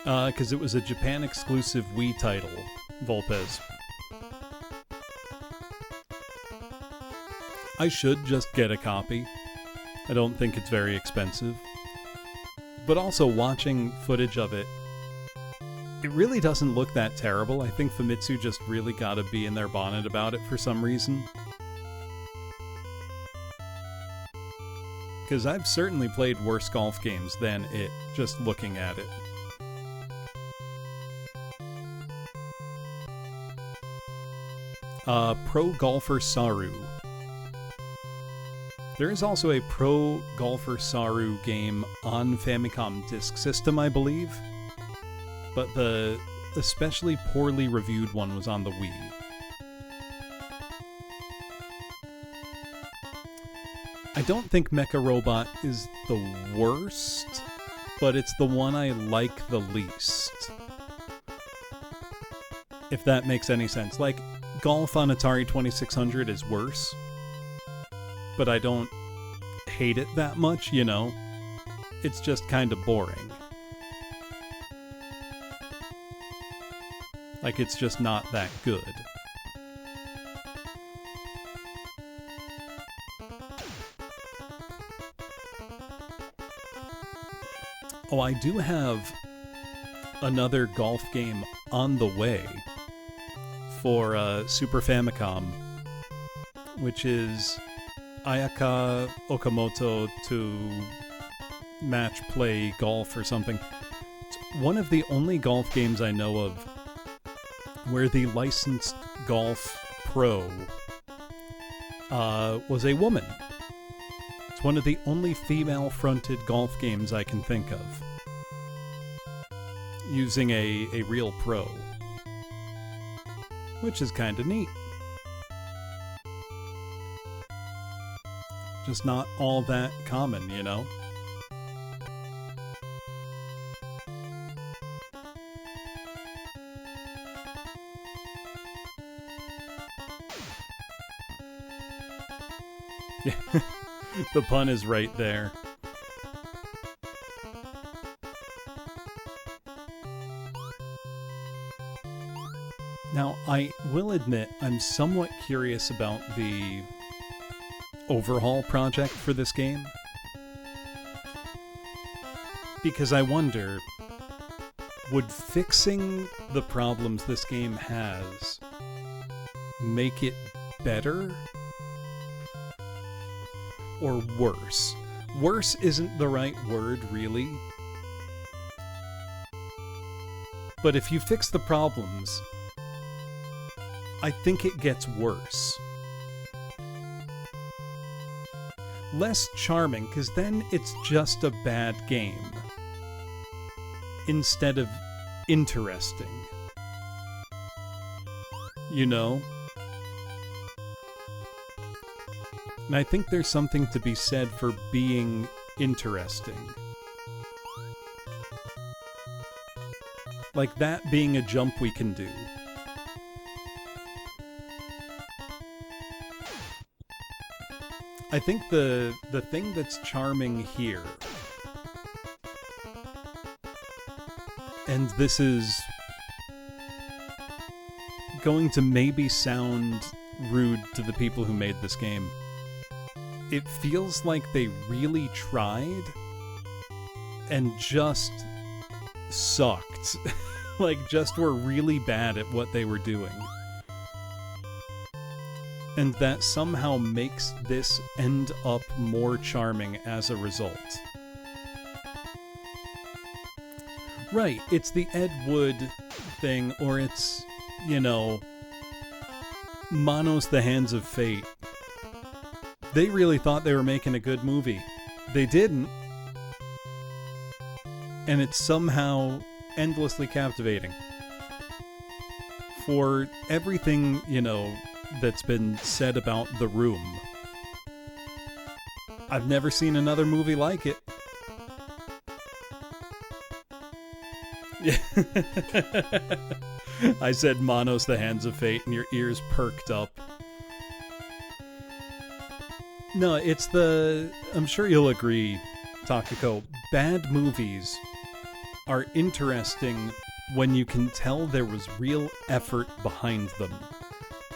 Because it was a Japan-exclusive Wii title, Volpez. I should just get a copy. I don't think it's very expensive. But also, watching footage of it, it really doesn't look that terrible. I think Famitsu just really gotta be in their bonnet about it for some reason. Because I've certainly played worse golf games than it, just looking at it. Pro Golfer Saru. There is also a Pro Golfer Saru game on Famicom Disk System, I believe. But the especially poorly reviewed one was on the Wii. I don't think Mecha Robot is the worst, but it's the one I like the least. If that makes any sense. Like, Golf on Atari 2600 is worse, but I don't hate it that much, you know? It's just kind of boring. Like, it's just not that good. Oh, I do have another golf game on the way for Super Famicom, which is Ayaka Okamoto to match play golf or something. It's one of the only golf games I know of where the licensed golf pro was a woman. It's one of the only female-fronted golf games I can think of, using a real pro, which is kind of neat. Just not all that common, you know? Yeah, the pun is right there. Now, I will admit I'm somewhat curious about the overhaul project for this game, because I wonder, would fixing the problems this game has make it better or worse? Worse isn't the right word, really. But if you fix the problems, I think it gets worse. Less charming, because then it's just a bad game. Instead of interesting. You know? And I think there's something to be said for being interesting. Like that being a jump we can do. I think the thing that's charming here, and this is going to maybe sound rude to the people who made this game, it feels like they really tried and just sucked. Like, just were really bad at what they were doing. And that somehow makes this end up more charming as a result. Right, it's the Ed Wood thing, or it's, you know, Manos the Hands of Fate. They really thought they were making a good movie. They didn't. And it's somehow endlessly captivating. For everything, you know, that's been said about The Room, I've never seen another movie like it. I said Manos the Hands of Fate and your ears perked up. No, it's I'm sure you'll agree, Takako, bad movies are interesting when you can tell there was real effort behind them.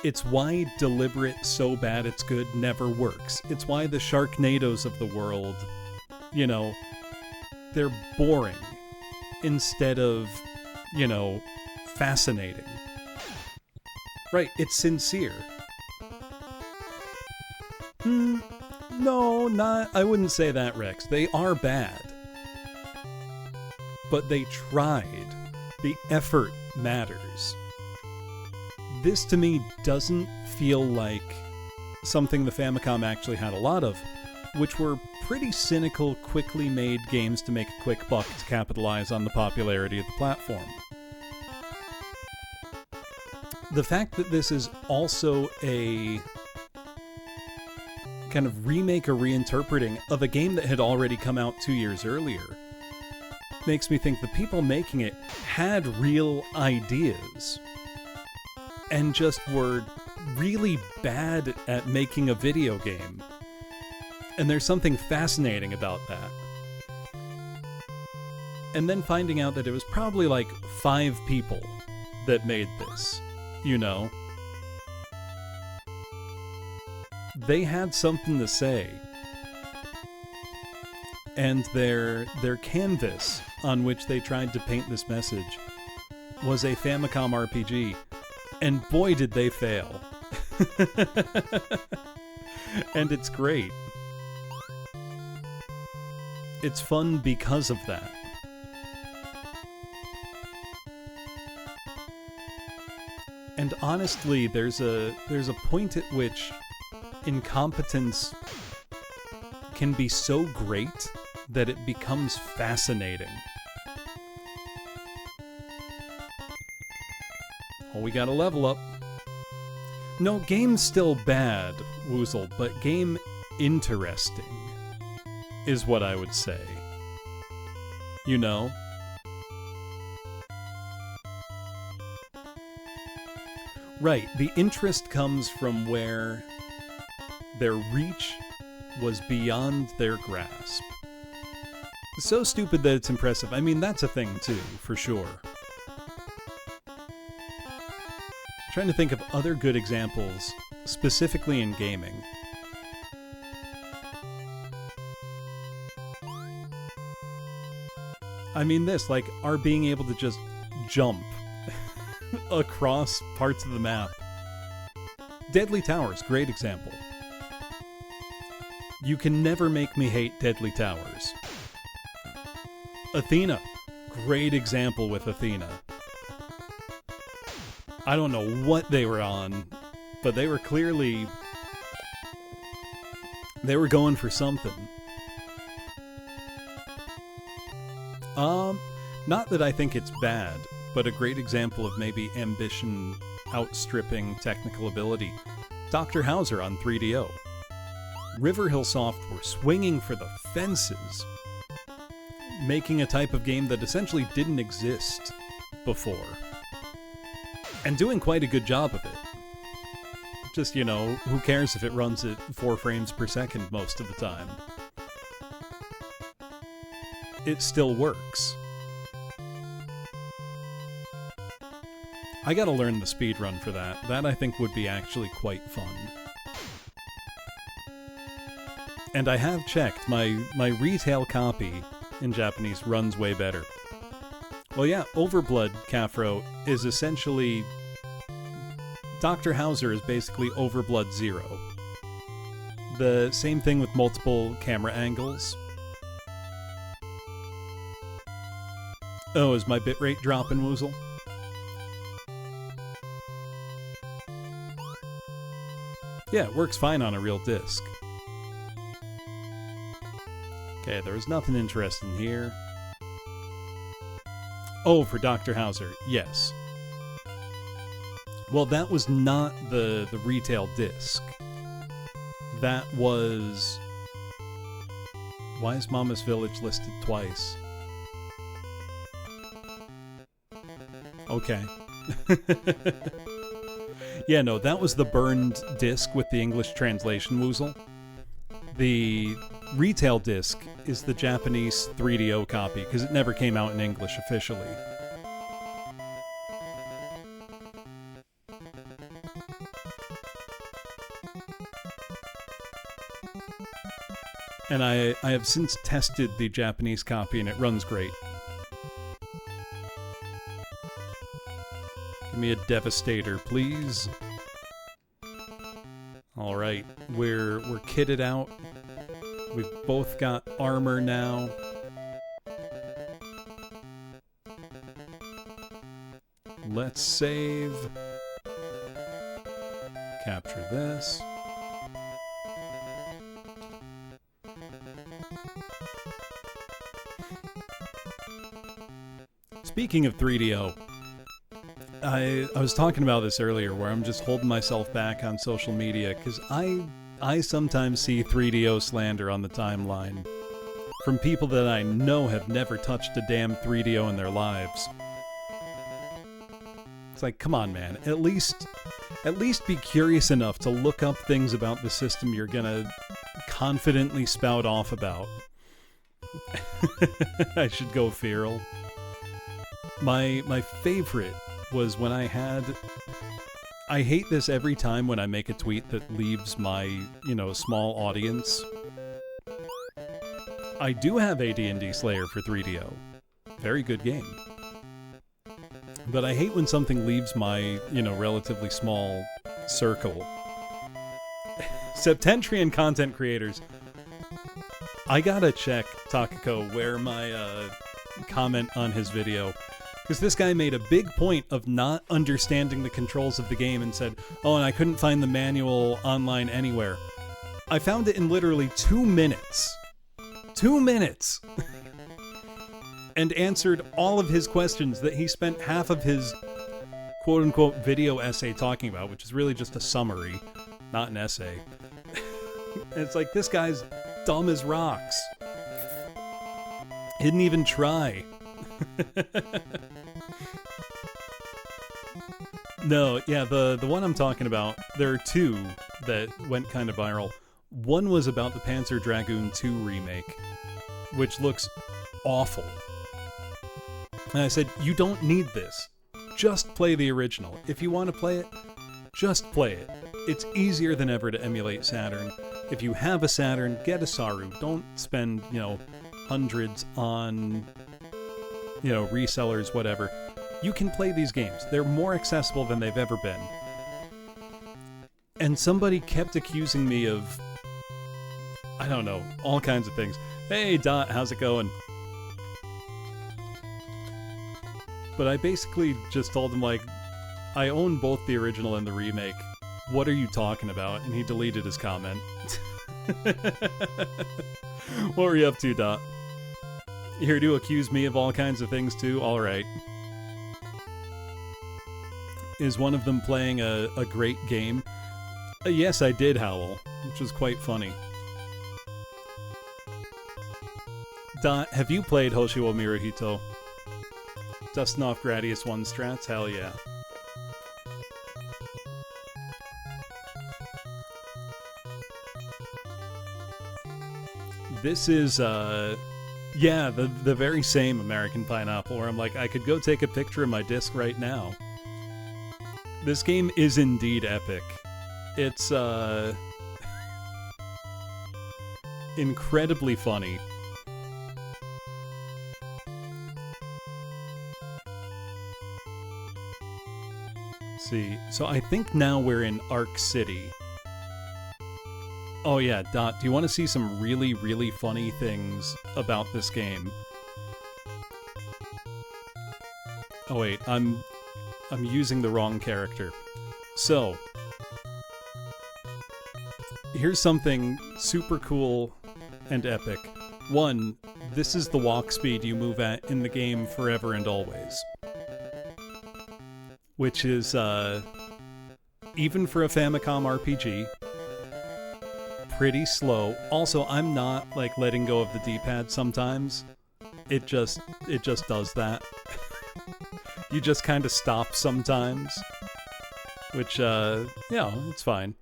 It's why deliberate so bad it's good never works. It's why the Sharknadoes of the world, you know, they're boring instead of, you know, fascinating. Right, it's sincere. No, I wouldn't say that, Rex. They are bad. But they tried. The effort matters. This, to me, doesn't feel like something the Famicom actually had a lot of, which were pretty cynical, quickly made games to make a quick buck to capitalize on the popularity of the platform. The fact that this is also a kind of remake or reinterpreting of a game that had already come out 2 years earlier makes me think the people making it had real ideas and just were really bad at making a video game. And there's something fascinating about that. And then finding out that it was probably like 5 people that made this, you know? They had something to say. And their canvas on which they tried to paint this message was a Famicom RPG. And boy did they fail. And it's great. It's fun because of that. And honestly, there's a point at which incompetence can be so great that it becomes fascinating. Oh, we gotta level up. No, game's still bad, Woozle, but game interesting is what I would say. You know? Right, the interest comes from where their reach was beyond their grasp. So stupid that it's impressive. I mean, that's a thing too, for sure. Trying to think of other good examples, specifically in gaming. I mean this, like, our being able to just jump across parts of the map. Deadly Towers, great example. You can never make me hate Deadly Towers. Athena, great example with Athena. I don't know what they were on, but they were clearly... They were going for something. Not that I think it's bad, but a great example of maybe ambition outstripping technical ability. Dr. Hauser on 3DO. Riverhill Soft were swinging for the fences, making a type of game that essentially didn't exist before. And doing quite a good job of it. Just, you know, who cares if it runs at 4 frames per second most of the time? It still works. I gotta learn the speedrun for that. That I think would be actually quite fun. And I have checked, my retail copy in Japanese runs way better. Well yeah, Overblood Cafro is essentially... Dr. Hauser is basically Overblood Zero. The same thing with multiple camera angles. Oh, is my bitrate dropping, Woozle? Yeah, it works fine on a real disc. Okay, there was nothing interesting here. Oh, for Dr. Hauser, yes. Well, that was not the retail disc. That was... Why is Mama's Village listed twice? Okay. Yeah, no, that was the burned disc with the English translation, Woozle. The retail disc is the Japanese 3DO copy, because it never came out in English officially. And I have since tested the Japanese copy, and it runs great. Give me a Devastator, please. Alright, we're kitted out. We've both got armor now. Let's save. Capture this. Speaking of 3DO, I was talking about this earlier, where I'm just holding myself back on social media, because I sometimes see 3DO slander on the timeline from people that I know have never touched a damn 3DO in their lives. It's like, come on, man. At least be curious enough to look up things about the system you're gonna confidently spout off about. I should go feral. My favorite was when I hate this every time when I make a tweet that leaves my, small audience. I do have AD&D Slayer for 3DO. Very good game. But I hate when something leaves my, relatively small circle. Septentrian content creators. I gotta check, Takako, where my comment on his video... Because this guy made a big point of not understanding the controls of the game and said, oh, and I couldn't find the manual online anywhere. I found it in literally 2 minutes. 2 minutes! And answered all of his questions that he spent half of his quote-unquote video essay talking about, which is really just a summary, not an essay. And it's like, this guy's dumb as rocks. He didn't even try. No, yeah, the one I'm talking about, there are 2 that went kind of viral. One was about the Panzer Dragoon 2 remake, which looks awful. And I said, you don't need this. Just play the original. If you want to play it, just play it. It's easier than ever to emulate Saturn. If you have a Saturn, get a Saru. Don't spend, hundreds on... resellers, whatever. You can play these games. They're more accessible than they've ever been. And somebody kept accusing me of, I don't know, all kinds of things. Hey, Dot, how's it going? But I basically just told him, like, I own both the original and the remake. What are you talking about? And he deleted his comment. What were you up to, Dot? Here to accuse me of all kinds of things, too? Alright. Is one of them playing a great game? Yes, I did, Howl, which was quite funny. Dot, have you played Hoshi wa Miru Hito? Dusting off Gradius 1 strats? Hell yeah. This is, yeah, the very same American Pineapple, where I'm like, I could go take a picture of my disc right now. This game is indeed epic. It's, incredibly funny. Let's see, so I think now we're in Arc City. Oh yeah, Dot, do you want to see some really, really funny things about this game? Oh wait, I'm using the wrong character. So, here's something super cool and epic. One, this is the walk speed you move at in the game forever and always. Which is, even for a Famicom RPG, pretty slow. Also, I'm not, like, letting go of the D-pad sometimes. It just does that. You just kind of stop sometimes. Which, yeah, it's fine.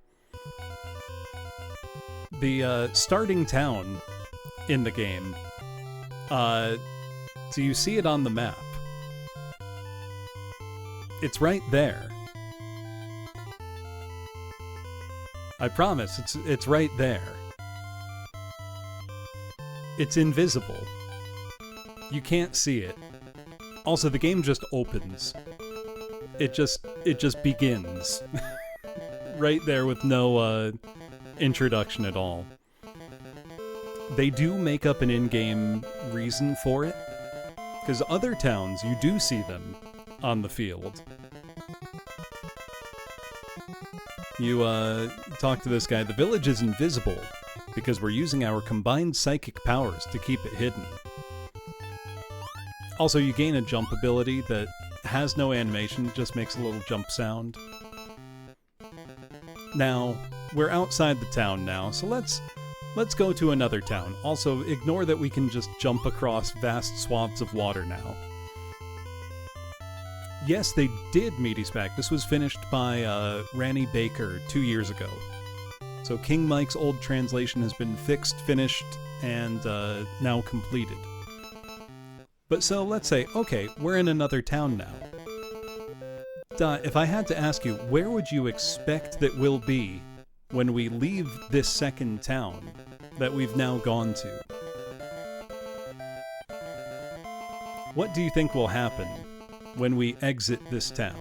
The, starting town in the game, do you see it on the map? It's right there. I promise, it's right there. It's invisible. You can't see it. Also, the game just opens. It just begins. Right there with no, introduction at all. They do make up an in-game reason for it, because other towns, you do see them on the field. You, talk to this guy. The village is invisible because we're using our combined psychic powers to keep it hidden. Also, you gain a jump ability that has no animation, just makes a little jump sound. Now, we're outside the town now, so let's go to another town. Also, ignore that we can just jump across vast swaths of water now. Yes, they did Meaty Spec. This was finished by Ranny Baker 2 years ago. So King Mike's old translation has been fixed, finished, and now completed. But so let's say, okay, we're in another town now. If I had to ask you, where would you expect that we'll be when we leave this second town that we've now gone to? What do you think will happen when we exit this town?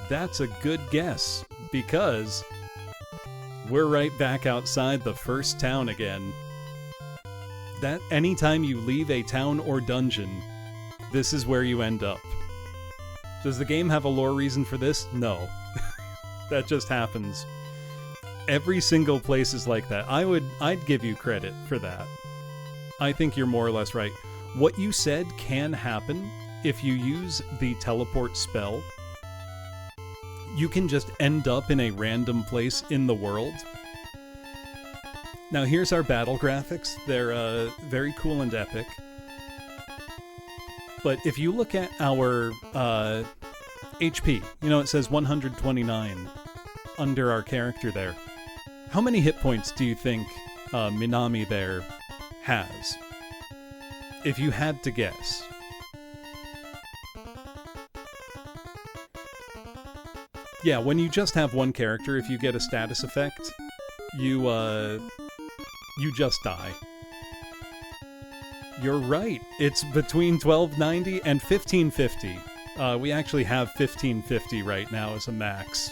That's a good guess, because we're right back outside the first town again. That anytime you leave a town or dungeon, this is where you end up. Does the game have a lore reason for this? No. That just happens. Every single place is like that. I'd give you credit for that. I think you're more or less right. What you said can happen if you use the teleport spell. You can just end up in a random place in the world. Now here's our battle graphics. They're very cool and epic. But if you look at our HP, you know, it says 129 under our character there. How many hit points do you think Minami there has? If you had to guess. Yeah, when you just have one character, if you get a status effect, you just die. You're right. It's between 1290 and 1550. We actually have 1550 right now as a max.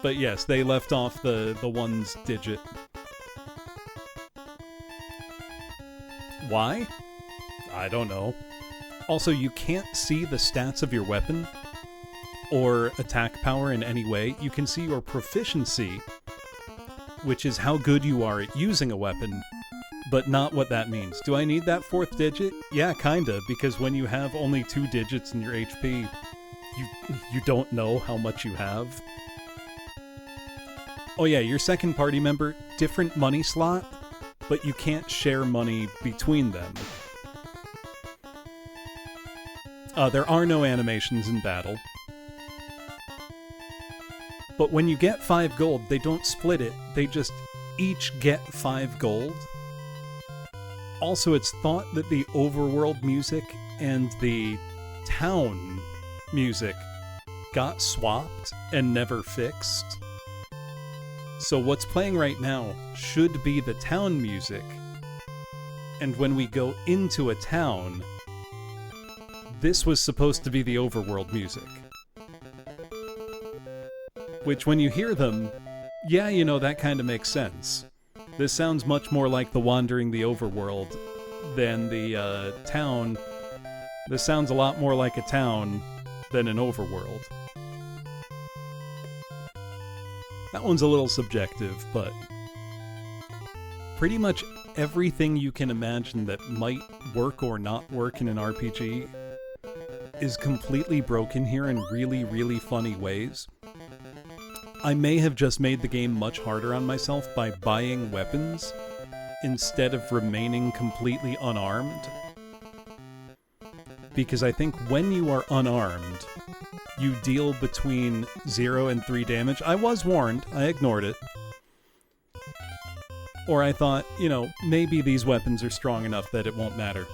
But yes, they left off the ones digit. Why? I don't know. Also, you can't see the stats of your weapon or attack power in any way. You can see your proficiency, which is how good you are at using a weapon, but not what that means. Do I need that 4th digit? Yeah, kinda, because when you have only 2 digits in your HP, you don't know how much you have. Oh yeah, your second party member, different money slot, but you can't share money between them. There are no animations in battle. But when you get 5 gold, they don't split it, they just each get 5 gold. Also, it's thought that the overworld music and the town music got swapped and never fixed. So what's playing right now should be the town music, and when we go into a town, this was supposed to be the overworld music. Which, when you hear them, yeah, you know, that kind of makes sense. This sounds much more like the Wandering the Overworld than the town. This sounds a lot more like a town than an overworld. That one's a little subjective, but pretty much everything you can imagine that might work or not work in an RPG is completely broken here in really, really funny ways. I may have just made the game much harder on myself by buying weapons instead of remaining completely unarmed. Because I think when you are unarmed, you deal between 0 and 3 damage. I was warned, I ignored it. Or I thought, you know, maybe these weapons are strong enough that it won't matter.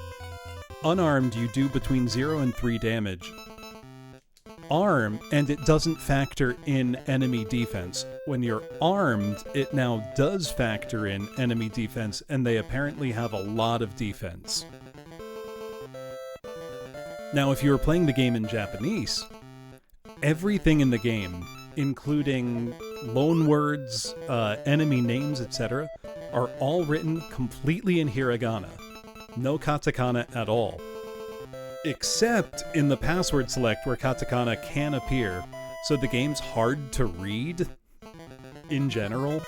Unarmed, you do between 0 and 3 damage. Armed, and it doesn't factor in enemy defense. When you're armed, it now does factor in enemy defense, and they apparently have a lot of defense. Now, if you were playing the game in Japanese, everything in the game, including loan words, enemy names, etc., are all written completely in hiragana. No katakana at all. Except in the password select where katakana can appear, so the game's hard to read in general,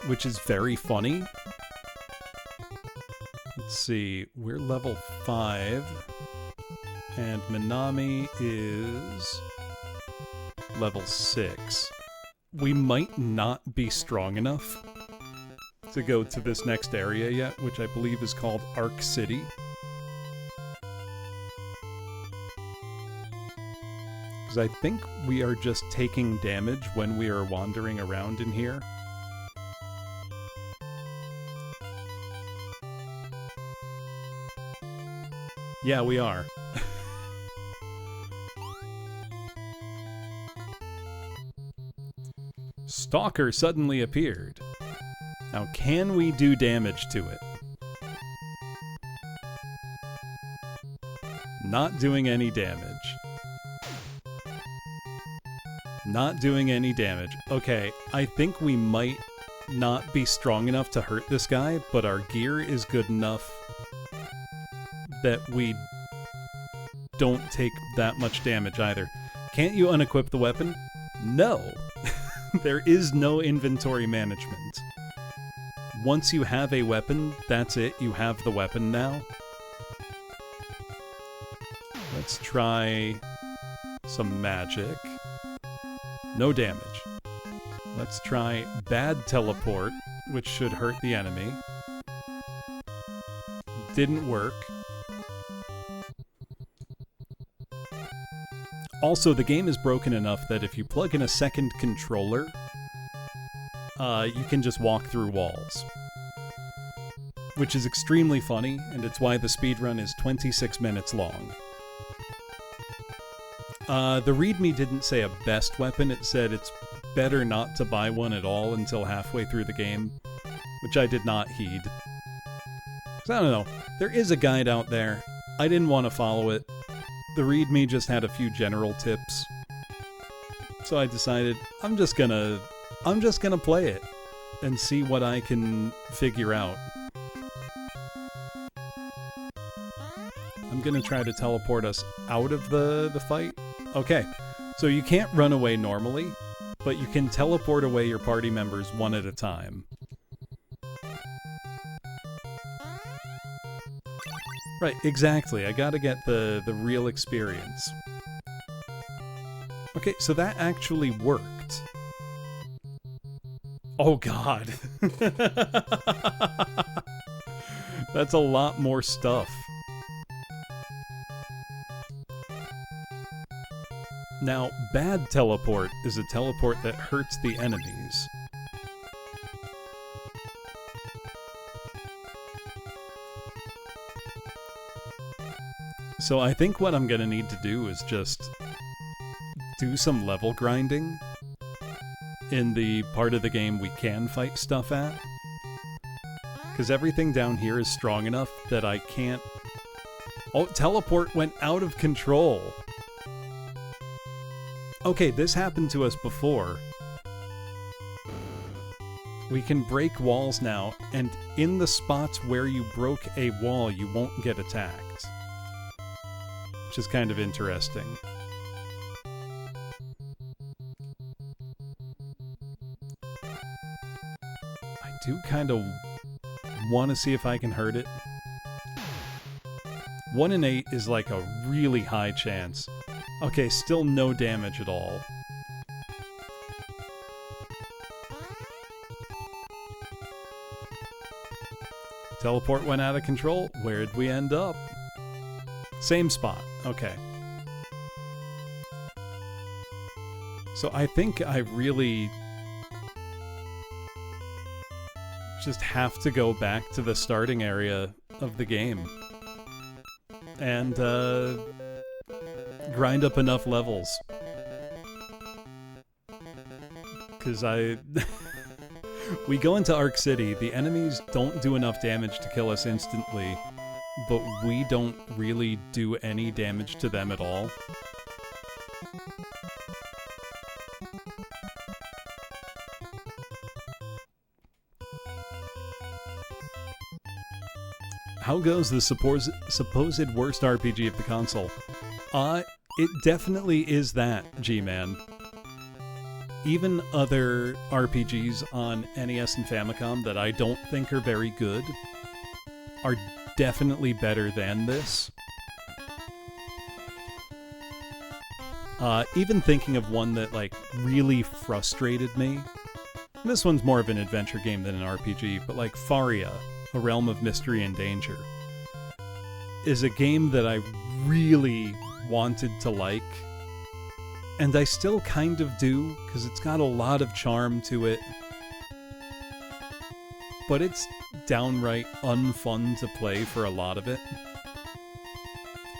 which is very funny. Let's see, we're level 5, and Minami is level 6. We might not be strong enough to go to this next area yet, which I believe is called Arc City. Because I think we are just taking damage when we are wandering around in here. Yeah, we are. Stalker suddenly appeared. Now, can we do damage to it? Not doing any damage. Not doing any damage. Okay, I think we might not be strong enough to hurt this guy, but our gear is good enough that we don't take that much damage either. Can't you unequip the weapon? No. There is no inventory management. Once you have a weapon, that's it. You have the weapon now. Let's try some magic. No damage. Let's try bad teleport, which should hurt the enemy. Didn't work. Also, the game is broken enough that if you plug in a second controller, you can just walk through walls. Which is extremely funny, and it's why the speedrun is 26 minutes long. The README didn't say a best weapon, it said it's better not to buy one at all until halfway through the game, which I did not heed. 'Cause I don't know, there is a guide out there. I didn't want to follow it. The README just had a few general tips. So I decided, I'm just gonna play it and see what I can figure out. I'm gonna try to teleport us out of the fight. Okay, so you can't run away normally, but you can teleport away your party members one at a time. Right, exactly. I gotta get the real experience. Okay, so that actually worked. Oh god. That's a lot more stuff. Now, bad teleport is a teleport that hurts the enemies. So I think what I'm gonna need to do is just do some level grinding in the part of the game we can fight stuff at. Because everything down here is strong enough that I can't... Oh, teleport went out of control! Okay, this happened to us before. We can break walls now, and in the spots where you broke a wall, you won't get attacked. Which is kind of interesting. I do kind of want to see if I can hurt it. 1 in 8 is like a really high chance. Okay, still no damage at all. Teleport went out of control. Where'd we end up? Same spot. Okay. So I think I really just have to go back to the starting area of the game and grind up enough levels. Because we go into Arc City, the enemies don't do enough damage to kill us instantly, but we don't really do any damage to them at all. How goes the supposed worst RPG of the console? It definitely is that, G-Man. Even other RPGs on NES and Famicom that I don't think are very good are definitely better than this. Even thinking of one that, like, really frustrated me. This one's more of an adventure game than an RPG, but like Faria, A Realm of Mystery and Danger, is a game that I really wanted to like, and I still kind of do, because it's got a lot of charm to it, but it's downright unfun to play for a lot of it.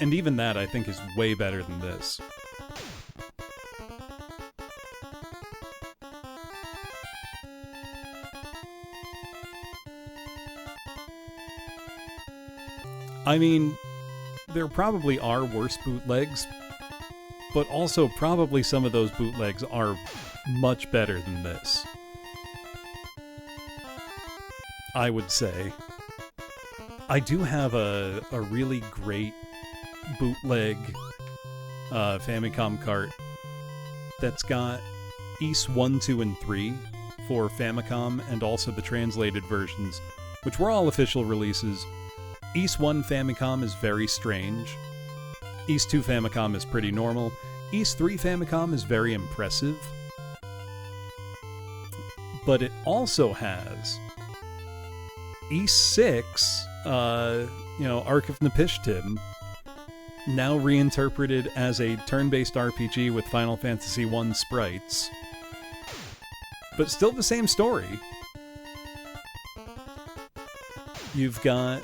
And even that, I think, is way better than this. I mean, there probably are worse bootlegs, but also probably some of those bootlegs are much better than this, I would say. I do have a really great bootleg Famicom cart that's got Ys 1, 2, and 3 for Famicom, and also the translated versions, which were all official releases. Ys 1 Famicom is very strange. Ys 2 Famicom is pretty normal. Ys 3 Famicom is very impressive. But it also has Ys 6, Ark of Napishtim, now reinterpreted as a turn-based RPG with Final Fantasy I sprites. But still the same story. You've got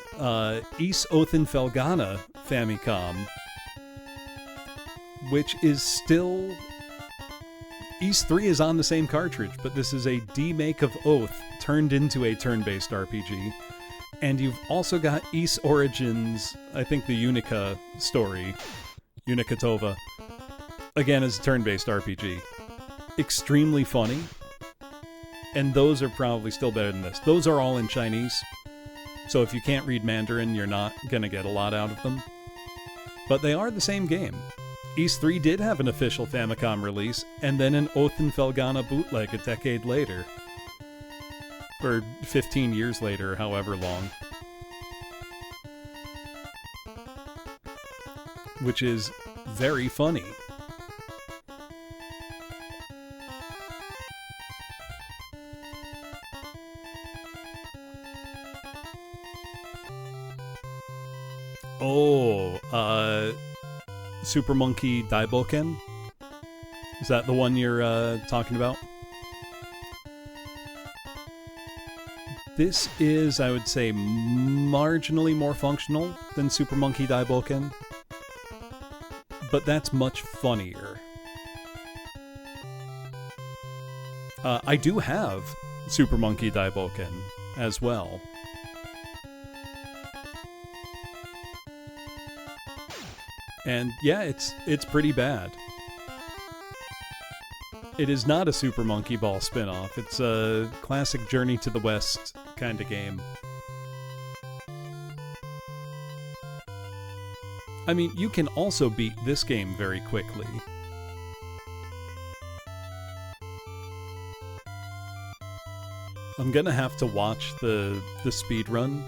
Ys Othin Felgana Famicom, which is still... Ys 3 is on the same cartridge, but this is a demake of Oath turned into a turn-based RPG. And you've also got Ys Origins, I think the Unica story, Unica Tova, again as a turn-based RPG. Extremely funny, and those are probably still better than this. Those are all in Chinese, so if you can't read Mandarin, you're not gonna get a lot out of them. but they are the same game. Ys 3 did have an official Famicom release, and then an Othen Felgana bootleg a decade later. Or 15 years later, or however long. Which is very funny. Oh, Super Monkey Daiboken? Is that the one you're talking about? This is, I would say, marginally more functional than Super Monkey Daiboken, but that's much funnier. I do have Super Monkey Daiboken as well. And yeah, it's pretty bad. It is not a Super Monkey Ball spin-off. It's a classic Journey to the West kind of game. I mean, you can also beat this game very quickly. I'm gonna have to watch the speedrun,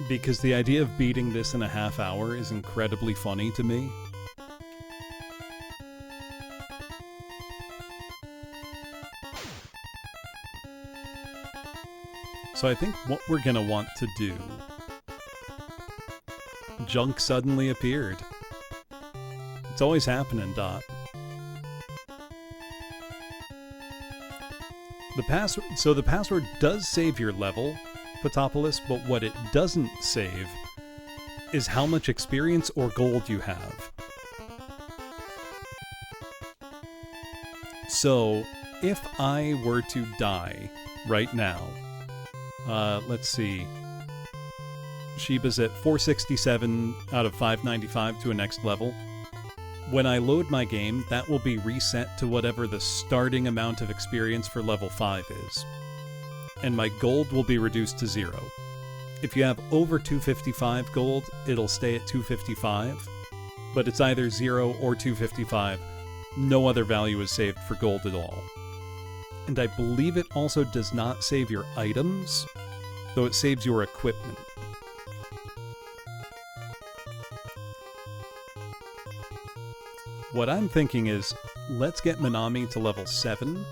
because the idea of beating this in a half hour is incredibly funny to me. So I think what we're gonna want to do... Junk suddenly appeared. It's always happening, Dot. The password does save your level, Patopolis, but what it doesn't save is how much experience or gold you have. So, if I were to die right now, let's see, Sheba's at 467 out of 595 to a next level. When I load my game, that will be reset to whatever the starting amount of experience for level 5 is. And my gold will be reduced to 0. If you have over 255 gold, it'll stay at 255, but it's either 0 or 255. No other value is saved for gold at all. And I believe it also does not save your items, though it saves your equipment. What I'm thinking is, let's get Minami to level 7,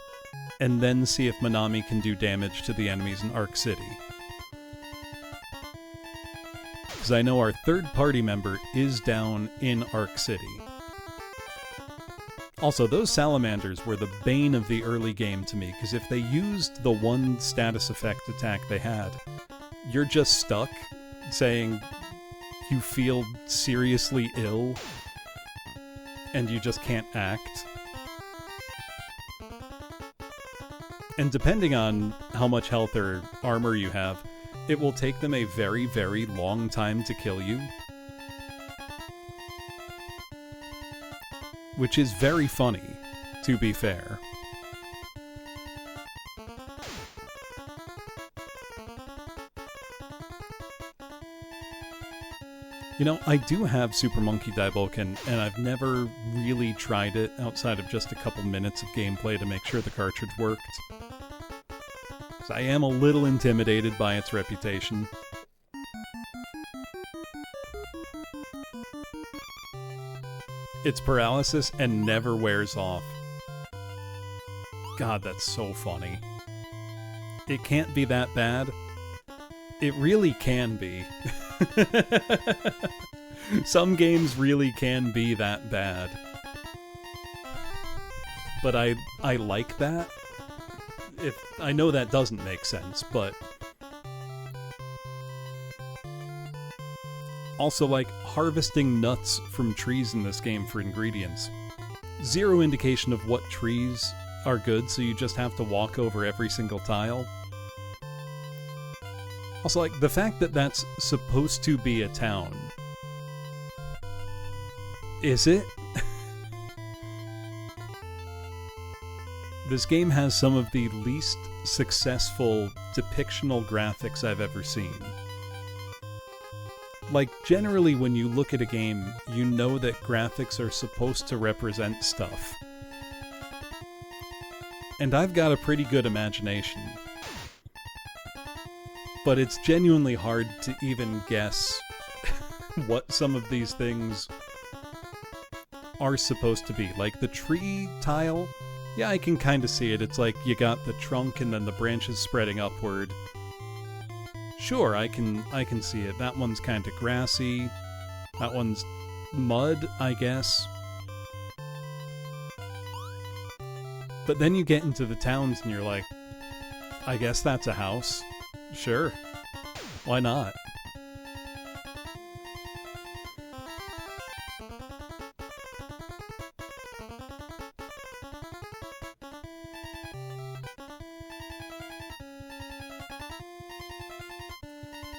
and then see if Minami can do damage to the enemies in Arc City. Because I know our third party member is down in Arc City. Also, those salamanders were the bane of the early game to me, because if they used the one status effect attack they had, you're just stuck saying you feel seriously ill, and you just can't act. And depending on how much health or armor you have, it will take them a very, very long time to kill you. Which is very funny, to be fair. You know, I do have Super Monkey Daiboken, and I've never really tried it outside of just a couple minutes of gameplay to make sure the cartridge worked. So I am a little intimidated by its reputation. It's paralysis and never wears off. God, that's so funny. It can't be that bad. It really can be. Some games really can be that bad. But I like that. I know that doesn't make sense, but... Also, like, harvesting nuts from trees in this game for ingredients. Zero indication of what trees are good, so you just have to walk over every single tile. Also, like, the fact that that's supposed to be a town. Is it? This game has some of the least successful depictional graphics I've ever seen. Like, generally when you look at a game, you know that graphics are supposed to represent stuff. And I've got a pretty good imagination. But it's genuinely hard to even guess what some of these things are supposed to be. Like the tree tile, yeah, I can kind of see it. It's like you got the trunk and then the branches spreading upward. Sure, I can see it. That one's kind of grassy. That one's mud, I guess. But then you get into the towns and you're like, I guess that's a house. Sure. Why not?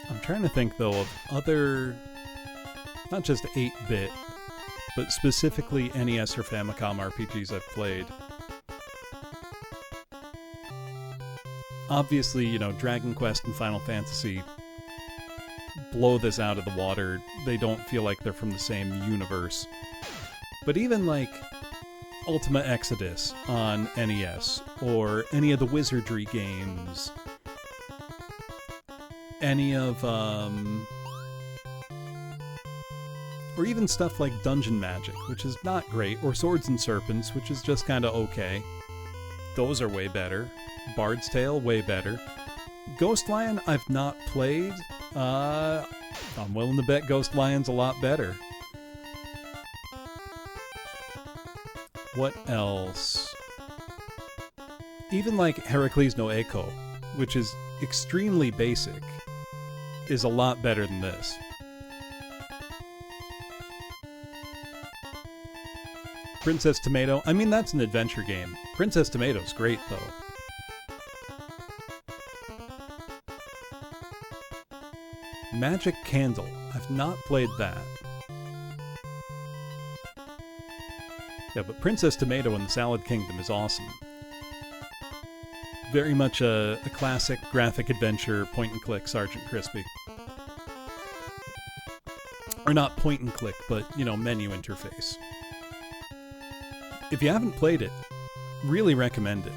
I'm trying to think, though, of other, not just 8-bit, but specifically NES or Famicom RPGs I've played. Obviously, you know, Dragon Quest and Final Fantasy blow this out of the water. They don't feel like they're from the same universe. But even, like, Ultima Exodus on NES, or any of the Wizardry games, any of, or even stuff like Dungeon Magic, which is not great, or Swords and Serpents, which is just kind of okay. Those are way better. Bard's Tale, way better. Ghost Lion, I've not played. I'm willing to bet Ghost Lion's a lot better. What else? Even like Heracles no Echo, which is extremely basic, is a lot better than this. Princess Tomato, I mean, that's an adventure game. Princess Tomato's great, though. Magic Candle, I've not played that. Yeah, but Princess Tomato in the Salad Kingdom is awesome. Very much a classic graphic adventure, point-and-click Sergeant Crispy. Or not point-and-click, but, you know, menu interface. If you haven't played it, really recommend it.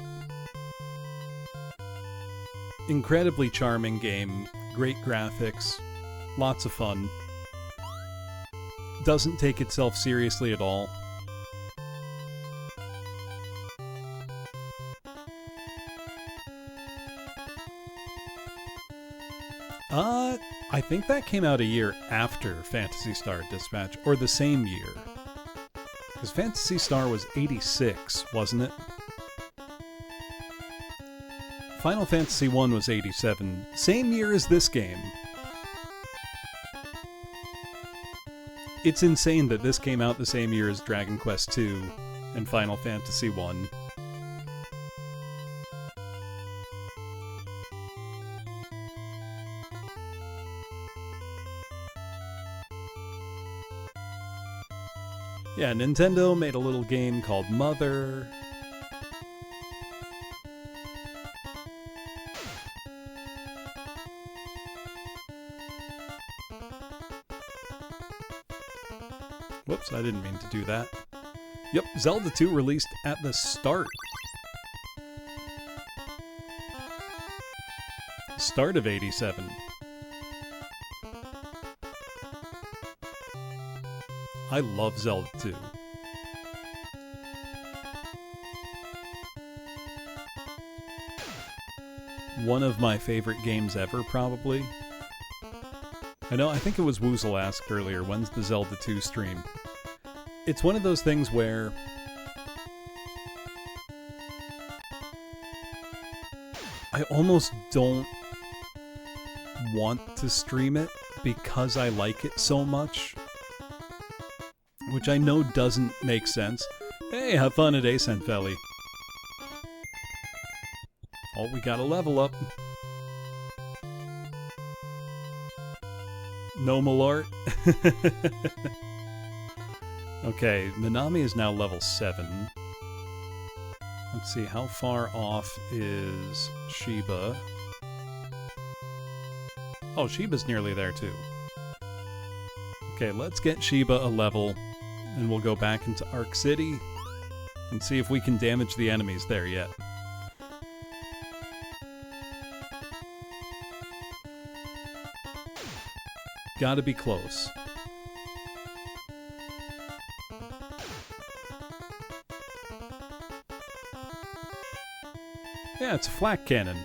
Incredibly charming game, great graphics, lots of fun. Doesn't take itself seriously at all. I think that came out a year after Phantasy Star Dispatch, or the same year. Because Phantasy Star was 86, wasn't it? Final Fantasy 1 was 87, same year as this game. It's insane that this came out the same year as Dragon Quest 2 and Final Fantasy 1. Yeah, Nintendo made a little game called Mother. Whoops, I didn't mean to do that. Yep, Zelda 2 released at the start of 87. I love Zelda 2. One of my favorite games ever, probably. I think it was Woozle asked earlier, when's the Zelda 2 stream? It's one of those things where I almost don't want to stream it because I like it so much. Which I know doesn't make sense. Hey, have fun at Ascent Valley. Oh, we gotta level up. No Malort. Okay, Minami is now level 7. Let's see, how far off is Sheba? Oh, Sheba's nearly there too. Okay, let's get Sheba a level, and we'll go back into Arc City and see if we can damage the enemies there yet. Gotta be close. Yeah, it's a flak cannon.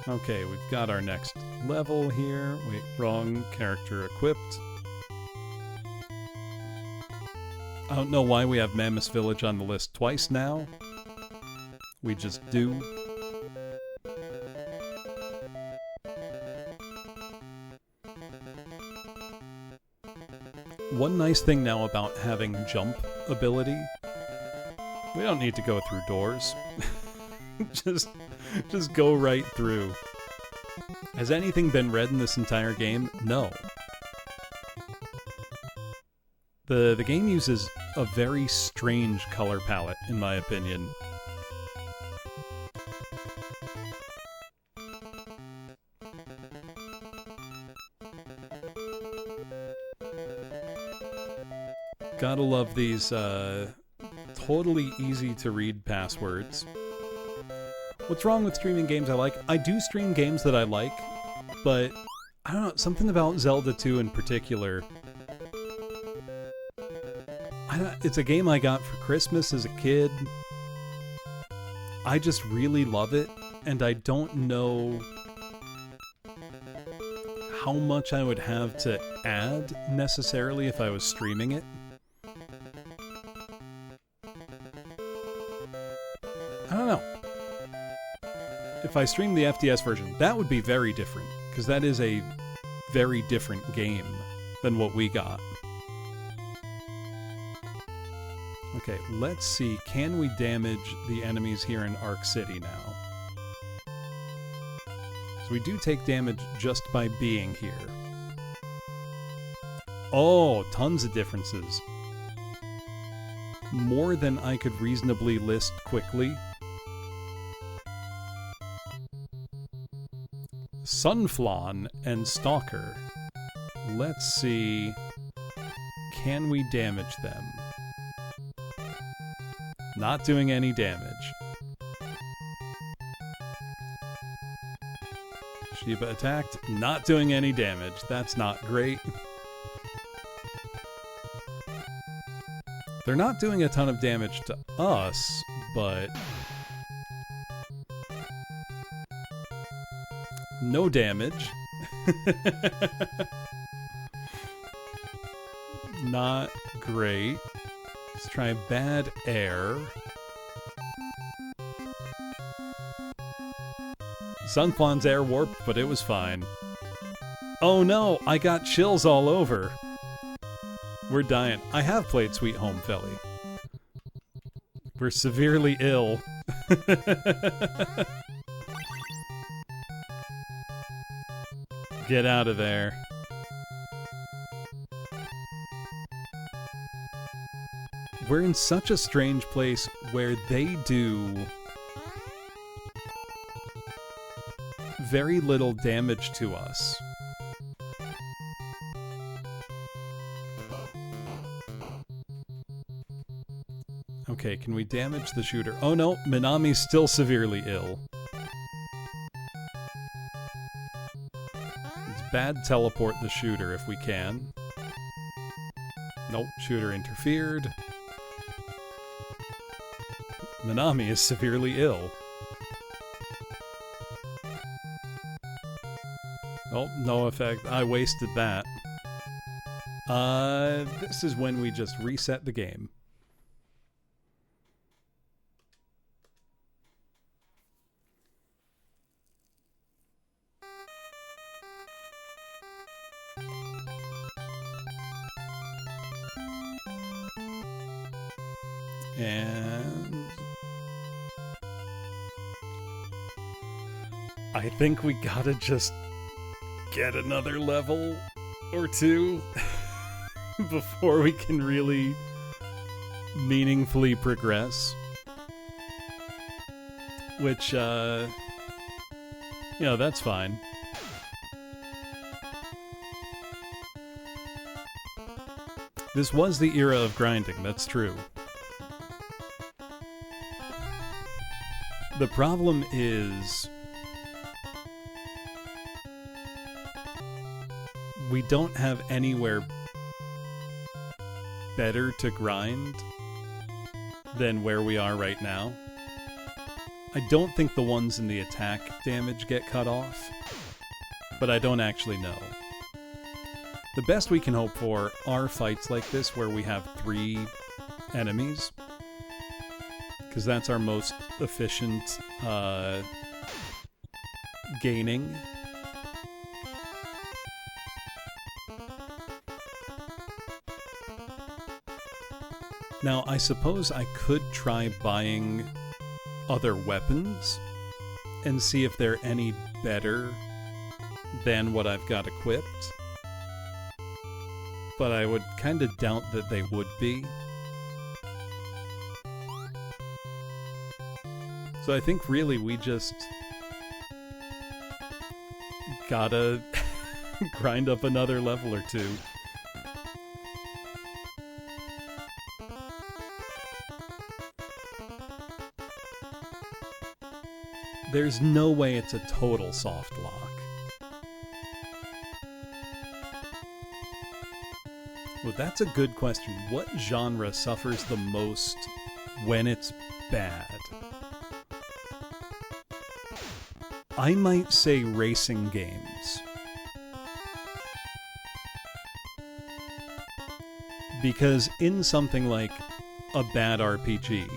Okay, we've got our next level here. Wait, wrong character equipped. I don't know why we have Mammoth Village on the list twice now. We just do. One nice thing now about having jump ability, we don't need to go through doors. just go right through. Has anything been read in this entire game? No. The game uses a very strange color palette, in my opinion. Gotta love these totally easy to read passwords. What's wrong with streaming games I like? I do stream games that I like, but I don't know, something about Zelda 2 in particular. It's a game I got for Christmas as a kid. I just really love it, and I don't know how much I would have to add necessarily if I was streaming it. I don't know. If I stream the FDS version, that would be very different, because that is a very different game than what we got. Okay, let's see. Can we damage the enemies here in Arc City now? So we do take damage just by being here. Oh, tons of differences. More than I could reasonably list quickly. Sunflawn and Stalker. Let's see. Can we damage them? Not doing any damage. Sheba attacked. Not doing any damage. That's not great. They're not doing a ton of damage to us, but... no damage. Not great. Let's try Bad Air. Sunflawn's air warped, but it was fine. Oh no, I got chills all over. We're dying. I have played Sweet Home Philly. We're severely ill. Get out of there. We're in such a strange place where they do very little damage to us. Okay, can we damage the shooter? Oh no, Minami's still severely ill. It's bad teleport the shooter if we can. Nope, shooter interfered. Minami is severely ill. Oh, no effect. I wasted that. This is when we just reset the game. And I think we gotta just get another level or two before we can really meaningfully progress. Which, you know, that's fine. This was the era of grinding, that's true. The problem is we don't have anywhere better to grind than where we are right now. I don't think the ones in the attack damage get cut off, but I don't actually know. The best we can hope for are fights like this where we have 3 enemies, because that's our most efficient gaining. Now, I suppose I could try buying other weapons and see if they're any better than what I've got equipped. But I would kind of doubt that they would be. So I think really we just gotta grind up another level or 2. There's no way it's a total soft lock. Well, that's a good question. What genre suffers the most when it's bad? I might say racing games. Because in something like a bad RPG,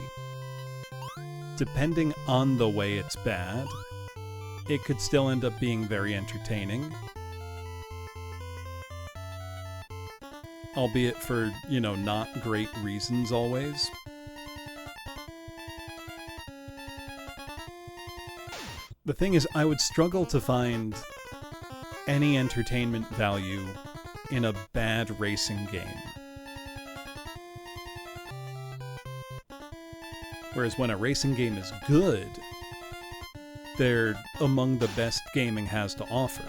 depending on the way it's bad, it could still end up being very entertaining. Albeit for, not great reasons always. The thing is, I would struggle to find any entertainment value in a bad racing game. Whereas when a racing game is good, they're among the best gaming has to offer.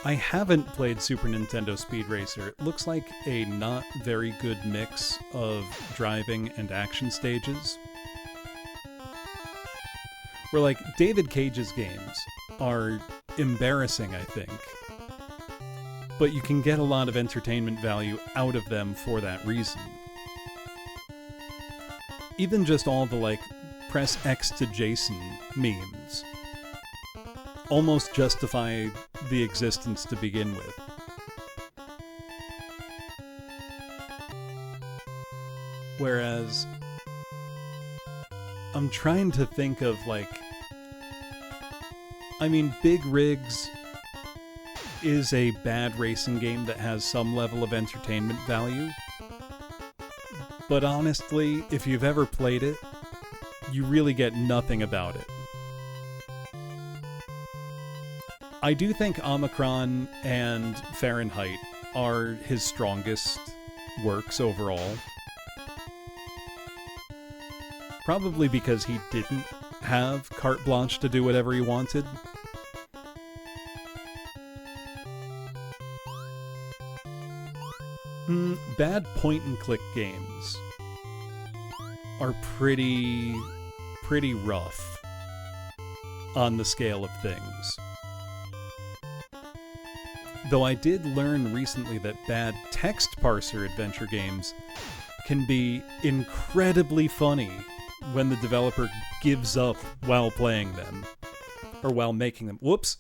I haven't played Super Nintendo Speed Racer. It looks like a not very good mix of driving and action stages. Where, like, David Cage's games are embarrassing, I think. But you can get a lot of entertainment value out of them for that reason. Even just all the, like, press X to Jason memes almost justify the existence to begin with. Whereas I'm trying to think of, like, Big Rigs is a bad racing game that has some level of entertainment value. But honestly, if you've ever played it, you really get nothing about it. I do think Omicron and Fahrenheit are his strongest works overall. Probably because he didn't have carte blanche to do whatever he wanted. Bad point-and-click games are pretty rough on the scale of things. Though I did learn recently that bad text parser adventure games can be incredibly funny when the developer gives up while playing them. Or while making them. Whoops!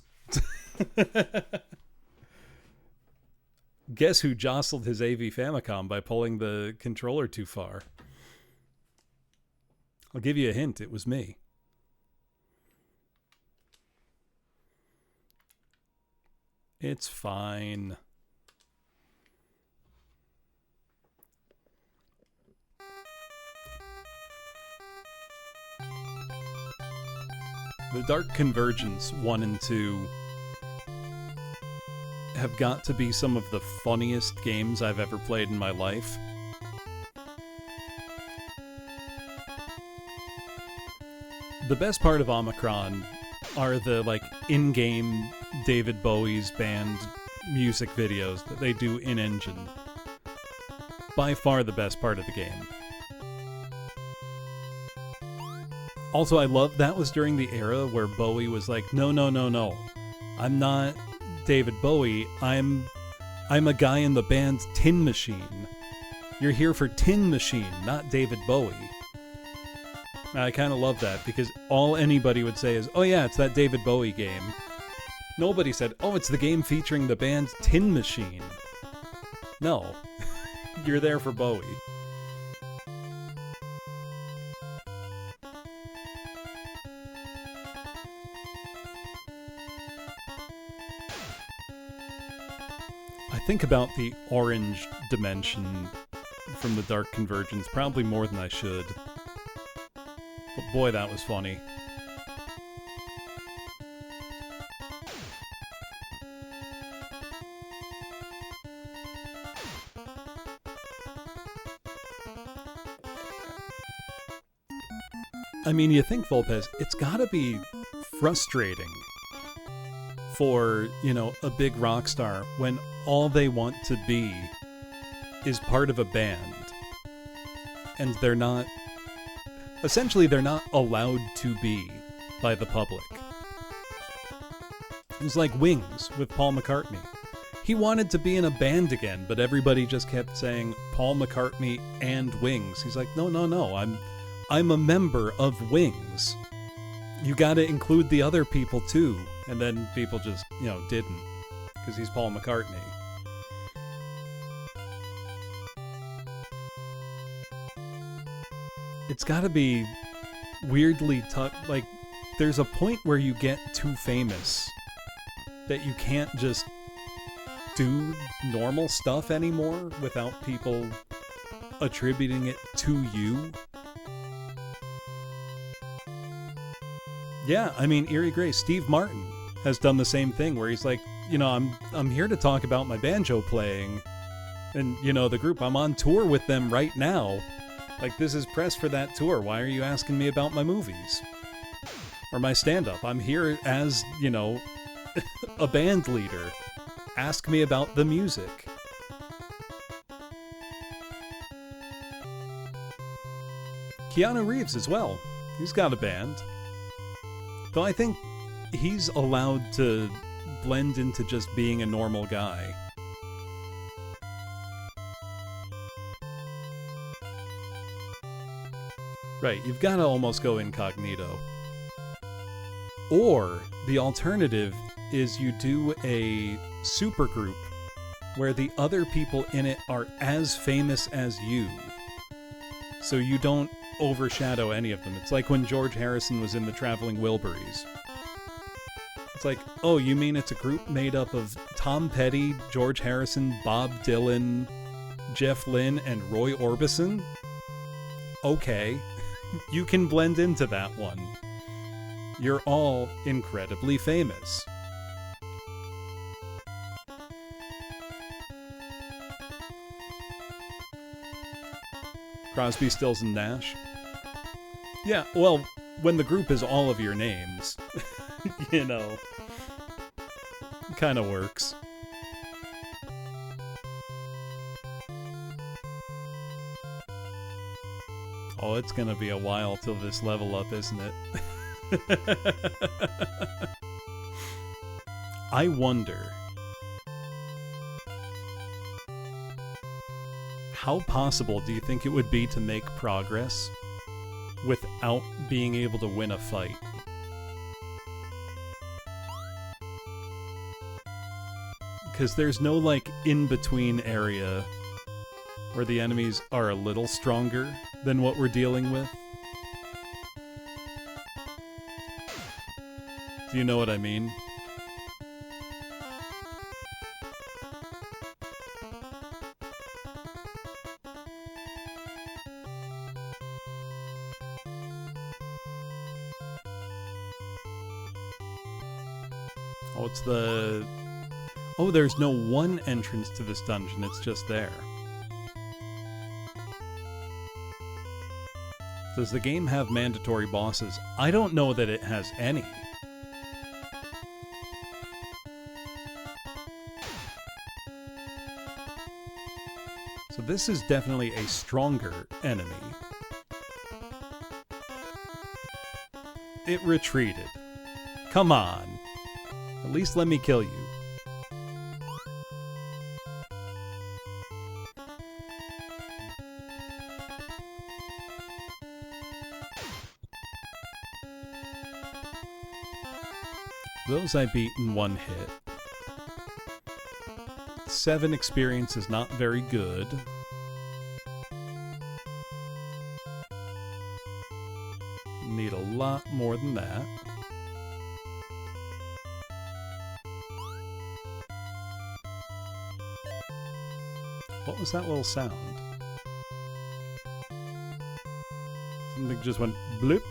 Guess who jostled his AV Famicom by pulling the controller too far? I'll give you a hint, it was me. It's fine. The Dark Convergence 1 and 2 have got to be some of the funniest games I've ever played in my life. The best part of Omicron are the, like, in-game David Bowie's band music videos that they do in-engine. By far the best part of the game. Also, I love that was during the era where Bowie was like, no, no, no, no. I'm not David Bowie. I'm a guy in the band Tin Machine. You're here for Tin Machine, not David Bowie. I kind of love that because all anybody would say is, oh yeah, it's that David Bowie game. Nobody said, oh, it's the game featuring the band Tin Machine. No. You're there for Bowie. I think about the orange dimension from the Dark Convergence probably more than I should. But boy, that was funny. I mean, you think, Volpez, it's gotta be frustrating for, you know, a big rock star when all they want to be is part of a band. And they're not... Essentially, they're not allowed to be by the public. It was like Wings with Paul McCartney. He wanted to be in a band again, but everybody just kept saying Paul McCartney and Wings. He's like, no, no, no, I'm a member of Wings. You gotta include the other people too. And then people just, you know, didn't. Because he's Paul McCartney. It's gotta be weirdly tough. Like, there's a point where you get too famous that you can't just do normal stuff anymore without people attributing it to you. Yeah, I mean, Eerie Grace, Steve Martin has done the same thing where he's like, you know, I'm here to talk about my banjo playing and, you know, the group, I'm on tour with them right now. Like, this is press for that tour. Why are you asking me about my movies? Or my stand-up? I'm here as, you know, a band leader. Ask me about the music. Keanu Reeves as well. He's got a band. Though I think he's allowed to blend into just being a normal guy. Right, you've got to almost go incognito. Or the alternative is you do a supergroup where the other people in it are as famous as you. So you don't overshadow any of them. It's like when George Harrison was in the Traveling Wilburys. It's like, oh, you mean it's a group made up of Tom Petty, George Harrison, Bob Dylan, Jeff Lynne, and Roy Orbison? Okay, you can blend into that one. You're all incredibly famous. Crosby, Stills, and Nash? Yeah, well, when the group is all of your names, you know, kind of works. Oh, it's gonna be a while till this level up, isn't it? I wonder... how possible do you think it would be to make progress without being able to win a fight? Because there's no, like, in-between area where the enemies are a little stronger than what we're dealing with. Do you know what I mean? Oh, it's the... oh, there's no one entrance to this dungeon, it's just there. Does the game have mandatory bosses? I don't know that it has any. this is definitely a stronger enemy. It retreated. Come on. At least let me kill you. Those I beat in one hit. 7 experience is not very good. Need a lot more than that. What was that little sound? Something just went bloop.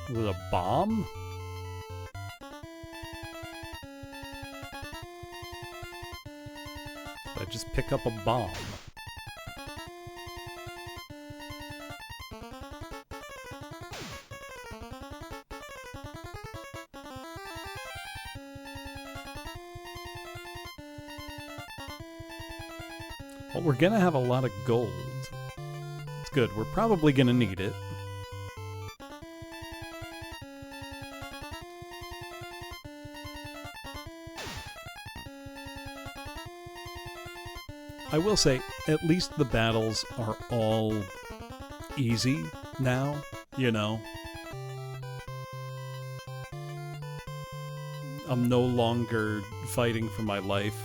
Was it a bomb? Did I just pick up a bomb? Well, we're gonna have a lot of gold. It's good. We're probably gonna need it. I will say, at least the battles are all easy now, you know? I'm no longer fighting for my life.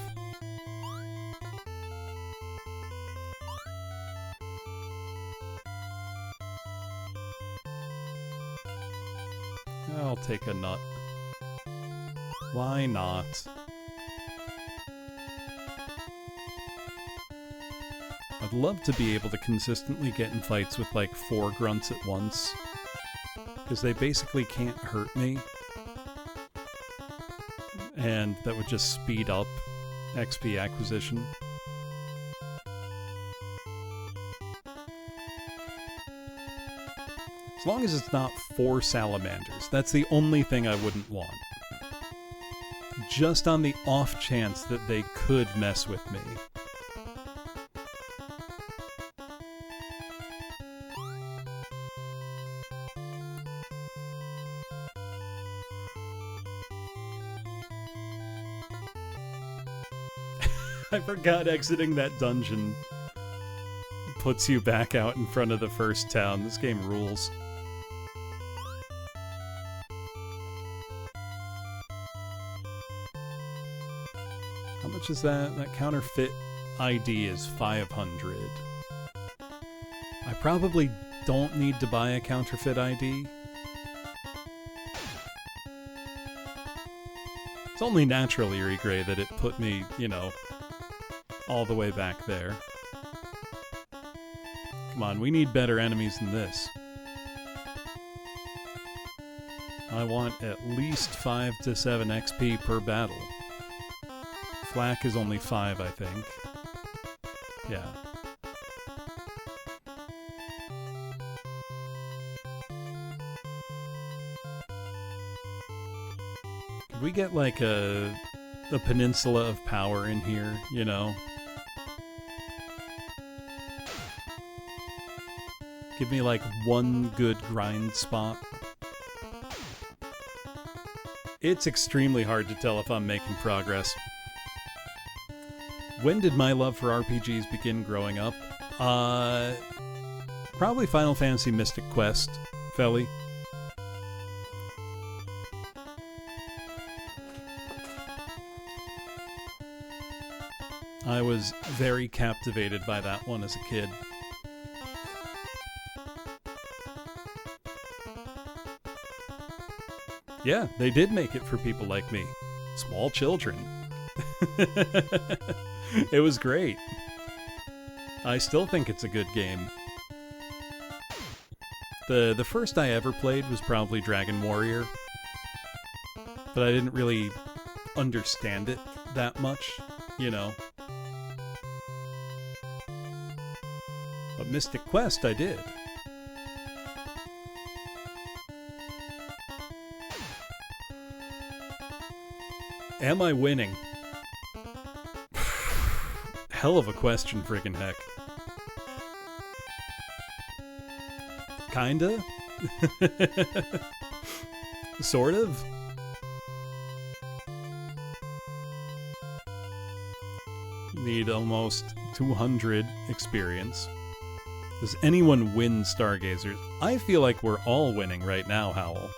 I'll take a nut. Why not? I'd love to be able to consistently get in fights with like 4 grunts at once, because they basically can't hurt me, and that would just speed up XP acquisition. As long as it's not 4 salamanders, that's the only thing I wouldn't want. Just on the off chance that they could mess with me. I forgot exiting that dungeon puts you back out in front of the first town. This game rules. How much is that? That counterfeit ID is 500. I probably don't need to buy a counterfeit ID. It's only naturally regret that it put me, you know, all the way back there. Come on, we need better enemies than this. I want at least 5 to 7 XP per battle. Flak is only 5, I think. Yeah. Could we get like a peninsula of power in here, you know? Give me like one good grind spot. It's extremely hard to tell if I'm making progress. When did my love for RPGs begin growing up? Probably Final Fantasy Mystic Quest, Felly. I was very captivated by that one as a kid. Yeah, they did make it for people like me. Small children. It was great. I still think it's a good game. The first I ever played was probably Dragon Warrior, but I didn't really understand it that much, you know. But Mystic Quest I did. Am I winning? hell of a question, friggin' heck. Kinda? Sort of? Need almost 200 experience. Does anyone win Stargazers? I feel like we're all winning right now, Howl.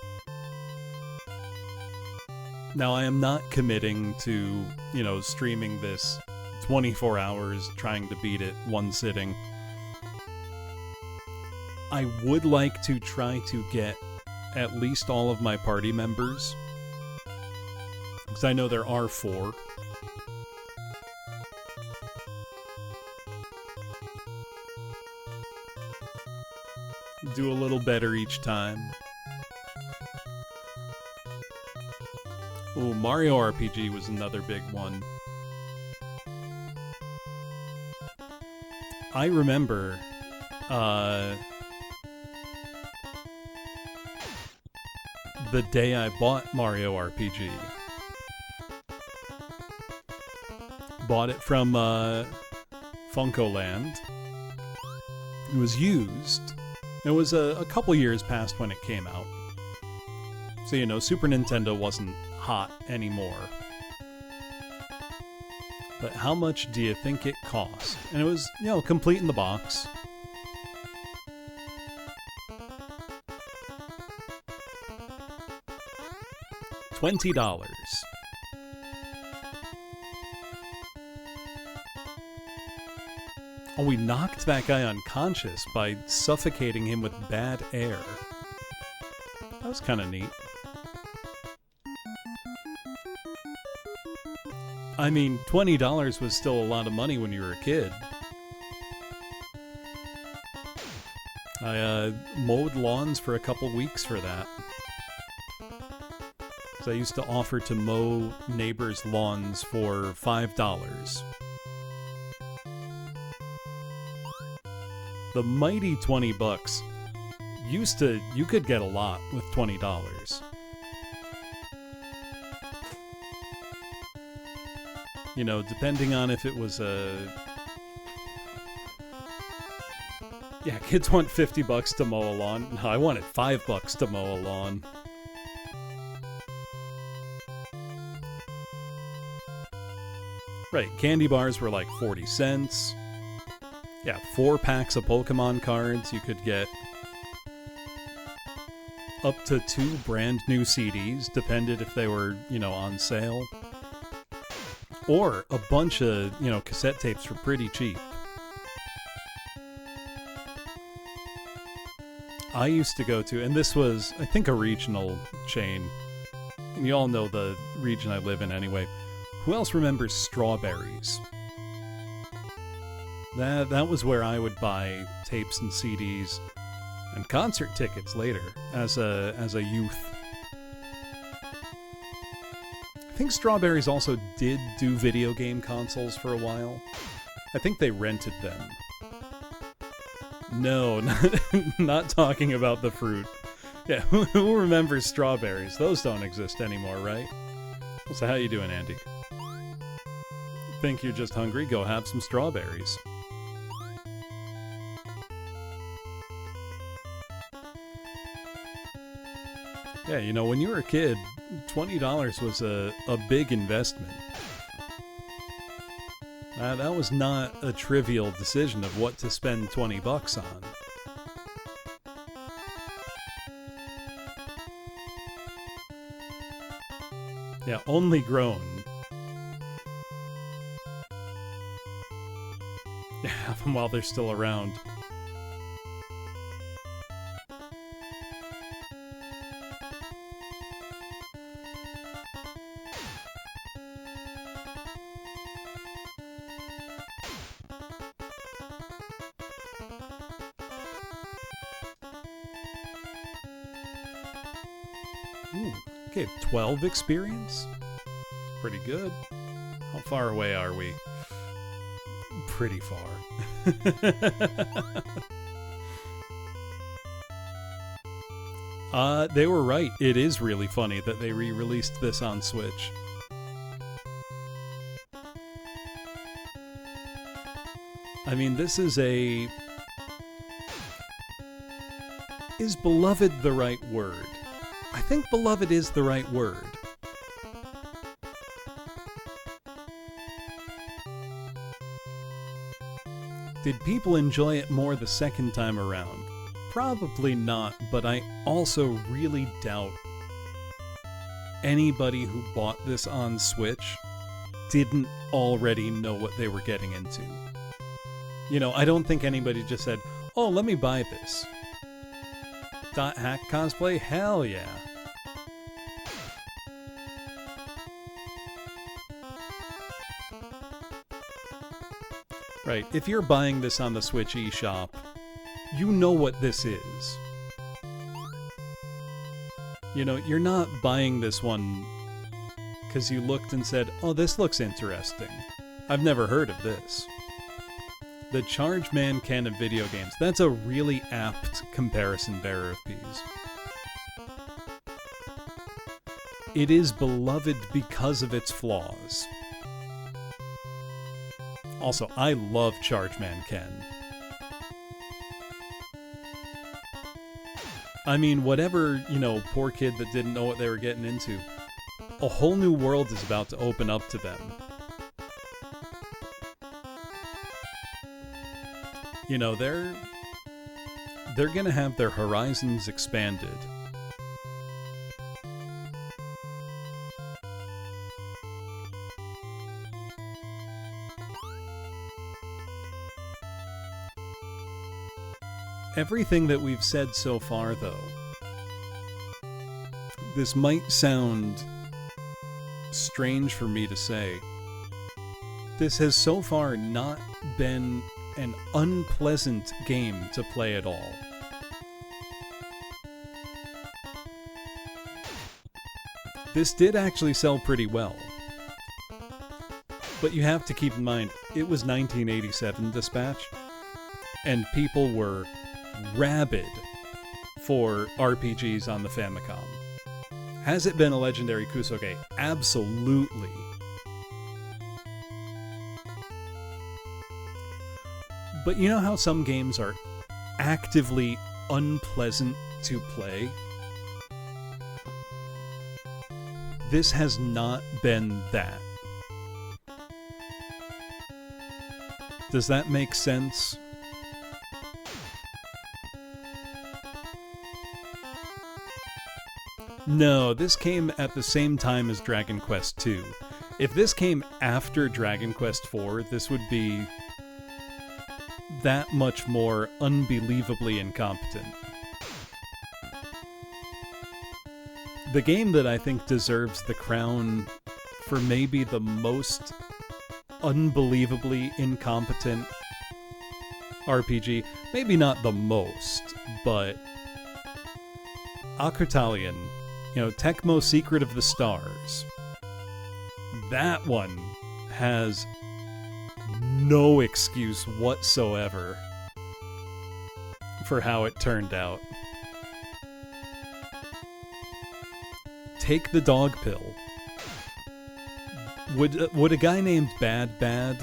Now, I am not committing to, you know, streaming this 24 hours, trying to beat it one sitting. I would like to try to get at least all of my party members, because I know there are 4. Do a little better each time. Ooh, Mario RPG was another big one. I remember, the day I bought Mario RPG. Bought it from, Funkoland. It was used. It was a couple years past when it came out. So, you know, Super Nintendo wasn't hot anymore. But how much do you think it cost? And it was, you know, complete in the box. $20. Oh, we knocked that guy unconscious by suffocating him with bad air. That was kind of neat. I mean, $20 was still a lot of money when you were a kid. I mowed lawns for a couple weeks for that. I used to offer to mow neighbors' lawns for $5. The mighty 20 bucks. You could get a lot with $20. You know, depending on if it was a... Yeah, kids want 50 bucks to mow a lawn. No, I wanted $5 to mow a lawn. Right, candy bars were like 40 cents. Yeah, 4 packs of Pokemon cards. You could get up to 2 brand new CDs, depended if they were, you know, on sale. Or a bunch of, you know, cassette tapes for pretty cheap. I used to go to, and this was, I think, a regional chain. And you all know the region I live in anyway. Who else remembers Strawberries? That was where I would buy tapes and CDs and concert tickets later as a youth. I think Strawberries also did do video game consoles for a while. I think they rented them. No, not talking about the fruit. Yeah, who remembers Strawberries? Those don't exist anymore, right? So how you doing, Andy? Think you're just hungry? Go have some strawberries. Yeah, you know, when you were a kid, $20 was a big investment. That was not a trivial decision of what to spend 20 bucks on. Yeah, only grown. Have them while they're still around. Ooh, okay, 12 experience? Pretty good. How far away are we? Pretty far. They were right. It is really funny that they re-released this on Switch. I mean, this is a... Is beloved the right word? I think beloved is the right word. Did people enjoy it more the second time around? Probably not, but I also really doubt anybody who bought this on Switch didn't already know what they were getting into. You know, I don't think anybody just said, oh, let me buy this. Dot hack cosplay? Hell yeah. Right, if you're buying this on the Switch eShop, you know what this is. You know, you're not buying this one because you looked and said, oh, this looks interesting. I've never heard of this. The Charge Man Ken of video games. That's a really apt comparison, Bearer of Peas. It is beloved because of its flaws. Also, I love Charge Man Ken. I mean, whatever, you know, poor kid that didn't know what they were getting into, a whole new world is about to open up to them. You know, they're gonna have their horizons expanded. Everything that we've said so far, though, this might sound strange for me to say. This has so far not been an unpleasant game to play at all. This did actually sell pretty well. But you have to keep in mind, it was 1987 Dispatch, and people were rabid for RPGs on the Famicom. Has it been a legendary kusoge? Absolutely. But you know how some games are actively unpleasant to play? This has not been that. Does that make sense? No, this came at the same time as Dragon Quest II. If this came after Dragon Quest IV, this would be that much more unbelievably incompetent. The game that I think deserves the crown for maybe the most unbelievably incompetent RPG, maybe not the most, but Akrotalion, you know, Tecmo Secret of the Stars. That one has no excuse whatsoever for how it turned out. Take the dog pill. Would a guy named Bad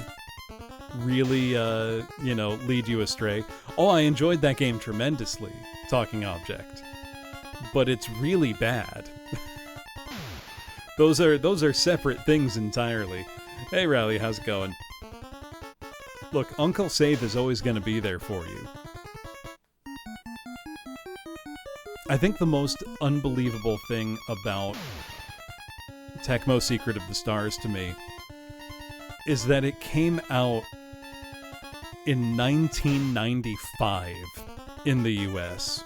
really, you know, lead you astray? Oh, I enjoyed that game tremendously, Talking Object. But it's really bad. Those are separate things entirely. Hey, Rowley, how's it going? Look, Uncle Save is always going to be there for you. I think the most unbelievable thing about Tecmo Secret of the Stars to me is that it came out in 1995 in the US.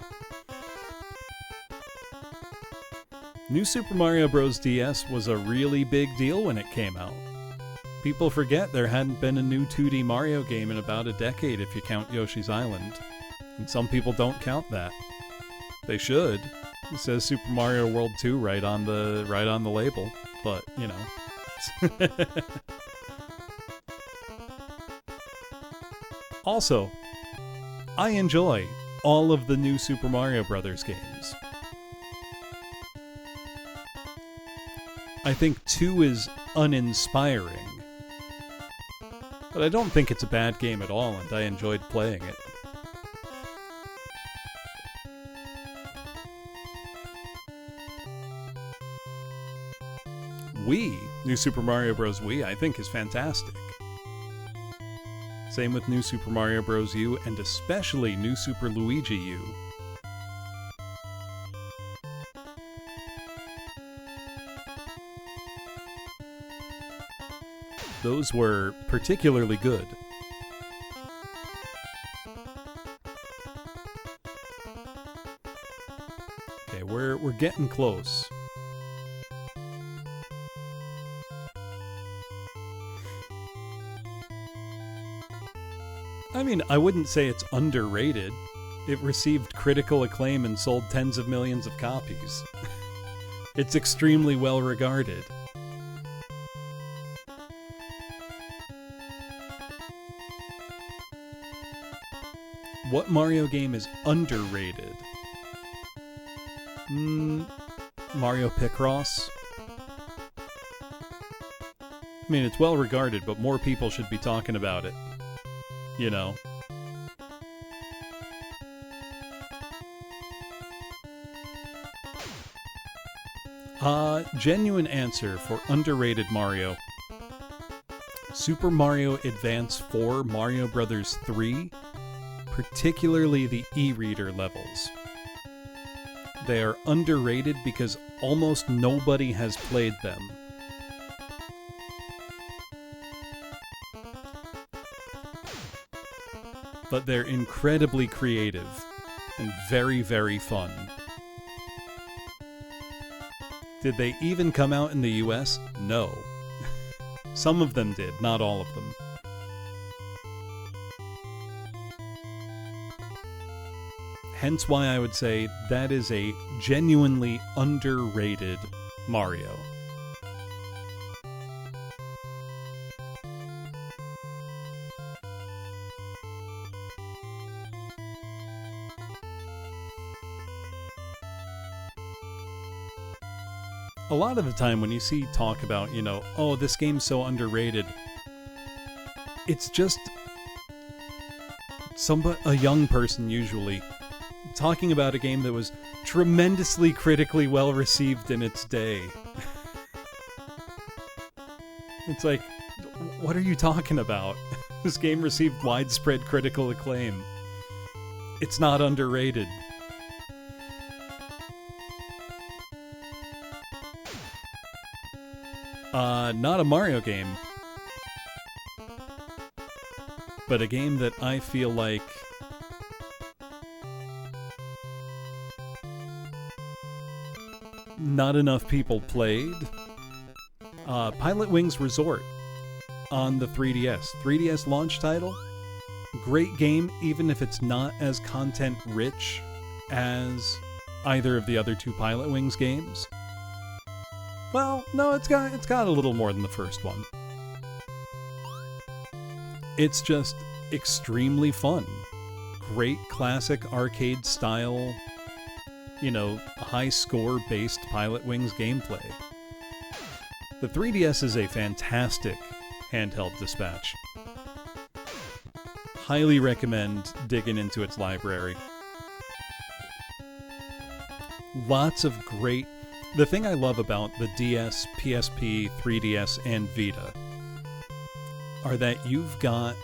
New Super Mario Bros. DS was a really big deal when it came out. People forget there hadn't been a new 2D Mario game in about a decade if you count Yoshi's Island. And some people don't count that. They should. It says Super Mario World 2 right on the label, but, you know. Also, I enjoy all of the new Super Mario Bros. Games. I think 2 is uninspiring. But I don't think it's a bad game at all, and I enjoyed playing it. Wii, New Super Mario Bros. Wii, I think is fantastic. Same with New Super Mario Bros. U, and especially New Super Luigi U. Those were particularly good. Okay, we're getting close. I mean, I wouldn't say it's underrated. It received critical acclaim and sold tens of millions of copies. It's extremely well regarded. What Mario game is underrated? Mario Picross? I mean, it's well regarded, but more people should be talking about it. You know. Genuine answer for underrated Mario. Super Mario Advance 4, Mario Bros. 3, particularly the e-reader levels. They are underrated because almost nobody has played them. But they're incredibly creative and very, very fun. Did they even come out in the US? No. Some of them did, not all of them. Hence why I would say that is a genuinely underrated Mario. A lot of the time when you see talk about, you know, oh, this game's so underrated, it's just a young person usually talking about a game that was tremendously critically well received in its day. It's like, what are you talking about? This game received widespread critical acclaim. It's not underrated. Not a Mario game, but a game that I feel like not enough people played. Pilot Wings Resort on the 3DS. 3DS launch title. Great game, even if it's not as content-rich as either of the other two Pilot Wings games. Well, no, it's got a little more than the first one. It's just extremely fun. Great classic arcade style, you know, high score based Pilot Wings gameplay. The 3DS is a fantastic handheld dispatch. Highly recommend digging into its library. Lots of great... The thing I love about the DS, PSP, 3DS, and Vita are that you've got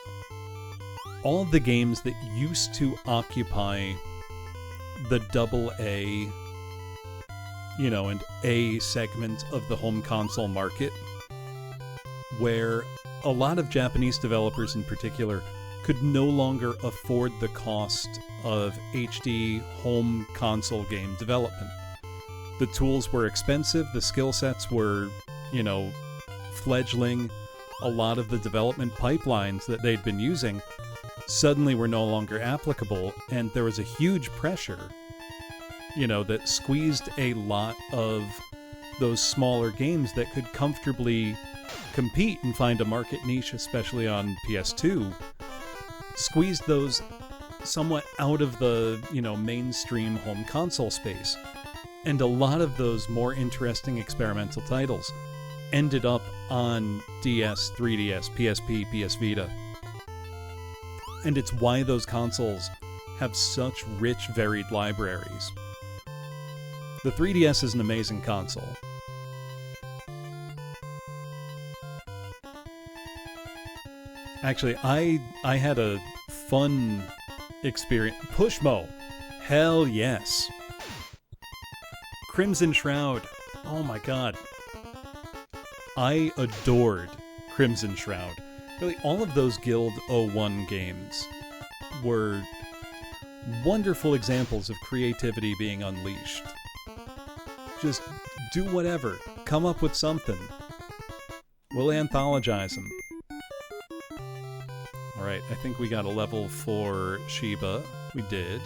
all the games that used to occupy the AA, you know, and A segment of the home console market, where a lot of Japanese developers in particular could no longer afford the cost of HD home console game development. The tools were expensive, the skill sets were, you know, fledgling. A lot of the development pipelines that they'd been using suddenly were no longer applicable, and there was a huge pressure, you know, that squeezed a lot of those smaller games that could comfortably compete and find a market niche, especially on PS2, squeezed those somewhat out of the, you know, mainstream home console space. And a lot of those more interesting experimental titles ended up on DS, 3DS, PSP, PS Vita. And it's why those consoles have such rich, varied libraries. The 3DS is an amazing console. Actually, I had a fun experience. Pushmo! Hell yes! Crimson Shroud. Oh my god. I adored Crimson Shroud. Really, all of those Guild 01 games were wonderful examples of creativity being unleashed. Just do whatever. Come up with something. We'll anthologize them. Alright, I think we got a level for Shiba. We did.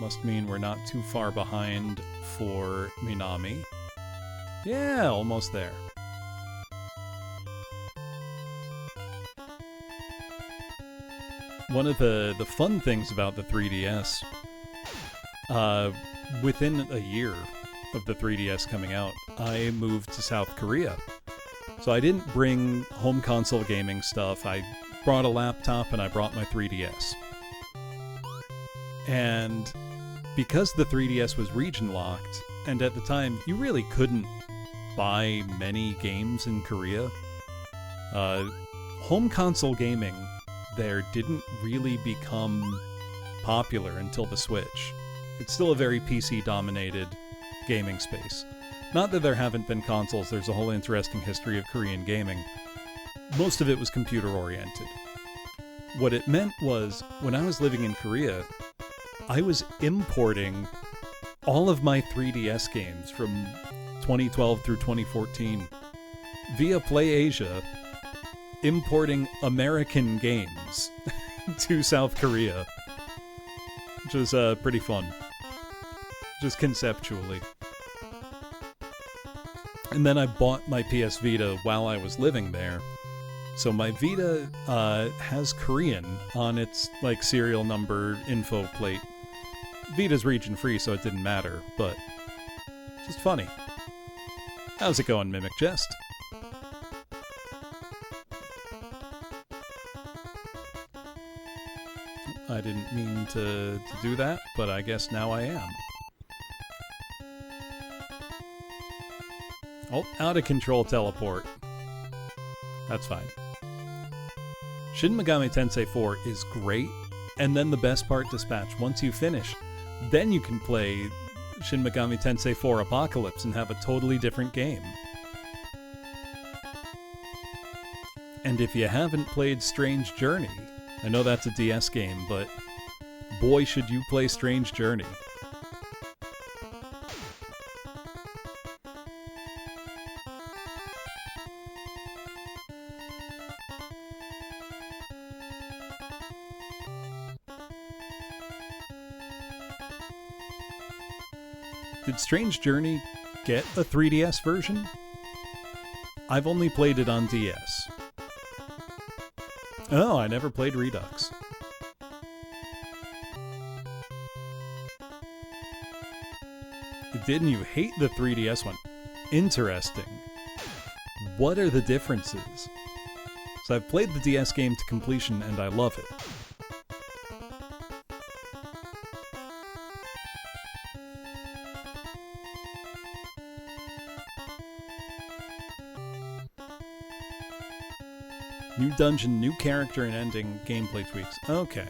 Must mean we're not too far behind for Minami. Yeah, almost there. One of the fun things about the 3DS, within a year of the 3DS coming out, I moved to South Korea. So I didn't bring home console gaming stuff. I brought a laptop and I brought my 3DS. And because the 3DS was region locked, and at the time you really couldn't buy many games in Korea, home console gaming there didn't really become popular until the Switch. It's still a very PC-dominated gaming space. Not that there haven't been consoles, there's a whole interesting history of Korean gaming. Most of it was computer-oriented. What it meant was, when I was living in Korea, I was importing all of my 3DS games from 2012 through 2014 via PlayAsia, importing American games to South Korea, which was pretty fun, just conceptually. And then I bought my PS Vita while I was living there, so my Vita has Korean on its like serial number info plate. Vita's region free, so it didn't matter, but just funny. How's it going, Mimic Jest? I didn't mean to do that, but I guess now I am. Oh, out of control teleport. That's fine. Shin Megami Tensei 4 is great, and then the best part, Dispatch, once you finish, then you can play Shin Megami Tensei 4 Apocalypse and have a totally different game. And if you haven't played Strange Journey, I know that's a DS game, but boy should you play Strange Journey. Did Strange Journey get a 3DS version? I've only played it on DS. Oh, I never played Redux. Didn't you hate the 3DS one? Interesting. What are the differences? So I've played the DS game to completion and I love it. New dungeon, new character and ending, gameplay tweaks. Okay.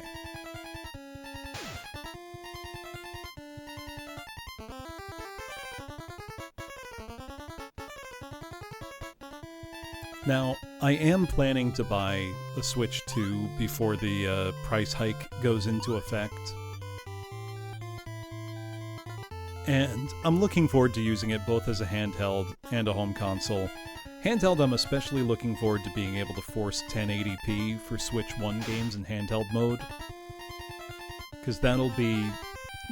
Now, I am planning to buy a Switch 2 before the price hike goes into effect. And I'm looking forward to using it both as a handheld and a home console. Handheld, I'm especially looking forward to being able to force 1080p for Switch 1 games in handheld mode. Because that'll be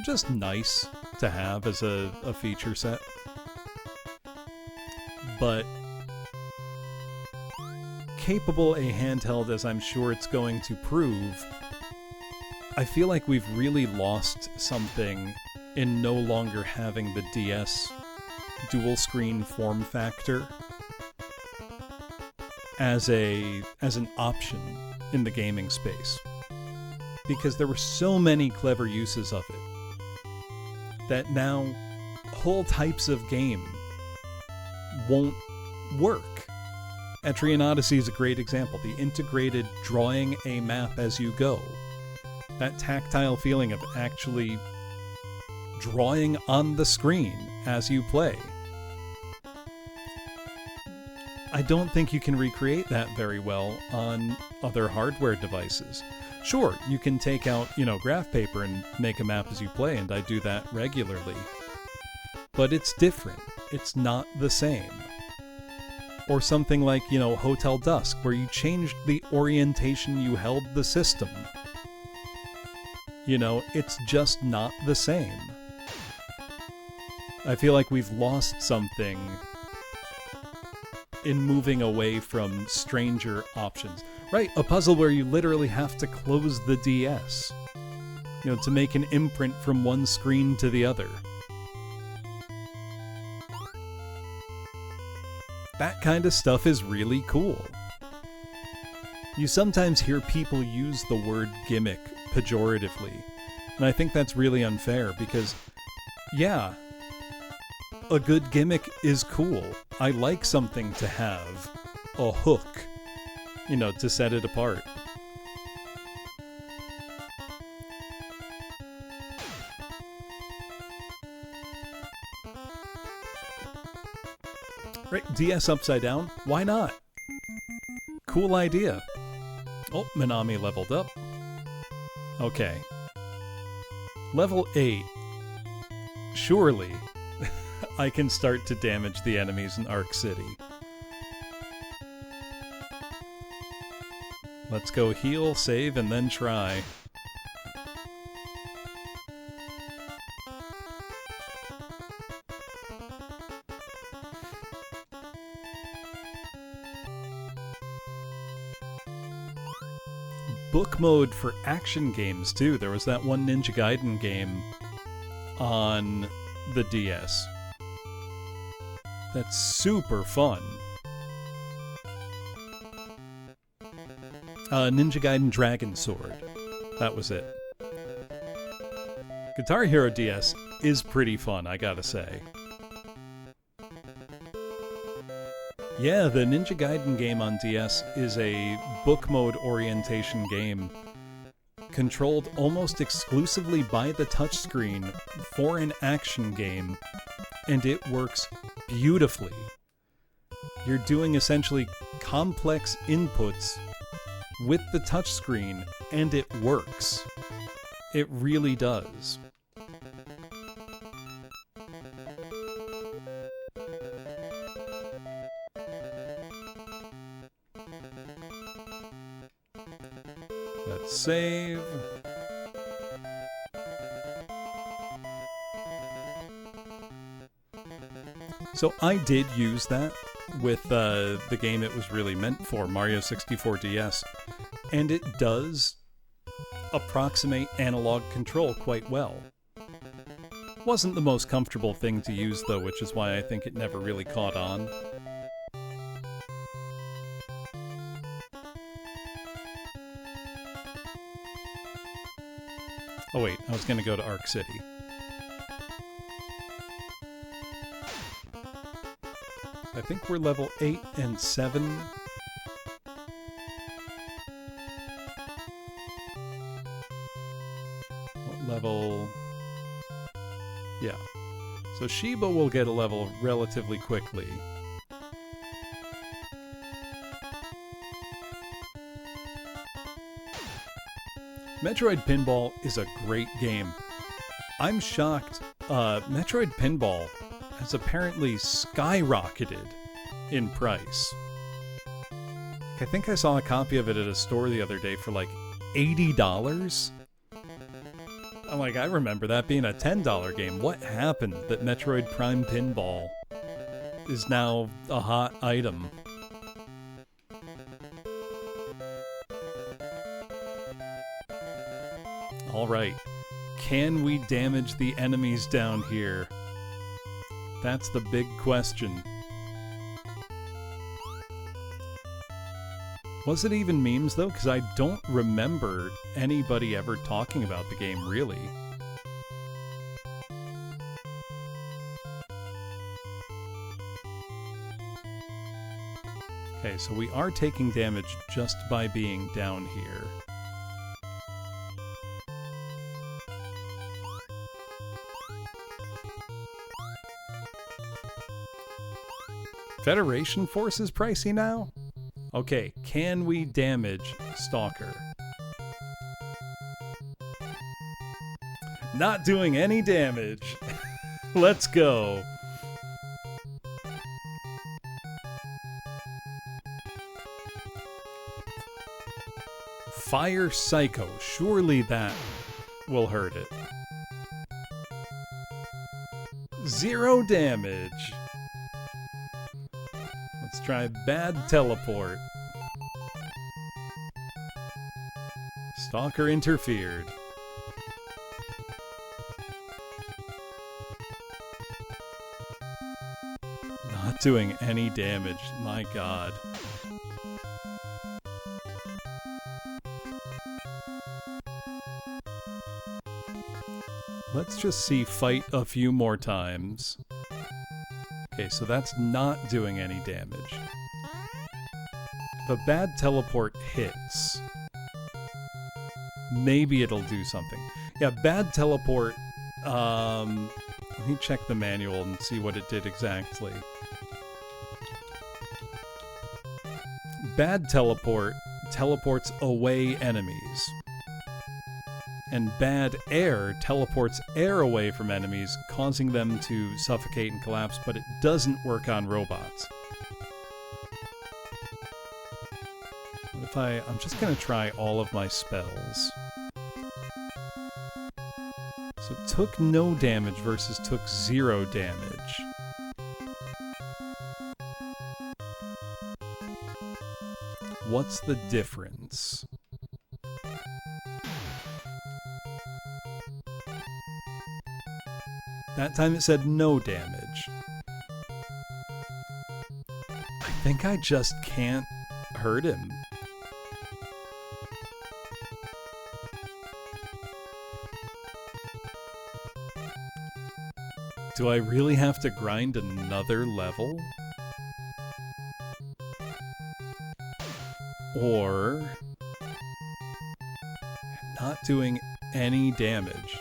just nice to have as a feature set. But capable a handheld as I'm sure it's going to prove, I feel like we've really lost something in no longer having the DS dual screen form factor as an option in the gaming space, because there were so many clever uses of it that now whole types of game won't work. Etrian Odyssey is a great example. The integrated drawing a map as you go. That tactile feeling of actually drawing on the screen as you play. I don't think you can recreate that very well on other hardware devices. Sure, you can take out, graph paper and make a map as you play, and I do that regularly. But it's different. It's not the same. Or something like, Hotel Dusk, where you changed the orientation you held the system. It's just not the same. I feel like we've lost something in moving away from stranger options. Right, a puzzle where you literally have to close the DS, to make an imprint from one screen to the other. That kind of stuff is really cool. You sometimes hear people use the word gimmick pejoratively, and I think that's really unfair because, yeah, a good gimmick is cool. I like something to have a hook, to set it apart. Right, DS upside down? Why not? Cool idea. Oh, Minami leveled up. Okay. Level 8. Surely, I can start to damage the enemies in Arc City. Let's go heal, save, and then try. Book mode for action games, too. There was that one Ninja Gaiden game on the DS. That's super fun. Ninja Gaiden Dragon Sword. That was it. Guitar Hero DS is pretty fun, I gotta say. Yeah, the Ninja Gaiden game on DS is a book mode orientation game controlled almost exclusively by the touchscreen for an action game, and it works beautifully. You're doing essentially complex inputs with the touchscreen, and it works. It really does. Let's save. So I did use that with the game it was really meant for, Mario 64 DS, and it does approximate analog control quite well. Wasn't the most comfortable thing to use though, which is why I think it never really caught on. Oh wait, I was gonna go to Arc City. I think we're level 8 and 7. What level? Yeah. So Shiba will get a level relatively quickly. Metroid Pinball is a great game. I'm shocked. Metroid Pinball has apparently skyrocketed in price. I think I saw a copy of it at a store the other day for like $80. I'm like, I remember that being a $10 game. What happened that Metroid Prime Pinball is now a hot item? Alright, can we damage the enemies down here? That's the big question. Was it even memes, though? Because I don't remember anybody ever talking about the game, really. Okay, so we are taking damage just by being down here. Federation Force is pricey now? Okay, can we damage Stalker? Not doing any damage. Let's go. Fire Psycho. Surely that will hurt it. 0 damage. Let's try Bad Teleport. Stalker interfered. Not doing any damage. My god. Let's just see fight a few more times. Okay, so that's not doing any damage. If a bad teleport hits, maybe it'll do something. Yeah, bad teleport, let me check the manual and see what it did exactly. Bad teleport teleports away enemies. And bad air teleports air away from enemies, causing them to suffocate and collapse, but it doesn't work on robots. What if I'm just gonna try all of my spells. So it took no damage versus took 0 damage. What's the difference? That time it said no damage. I think I just can't hurt him. Do I really have to grind another level? Or not doing any damage?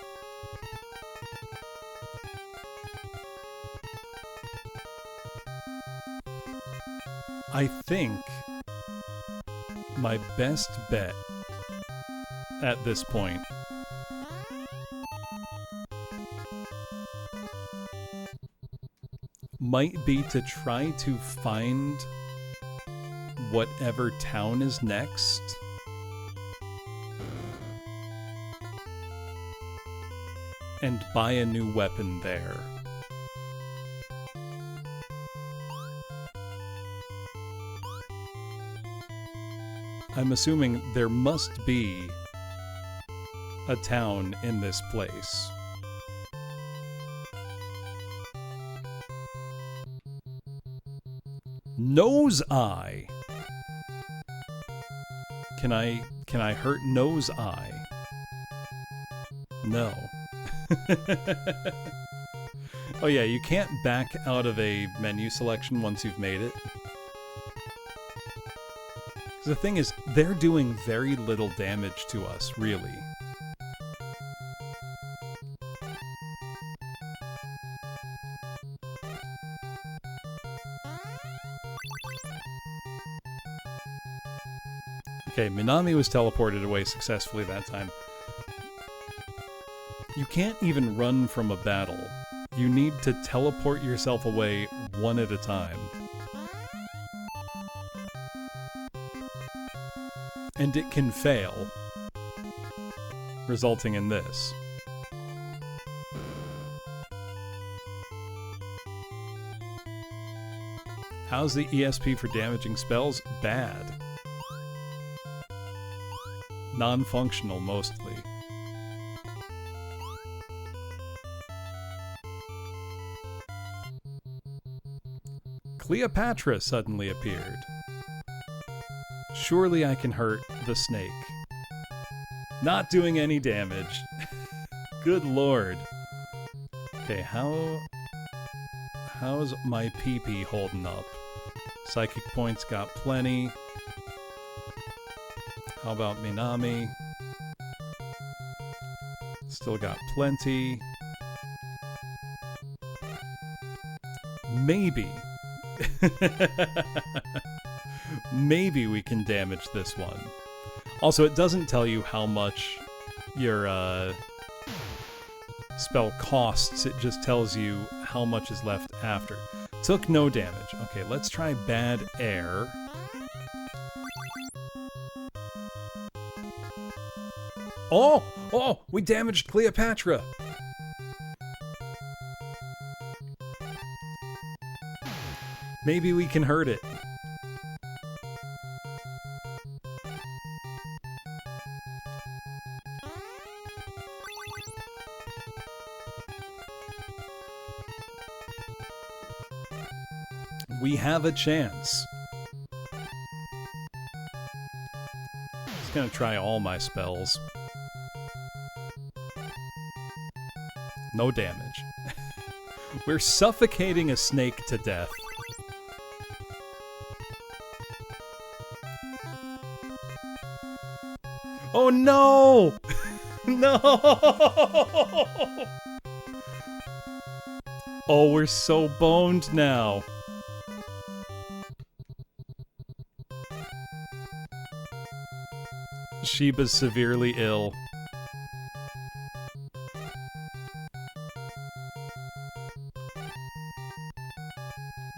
I think my best bet at this point might be to try to find whatever town is next. And buy a new weapon there. I'm assuming there must be a town in this place. Nose Eye. Can I hurt Nose Eye? No. Oh yeah, you can't back out of a menu selection once you've made it. The thing is, they're doing very little damage to us, really. Okay, Minami was teleported away successfully that time. You can't even run from a battle. You need to teleport yourself away one at a time. And it can fail, resulting in this. How's the ESP for damaging spells? Bad. Non-functional, mostly. Cleopatra suddenly appeared. Surely I can hurt the snake. Not doing any damage. Good lord. Okay, how's my PP holding up? Psychic points got plenty. How about Minami? Still got plenty. Maybe. Maybe we can damage this one. Also, it doesn't tell you how much your spell costs. It just tells you how much is left after. Took no damage. Okay, let's try Bad Air. Oh! Oh! We damaged Cleopatra! Maybe we can hurt it. We have a chance. Just gonna try all my spells. No damage. We're suffocating a snake to death. Oh no! No! Oh, we're so boned now. Sheba's severely ill.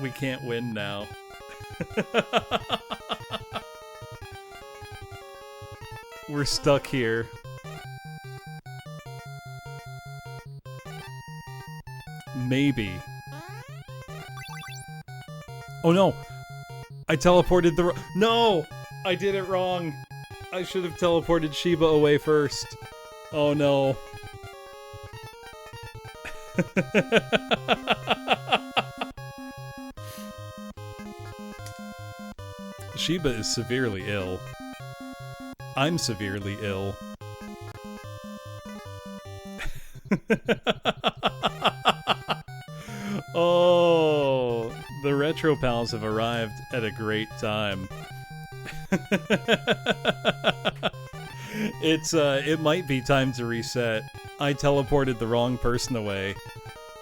We can't win now. We're stuck here. Maybe. Oh no! I teleported the no! I did it wrong! I should have teleported Sheba away first. Oh no. Sheba is severely ill. I'm severely ill. Oh, the Retro Pals have arrived at a great time. It might be time to reset. I teleported the wrong person away.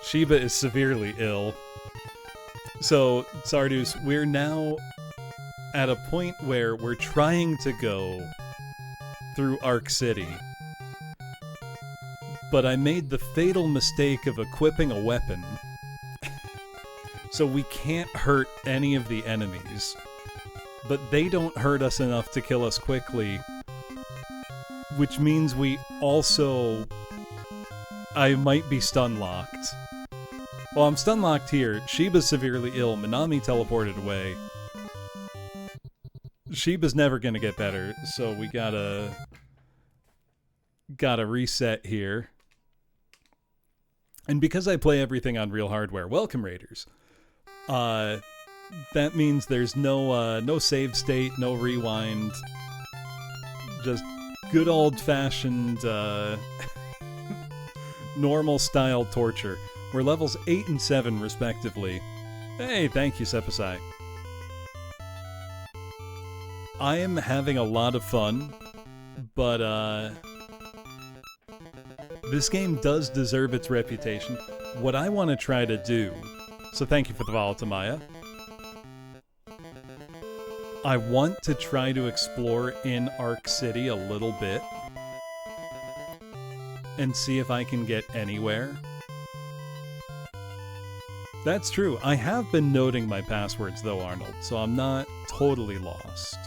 Sheba is severely ill. So, Sardus, we're now at a point where we're trying to go through Arc City. But I made the fatal mistake of equipping a weapon. So we can't hurt any of the enemies. But they don't hurt us enough to kill us quickly. Which means we also... I might be stun-locked. Well, I'm stun-locked here. Sheba's severely ill. Minami teleported away. Sheba's never gonna get better, so we gotta reset here. And because I play everything on real hardware, welcome Raiders. That means there's no save state, no rewind. Just good old-fashioned normal style torture. We're levels 8 and 7 respectively. Hey, thank you, Sepasai. I am having a lot of fun, but this game does deserve its reputation. What I want to try to do, so thank you for the follow, Tamaya. I want to try to explore in Arc City a little bit and see if I can get anywhere. That's true. I have been noting my passwords though, Arnold, so I'm not totally lost.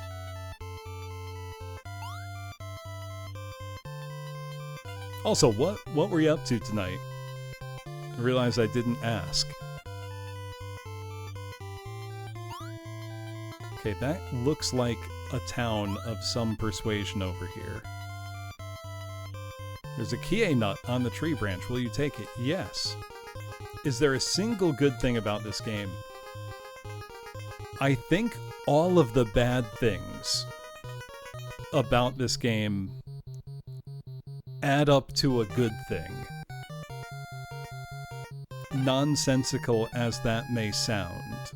Also, what were you up to tonight? I realized I didn't ask. Okay, that looks like a town of some persuasion over here. There's a Kie nut on the tree branch. Will you take it? Yes. Is there a single good thing about this game? I think all of the bad things about this game add up to a good thing. Nonsensical as that may sound.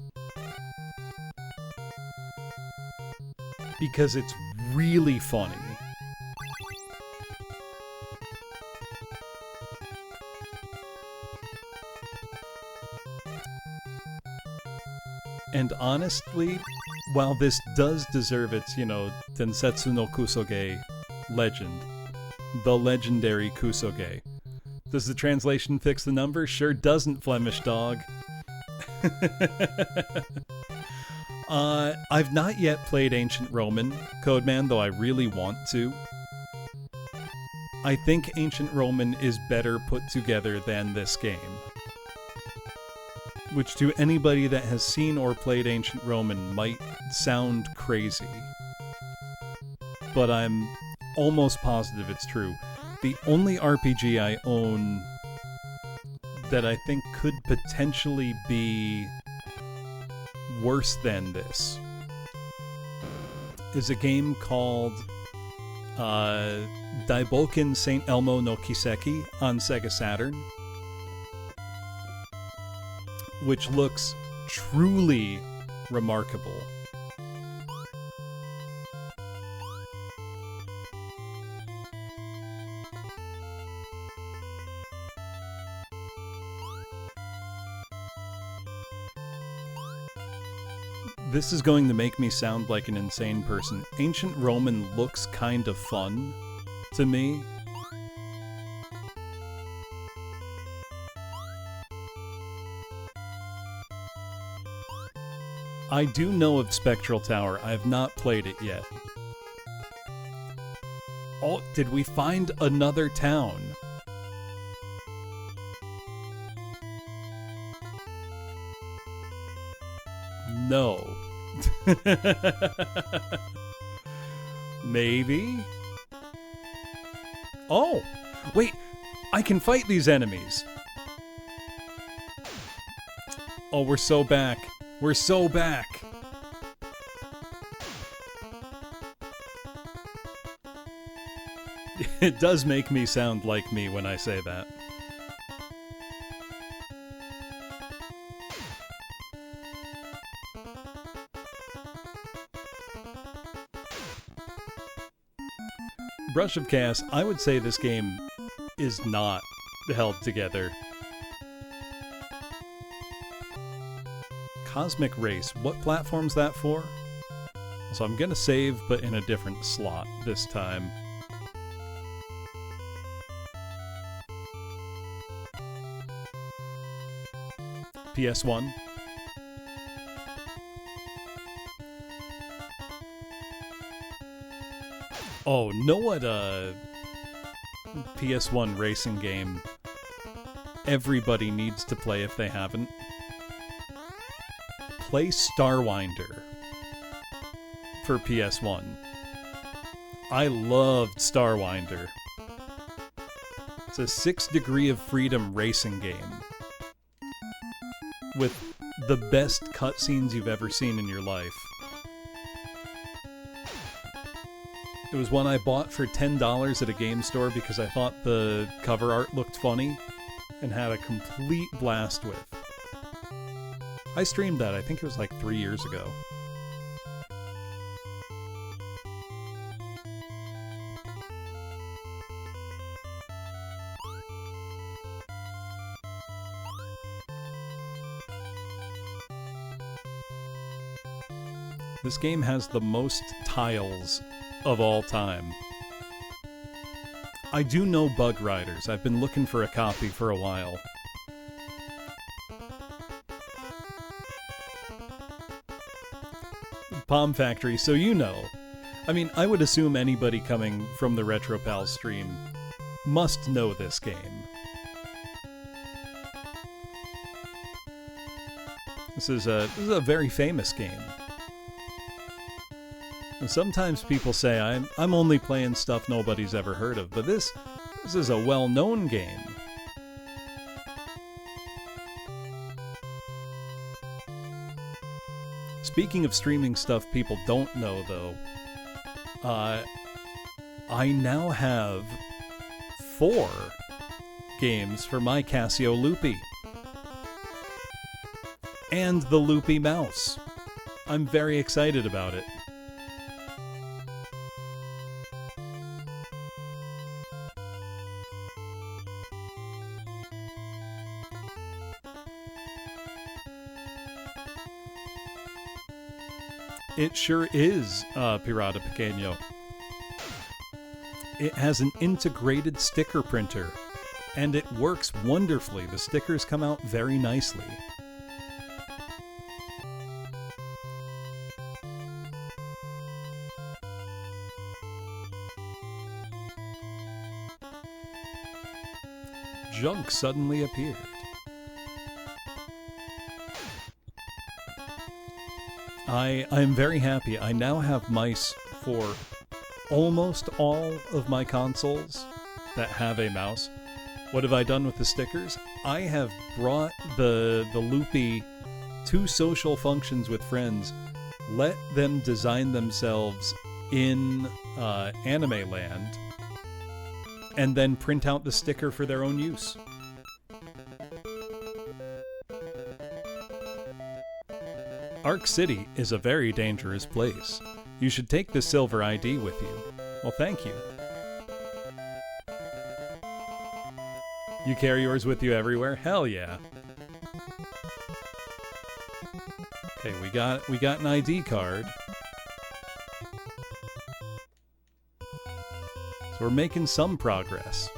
Because it's really funny. And honestly, while this does deserve its, Densetsu no Kusoge legend, the legendary Kusoge. Does the translation fix the number? Sure doesn't, Flemish dog. I've not yet played Ancient Roman, Codeman, though I really want to. I think Ancient Roman is better put together than this game. Which to anybody that has seen or played Ancient Roman might sound crazy. But I'm almost positive it's true. The only RPG I own that I think could potentially be worse than this is a game called Daiboken St. Elmo no Kiseki on Sega Saturn, which looks truly remarkable. This is going to make me sound like an insane person. Ancient Roman looks kind of fun to me. I do know of Spectral Tower. I have not played it yet. Oh, did we find another town? No. Maybe? Oh! Wait! I can fight these enemies! Oh, we're so back. We're so back! It does make me sound like me when I say that. Brush of Chaos, I would say this game is not held together. Cosmic Race, what platform's that for? So I'm gonna save, but in a different slot this time. PS1. Oh, know what PS1 racing game everybody needs to play if they haven't? Play Starwinder for PS1. I loved Starwinder. It's a 6 Degree of Freedom racing game with the best cutscenes you've ever seen in your life. It was one I bought for $10 at a game store because I thought the cover art looked funny and had a complete blast with. I streamed that, I think it was like 3 years ago. This game has the most tiles of all time. I do know Bug Riders. I've been looking for a copy for a while. Palm Factory, so you know. I mean, I would assume anybody coming from the RetroPal stream must know this game. This is a very famous game. And sometimes people say I'm only playing stuff nobody's ever heard of, but this is a well-known game. Speaking of streaming stuff people don't know, though, I now have 4 games for my Casio Loopy. And the Loopy mouse. I'm very excited about it. It sure is, Pirata Pequeño. It has an integrated sticker printer, and it works wonderfully. The stickers come out very nicely. Junk suddenly appeared. I'm very happy. I now have mice for almost all of my consoles that have a mouse. What have I done with the stickers? I have brought the Loopy to social functions with friends, let them design themselves in Anime Land, and then print out the sticker for their own use. Arc City is a very dangerous place. You should take the silver ID with you. Well, thank you. You carry yours with you everywhere? Hell yeah. Okay, we got an ID card. So we're making some progress.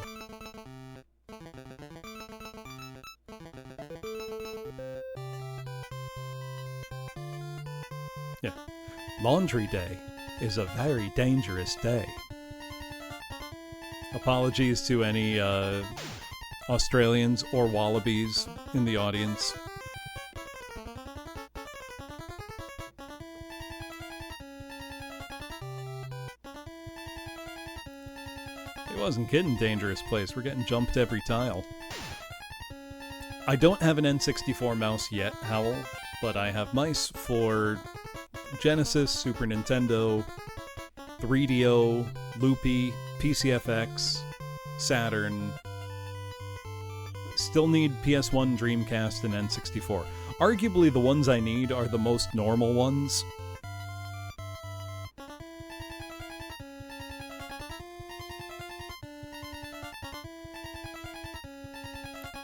Yeah. Laundry Day is a very dangerous day. Apologies to any Australians or wallabies in the audience. It wasn't kidding, dangerous place. We're getting jumped every tile. I don't have an N64 mouse yet, Howl, but I have mice for Genesis, Super Nintendo, 3DO, Loopy, PCFX, Saturn. Still need PS1, Dreamcast, and N64. Arguably the ones I need are the most normal ones.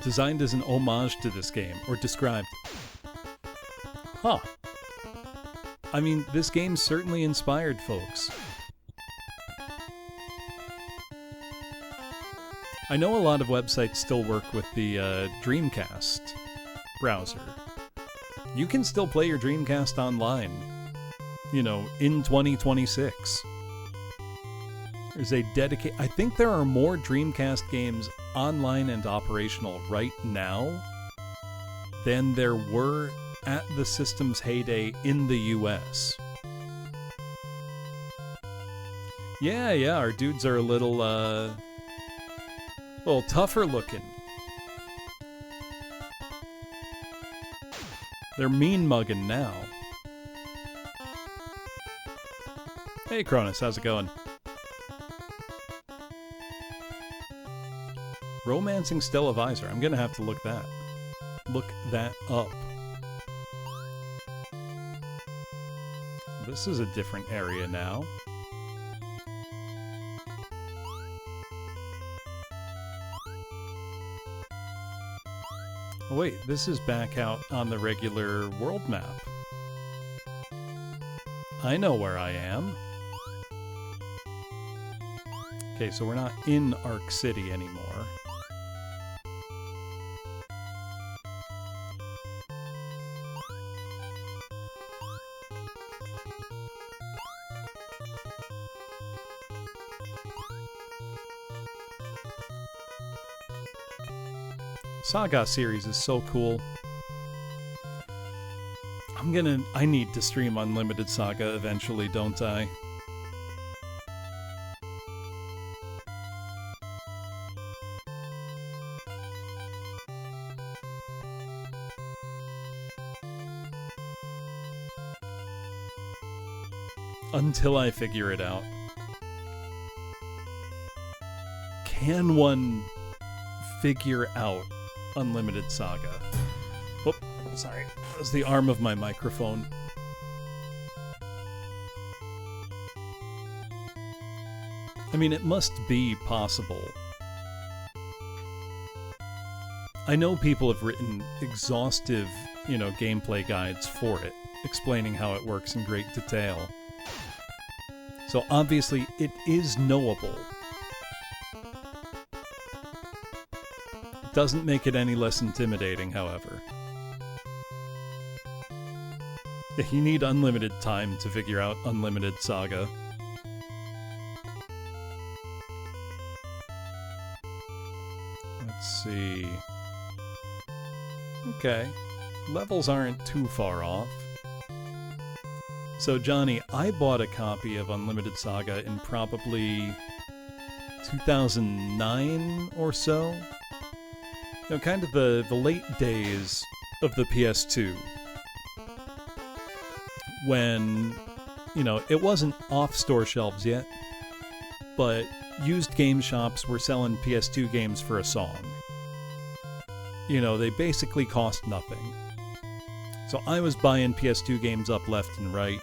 Designed as an homage to this game, or described. Huh. I mean, this game certainly inspired folks. I know a lot of websites still work with the Dreamcast browser. You can still play your Dreamcast online, you know, in 2026. There's a dedicated... I think there are more Dreamcast games online and operational right now than there were at the system's heyday in the US. Yeah, our dudes are a little tougher looking. They're mean mugging now. Hey Cronus, how's it going? Romancing Stella Visor. I'm gonna have to look that up. This is a different area now. Oh wait, this is back out on the regular world map. I know where I am. Okay, so we're not in Arc City anymore. Saga series is so cool. I need to stream Unlimited Saga eventually, don't I? until I figure it out. Can one figure out Unlimited Saga? Whoop, sorry. That was the arm of my microphone. I mean, it must be possible. I know people have written exhaustive, gameplay guides for it, explaining how it works in great detail. So obviously, it is knowable. Doesn't make it any less intimidating, however. You need unlimited time to figure out Unlimited Saga. Let's see. Okay. Levels aren't too far off. So, Johnny, I bought a copy of Unlimited Saga in probably 2009 or so. Kind of the late days of the PS2. When, it wasn't off store shelves yet, but used game shops were selling PS2 games for a song. They basically cost nothing. So I was buying PS2 games up left and right,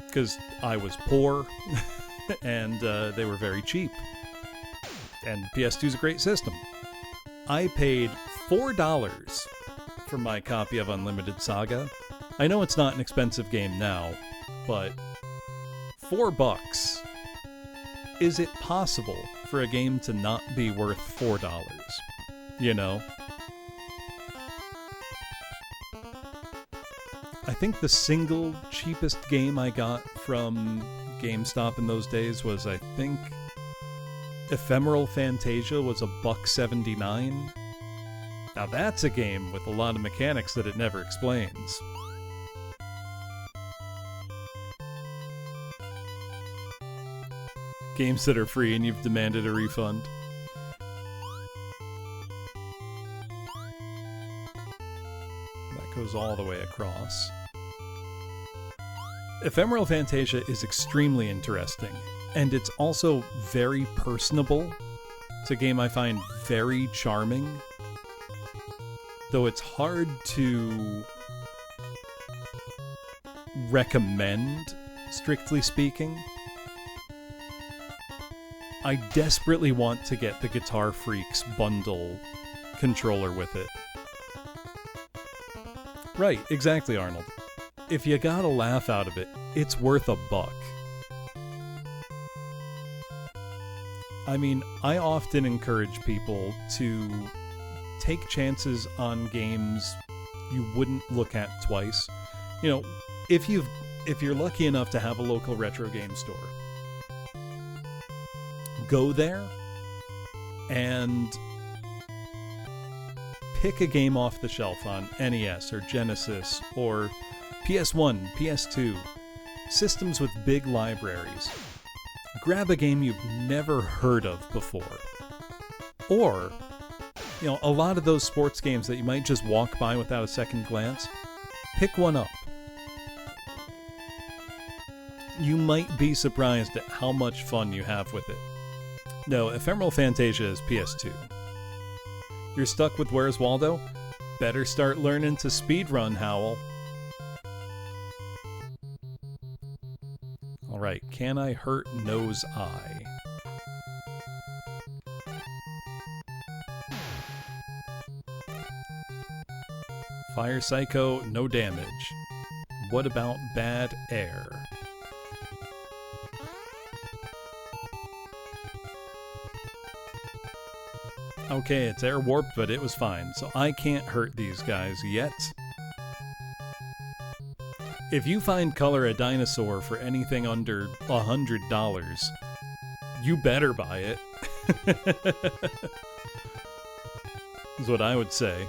because I was poor, and they were very cheap. And PS2's a great system. I paid $4 for my copy of Unlimited Saga. I know it's not an expensive game now, but $4. Is it possible for a game to not be worth $4? I think the single cheapest game I got from GameStop in those days was, I think, Ephemeral Fantasia was $1.79. Now that's a game with a lot of mechanics that it never explains. Games that are free and you've demanded a refund. That goes all the way across. Ephemeral Fantasia is extremely interesting, and it's also very personable. It's a game I find very charming, though it's hard to recommend, strictly speaking. I desperately want to get the Guitar Freaks bundle controller with it. Right, exactly, Arnold. If you got a laugh out of it, it's worth $1. I mean, I often encourage people to take chances on games you wouldn't look at twice. If you're lucky enough to have a local retro game store, go there and pick a game off the shelf on NES or Genesis or PS1, PS2, systems with big libraries. Grab a game you've never heard of before. Or, a lot of those sports games that you might just walk by without a second glance, pick one up. You might be surprised at how much fun you have with it. No, Ephemeral Fantasia is PS2. You're stuck with Where's Waldo? Better start learning to speedrun, Howl. Alright, can I hurt Nose Eye? Fire Psycho, no damage. What about Bad Air? Okay, it's air warped, but it was fine, so I can't hurt these guys yet. If you find Color a Dinosaur for anything under $100, you better buy it. Is what I would say.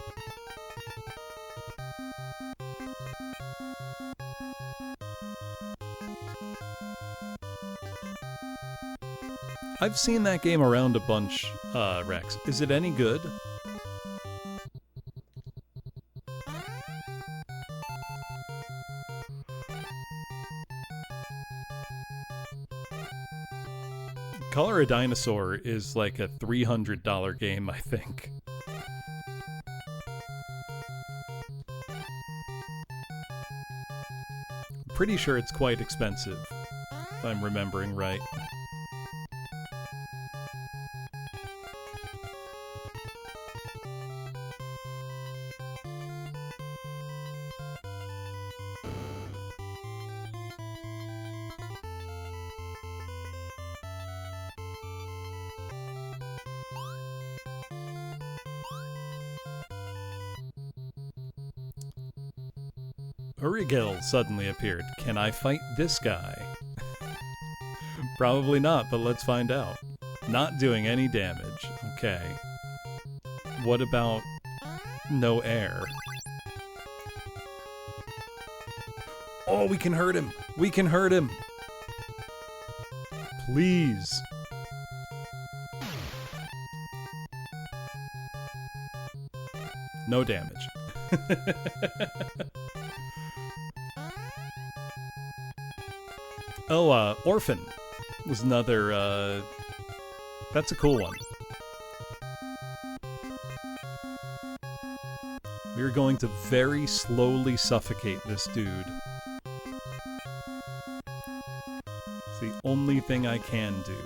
I've seen that game around a bunch, Rex. Is it any good? Color a Dinosaur is like a $300 game, I think. Pretty sure it's quite expensive, if I'm remembering right. Urigel suddenly appeared. Can I fight this guy? Probably not, but let's find out. Not doing any damage. Okay. What about no air? Oh, we can hurt him! We can hurt him! Please! No damage. Oh, Orphan was another, that's a cool one. We're going to very slowly suffocate this dude. It's the only thing I can do.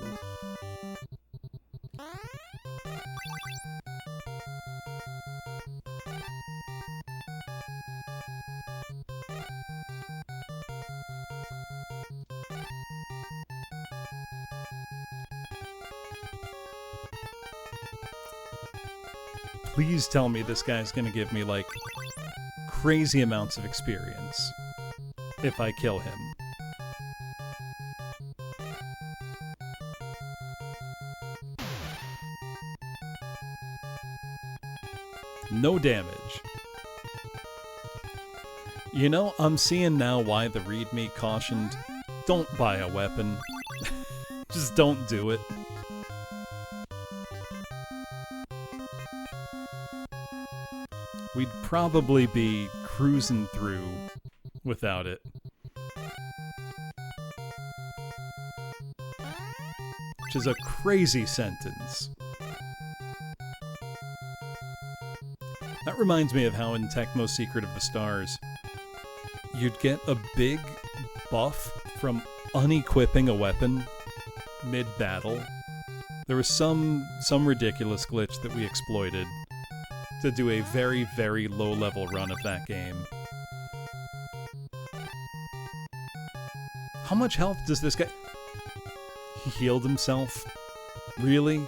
Please tell me this guy's gonna give me, like, crazy amounts of experience if I kill him. No damage. You know, I'm seeing now why the README cautioned, don't buy a weapon. Just don't do it. We'd probably be cruising through without it. Which is a crazy sentence. That reminds me of how in Tecmo Secret of the Stars, you'd get a big buff from unequipping a weapon mid-battle. There was some ridiculous glitch that we exploited to do a very, very low-level run of that game. How much health does this guy... He healed himself? Really?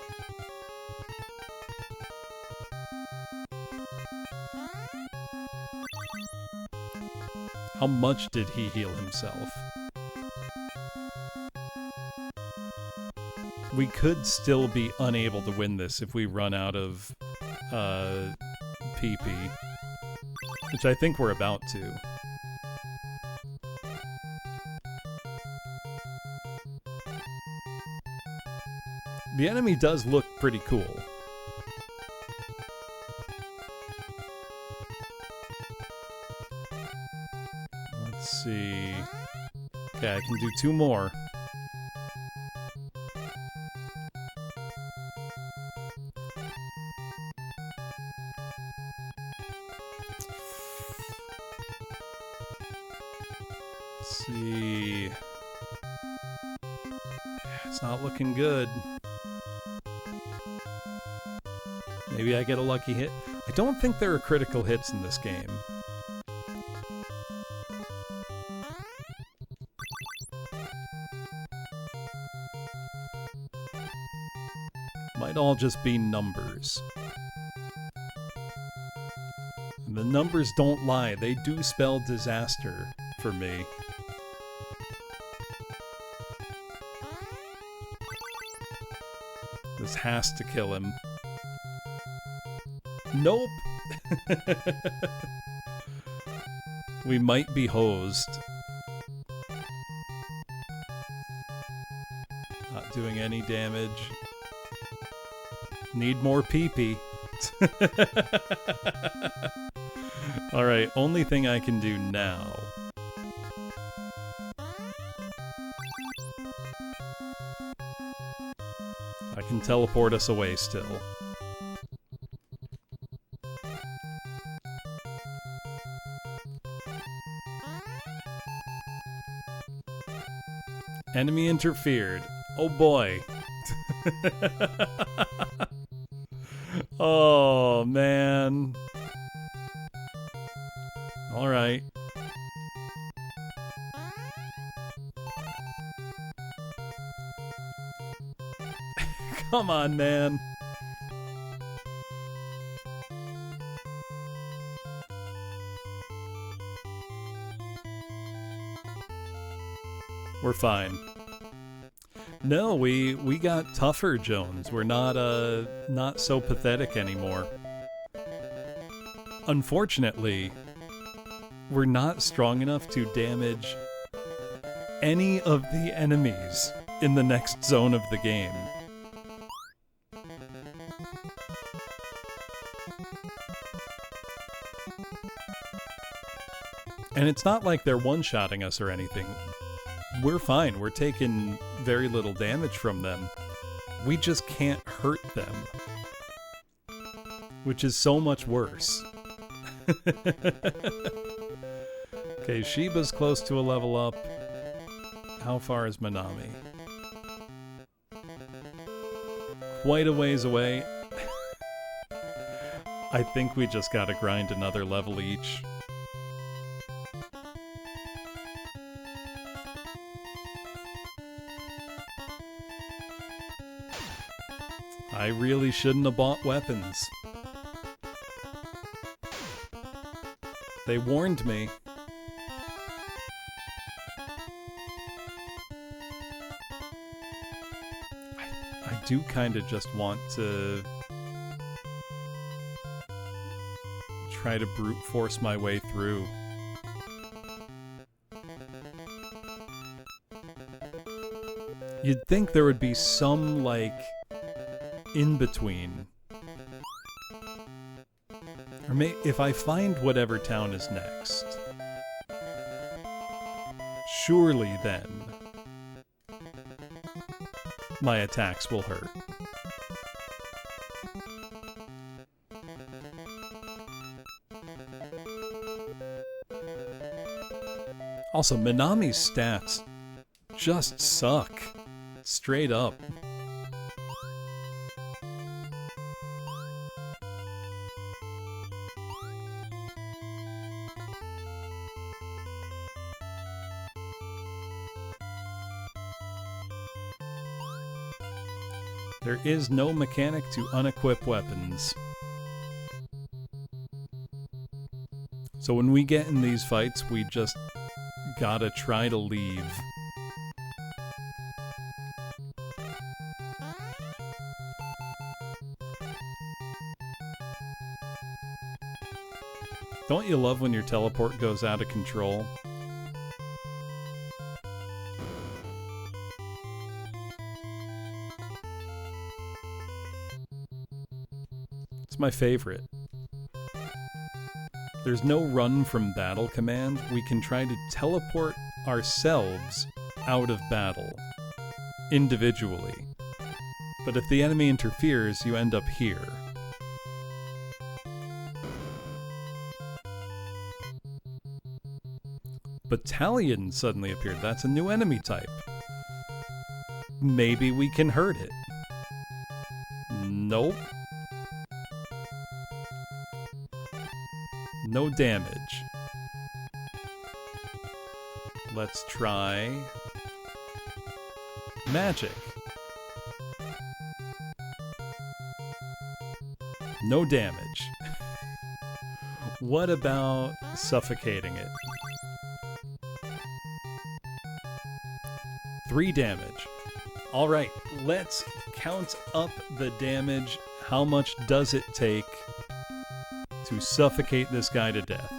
How much did he heal himself? We could still be unable to win this if we run out of PP, which I think we're about to. The enemy does look pretty cool. Let's see. Okay, I can do 2 more. See. It's not looking good. Maybe I get a lucky hit. I don't think there are critical hits in this game. Might all just be numbers. And the numbers don't lie. They do spell disaster for me. This has to kill him. Nope! We might be hosed. Not doing any damage. Need more PP. Alright, only thing I can do now. can teleport us away still. Enemy interfered. Oh boy. Oh man. All right. Come on, man. We're fine. No, we got tougher, Jones. We're not so pathetic anymore. Unfortunately, we're not strong enough to damage any of the enemies in the next zone of the game. And it's not like they're one-shotting us or anything. We're fine. We're taking very little damage from them. We just can't hurt them. Which is so much worse. Okay, Shiba's close to a level up. How far is Minami? Quite a ways away. I think we just gotta grind another level each. I really shouldn't have bought weapons. They warned me. I do kind of just want to try to brute force my way through. You'd think there would be some, like, in-between. Or if I find whatever town is next, surely then my attacks will hurt. Also, Minami's stats just suck. Straight up. There is no mechanic to unequip weapons. So when we get in these fights, we just gotta try to leave. Don't you love when your teleport goes out of control? It's my favorite. There's no run from battle command. We can try to teleport ourselves out of battle, individually. But if the enemy interferes, you end up here. Battalion suddenly appeared. That's a new enemy type. Maybe we can hurt it. Nope. No damage. Let's try magic. No damage. What about suffocating it? 3 damage. Alright, let's count up the damage. How much does it take to suffocate this guy to death?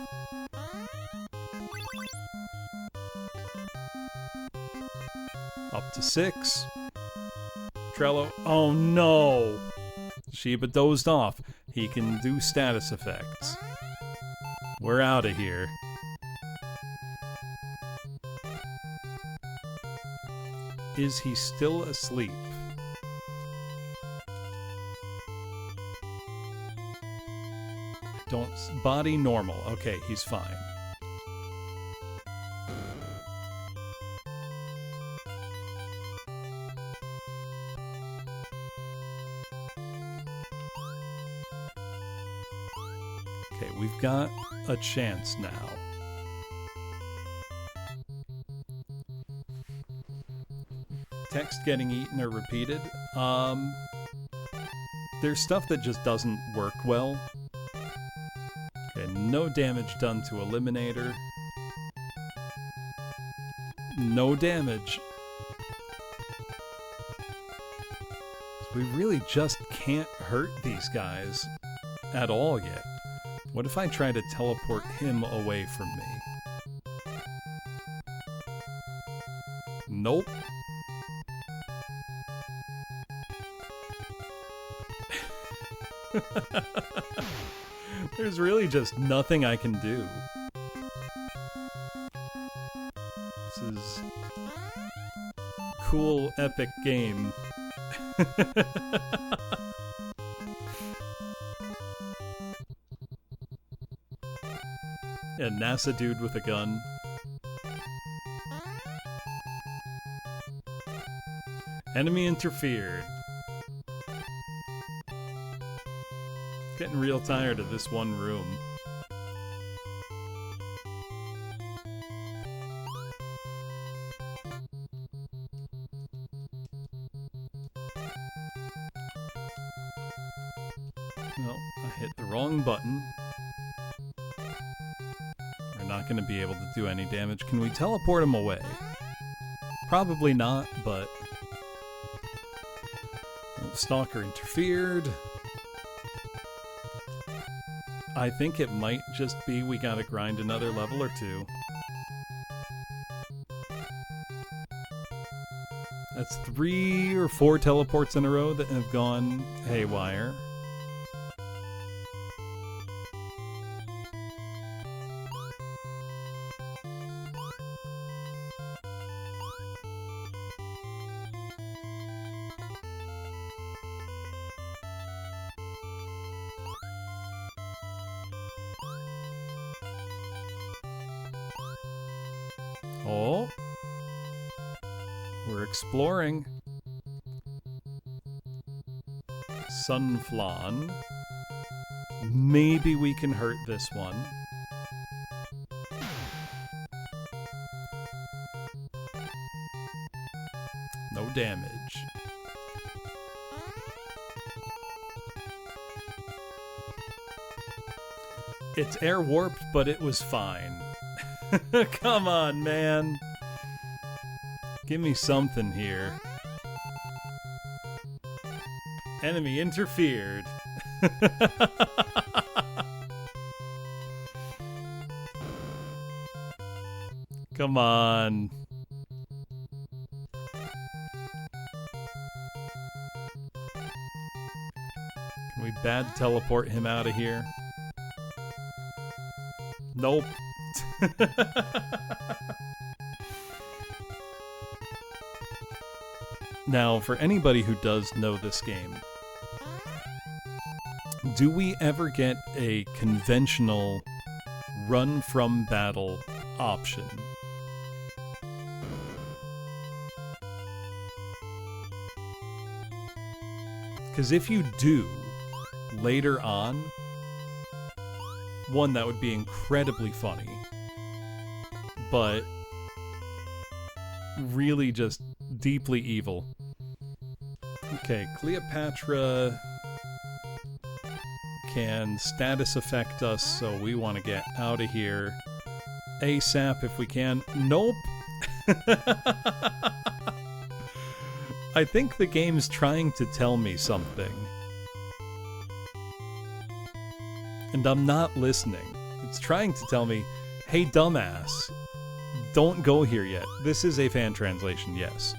Up to 6. Trello. Oh no! Shiba dozed off. He can do status effects. We're out of here. Is he still asleep? Don't... Body normal. Okay, he's fine. Okay, we've got a chance now. Text getting eaten or repeated. There's stuff that just doesn't work well. Okay, no damage done to Eliminator. No damage. We really just can't hurt these guys at all yet. What if I try to teleport him away from me? Nope. There's really just nothing I can do. This is cool, epic game. Yeah, NASA dude with a gun. Enemy interfered. Getting real tired of this one room. Well, I hit the wrong button. We're not going to be able to do any damage. Can we teleport him away? Probably not, but... Stalker interfered. I think it might just be we gotta grind another level or two. That's 3 or 4 teleports in a row that have gone haywire. Oh, we're exploring. Sunflawn. Maybe we can hurt this one. No damage. It's air warped, but it was fine. Come on, man. Give me something here. Enemy interfered. Come on. Can we bad teleport him out of here? Nope. Now, for anybody who does know this game, do we ever get a conventional run from battle option? Because if you do, later on, one, that would be incredibly funny, but really just deeply evil. Okay, Cleopatra can status affect us, so we want to get out of here ASAP if we can. Nope. I think the game's trying to tell me something. And I'm not listening. It's trying to tell me, hey dumbass, don't go here yet. This is a fan translation, yes.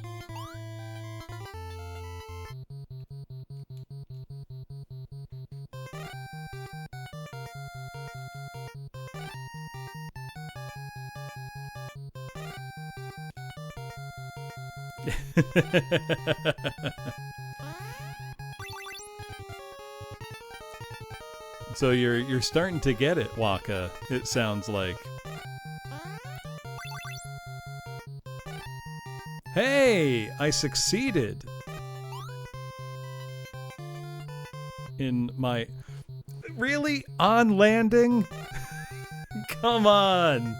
So you're starting to get it, Waka, it sounds like. Hey, I succeeded in my... Really? On landing? Come on!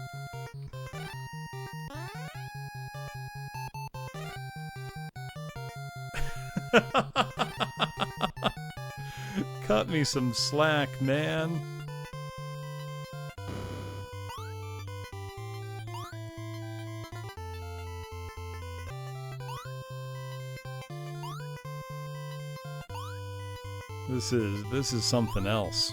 Cut me some slack, man. This is something else.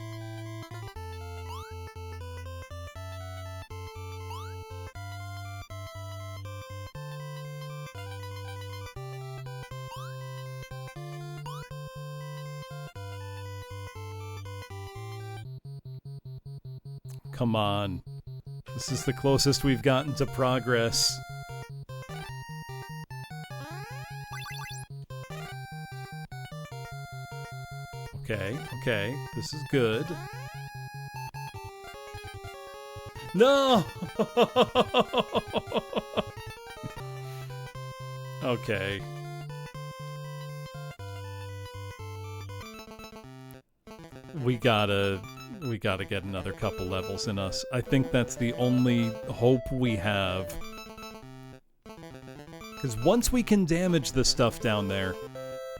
Come on. This is the closest we've gotten to progress. Okay, okay. This is good. No! Okay. We gotta get another couple levels in us. I think that's the only hope we have. Because once we can damage the stuff down there,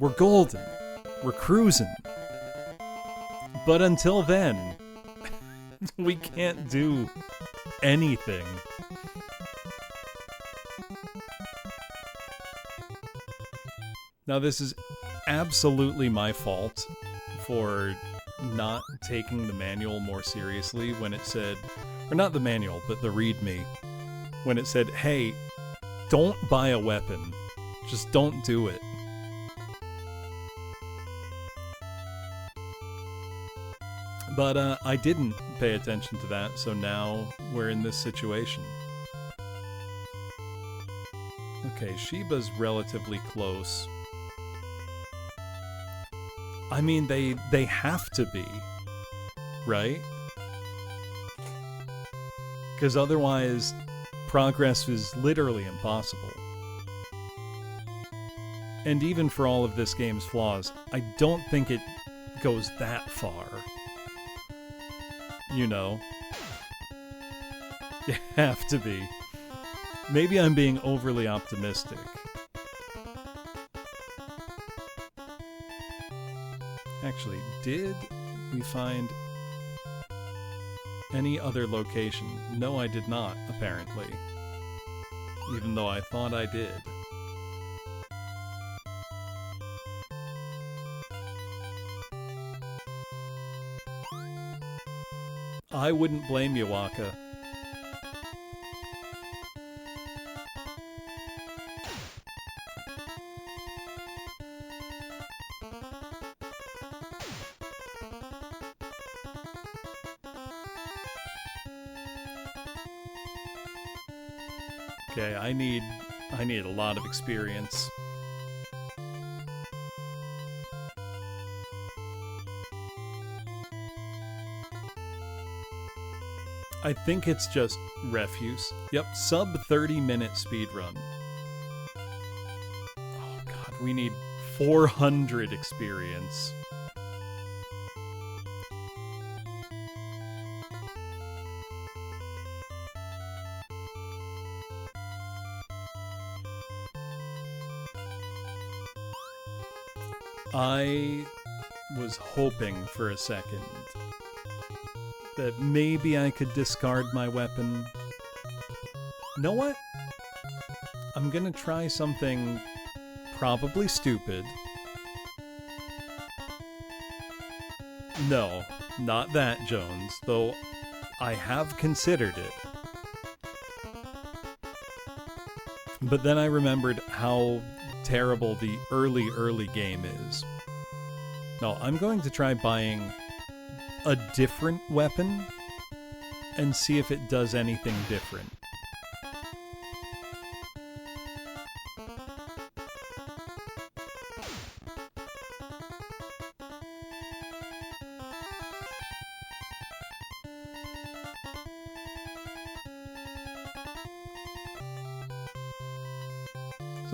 we're golden. We're cruising. But until then, we can't do anything. Now, this is absolutely my fault for not taking the manual more seriously when it said, or not the manual, but the README, when it said, hey, don't buy a weapon. Just don't do it. But I didn't pay attention to that, so now we're in this situation. Okay, Shiba's relatively close. I mean, they have to be, right? Because otherwise, progress is literally impossible. And even for all of this game's flaws, I don't think it goes that far. You know? You have to be. Maybe I'm being overly optimistic. Actually, did we find any other location? No, I did not, apparently. Even though I thought I did. I wouldn't blame you, Waka. Okay, I need a lot of experience. I think it's just refuse. Yep, sub 30-minute speedrun. Oh god, we need 400 experience. I was hoping for a second that maybe I could discard my weapon. You know what? I'm gonna try something probably stupid. No, not that, Jones, though I have considered it. But then I remembered how terrible the early game is. No, I'm going to try buying a different weapon and see if it does anything different.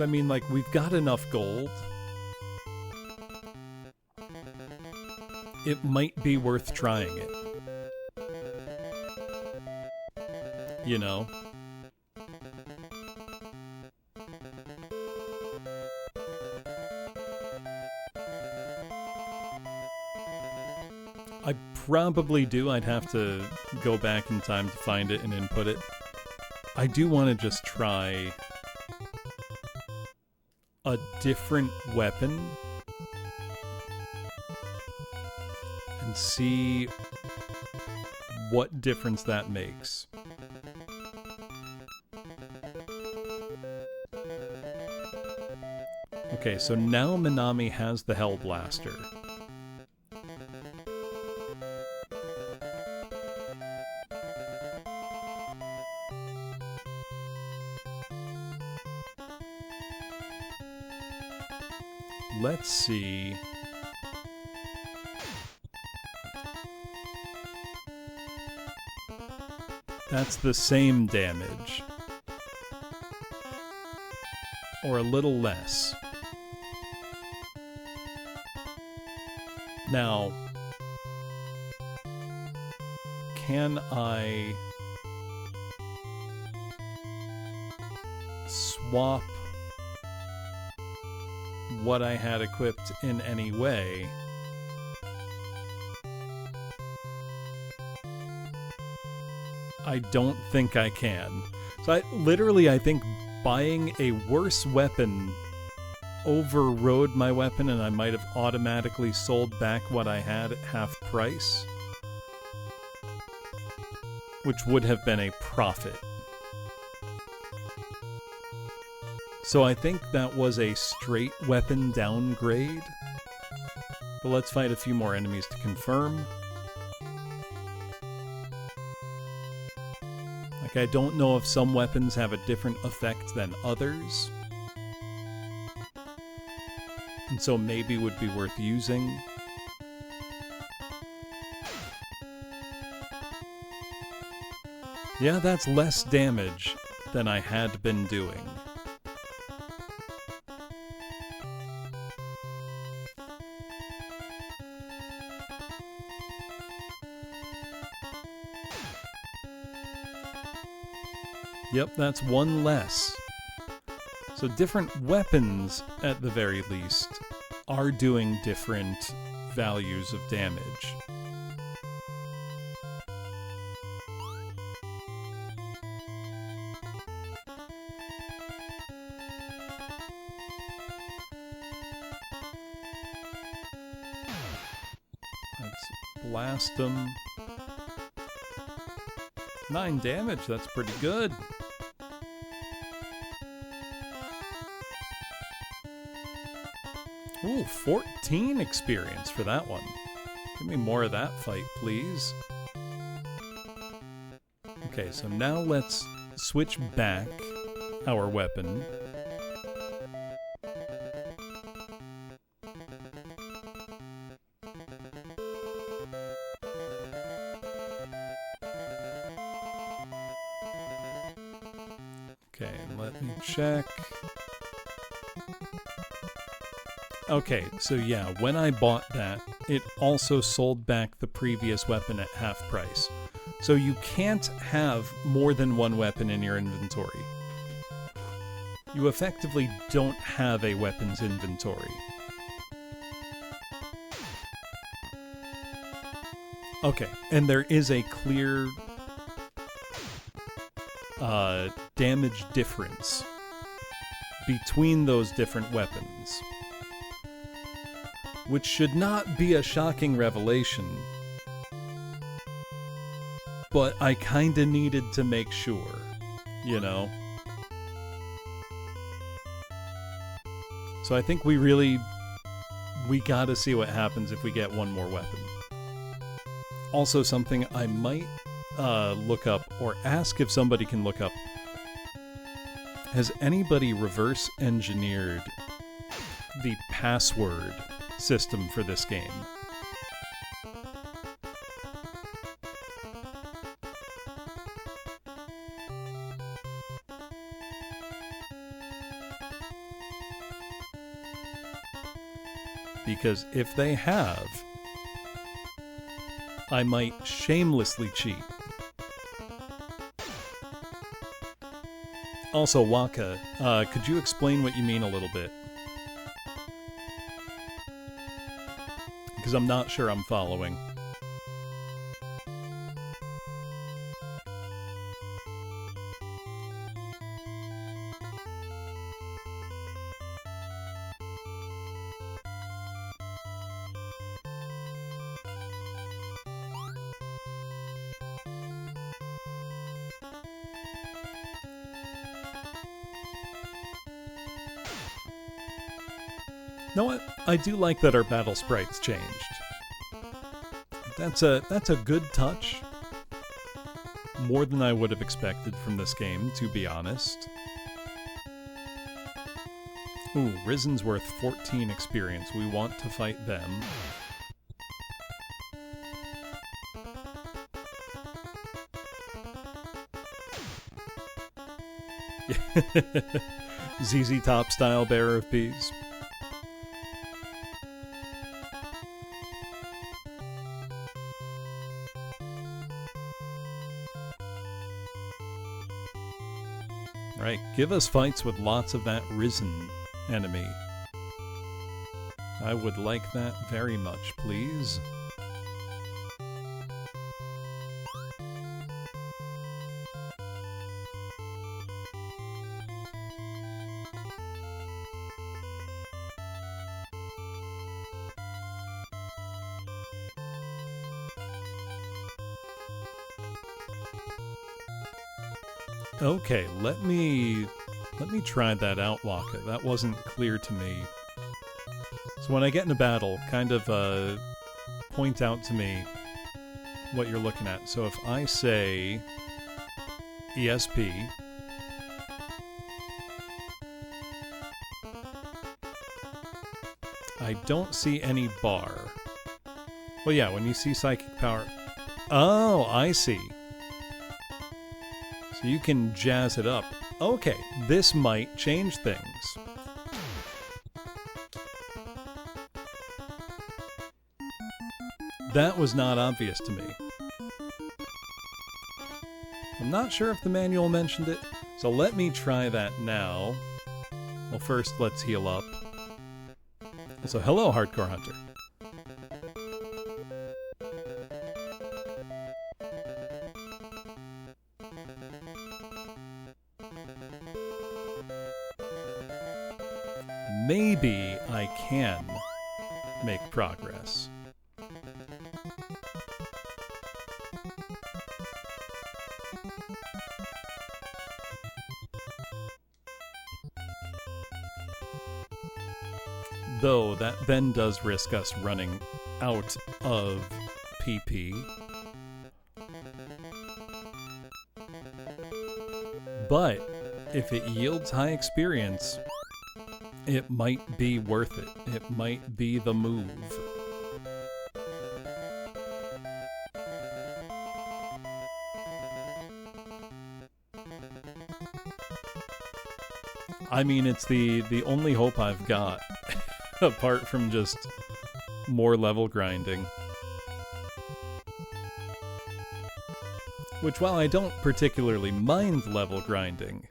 So I mean, like, we've got enough gold. It might be worth trying it. You know? I probably do. I'd have to go back in time to find it and input it. I do want to just try a different weapon and see what difference that makes. Okay, so now Minami has the Hell Blaster. Let's see. That's the same damage. Or a little less. Now, can I swap what I had equipped in any way? I don't think I can. So I think buying a worse weapon overrode my weapon, and I might have automatically sold back what I had at half price, which would have been a profit. So I think that was a straight weapon downgrade. But let's fight a few more enemies to confirm. Like, I don't know if some weapons have a different effect than others. And so maybe would be worth using. Yeah, that's less damage than I had been doing. Yep, that's one less. So different weapons, at the very least, are doing different values of damage. Let's blast them. 9 damage, that's pretty good. Ooh, 14 experience for that one. Give me more of that fight, please. Okay, so now let's switch back our weapon. Okay, let me check. Okay, so yeah, when I bought that, it also sold back the previous weapon at half price. So you can't have more than one weapon in your inventory. You effectively don't have a weapons inventory. Okay, and there is a clear damage difference between those different weapons, which should not be a shocking revelation, but I kinda needed to make sure, you know? So I think we gotta see what happens if we get one more weapon. Also, something I might look up, or ask if somebody can look up. Has anybody reverse engineered the password system for this game? because if they have, I might shamelessly cheat. Also, Waka, could you explain what you mean a little bit? Because I'm not sure I'm following. You know what? I do like that our battle sprites changed. That's a good touch. More than I would have expected from this game, to be honest. Ooh, Risen's worth 14 experience. We want to fight them. ZZ Top style bearer of peas. Right, give us fights with lots of that Risen enemy. I would like that very much, please. Okay, let me try that out, Waka. That wasn't clear to me. So when I get in a battle, kind of point out to me what you're looking at. So if I say ESP, I don't see any bar. Well, yeah, when you see psychic power. Oh, I see. So you can jazz it up. Okay, this might change things. That was not obvious to me. I'm not sure if the manual mentioned it, so let me try that now. Well, first, let's heal up. So, hello, Hardcore Hunter. Maybe I can make progress. Though that then does risk us running out of PP. But if it yields high experience, it might be worth it. It might be the move. I mean, it's the only hope I've got, apart from just more level grinding. Which, while I don't particularly mind level grinding,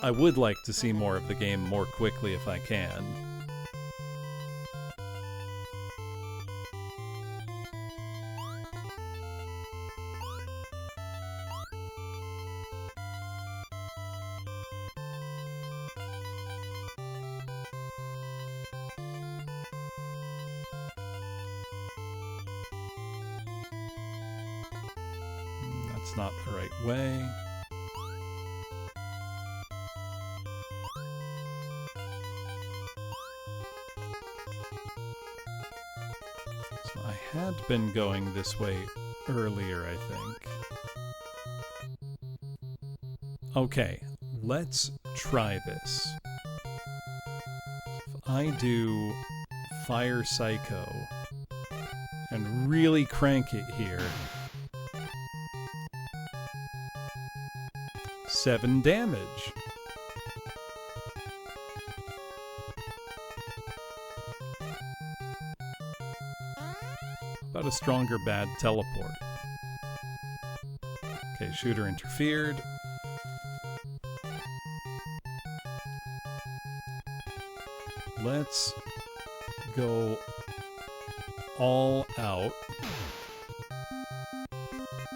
I would like to see more of the game more quickly if I can. That's not the right way. So I had been going this way earlier, I think. Okay, let's try this. If I do Fire Psycho and really crank it here, 7 damage. about a stronger bad teleport? Okay, shooter interfered. Let's go all out.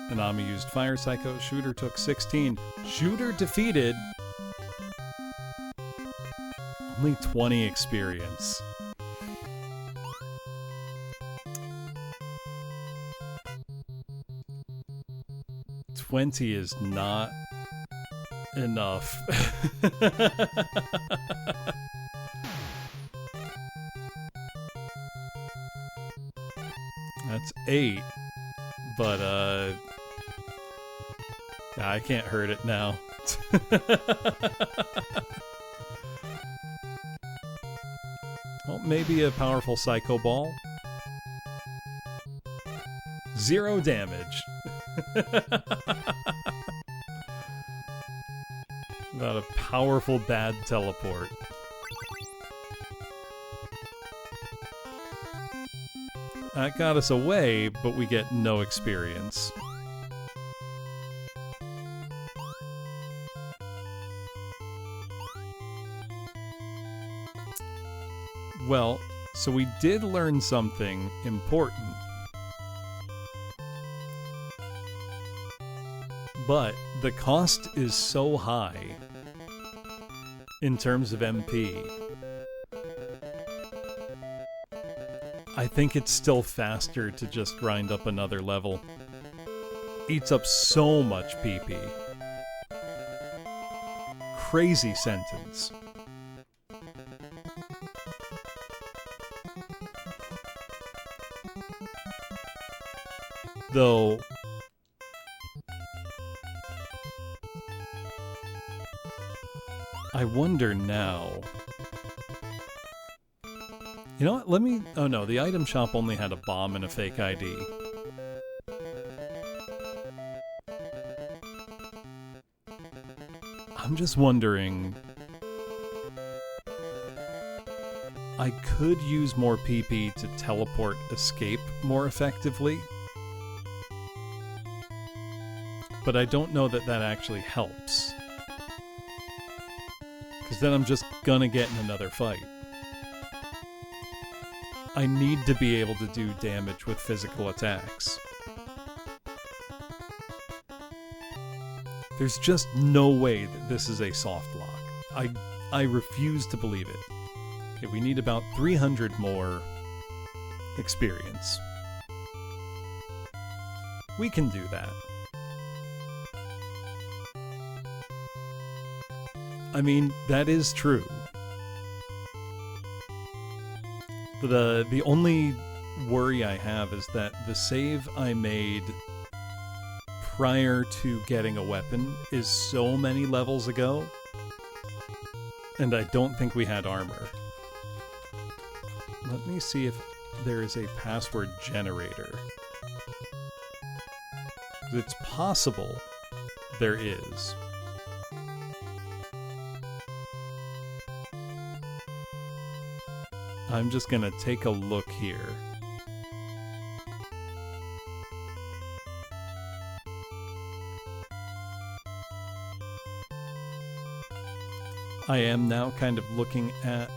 Nanami used Fire Psycho. Shooter took 16. Shooter defeated. Only 20 experience. $20 is not enough. That's 8. But, yeah, I can't hurt it now. Well, maybe a powerful Psycho Ball. 0 damage. About a powerful bad teleport. That got us away, but we get no experience. Well, so we did learn something important. But the cost is so high in terms of MP. I think it's still faster to just grind up another level. Eats up so much PP. Crazy sentence. Though, I wonder now. You know what? Let me... Oh no, the item shop only had a bomb and a fake ID. I'm just wondering... I could use more PP to teleport escape more effectively. But I don't know that that actually helps. Because then I'm just gonna get in another fight. I need to be able to do damage with physical attacks. There's just no way that this is a soft lock. I refuse to believe it. Okay, we need about 300 more experience. We can do that. I mean, that is true. The only worry I have is that the save I made prior to getting a weapon is so many levels ago, and I don't think we had armor. Let me see if there is a password generator. It's possible there is. I'm just gonna take a look here. I am now kind of looking at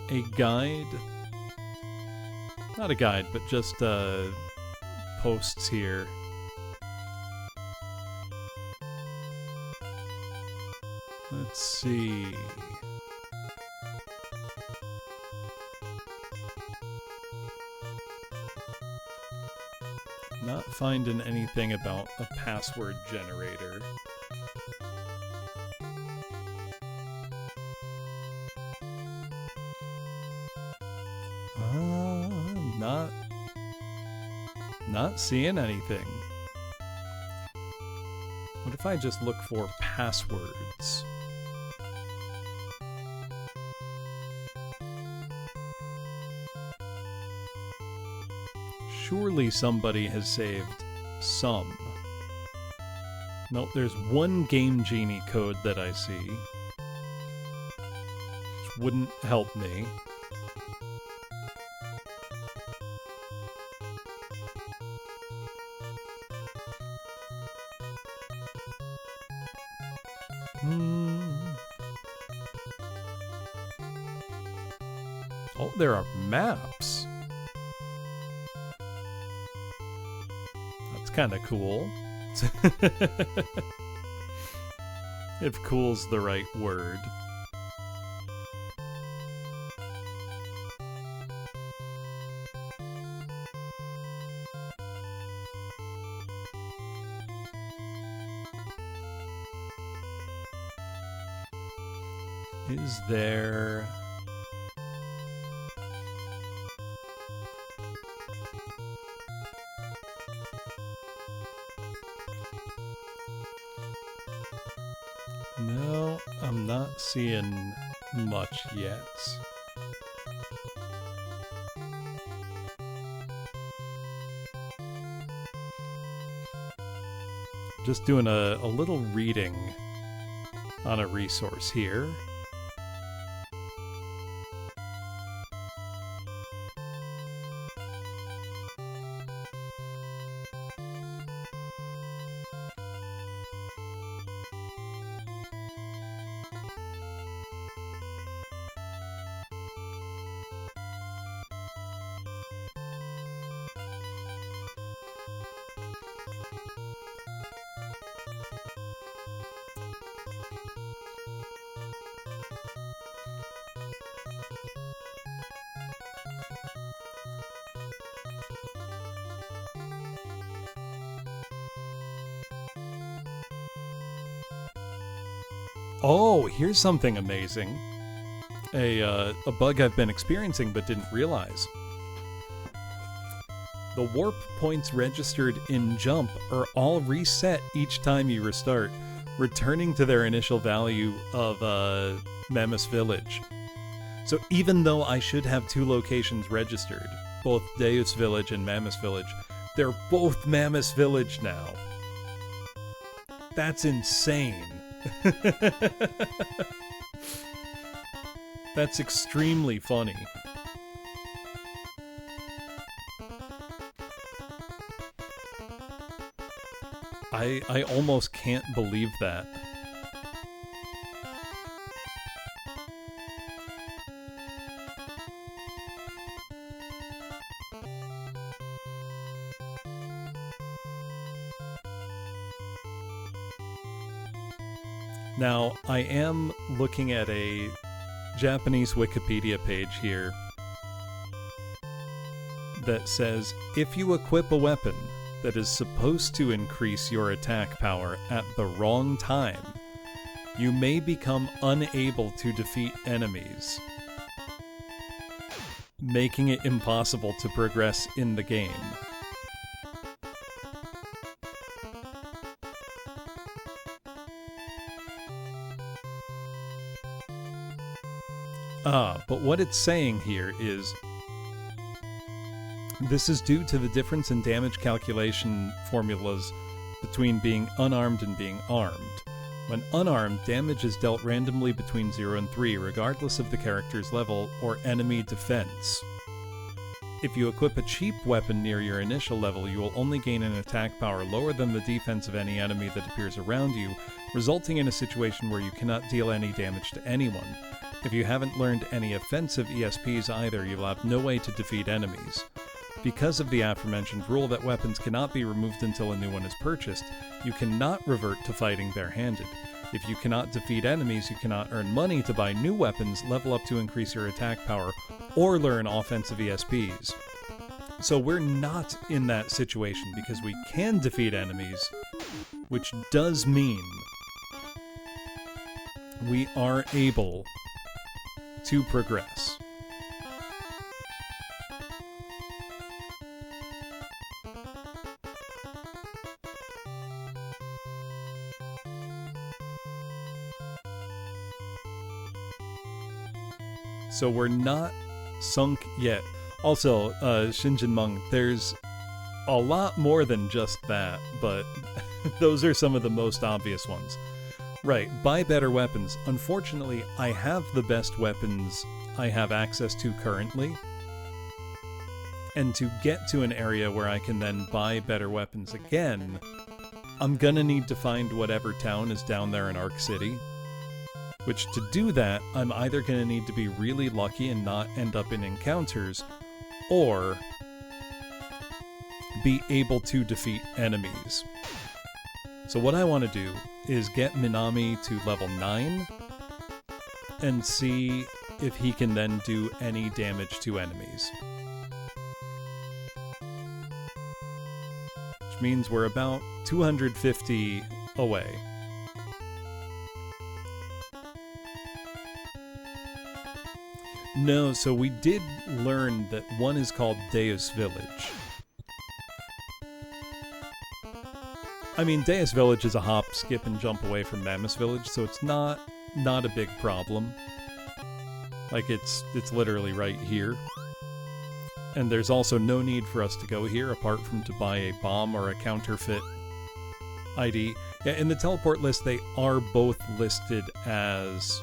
a guide. Not a guide, but just posts here. Let's see. Not finding anything about a password generator. Not seeing anything. What if I just look for passwords? Surely somebody has saved some. Nope, there's one Game Genie code that I see. Which wouldn't help me. Oh, there are maps. That's kind of cool. If cool's the right word. Is there... No, I'm not seeing much yet. Just doing a little reading on a resource here. Oh, here's something amazing. A bug I've been experiencing but didn't realize. The warp points registered in jump are all reset each time you restart, returning to their initial value of Mammoth Village. So even though I should have two locations registered, both Deus Village and Mammoth Village, they're both Mammoth Village now. That's insane. That's extremely funny. I almost can't believe that. Now, I am looking at a Japanese Wikipedia page here that says, if you equip a weapon that is supposed to increase your attack power at the wrong time, you may become unable to defeat enemies, making it impossible to progress in the game. But what it's saying here is, this is due to the difference in damage calculation formulas between being unarmed and being armed. When unarmed, damage is dealt randomly between 0 and 3, regardless of the character's level or enemy defense. If you equip a cheap weapon near your initial level, you will only gain an attack power lower than the defense of any enemy that appears around you, resulting in a situation where you cannot deal any damage to anyone. If you haven't learned any offensive ESPs either, you will have no way to defeat enemies. Because of the aforementioned rule that weapons cannot be removed until a new one is purchased, you cannot revert to fighting barehanded. If you cannot defeat enemies, you cannot earn money to buy new weapons, level up to increase your attack power, or learn offensive ESPs. So we're not in that situation because we can defeat enemies, which does mean we are able to progress. So we're not sunk yet. Also, Shinjin Meng, there's a lot more than just that, but those are some of the most obvious ones. Right, buy better weapons. Unfortunately, I have the best weapons I have access to currently. And to get to an area where I can then buy better weapons again, I'm gonna need to find whatever town is down there in Arc City, Which, to do that, I'm either going to need to be really lucky and not end up in encounters, or be able to defeat enemies. So what I want to do is get Minami to level 9 and see if he can then do any damage to enemies. Which means we're about 250 away. No, so we did learn that one is called Deus Village. I mean, Deus Village is a hop, skip, and jump away from Mammoth Village, so it's not a big problem. Like, it's literally right here. And there's also no need for us to go here, apart from to buy a bomb or a counterfeit ID. Yeah, in the teleport list, they are both listed as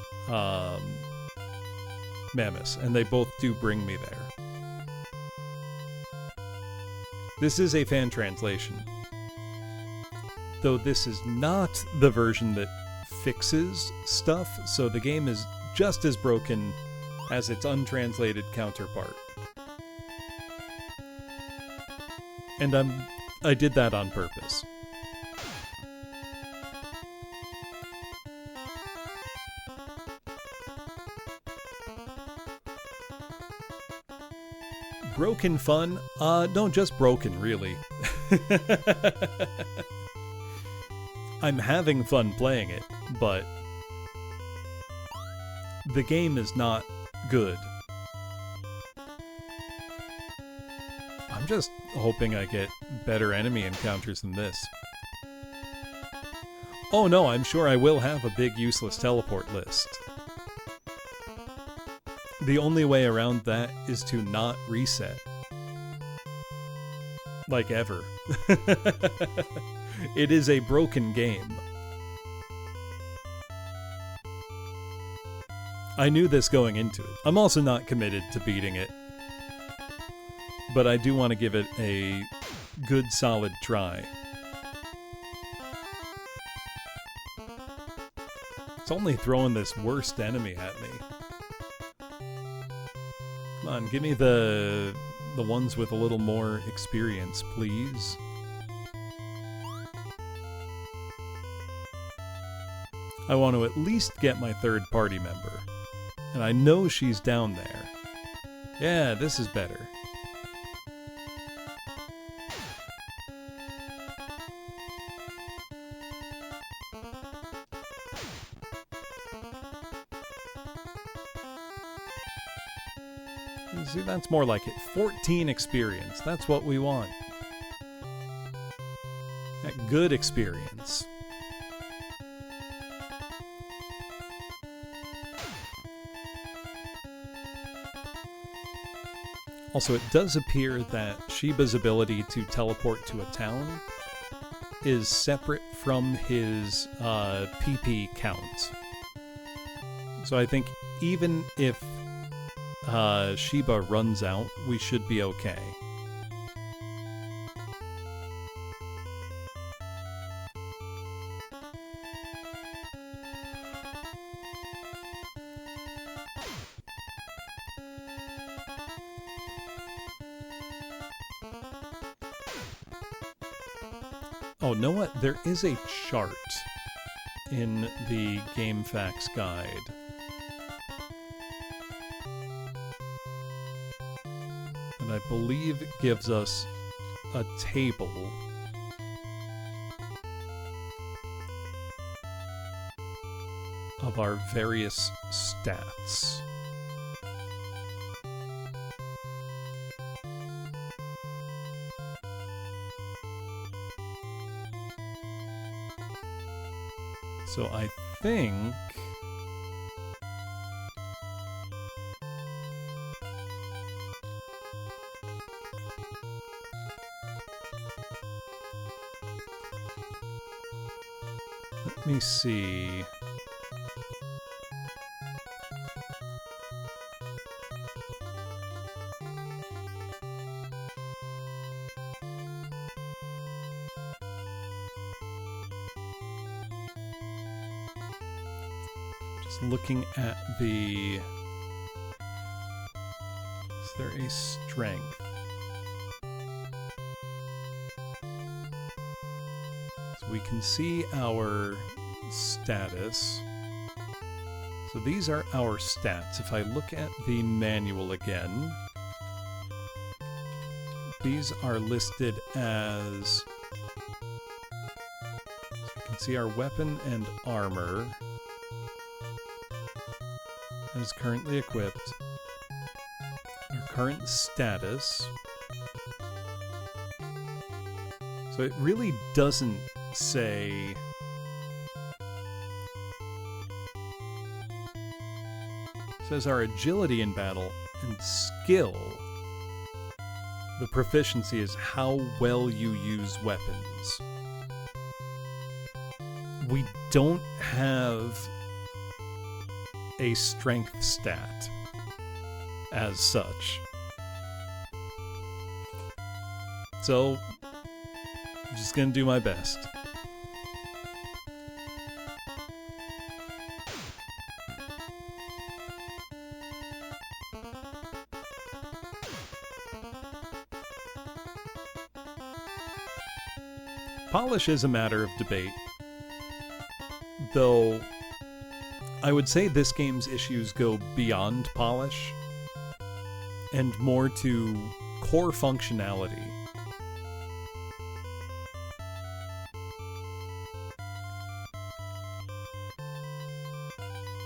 Mammoths, and they both do bring me there. This is a fan translation. Though this is not the version that fixes stuff, so the game is just as broken as its untranslated counterpart. And I did that on purpose. Broken fun? No, just broken, really. I'm having fun playing it, but the game is not good. I'm just hoping I get better enemy encounters than this. Oh no, I'm sure I will have a big useless teleport list. The only way around that is to not reset. Like ever. It is a broken game. I knew this going into it. I'm also not committed to beating it. But I do want to give it a good solid try. It's only throwing this worst enemy at me. Come on, give me the ones with a little more experience, please. I want to at least get my third party member. And I know she's down there. Yeah, this is better. See, that's more like it. 14 experience. That's what we want. That good experience. Also, it does appear that Shiba's ability to teleport to a town is separate from his PP count. So I think even if Shiba runs out, we should be okay. Oh, know what? There is a chart in the GameFAQs guide. And I believe it gives us a table of our various stats. So I think let me see. Just looking at the... Is there a strength? So we can see our status. So these are our stats. If I look at the manual again, these are listed as... So you can see our weapon and armor as currently equipped. Our current status. So it really doesn't say... It says our agility in battle and skill. The proficiency is how well you use weapons. We don't have a strength stat as such. So, I'm just gonna do my best. Polish is a matter of debate, though I would say this game's issues go beyond polish and more to core functionality.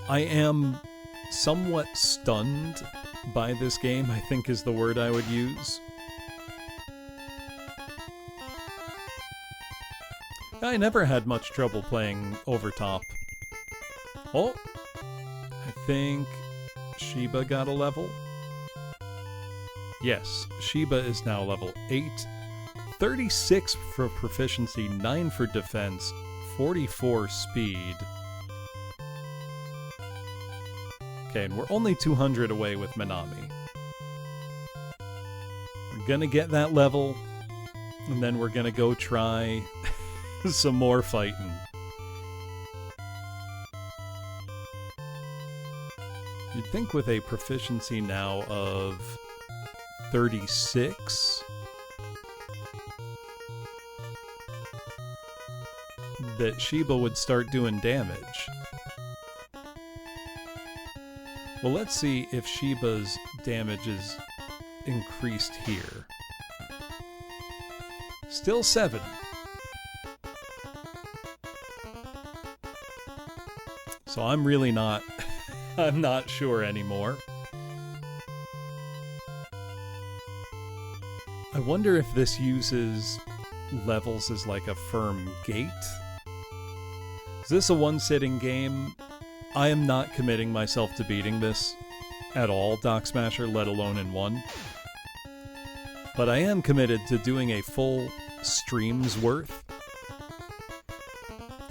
I am somewhat stunned by this game, I think is the word I would use. I never had much trouble playing over top. Oh, I think Shiba got a level. Yes, Shiba is now level 8. 36 for proficiency, 9 for defense, 44 speed. Okay, and we're only 200 away with Minami. We're gonna get that level, and then we're gonna go try some more fighting. You'd think with a proficiency now of 36 that Shiba would start doing damage. Well, let's see if Shiba's damage is increased here. Still 7. So I'm really not... I'm not sure anymore. I wonder if this uses levels as like a firm gate. Is this a one-sitting game? I am not committing myself to beating this at all, Doc Smasher, let alone in one. But I am committed to doing a full stream's worth.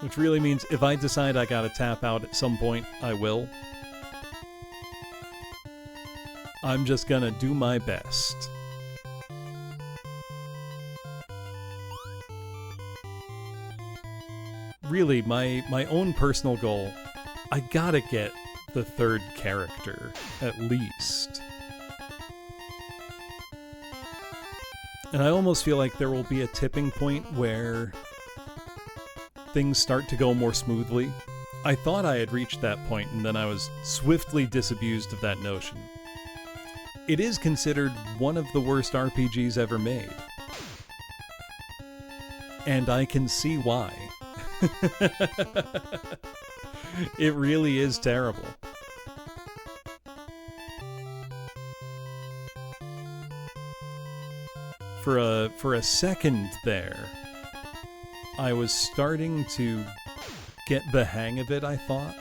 Which really means if I decide I gotta tap out at some point, I will. I'm just gonna do my best. Really, my own personal goal, I gotta get the 3rd character, at least. And I almost feel like there will be a tipping point where things start to go more smoothly. I thought I had reached that point, and then I was swiftly disabused of that notion. It is considered one of the worst RPGs ever made. And I can see why. It really is terrible. For a second there, I was starting to get the hang of it, I thought.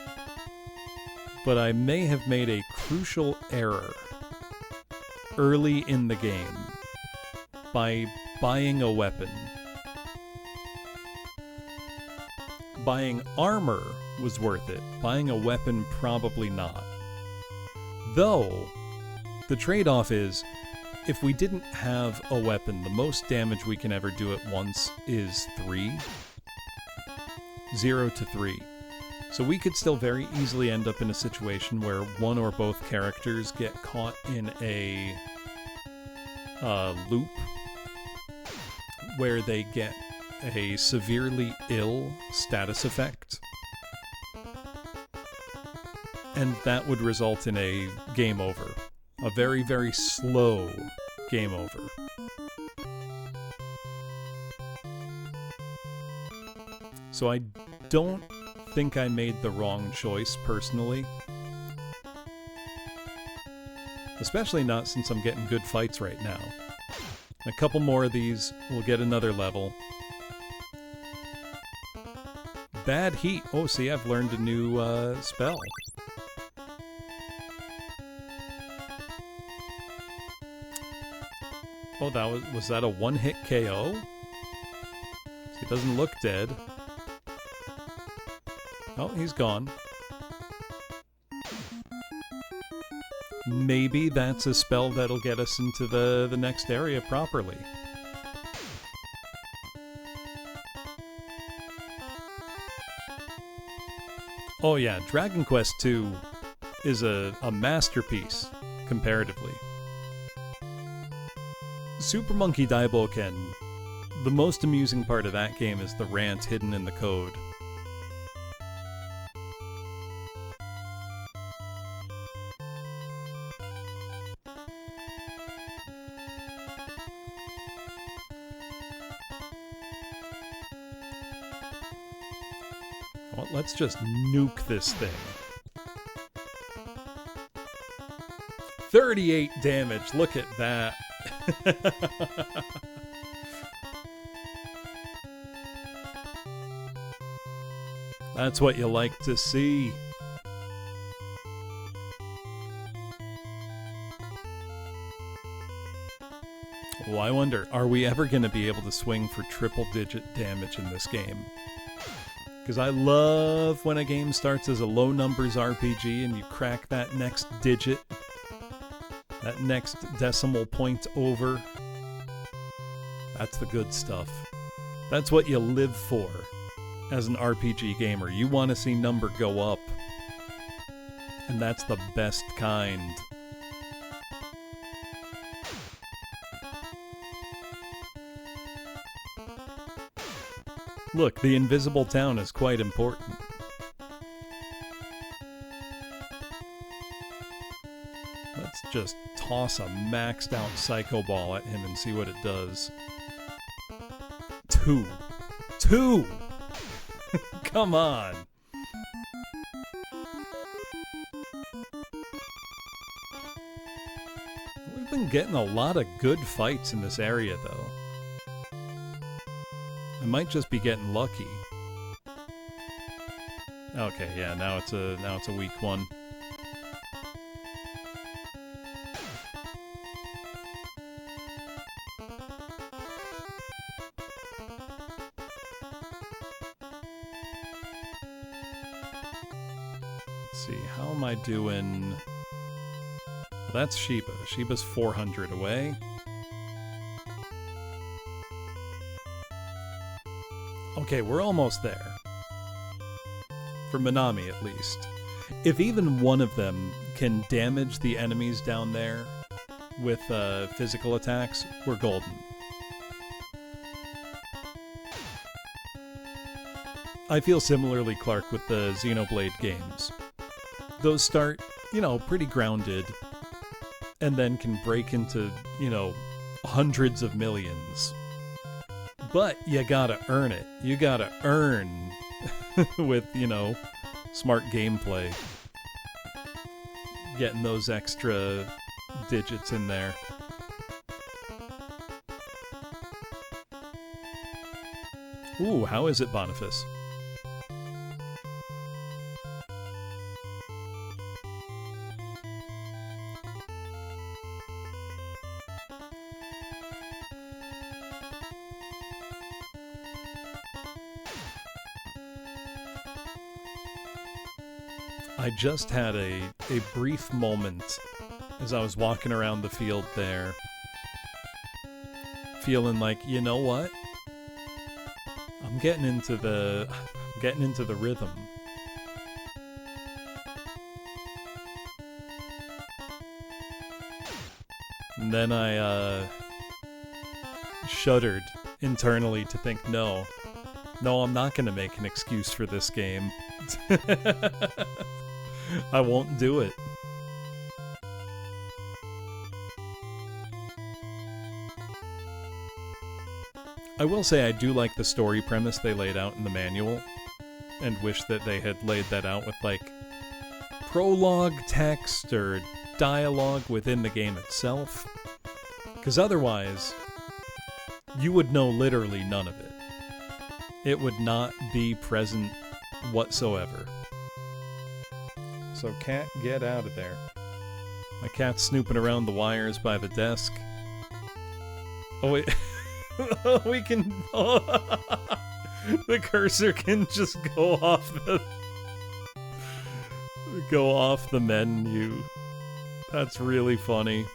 But I may have made a crucial error early in the game by buying a weapon. Buying armor was worth it. Buying a weapon, probably not. Though, the trade-off is, if we didn't have a weapon, the most damage we can ever do at once is 3. 0 to 3. So we could still very easily end up in a situation where one or both characters get caught in a loop where they get a severely ill status effect. And that would result in a game over. A very, very slow game over. So I don't think I made the wrong choice, personally. Especially not since I'm getting good fights right now. A couple more of these, we'll get another level. Bad heat. Oh, see, I've learned a new spell. Oh, was that a one-hit KO? He doesn't look dead. Oh, he's gone. Maybe that's a spell that'll get us into the next area properly. Oh yeah, Dragon Quest II is a masterpiece, comparatively. Super Monkey Daiboken, the most amusing part of that game is the rant hidden in the code. Well, let's just nuke this thing. 38 damage, look at that. That's what you like to see. Oh, I wonder, are we ever going to be able to swing for triple-digit damage in this game? Because I love when a game starts as a low-numbers RPG and you crack that next digit, that next decimal point over. That's the good stuff. That's what you live for as an RPG gamer. You want to see number go up. And that's the best kind. Look, the invisible town is quite important. Let's just toss a maxed out Psycho Ball at him and see what it does. 2. 2! Come on! We've been getting a lot of good fights in this area, though. I might just be getting lucky. Okay, yeah, now it's a weak one. Let's see, how am I doing? Well, that's Sheba. Sheba's 400 away. Okay, we're almost there. For Minami, at least. If even one of them can damage the enemies down there with physical attacks, we're golden. I feel similarly, Clark, with the Xenoblade games. Those start, pretty grounded, and then can break into, hundreds of millions. But you gotta earn it. You gotta earn with, smart gameplay. Getting those extra digits in there. Ooh, how is it, Boniface? I just had a brief moment as I was walking around the field there, feeling like, you know what? I'm getting into the rhythm. And then I shuddered internally to think, no, I'm not going to make an excuse for this game. I won't do it. I will say I do like the story premise they laid out in the manual, and wish that they had laid that out with, like, prologue text or dialogue within the game itself. Because otherwise, you would know literally none of it. It would not be present whatsoever. So cat, get out of there. My cat's snooping around the wires by the desk. Oh wait, we can... the cursor can just go off the menu. That's really funny.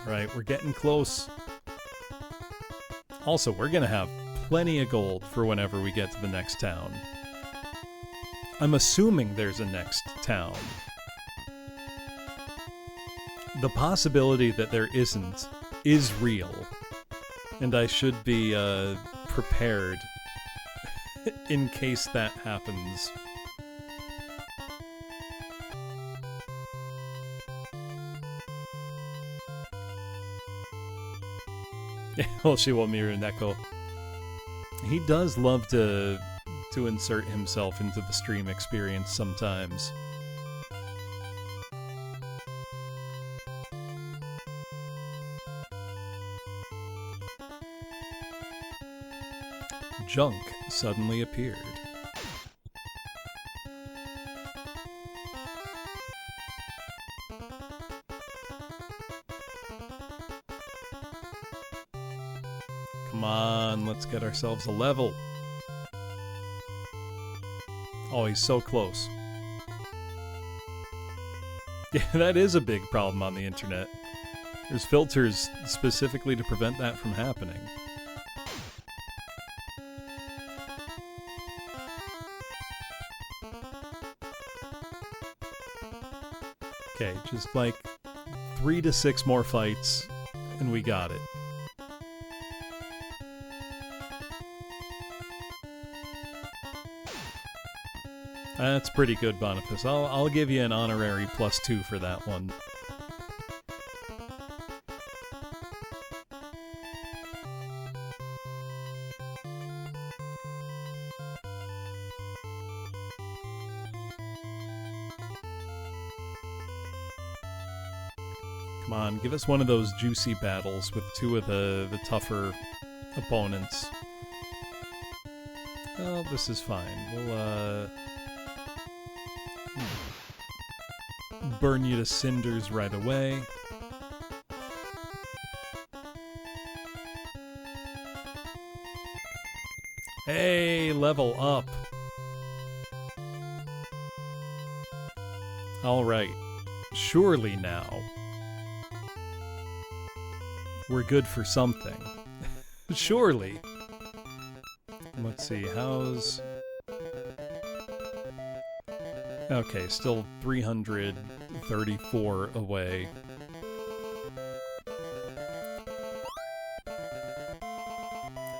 Right, we're getting close. Also, we're gonna have plenty of gold for whenever we get to the next town. I'm assuming there's a next town. The possibility that there isn't is real, and I should be prepared in case that happens. Hoshi wa Miru Neko. He does love to insert himself into the stream experience sometimes. Junk suddenly appeared. Come on, let's get ourselves a level. Oh, he's so close. Yeah, that is a big problem on the internet. There's filters specifically to prevent that from happening. Okay, just like 3 to 6 more fights, and we got it. That's pretty good, Boniface. I'll give you an honorary +2 for that one. Come on, give us one of those juicy battles with 2 of the tougher opponents. Oh, this is fine. We'll, burn you to cinders right away. Hey, level up. Alright. Surely now. We're good for something. Surely. Let's see, how's... Okay, still 334 away.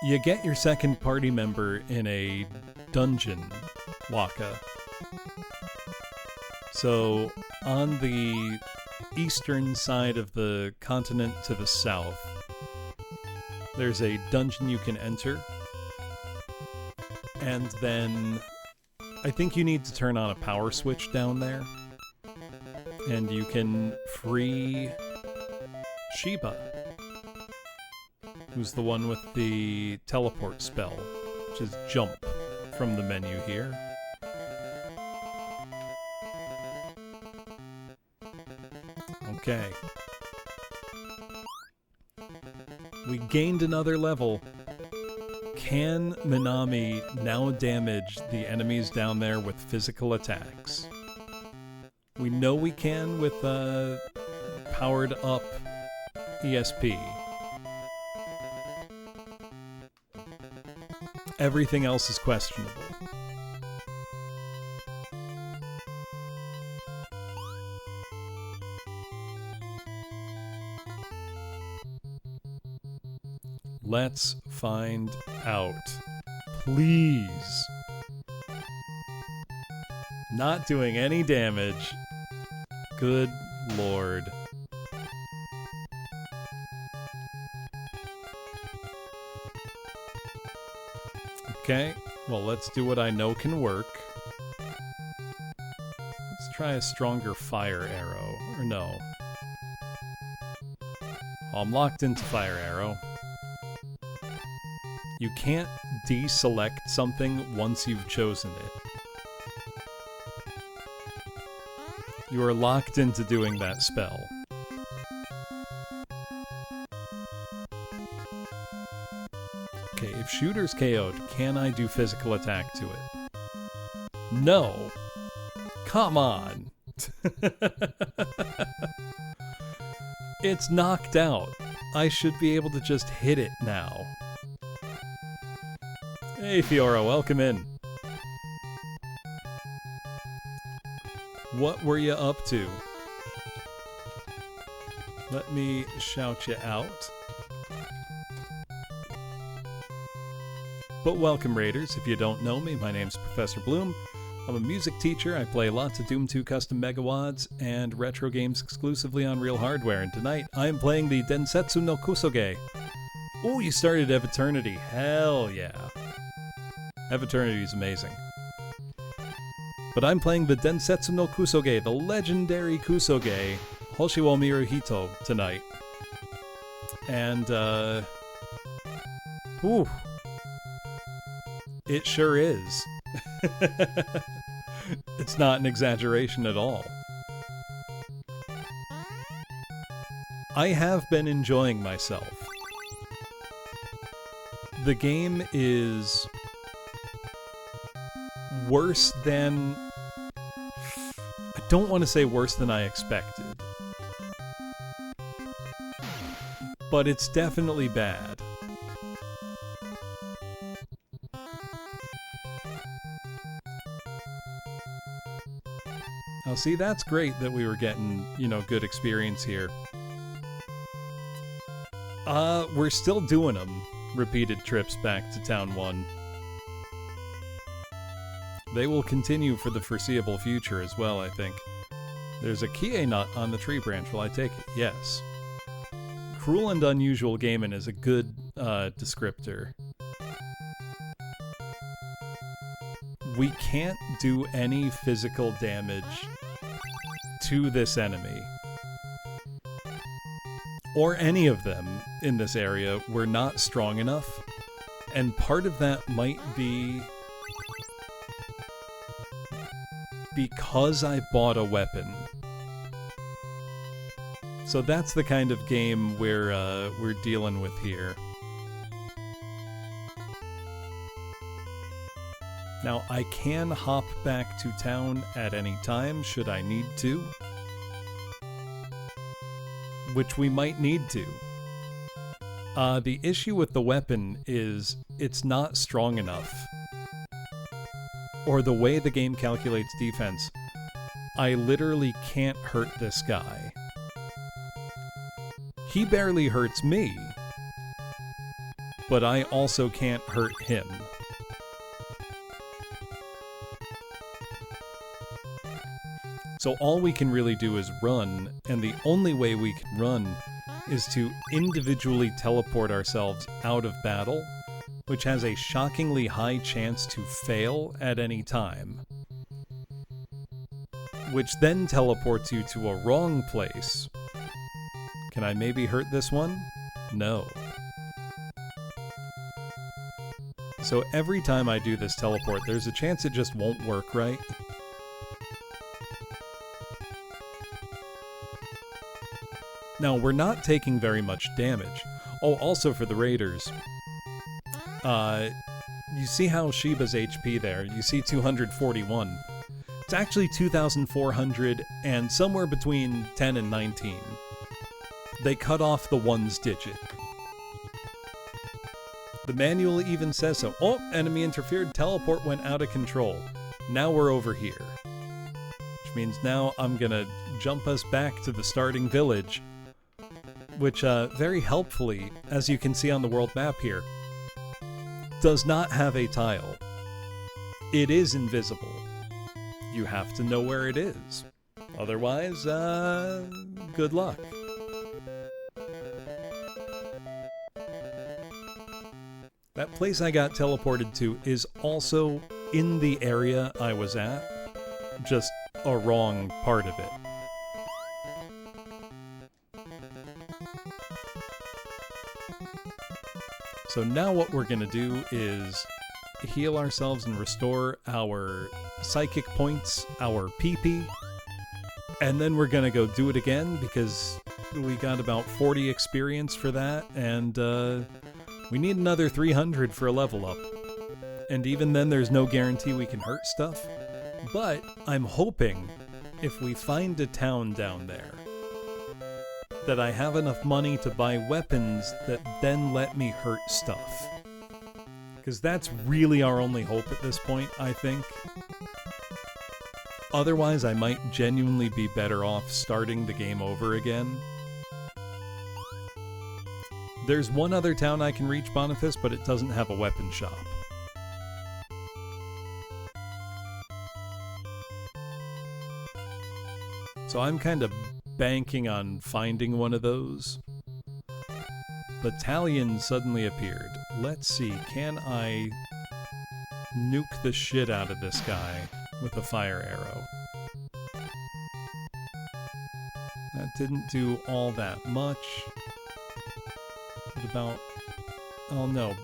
You get your second party member in a dungeon, Waka. So, on the eastern side of the continent to the south, there's a dungeon you can enter, and then I think you need to turn on a power switch down there, and you can free Shiba, who's the one with the teleport spell, which is jump from the menu here. Okay. We gained another level. Can Minami now damage the enemies down there with physical attacks? We know we can with powered up ESP. Everything else is questionable. Let's find out. Please. Not doing any damage. Good lord. Okay, well, let's do what I know can work. Let's try a stronger fire arrow. Or no. I'm locked into fire arrow. You can't deselect something once you've chosen it. You are locked into doing that spell. Okay, if shooter's KO'd, can I do physical attack to it? No! Come on! It's knocked out. I should be able to just hit it now. Hey Fiora, welcome in. What were you up to? Let me shout you out. But welcome Raiders, if you don't know me, my name's Professor Bloom. I'm a music teacher, I play lots of Doom 2 custom megawads and retro games exclusively on real hardware, and tonight I'm playing the Densetsu no Kusoge. Oh, you started Ev Eternity, hell yeah. Ev Eternity is amazing. But I'm playing the Densetsu no Kusoge, the legendary Kusoge, Hoshi wa Miru Hito, tonight. And, whew. It sure is. It's not an exaggeration at all. I have been enjoying myself. The game is worse than... I don't want to say worse than I expected. But it's definitely bad. Oh, see, that's great that we were getting, you know, good experience here. We're still doing them. Repeated trips back to Town 1. They will continue for the foreseeable future as well, I think. There's a Kie nut on the tree branch, will I take it? Yes. Cruel and unusual gaming is a good descriptor. We can't do any physical damage to this enemy. Or any of them in this area. We're not strong enough. And part of that might be because I bought a weapon. So that's the kind of game we're dealing with here. Now, I can hop back to town at any time, should I need to. Which we might need to. The issue with the weapon is it's not strong enough. Or the way the game calculates defense, I literally can't hurt this guy. He barely hurts me, but I also can't hurt him. So all we can really do is run, and the only way we can run is to individually teleport ourselves out of battle, which has a shockingly high chance to fail at any time. Which then teleports you to a wrong place. Can I maybe hurt this one? No. So every time I do this teleport, there's a chance it just won't work right. Now, we're not taking very much damage. Oh, also for the raiders. You see how Shiba's HP there? You see 241. It's actually 2,400 and somewhere between 10 and 19. They cut off the ones digit. The manual even says so. Oh, enemy interfered, teleport went out of control. Now we're over here. Which means now I'm gonna jump us back to the starting village, which very helpfully, as you can see on the world map here, does not have a tile. It is invisible. You have to know where it is. Otherwise, good luck. That place I got teleported to is also in the area I was at, just a wrong part of it. So now what we're going to do is heal ourselves and restore our psychic points, our PP, and then we're going to go do it again because we got about 40 experience for that, and we need another 300 for a level up. And even then there's no guarantee we can hurt stuff, but I'm hoping if we find a town down there that I have enough money to buy weapons that then let me hurt stuff. Because that's really our only hope at this point, I think. Otherwise, I might genuinely be better off starting the game over again. There's one other town I can reach, Boniface, but it doesn't have a weapon shop. So I'm kind of banking on finding one of those. Battalion suddenly appeared. Let's see, can I nuke the shit out of this guy with a fire arrow? That didn't do all that much. What about... oh no.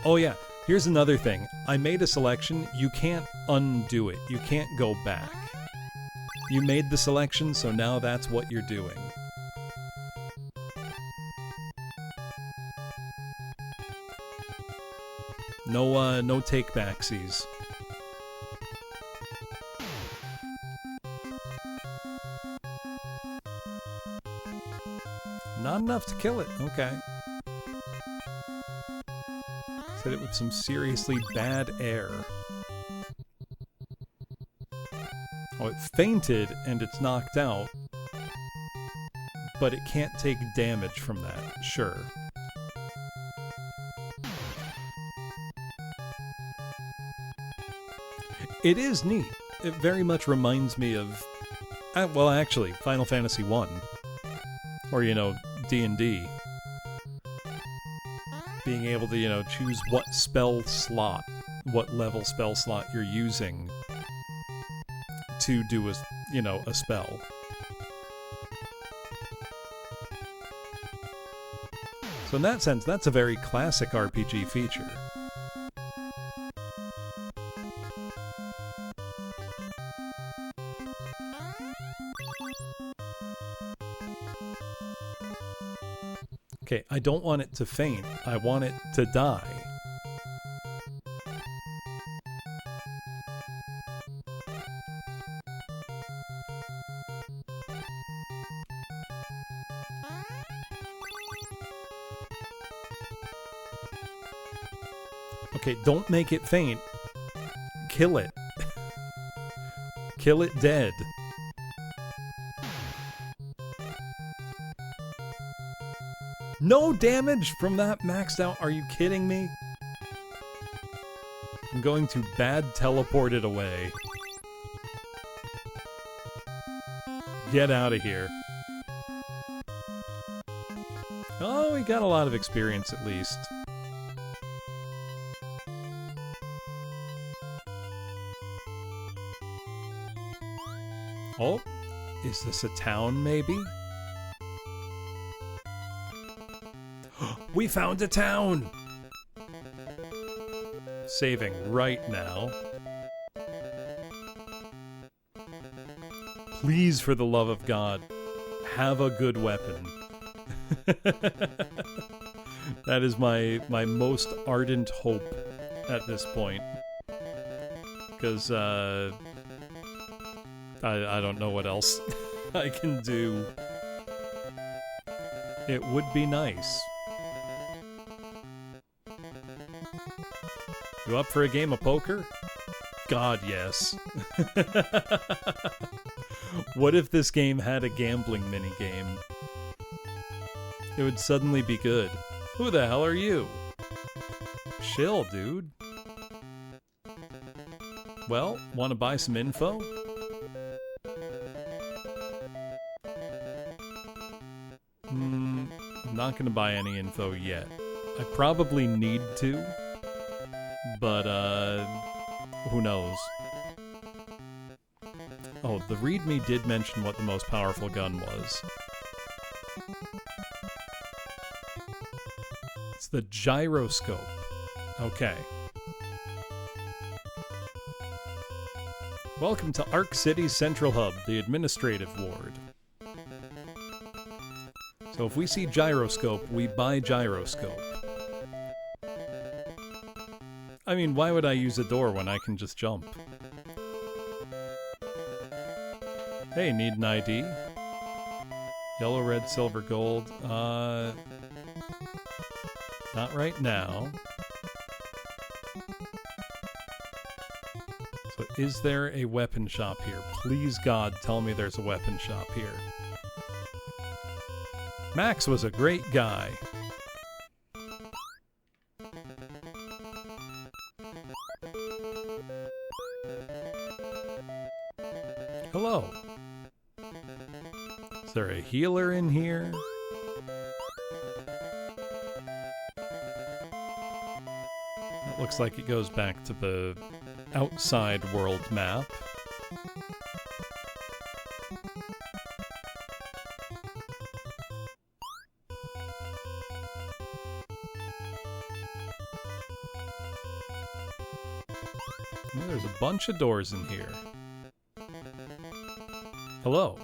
Oh yeah, here's another thing. I made a selection. You can't undo it. You can't go back. You made the selection, so now that's what you're doing. No take-backsies. Not enough to kill it. Okay. Hit it with some seriously bad air. Oh, it fainted and it's knocked out, but it can't take damage from that, sure. It is neat. It very much reminds me of, well, actually, Final Fantasy 1. Or, you know, D&D. Being able to, choose what spell slot, what level spell slot you're using to do a spell. So in that sense, that's a very classic RPG feature. Okay, I don't want it to faint. I want it to die. Okay, don't make it faint. Kill it. Kill it dead. No damage from that maxed out. Are you kidding me? I'm going to bad teleport it away. Get out of here. Oh, we got a lot of experience at least. Oh, is this a town maybe? We found a town! Saving right now. Please, for the love of God, have a good weapon. That is my most ardent hope at this point. Because, I don't know what else I can do. It would be nice. You up for a game of poker? God, yes. What if this game had a gambling minigame? It would suddenly be good. Who the hell are you? Chill, dude. Well, want to buy some info? I'm not going to buy any info yet. I probably need to, but who knows? Oh, the README did mention what the most powerful gun was. It's the gyroscope. Okay. Welcome to Arc City's Central Hub, the administrative ward. So if we see gyroscope, we buy gyroscope. I mean, why would I use a door when I can just jump? Hey, need an ID? Yellow, red, silver, gold. Not right now. So is there a weapon shop here? Please God, tell me there's a weapon shop here. Max was a great guy. Hello. Is there a healer in here? That looks like it goes back to the outside world map. Oh, there's a bunch of doors in here. Hello.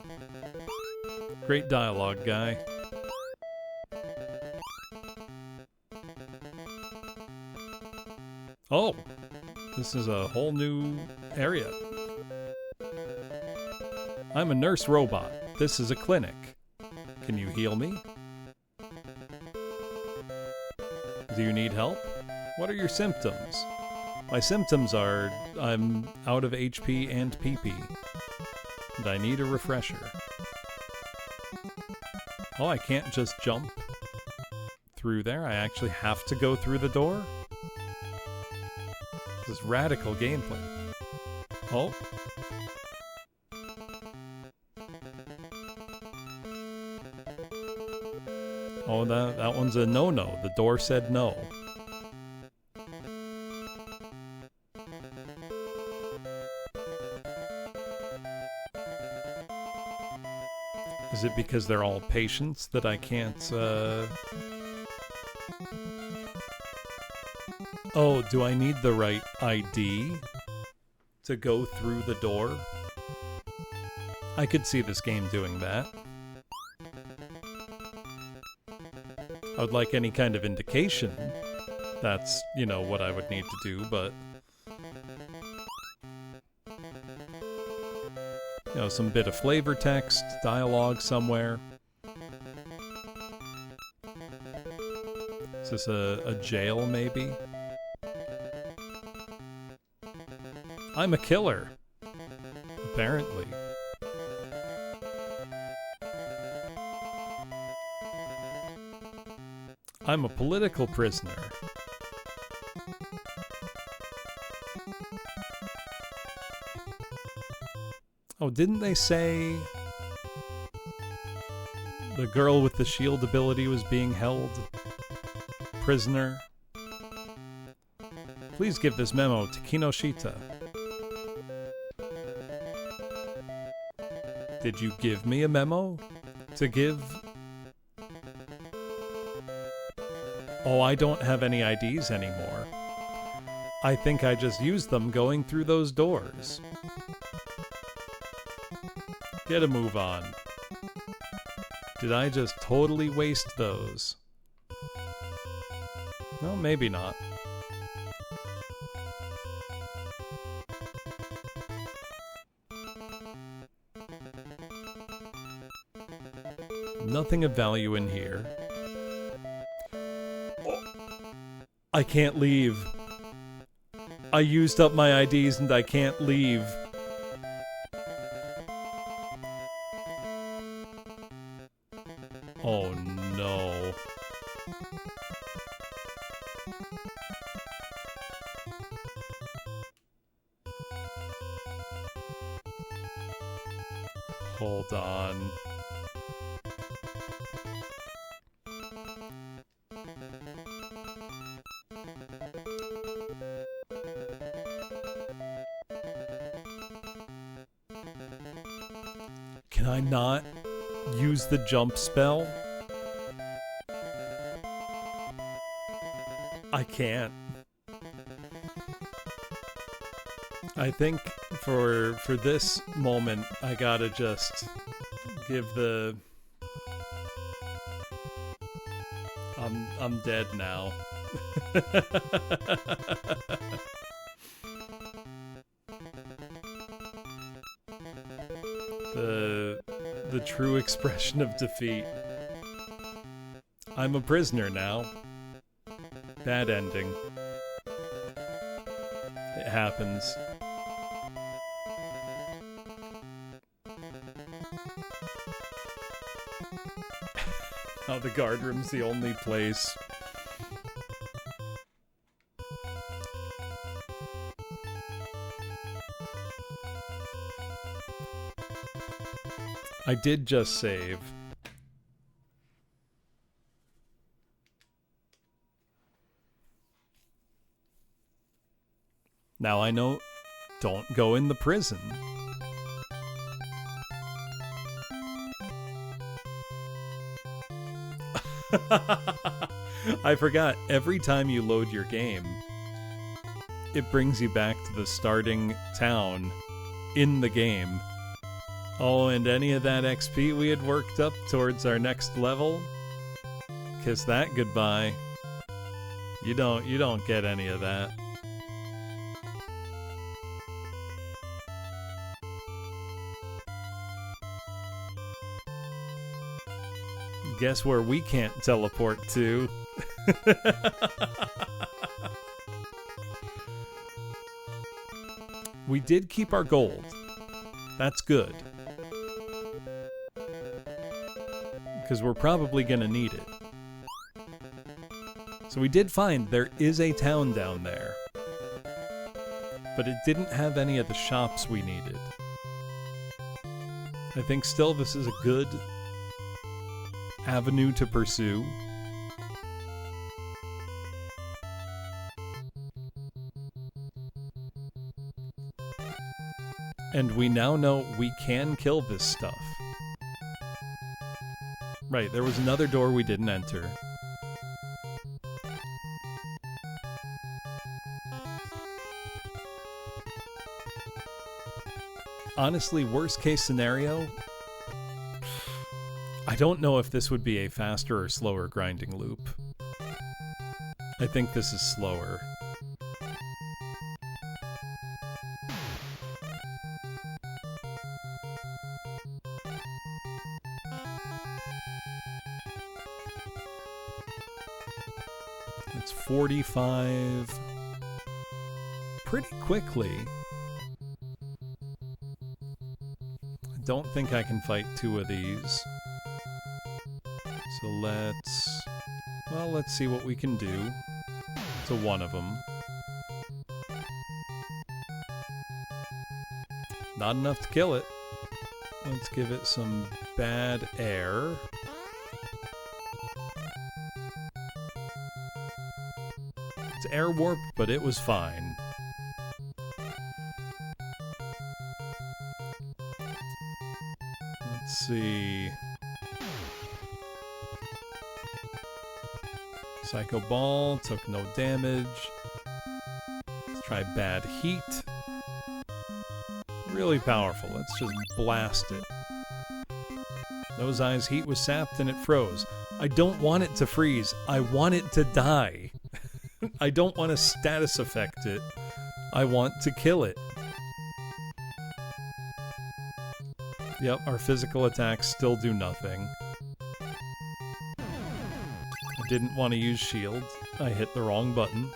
Great dialogue, guy. Oh, this is a whole new area. I'm a nurse robot. This is a clinic. Can you heal me? Do you need help? What are your symptoms? My symptoms are I'm out of HP and PP. And I need a refresher. Oh, I can't just jump through there. I actually have to go through the door? This is radical gameplay. Oh. Oh, that one's a no-no. The door said no. Is it because they're all patients that I can't, Oh, do I need the right ID to go through the door? I could see this game doing that. I would like any kind of indication. That's, you know, what I would need to do, but... You know, some bit of flavor text, dialogue somewhere. Is this a jail, maybe? I'm a killer. Apparently. I'm a political prisoner. Oh, didn't they say the girl with the shield ability was being held prisoner? Please give this memo to Kinoshita. Did you give me a memo to give? Oh, I don't have any IDs anymore. I think I just used them going through those doors. Get a move on. Did I just totally waste those? Well, maybe not. Nothing of value in here. Oh, I can't leave. I used up my IDs and I can't leave. Oh no. Hold on. Can I not use the jump spell? I can't. I think for this moment, I gotta just give the... I'm dead now. The true expression of defeat. I'm a prisoner now. Bad ending. It happens. Oh, the guard room's the only place. I did just save. Now I know, don't go in the prison. I forgot, every time you load your game, it brings you back to the starting town in the game. Oh, and any of that XP we had worked up towards our next level, kiss that goodbye. You don't get any of that. Guess where we can't teleport to? We did keep our gold. That's good. Because we're probably gonna need it. So we did find there is a town down there. But it didn't have any of the shops we needed. I think still this is a good avenue to pursue. And we now know we can kill this stuff. Right, there was another door we didn't enter. Honestly, worst case scenario, I don't know if this would be a faster or slower grinding loop. I think this is slower. It's 45 pretty quickly. I don't think I can fight two of these. So let's see what we can do to one of them. Not enough to kill it. Let's give it some bad air. It's air warp, but it was fine. Let's see. Psycho Ball took no damage. Let's try Bad Heat. Really powerful. Let's just blast it. Those eyes heat was sapped and it froze. I don't want it to freeze. I want it to die. I don't want to status effect it. I want to kill it. Yep, our physical attacks still do nothing. Didn't want to use shield. I hit the wrong button.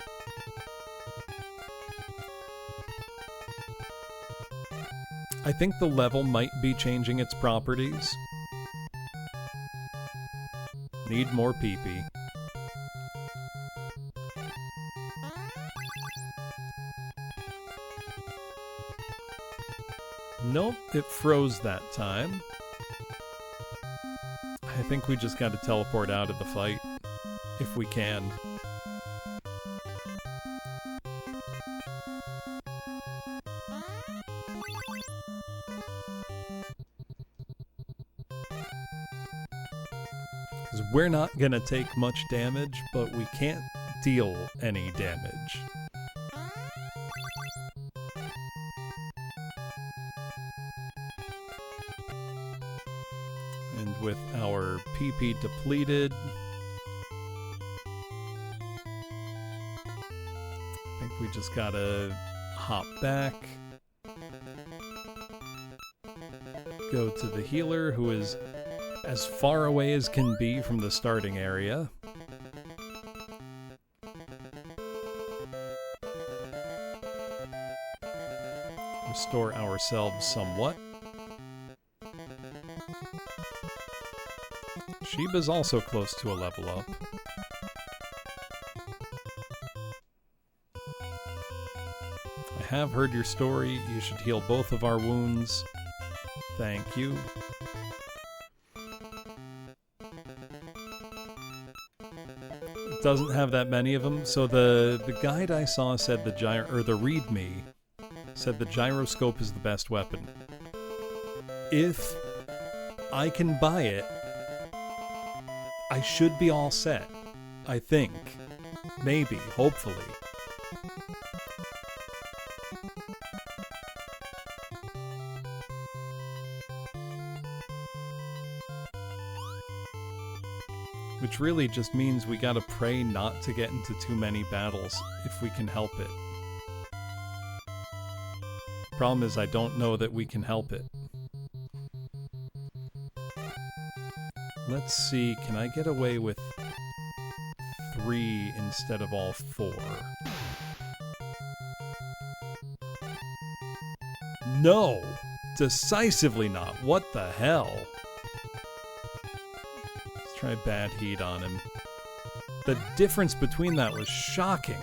I think the level might be changing its properties. Need more pee-pee. Nope, it froze that time. I think we just gotta teleport out of the fight, if we can. Because we're not gonna take much damage, but we can't deal any damage. And with our PP depleted, I think we just gotta hop back, go to the healer, who is as far away as can be from the starting area. Restore ourselves somewhat. Sheba's also close to a level up. I have heard your story. You should heal both of our wounds. Thank you. It doesn't have that many of them, so the guide I saw said the readme said the gyroscope is the best weapon. If I can buy it, I should be all set. I think. Maybe. Hopefully. Which really just means we gotta pray not to get into too many battles if we can help it. Problem is, I don't know that we can help it. Let's see, can I get away with 3 instead of all 4? No! Decisively not. What the hell? Let's try bad heat on him. The difference between that was shocking.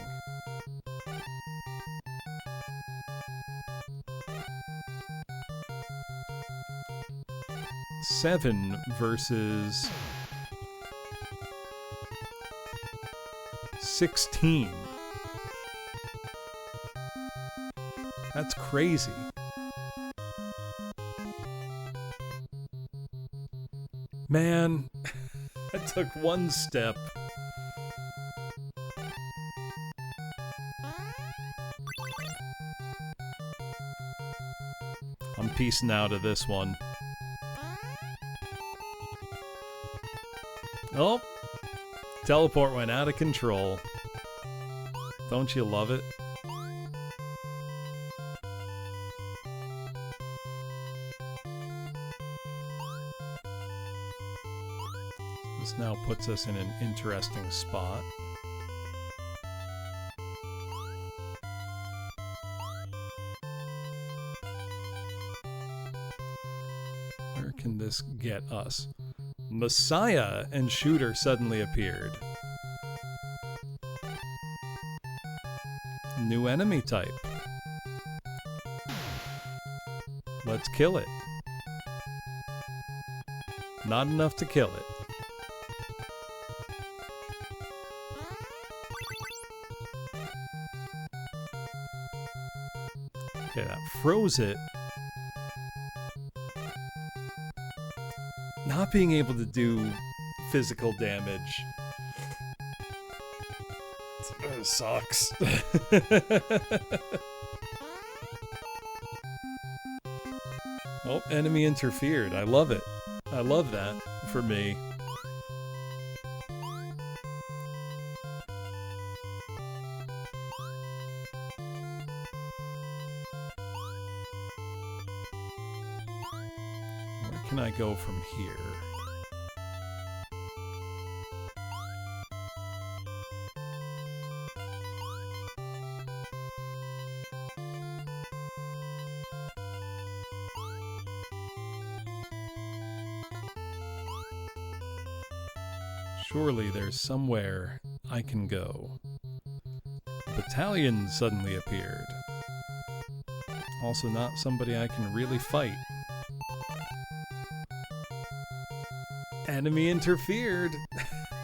Seven versus 16. That's crazy. Man, I took one step. I'm peacing out of this one. Oh, teleport went out of control. Don't you love it? This now puts us in an interesting spot. Where can this get us? Messiah and Shooter suddenly appeared. New enemy type. Let's kill it. Not enough to kill it. Okay, that froze it. Not being able to do physical damage sucks. Oh, enemy interfered. I love it. I love that for me. Where can I go from here? Surely there's somewhere I can go. A battalion suddenly appeared. Also not somebody I can really fight. Enemy interfered!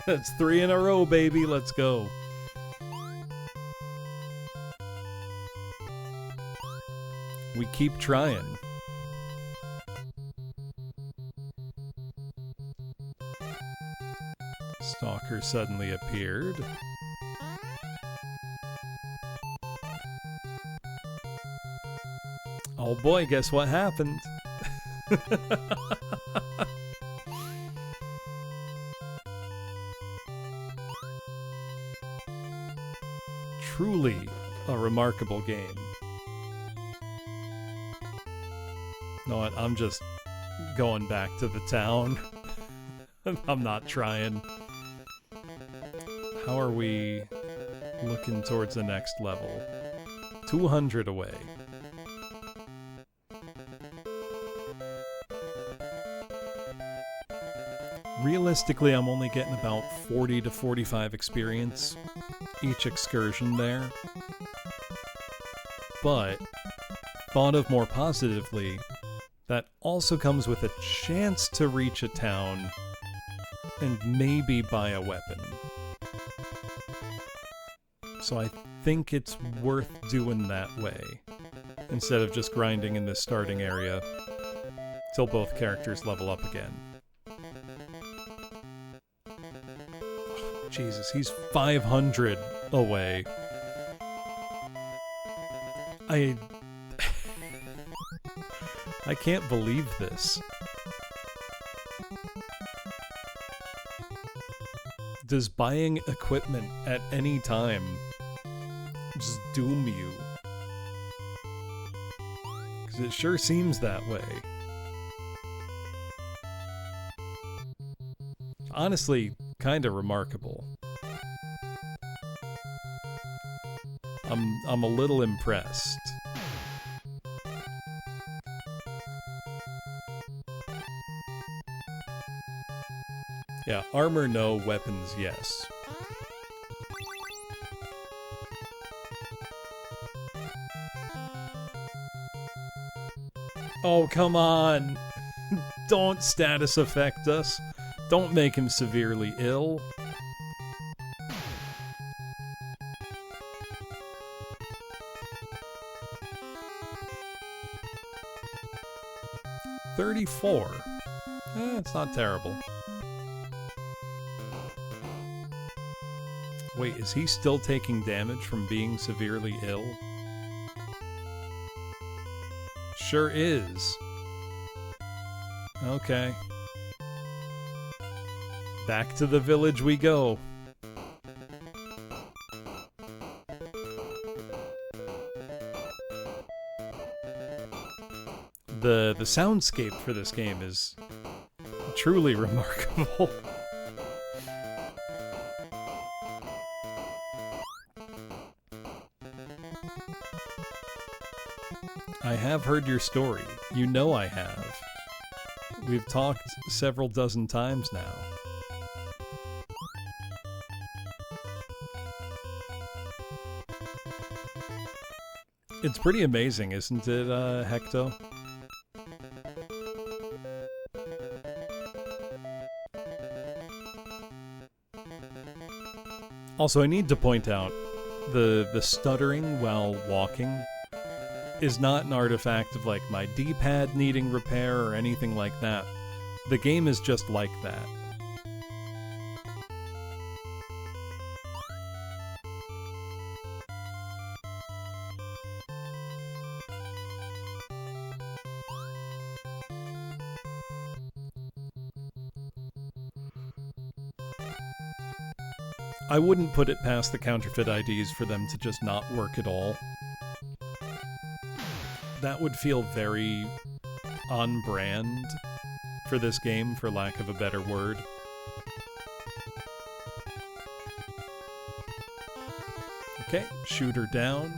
That's 3 in a row, baby. Let's go. We keep trying. Stalker suddenly appeared. Oh boy, guess what happened? Truly a remarkable game. You know what? I'm just going back to the town. I'm not trying. How are we looking towards the next level? 200 away. Realistically, I'm only getting about 40 to 45 experience each excursion there. But, thought of more positively, that also comes with a chance to reach a town and maybe buy a weapon. So I think it's worth doing that way, instead of just grinding in this starting area till both characters level up again. Jesus, he's 500 away. I can't believe this. Does buying equipment at any time just doom you? Because it sure seems that way. Honestly, kind of remarkable. I'm a little impressed. Yeah, armor no, weapons yes. Oh, come on! Don't status affect us. Don't make him severely ill. $34. It's not terrible. Wait, is he still taking damage from being severely ill? Sure is. Okay. Back to the village we go. The soundscape for this game is truly remarkable. I have heard your story. You know I have. We've talked several dozen times now. It's pretty amazing, isn't it, Hecto? Also, I need to point out, the stuttering while walking is not an artifact of, like, my D-pad needing repair or anything like that. The game is just like that. I wouldn't put it past the counterfeit IDs for them to just not work at all. That would feel very on-brand for this game, for lack of a better word. Okay, shooter down.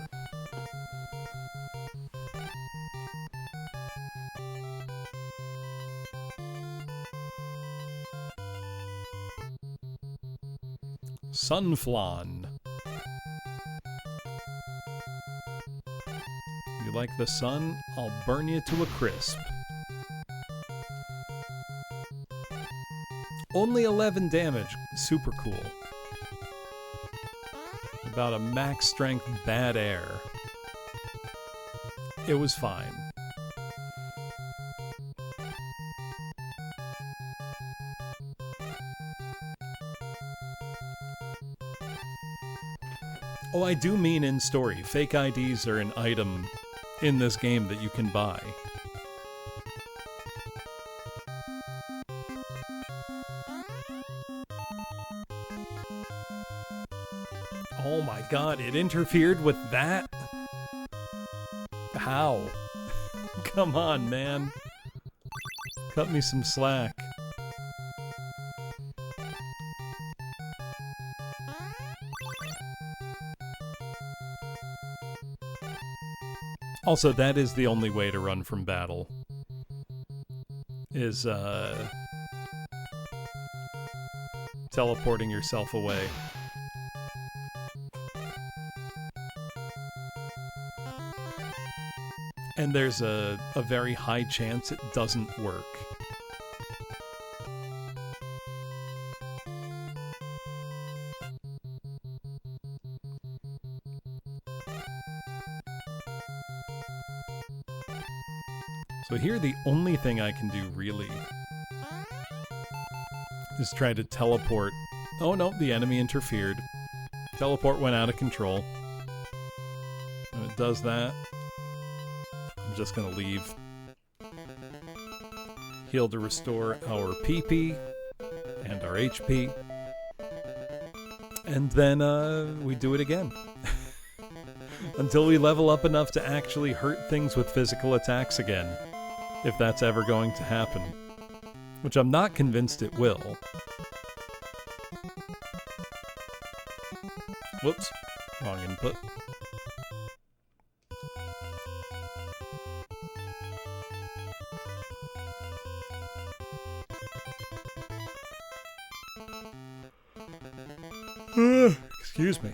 Sunflawn. You like the sun? I'll burn you to a crisp. Only 11 damage. Super cool. About a max strength bad air. It was fine. Oh, I do mean in story. Fake IDs are an item in this game that you can buy. Oh my god, it interfered with that? How? Come on, man. Cut me some slack. Also, that is the only way to run from battle. Is, teleporting yourself away. And there's a very high chance it doesn't work. So here the only thing I can do really is try to teleport. Oh no, the enemy interfered. Teleport went out of control. When it does that, I'm just gonna leave. Heal to restore our PP and our HP. And then we do it again. Until we level up enough to actually hurt things with physical attacks again. If that's ever going to happen. Which I'm not convinced it will. Whoops. Wrong input. Excuse me.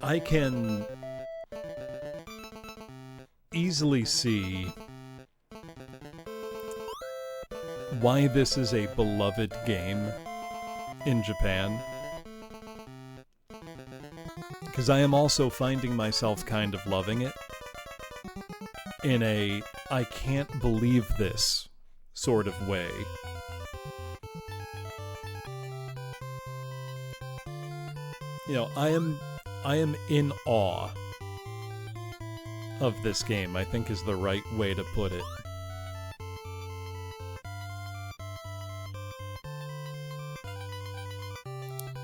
I can easily see why this is a beloved game in Japan. Because I am also finding myself kind of loving it in a I can't believe this sort of way. You know, I am in awe of this game, I think is the right way to put it.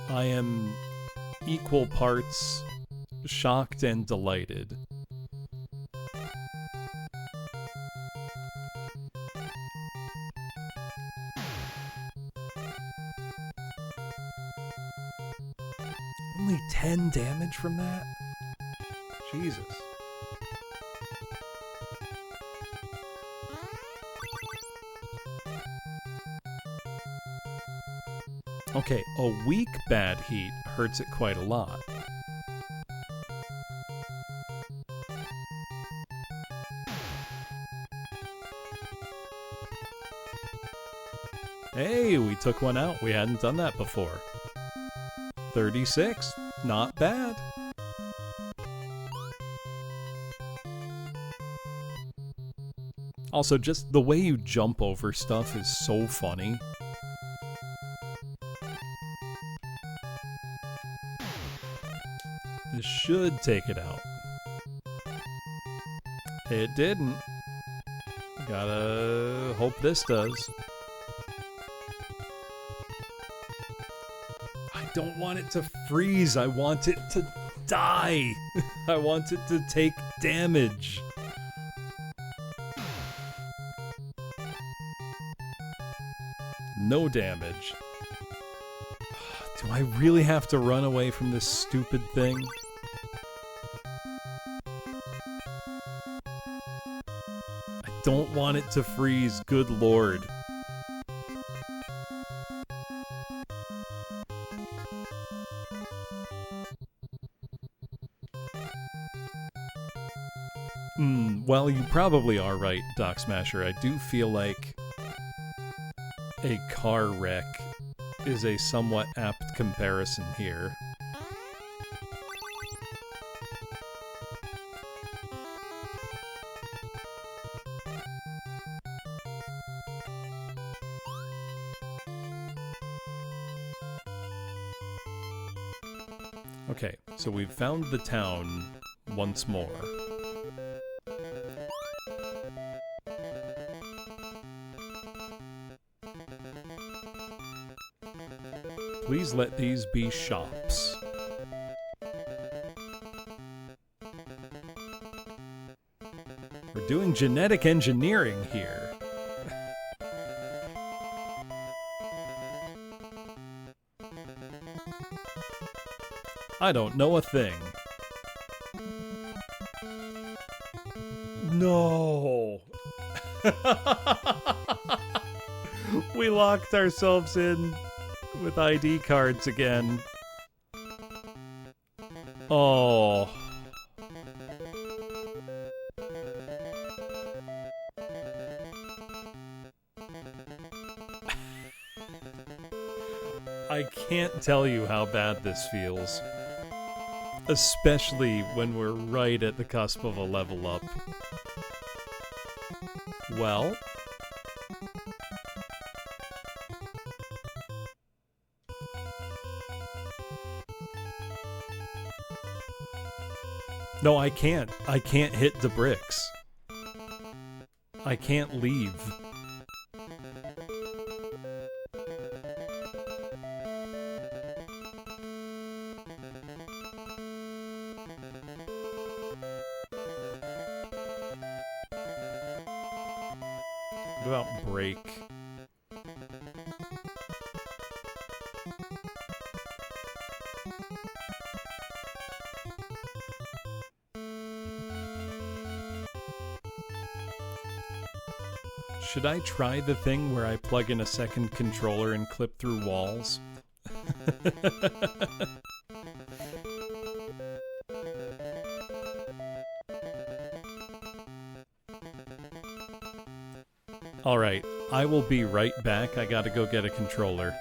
I am equal parts shocked and delighted. Only 10 damage from that? Jesus. Okay, a weak bad heat hurts it quite a lot. Hey, we took one out. We hadn't done that before. 36. Not bad. Also, just the way you jump over stuff is so funny. This should take it out. It didn't. Gotta hope this does. I don't want it to freeze. I want it to die. I want it to take damage. No damage. Do I really have to run away from this stupid thing? I don't want it to freeze, good lord. Well, you probably are right, Doc Smasher. I do feel like a car wreck is a somewhat apt comparison here. Okay, so we've found the town once more. Please let these be shops. We're doing genetic engineering here. I don't know a thing. No. We locked ourselves in with ID cards again. Oh. I can't tell you how bad this feels. Especially when we're right at the cusp of a level up. Well... No, I can't. I can't hit the bricks. I can't leave. What about break? Should I try the thing where I plug in a second controller and clip through walls? Alright, I will be right back. I gotta go get a controller.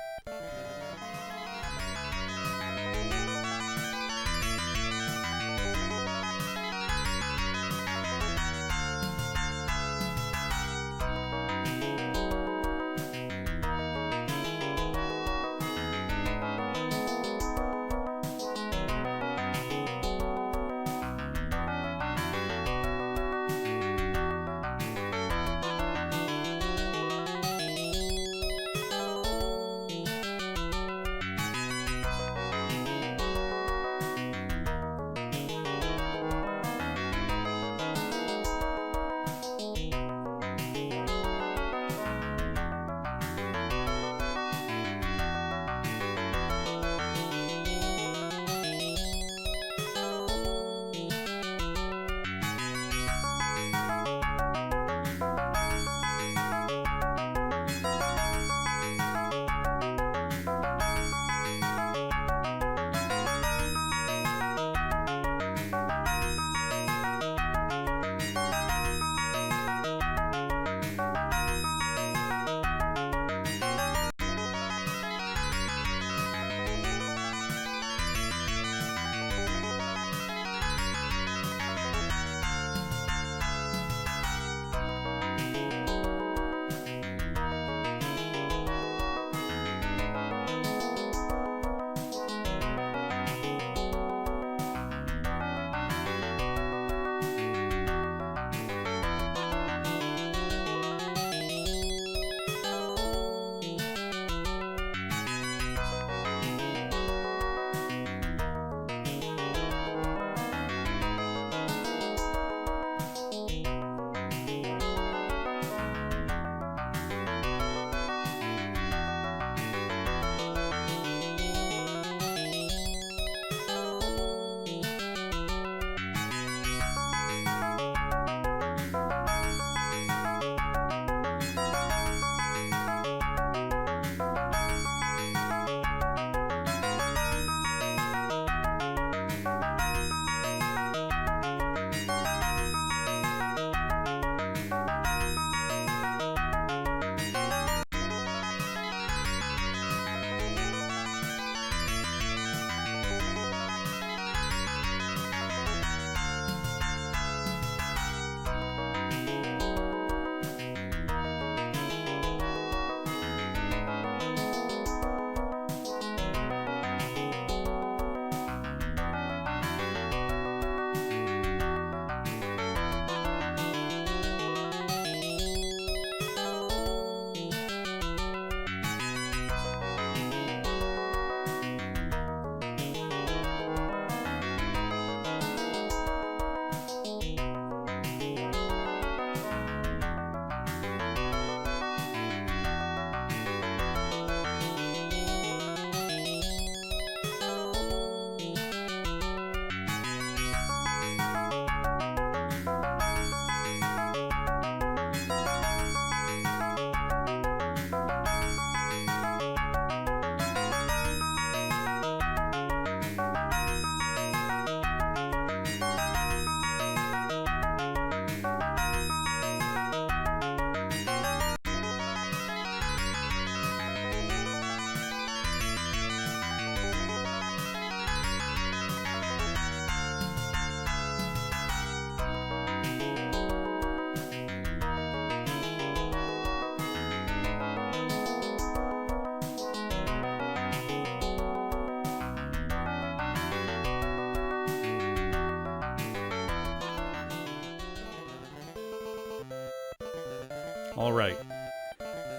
Alright.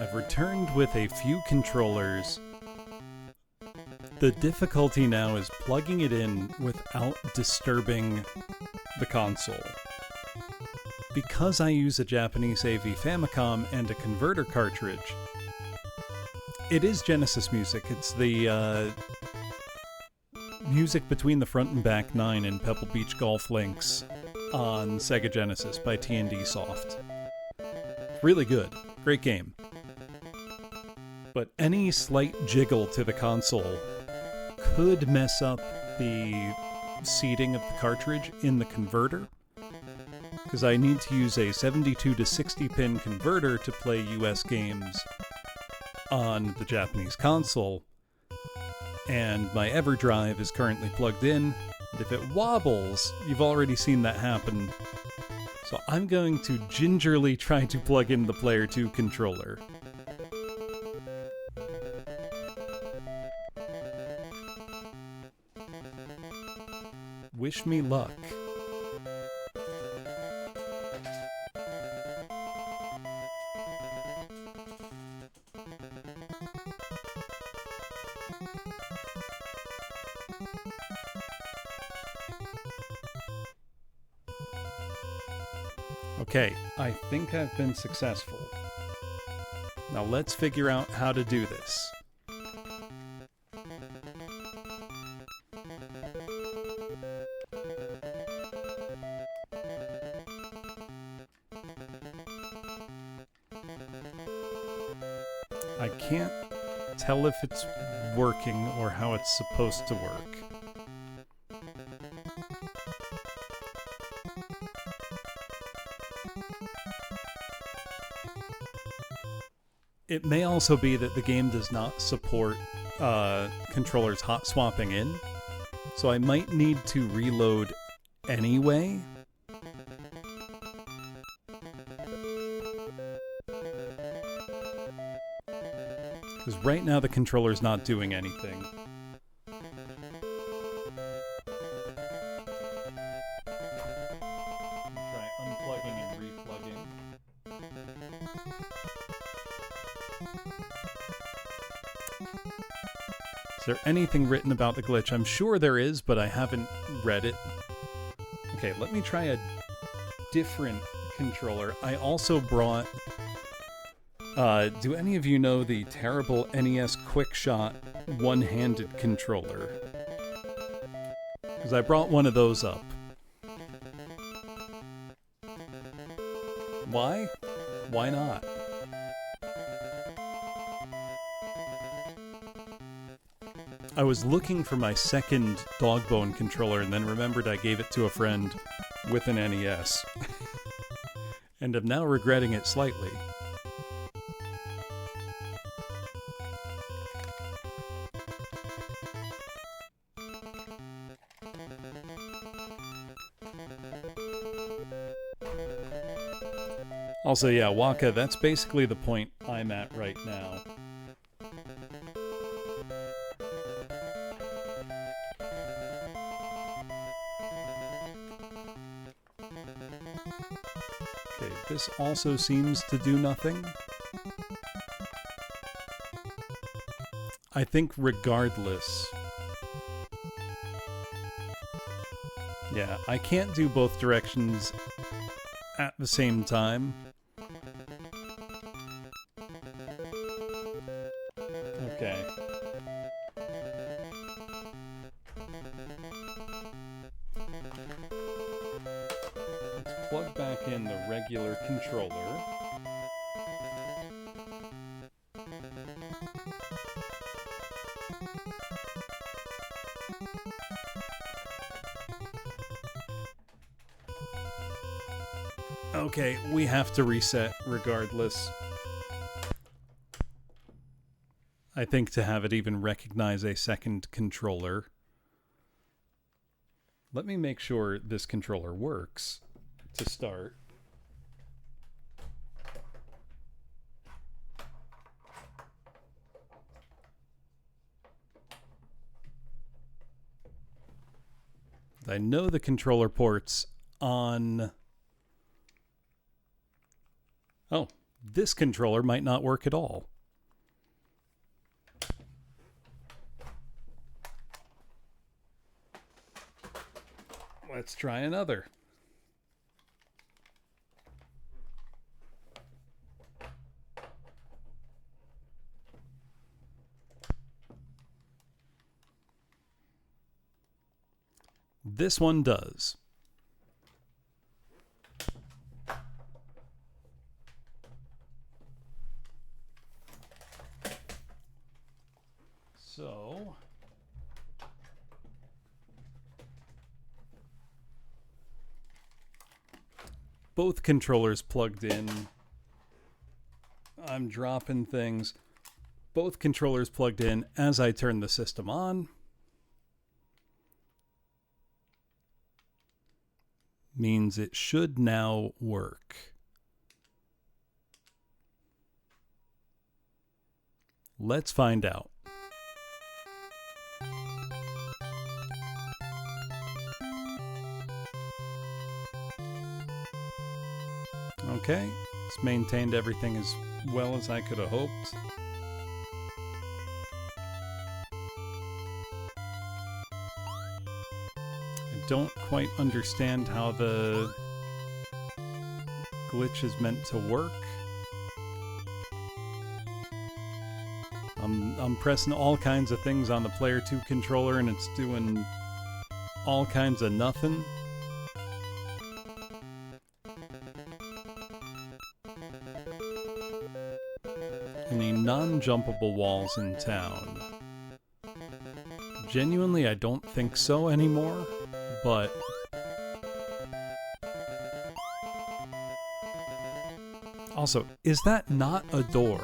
I've returned with a few controllers. The difficulty now is plugging it in without disturbing the console. Because I use a Japanese AV Famicom and a converter cartridge, it is Genesis music. It's the music between the front and back 9 in Pebble Beach Golf Links on Sega Genesis by T&D Soft. Really good. Great game. But any slight jiggle to the console could mess up the seating of the cartridge in the converter, because I need to use a 72 to 60 pin converter to play US games on the Japanese console, and my EverDrive is currently plugged in, and if it wobbles, you've already seen that happen. So I'm going to gingerly try to plug in the Player 2 controller. Wish me luck. Okay, I think I've been successful. Now let's figure out how to do this. I can't tell if it's working or how it's supposed to work. It may also be that the game does not support controllers hot swapping in, so I might need to reload anyway. Because right now the controller's not doing anything. Try unplugging and replugging. Is there anything written about the glitch? I'm sure there is, but I haven't read it. Okay, let me try a different controller. I also brought... do any of you know the terrible NES QuickShot one-handed controller? Because I brought one of those up. Why? Why not? I was looking for my second Dogbone controller and then remembered I gave it to a friend with an NES. And am now regretting it slightly. Also, yeah, Waka, that's basically the point I'm at right now. Okay, this also seems to do nothing. I think regardless... Yeah, I can't do both directions at the same time. Okay. Let's plug back in the regular controller. Okay, we have to reset regardless. I think to have it even recognize a second controller. Let me make sure this controller works to start. I know the controller ports on... Oh, this controller might not work at all. Let's try another. This one does. So, both controllers plugged in. I'm dropping things. Both controllers plugged in as I turn the system on. Means it should now work. Let's find out. Okay, it's maintained everything as well as I could have hoped. Don't quite understand how the glitch is meant to work. I'm pressing all kinds of things on the Player 2 controller and it's doing all kinds of nothing. Any non-jumpable walls in town? Genuinely, I don't think so anymore. But also, is that not a door?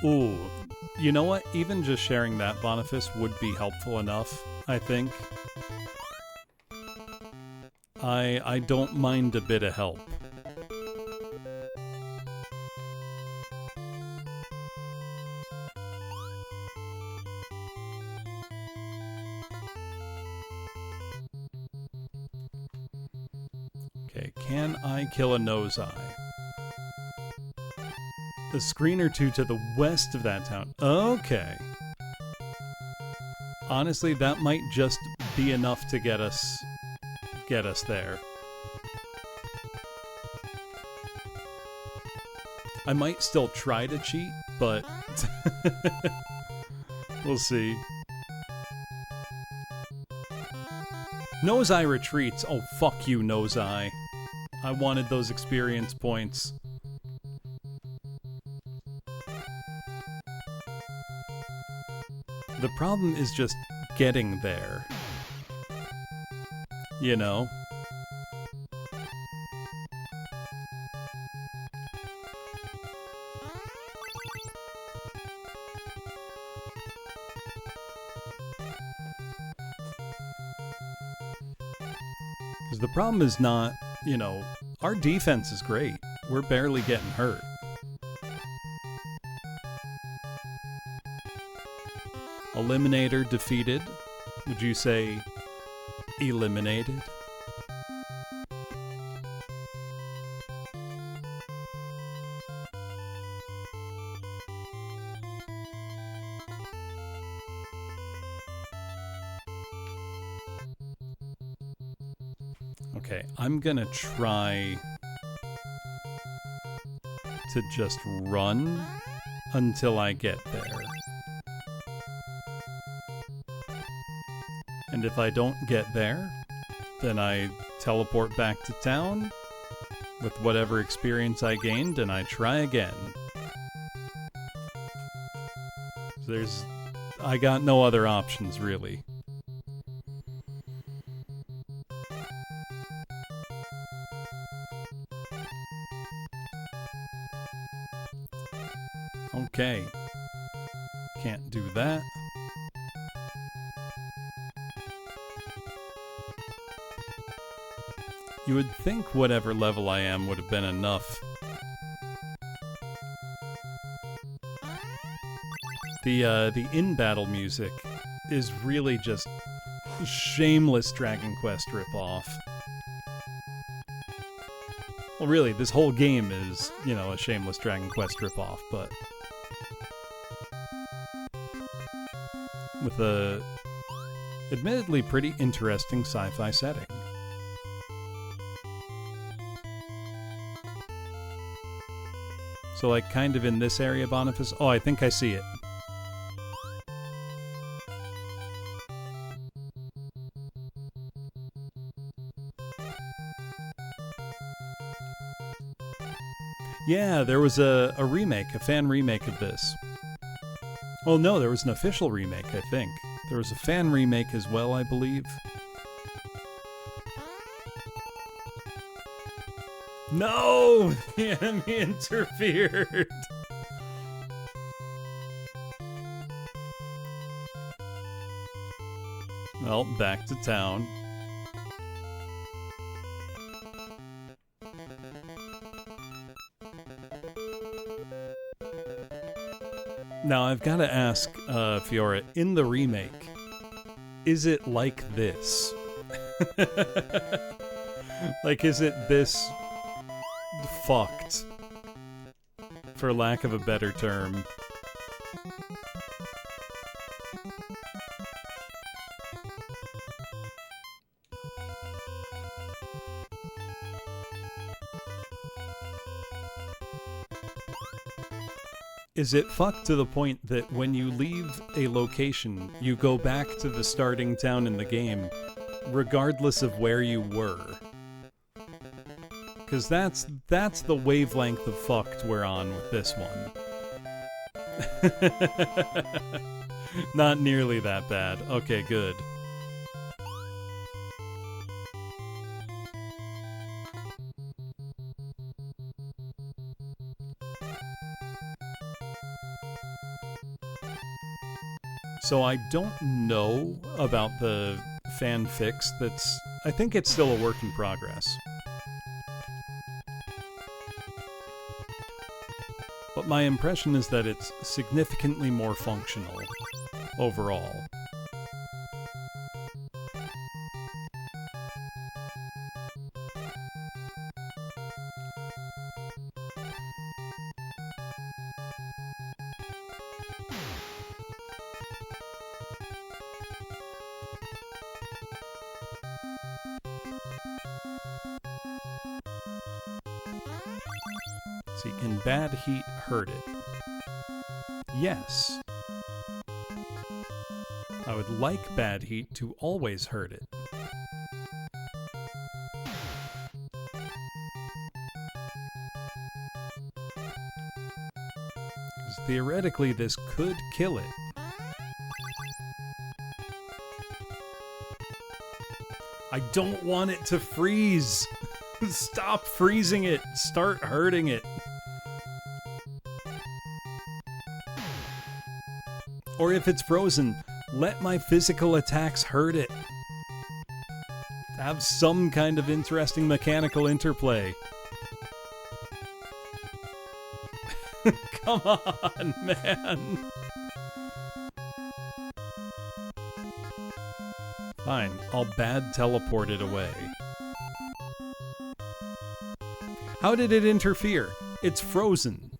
Ooh, you know what? Even just sharing that, Boniface, would be helpful enough, I think. I don't mind a bit of help. Can I kill a nose eye? A screen or two to the west of that town. Okay. Honestly, that might just be enough to get us there. I might still try to cheat, but we'll see. Nose Eye retreats. Oh, fuck you, Nose Eye. I wanted those experience points. The problem is just getting there. You know? Because the problem is not, you know, our defense is great. We're barely getting hurt. Eliminator defeated. Would you say eliminated? Okay, I'm gonna try to just run until I get there. And if I don't get there, then I teleport back to town with whatever experience I gained and I try again. So I got no other options really. Okay. Can't do that. You would think whatever level I am would have been enough. The in-battle music is really just shameless Dragon Quest ripoff. Well, really, this whole game is, you know, a shameless Dragon Quest ripoff, but with a admittedly pretty interesting sci-fi setting. So, like, kind of in this area, Boniface? Oh, I think I see it. Yeah, there was a remake, a fan remake of this. Well, no, there was an official remake, I think. There was a fan remake as well, I believe. No! The enemy interfered! Well, back to town. Now, I've got to ask, Fiora, in the remake, is it like this? Like, is it this fucked? For lack of a better term. Is it fucked to the point that when you leave a location, you go back to the starting town in the game, regardless of where you were? Because that's the wavelength of fucked we're on with this one. Not nearly that bad. Okay, good. So I don't know about the fan fix that's... I think it's still a work in progress. But my impression is that it's significantly more functional overall. See, can bad heat hurt it? Yes. I would like bad heat to always hurt it. Because theoretically, this could kill it. I don't want it to freeze! Stop freezing it! Start hurting it! Or if it's frozen, let my physical attacks hurt it. Have some kind of interesting mechanical interplay. Come on, man! Fine, I'll bad teleport it away. How did it interfere? It's frozen.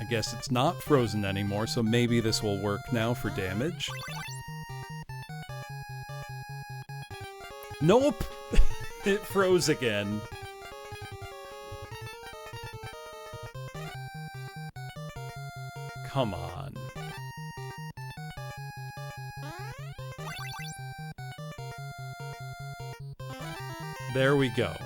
I guess it's not frozen anymore, so maybe this will work now for damage. Nope! It froze again. Come on. There we go.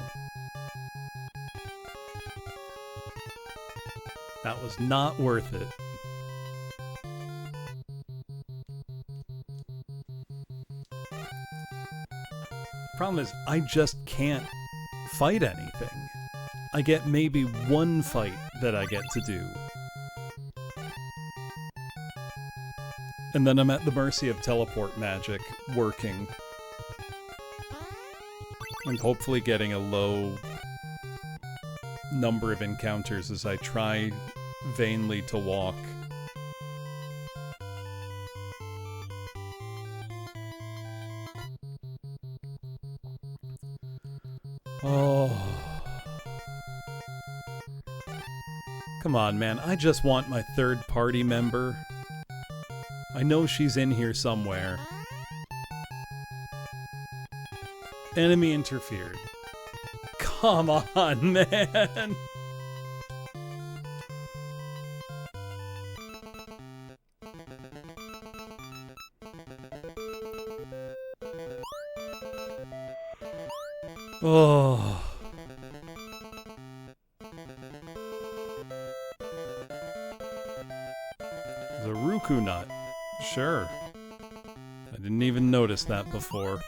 That was not worth it. Problem is, I just can't fight anything. I get maybe one fight that I get to do. And then I'm at the mercy of teleport magic working. And hopefully getting a low number of encounters as I try vainly to walk. Oh. Come on, man. I just want my third party member. I know she's in here somewhere. Enemy interfered. Come on, man. Oh. The Ruku nut. Sure. I didn't even notice that before.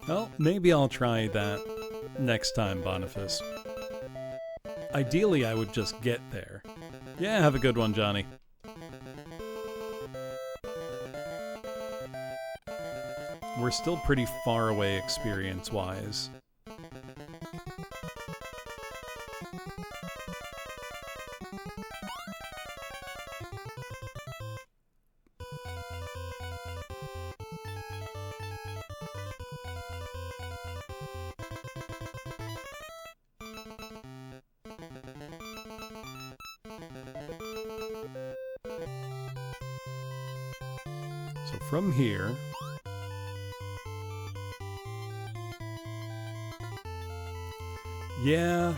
Well, maybe I'll try that next time, Boniface. Ideally, I would just get there. Yeah, have a good one, Johnny. We're still pretty far away experience-wise. So from here... Yeah,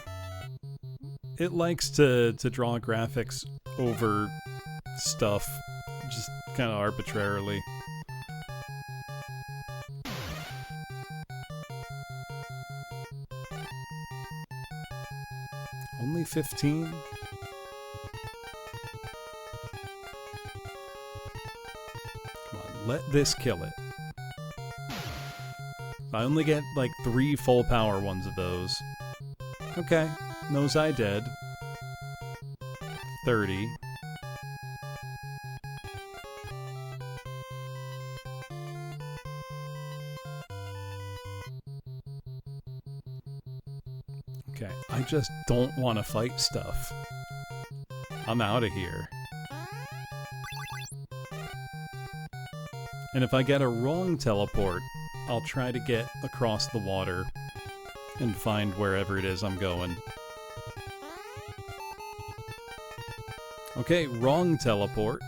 it likes to draw graphics over stuff, just kind of arbitrarily. Only 15? Come on, let this kill it. I only get like 3 full power ones of those. Okay, nose eye dead. 30. Okay, I just don't want to fight stuff. I'm out of here. And if I get a wrong teleport, I'll try to get across the water and find wherever it is I'm going. Okay, wrong teleport.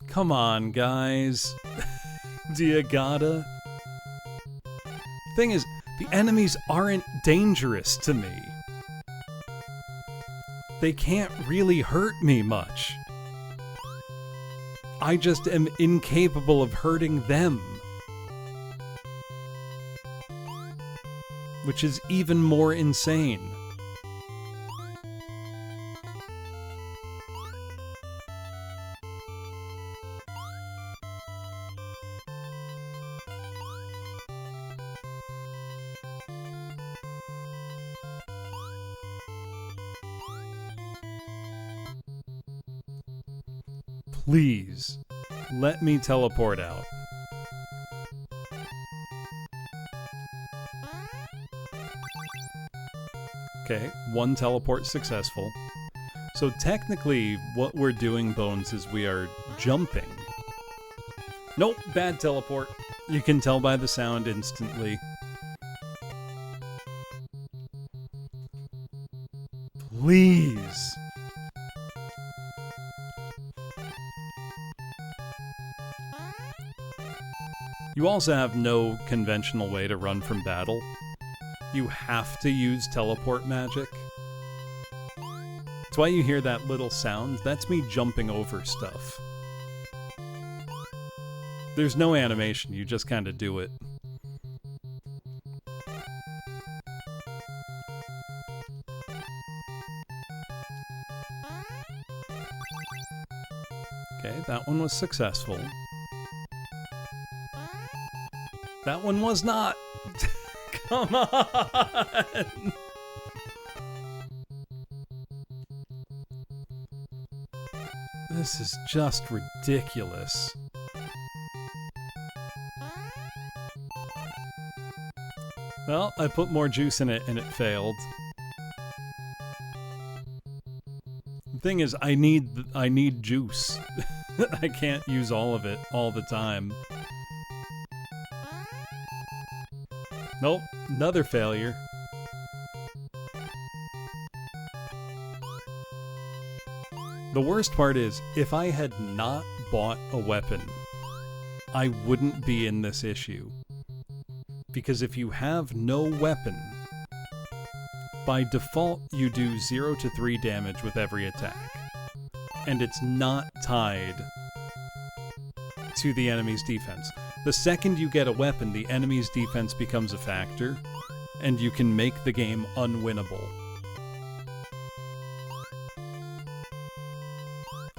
Come on, guys. Do you gotta? Thing is, the enemies aren't dangerous to me. They can't really hurt me much. I just am incapable of hurting them. Which is even more insane. Please, let me teleport out. Okay, 1 teleport successful. So technically, what we're doing, Bones, is we are jumping. Nope, bad teleport. You can tell by the sound instantly. Please. You also have no conventional way to run from battle. You have to use teleport magic. That's why you hear that little sound. That's me jumping over stuff. There's no animation, you just kind of do it. Okay, that one was successful. That one was not. Come on. This is just ridiculous. Well, I put more juice in it and it failed. The thing is, I need juice. I can't use all of it all the time. Nope, another failure. The worst part is, if I had not bought a weapon, I wouldn't be in this issue. Because if you have no weapon, by default you do 0 to 3 damage with every attack. And it's not tied to the enemy's defense. The second you get a weapon, the enemy's defense becomes a factor, and you can make the game unwinnable.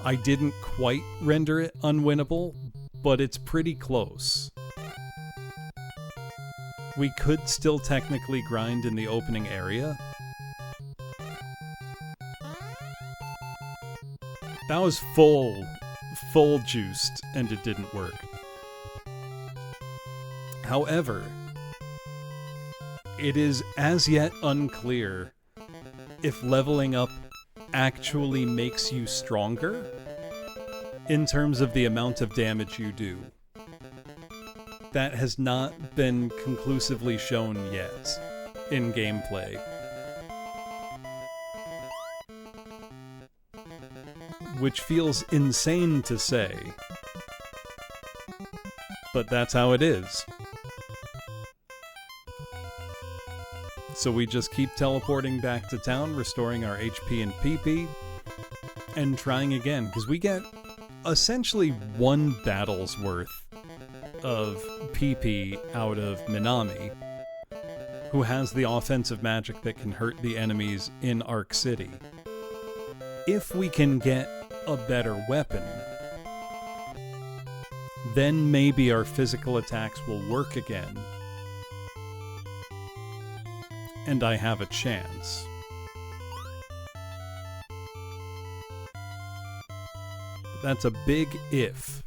I didn't quite render it unwinnable, but it's pretty close. We could still technically grind in the opening area. That was full juiced, and it didn't work. However, it is as yet unclear if leveling up actually makes you stronger in terms of the amount of damage you do. That has not been conclusively shown yet in gameplay. Which feels insane to say, but that's how it is. So we just keep teleporting back to town, restoring our HP and PP, and trying again, because we get essentially 1 battle's worth of PP out of Minami, who has the offensive magic that can hurt the enemies in Arc City. If we can get a better weapon, then maybe our physical attacks will work again, and I have a chance. But that's a big if.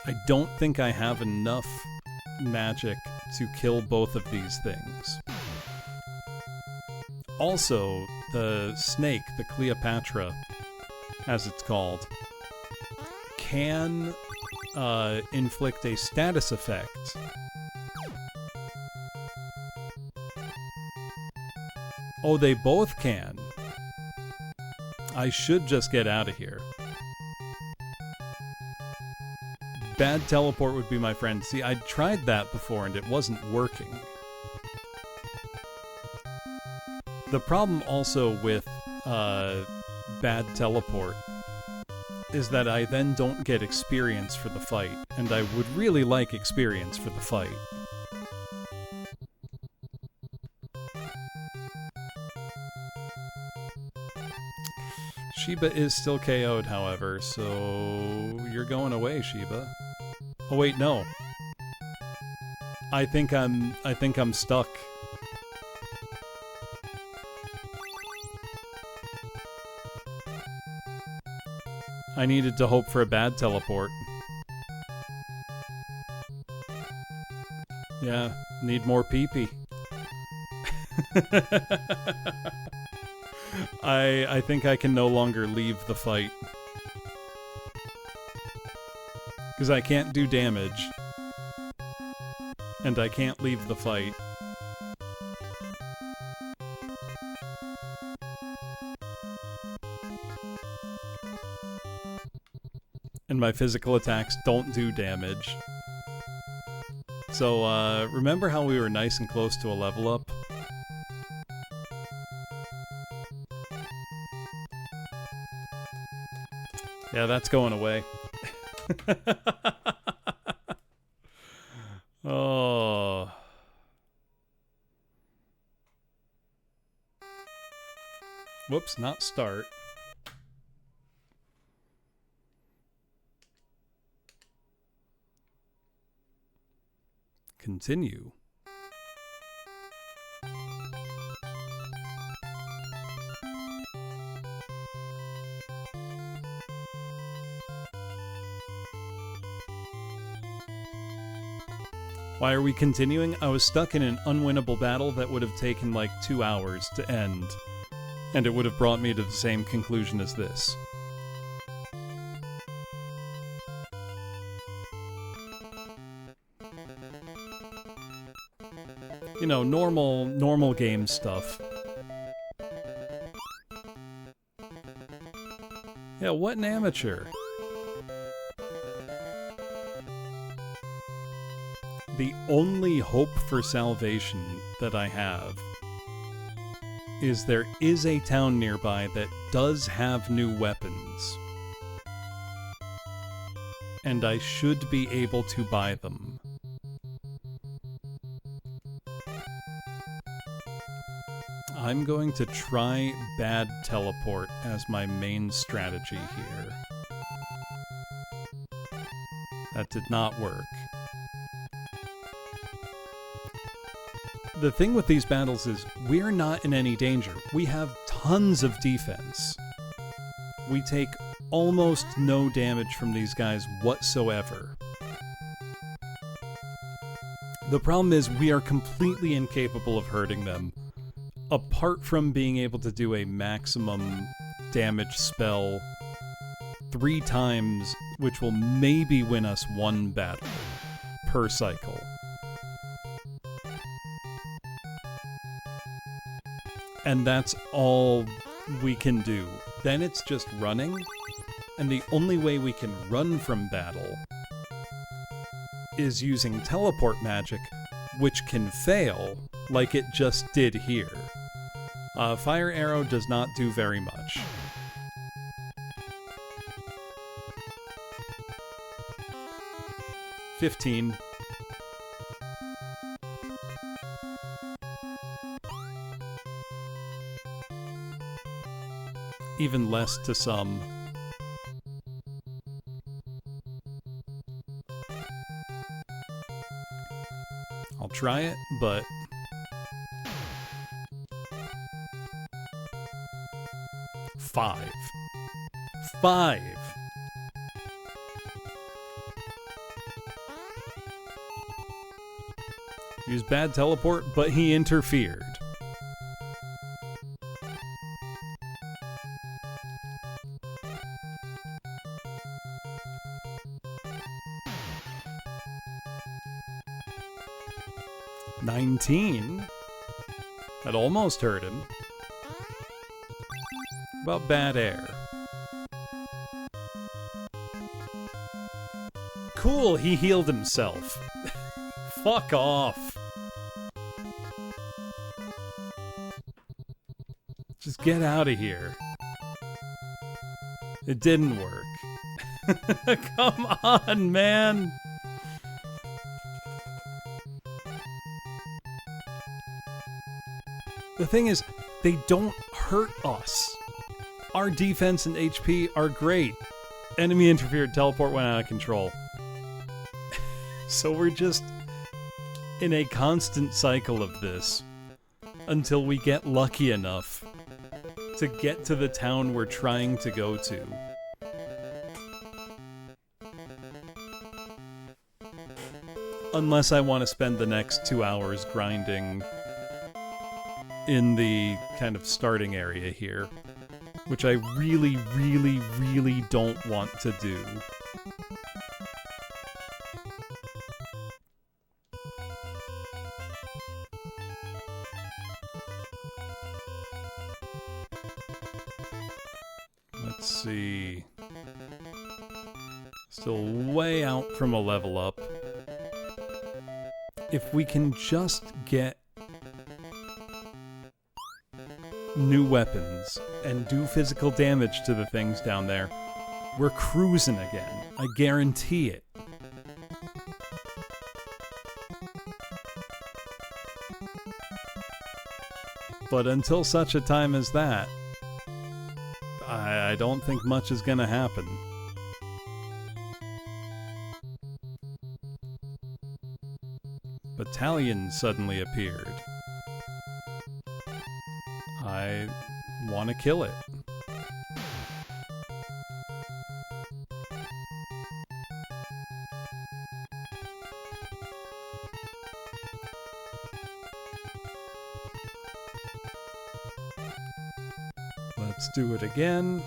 I don't think I have enough magic to kill both of these things. Also, the snake, the Cleopatra, as it's called, can inflict a status effect. Oh, they both can. I should just get out of here. Bad teleport would be my friend. See, I tried that before and it wasn't working. The problem also with bad teleport is that I then don't get experience for the fight, and I would really like experience for the fight. Shiba is still KO'd, however, so you're going away, Shiba. Oh wait, no. I think I'm stuck. I needed to hope for a bad teleport. Yeah, need more PP. I think I can no longer leave the fight. Because I can't do damage. And I can't leave the fight. And my physical attacks don't do damage. So, remember how we were nice and close to a level up? Yeah, that's going away. Oh. Whoops, not start. continue. Why are we continuing? I was stuck in an unwinnable battle that would have taken like 2 hours to end, and it would have brought me to the same conclusion as this. You know, normal game stuff. Yeah, what an amateur. The only hope for salvation that I have is there is a town nearby that does have new weapons. And I should be able to buy them. I'm going to try bad teleport as my main strategy here. That did not work. The thing with these battles is we're not in any danger. We have tons of defense. We take almost no damage from these guys whatsoever. The problem is we are completely incapable of hurting them, apart from being able to do a maximum damage spell 3 times, which will maybe win us 1 battle per cycle. And that's all we can do. Then it's just running, and the only way we can run from battle is using teleport magic, which can fail, like it just did here. Fire arrow does not do very much. $15. Even less to some. I'll try it, but five. Use bad teleport, but he interfered. $19. That almost hurt him. About bad air. Cool, he healed himself. Fuck off. Just get out of here. It didn't work. Come on, man. The thing is, they don't hurt us. Our defense and HP are great. Enemy interfered, teleport went out of control. So we're just in a constant cycle of this until we get lucky enough to get to the town we're trying to go to. Unless I want to spend the next 2 hours grinding in the kind of starting area here, which I really, really, really don't want to do. Let's see. Still way out from a level up. If we can just get new weapons and do physical damage to the things down there, we're cruising again. I guarantee it. But until such a time as that, I don't think much is gonna happen. But battalion suddenly appeared. I want to kill it. Let's do it again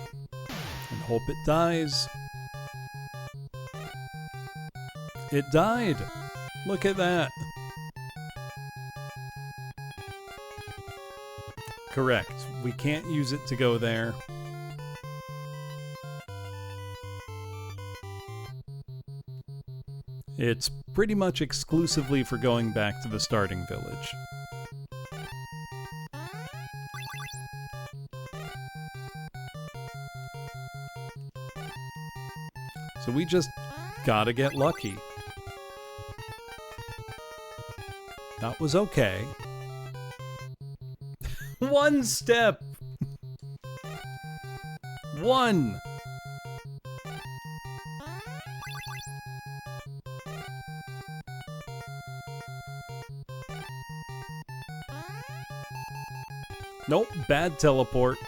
and hope it dies. It died! Look at that! Correct. We can't use it to go there. It's pretty much exclusively for going back to the starting village. So we just gotta get lucky. That was okay. One step! One! Nope, bad teleport.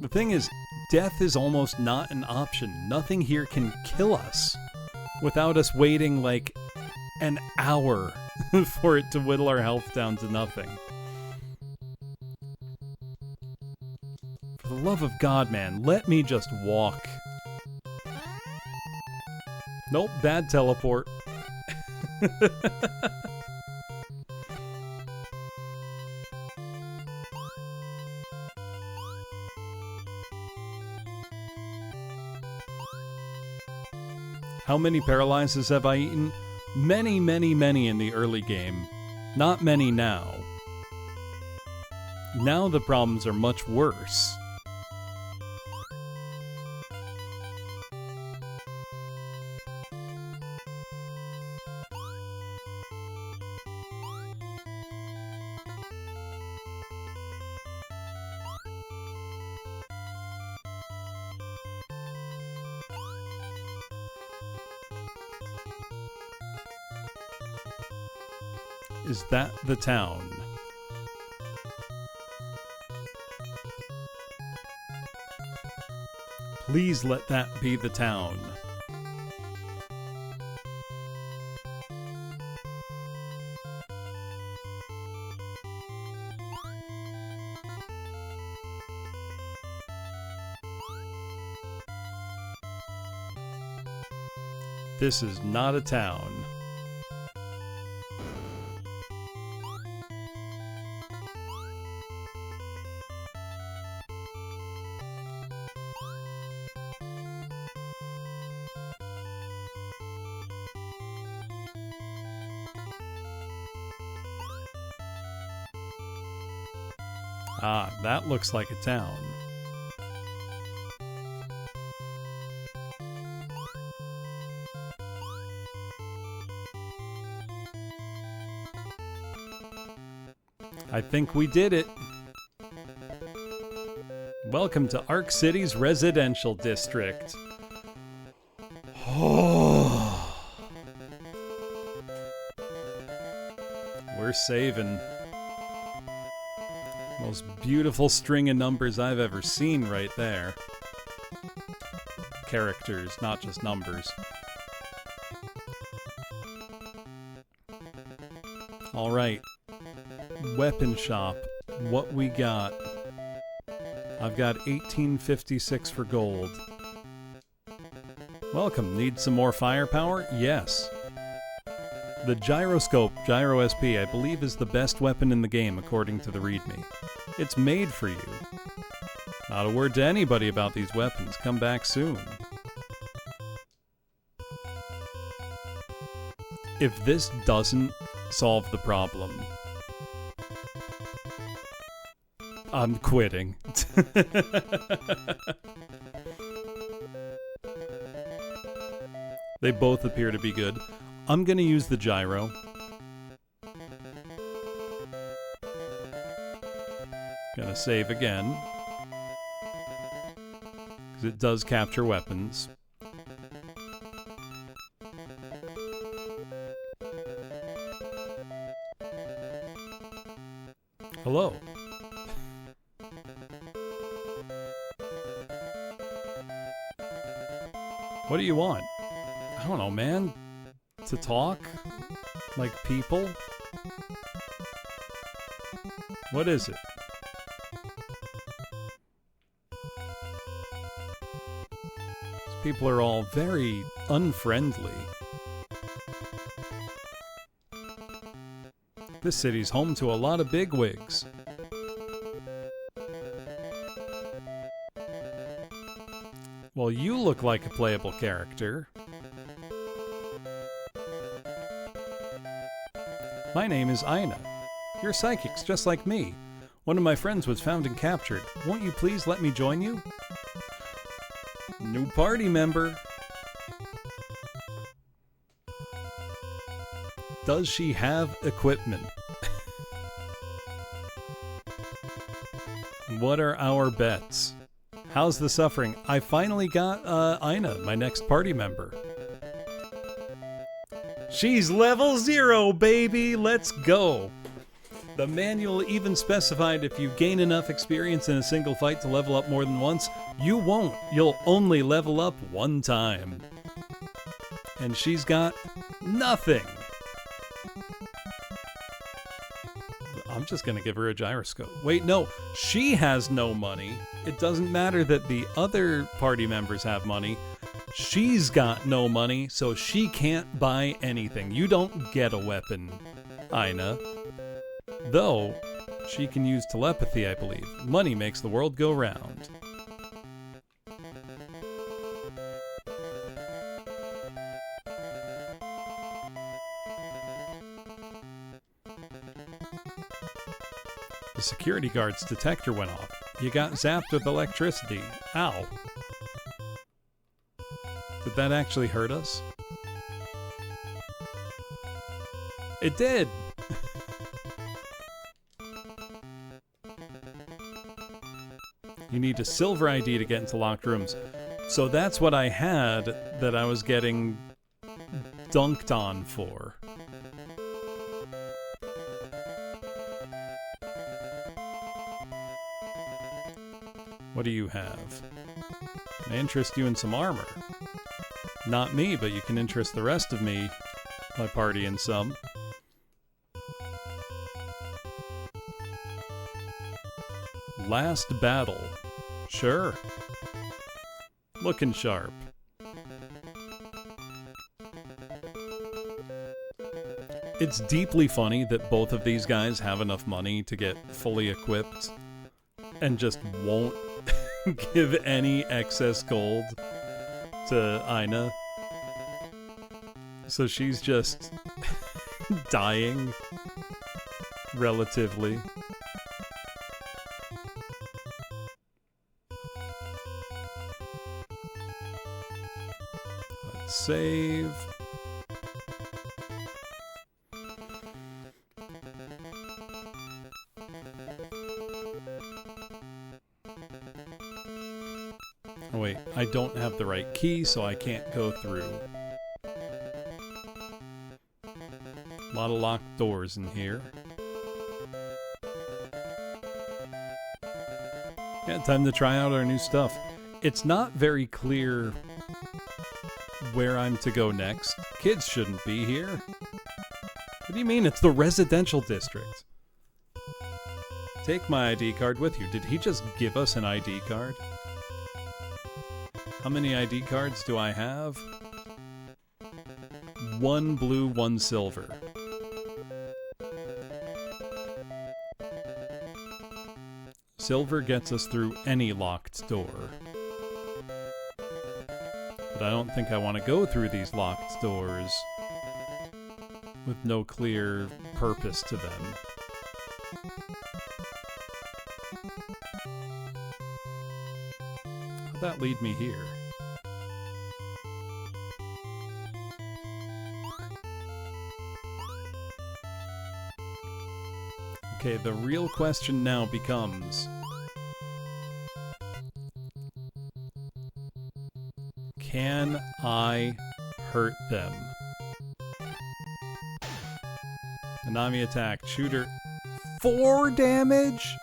The thing is, death is almost not an option. Nothing here can kill us without us waiting like an hour for it to whittle our health down to nothing. For the love of God, man, let me just walk. Nope, bad teleport. How many paralyzes have I eaten? Many, many, many in the early game. Not many now. Now the problems are much worse. Is that the town? Please let that be the town. This is not a town. Ah, that looks like a town. I think we did it. Welcome to Ark City's residential district. Oh. We're saving. Most beautiful string of numbers I've ever seen right there. Characters, not just numbers. Alright. Weapon shop. What we got? I've got 1856 for gold. Welcome. Need some more firepower? Yes. The gyroscope, Gyro SP, I believe is the best weapon in the game according to the README. It's made for you. Not a word to anybody about these weapons. Come back soon. If this doesn't solve the problem, I'm quitting. They both appear to be good. I'm gonna use the gyro. Gonna save again. 'cause it does capture weapons. Hello. What do you want? I don't know, man. To talk? Like people? What is it? These people are all very unfriendly. This city's home to a lot of bigwigs. Well, you look like a playable character. My name is Aina. You're psychics just like me. One of my friends was found and captured. Won't you please let me join you? New party member. Does she have equipment? What are our bets? How's the suffering? I finally got Aina, my next party member. She's level 0, baby! Let's go! The manual even specified if you gain enough experience in a single fight to level up more than once, you won't. You'll only level up one time. And she's got nothing. I'm just gonna give her a gyroscope. Wait, no, she has no money. It doesn't matter that the other party members have money. She's got no money, so she can't buy anything. You don't get a weapon, Aina. Though, she can use telepathy, I believe. Money makes the world go round. The security guard's detector went off. You got zapped with electricity. Ow. Did that actually hurt us? It did! You need a silver ID to get into locked rooms. So that's what I had that I was getting dunked on for. What do you have? I interest you in some armor. Not me, but you can interest the rest of me, my party, in some. Last battle. Sure. Looking sharp. It's deeply funny that both of these guys have enough money to get fully equipped and just won't give any excess gold to Aina. So she's just dying relatively. Let's save. Oh wait, I don't have the right key, so I can't go through. A lot of locked doors in here. Yeah, time to try out our new stuff. It's not very clear where I'm to go next. Kids shouldn't be here. What do you mean? It's the residential district. Take my ID card with you. Did he just give us an ID card? How many ID cards do I have? 1 blue, 1 silver. Silver gets us through any locked door. But I don't think I want to go through these locked doors with no clear purpose to them. How'd that lead me here? Okay, the real question now becomes... Can I hurt them? Nanami attack. Shooter. 4 damage?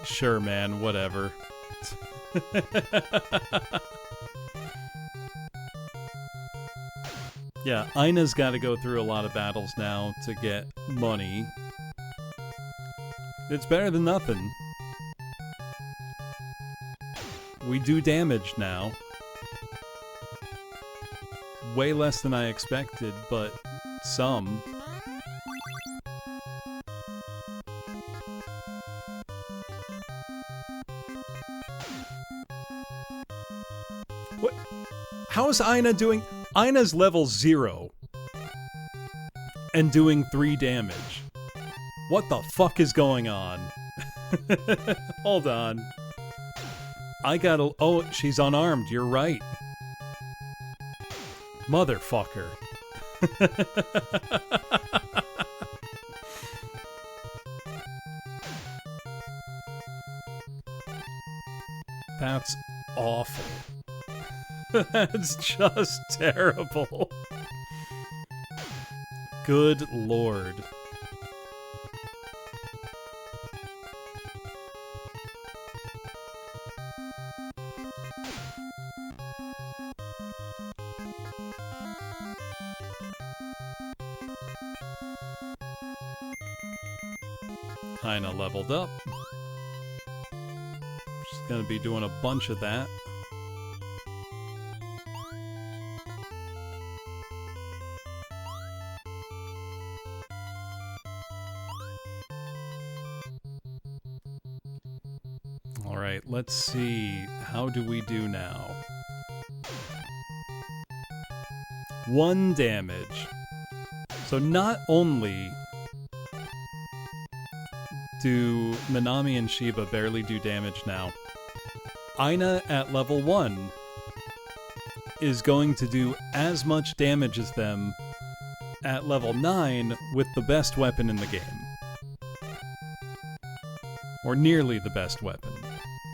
Sure, man. Whatever. Yeah, Aina's got to go through a lot of battles now to get money. It's better than nothing. We do damage now. Way less than I expected, but some. What? How is Aina doing? Aina's level 0 and doing 3 damage. What the fuck is going on? Hold on. I gotta... Oh, she's unarmed. You're right. Motherfucker. That's awful. That's just terrible. Good lord. Aina leveled up. She's gonna be doing a bunch of that. Alright, let's see. How do we do now? 1 damage. So not only do Minami and Shiba barely do damage now, Aina at level 1 is going to do as much damage as them at level 9 with the best weapon in the game. Or nearly the best weapon.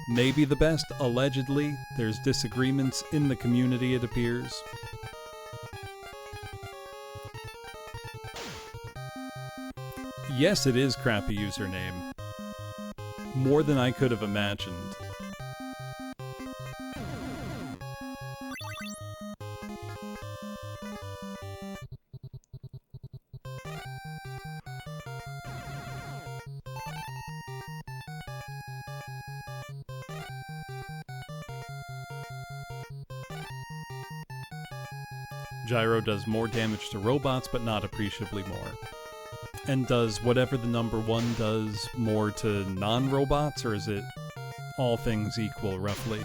Maybe the best, allegedly. There's disagreements in the community, it appears. Yes, it is crappy username. More than I could have imagined. Gyro does more damage to robots, but not appreciably more. And does whatever the number 1 does more to non-robots, or is it all things equal, roughly?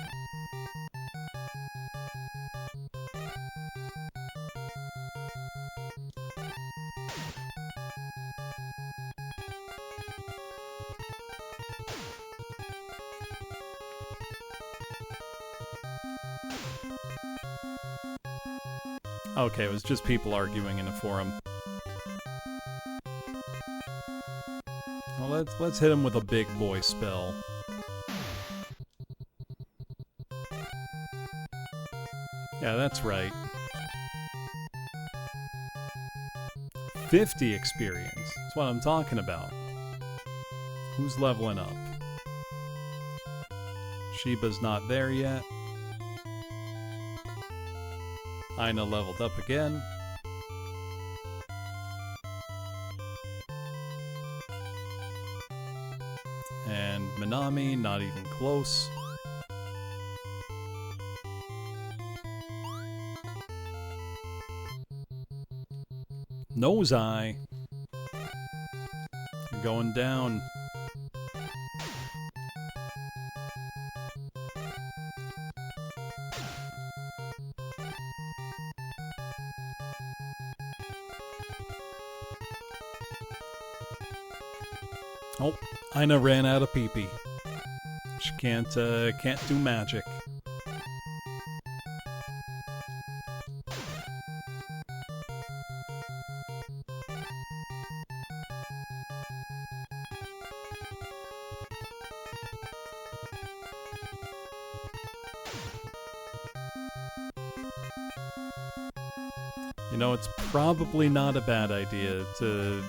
Okay, it was just people arguing in a forum. Well, let's hit him with a big boy spell. Yeah, that's right. 50 experience. That's what I'm talking about. Who's leveling up? Shiba's not there yet. Aina leveled up again. And Minami, not even close. Nose Eye. You're going down. Oh, Aina ran out of pee-pee. She can't do magic. You know, it's probably not a bad idea to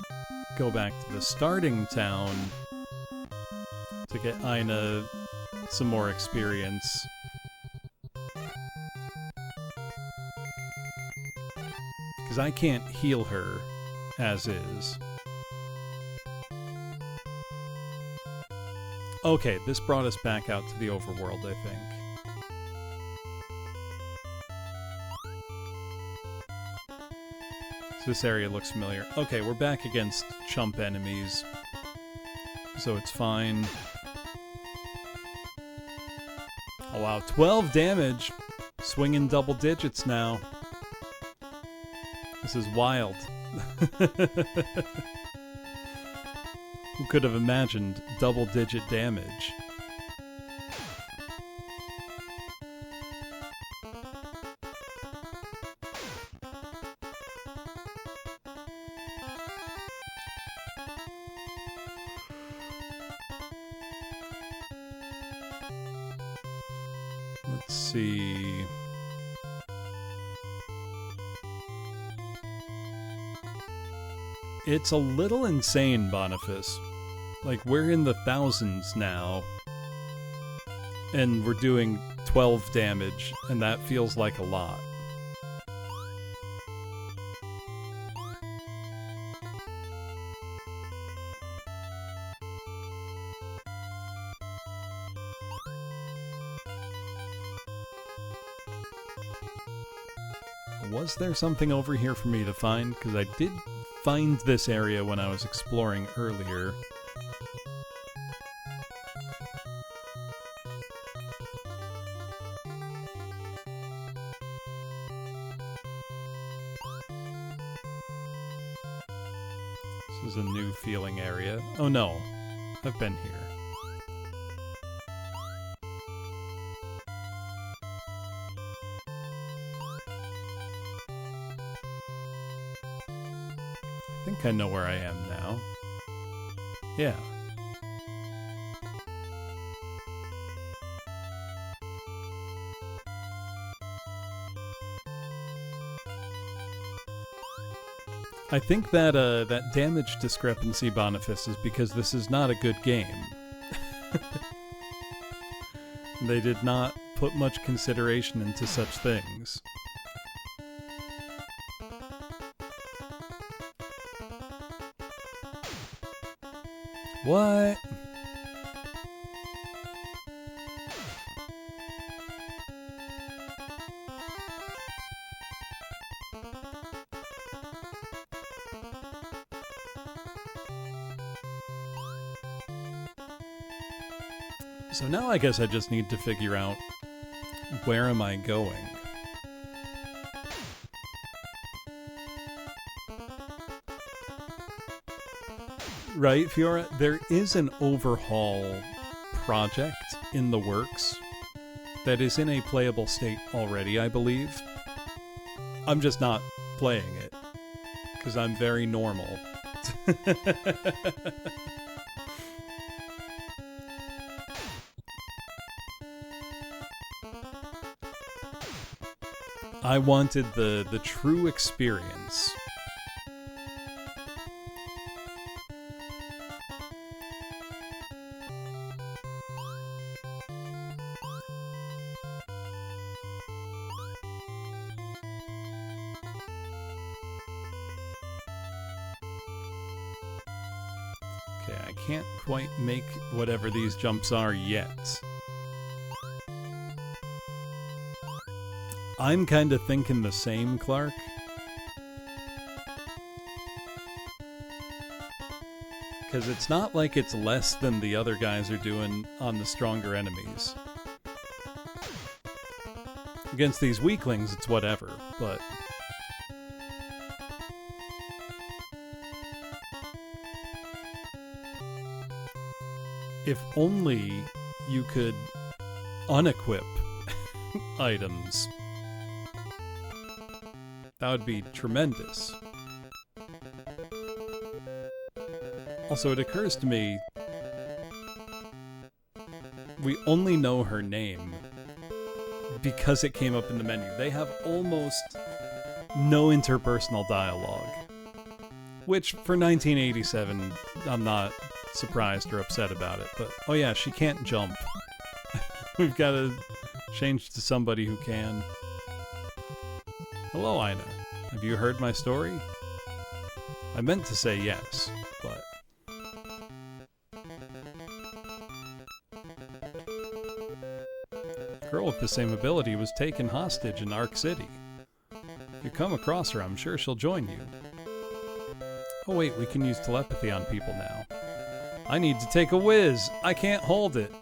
go back to the starting town to get Aina some more experience. Because I can't heal her as is. Okay, this brought us back out to the overworld, I think. So this area looks familiar. Okay, we're back against chump enemies, so it's fine. Oh wow, 12 damage! Swinging double digits now. This is wild. Who could have imagined double-digit damage? Let's see. It's a little insane, Boniface. Like, we're in the thousands now, and we're doing 12 damage, and that feels like a lot. Was there something over here for me to find? Because I did find this area when I was exploring earlier. This is a new feeling area. Oh no, I've been here. I think I know where I am now. Yeah. I think that that damage discrepancy, Boniface, is because this is not a good game. They did not put much consideration into such things. What? So now I guess I just need to figure out where am I going? Right, Fiora? There is an overhaul project in the works that is in a playable state already, I believe. I'm just not playing it, because I'm very normal. I wanted the true experience. Okay, I can't quite make whatever these jumps are yet. I'm kind of thinking the same, Clark. Because it's not like it's less than the other guys are doing on the stronger enemies. Against these weaklings, it's whatever, but... If only you could unequip items. That would be tremendous. Also, it occurs to me, we only know her name because it came up in the menu. They have almost no interpersonal dialogue. Which, for 1987, I'm not surprised or upset about it. But, oh yeah, she can't jump. We've got to change to somebody who can. Hello, Ina. Have you heard my story? I meant to say yes, but... A girl with the same ability was taken hostage in Ark City. If you come across her, I'm sure she'll join you. Oh wait, we can use telepathy on people now. I need to take a whiz. I can't hold it.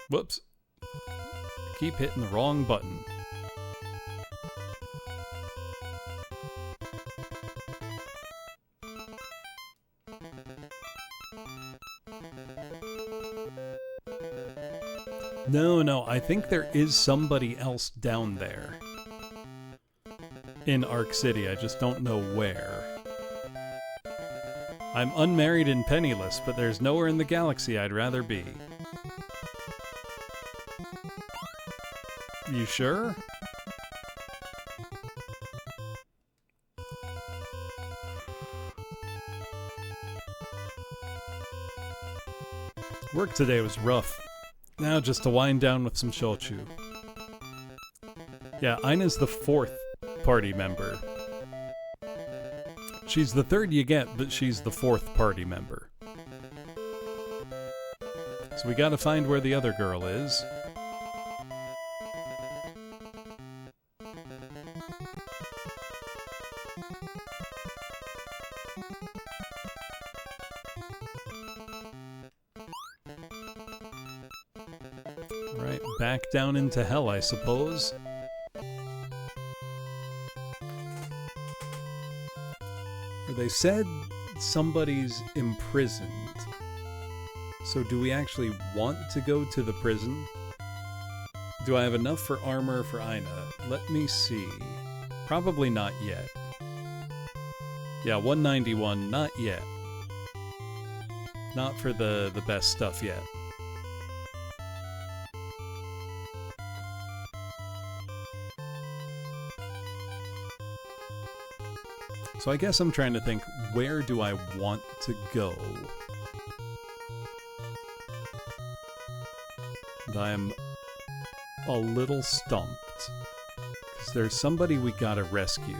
Whoops. Keep hitting the wrong button. No, I think there is somebody else down there. In Ark City, I just don't know where. I'm unmarried and penniless, but there's nowhere in the galaxy I'd rather be. You sure? Work today was rough. Now just to wind down with some shochu. Yeah, Ina's the 4th party member. She's the 3rd you get, but she's the 4th party member. So we gotta find where the other girl is. Right, back down into hell, I suppose. They said somebody's imprisoned. So do we actually want to go to the prison? Do I have enough for armor for Ina? Let me see. Probably not yet. Yeah, 191, not yet. Not for the best stuff yet. So I guess I'm trying to think, where do I want to go? And I'm a little stumped. Because there's somebody we gotta rescue.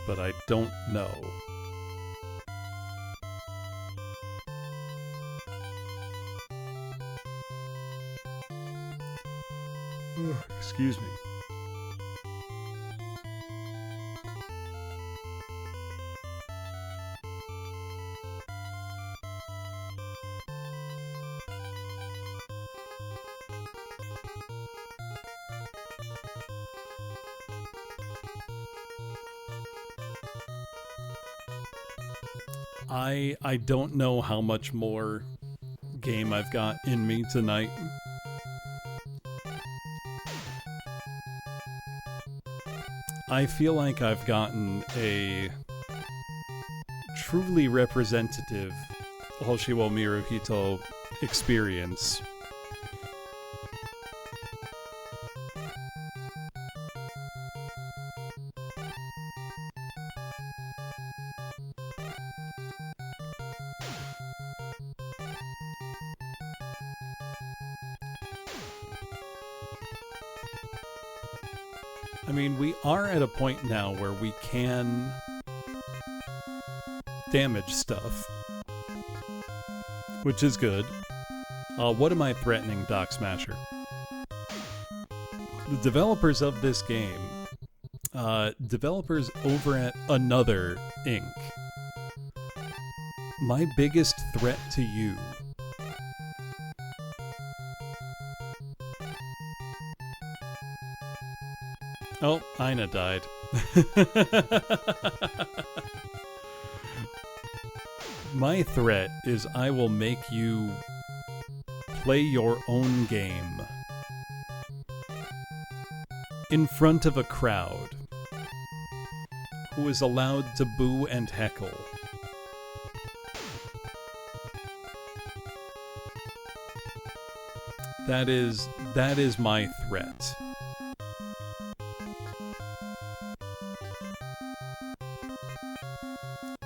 But I don't know. Excuse me. I don't know how much more game I've got in me tonight. I feel like I've gotten a truly representative Hoshi wo Miru Hito experience. I mean, we are at a point now where we can damage stuff, which is good. What am I threatening, Doc Smasher? The developers of this game, developers over at Another Inc. My biggest threat to you . Oh, Ina died. My threat is I will make you play your own game in front of a crowd who is allowed to boo and heckle. That is my threat.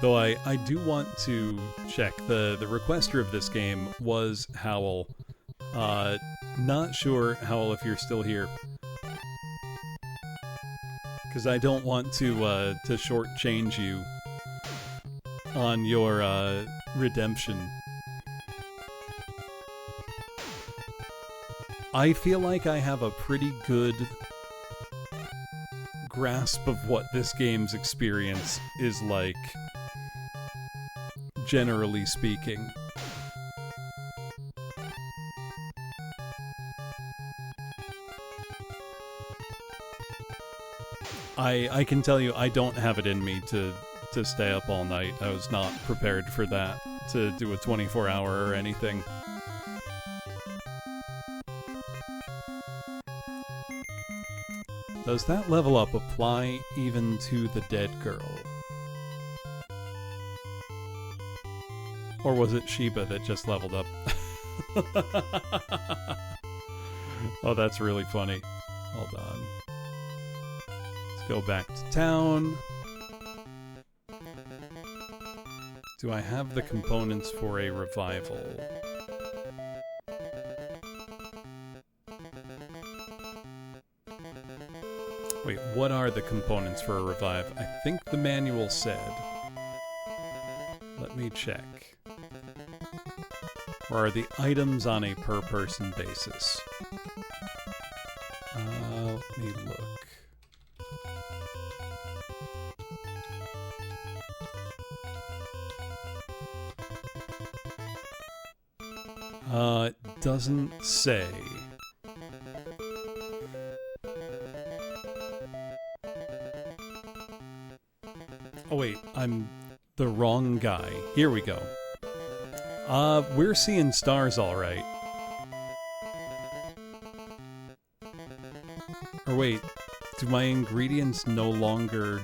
Though I do want to check, the requester of this game was Howl. Not sure, Howl, if you're still here. Because I don't want to shortchange you on your redemption. I feel like I have a pretty good grasp of what this game's experience is like, generally speaking. I can tell you I don't have it in me to stay up all night. I was not prepared for that, to do a 24-hour or anything. Does that level up apply even to the dead girl? Or was it Sheba that just leveled up? Oh, that's really funny. Hold on. Let's go back to town. Do I have the components for a revival? Wait, what are the components for a revive? I think the manual said. Let me check. Or are the items on a per-person basis? Let me look. It doesn't say. Oh wait, I'm the wrong guy. Here we go. We're seeing stars all right. Or wait, do my ingredients no longer...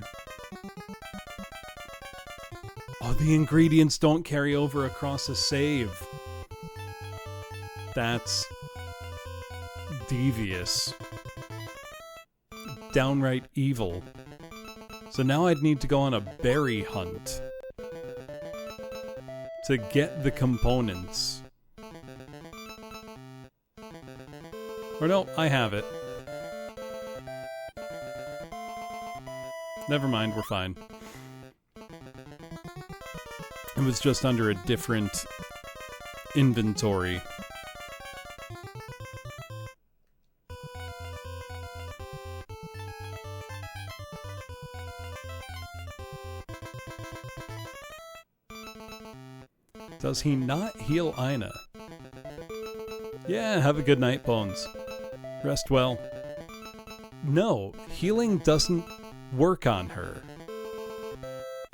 Oh, the ingredients don't carry over across a save. That's devious. Downright evil. So now I'd need to go on a berry hunt to get the components. Or no, I have it. Never mind, we're fine. It was just under a different inventory. Does he not heal Ina? Yeah, have a good night, Bones. Rest well. No, healing doesn't work on her.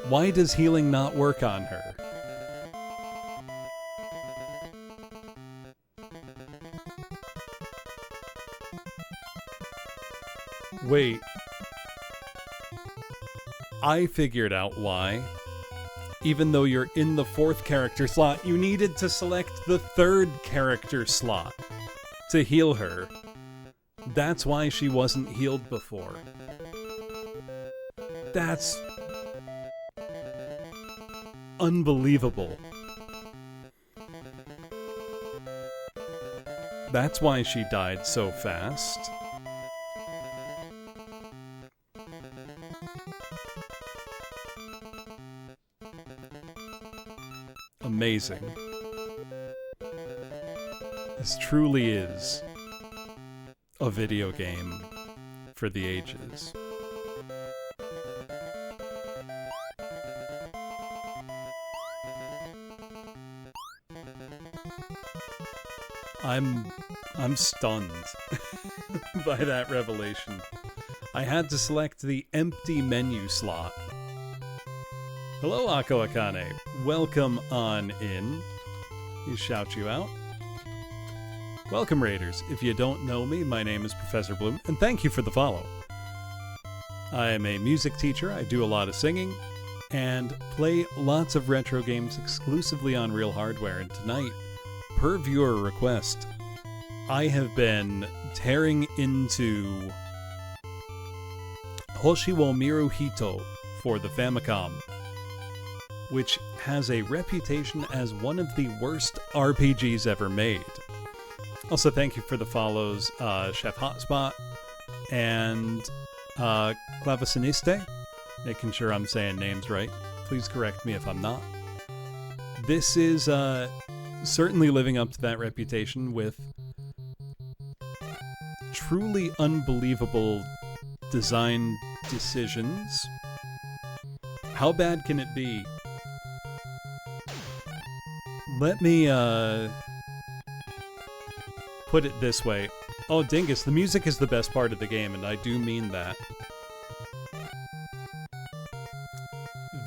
Why does healing not work on her? Wait. I figured out why. Even though you're in the 4th character slot, you needed to select the 3rd character slot to heal her. That's why she wasn't healed before. That's unbelievable. That's why she died so fast. Amazing. This truly is a video game for the ages. I'm stunned by that revelation. I had to select the empty menu slot. Hello, Ako Akane. Welcome on in. You shout you out. Welcome, Raiders. If you don't know me, my name is Professor Bloom, and thank you for the follow. I am a music teacher, I do a lot of singing, and play lots of retro games exclusively on real hardware. And tonight, per viewer request, I have been tearing into Hoshi wo Miru Hito for the Famicom, which has a reputation as one of the worst RPGs ever made. Also, thank you for the follows, Chef Hotspot and Claveciniste, making sure I'm saying names right. Please correct me if I'm not. This is certainly living up to that reputation with truly unbelievable design decisions. How bad can it be? Let me put it this way. Oh, dingus, the music is the best part of the game, and I do mean that.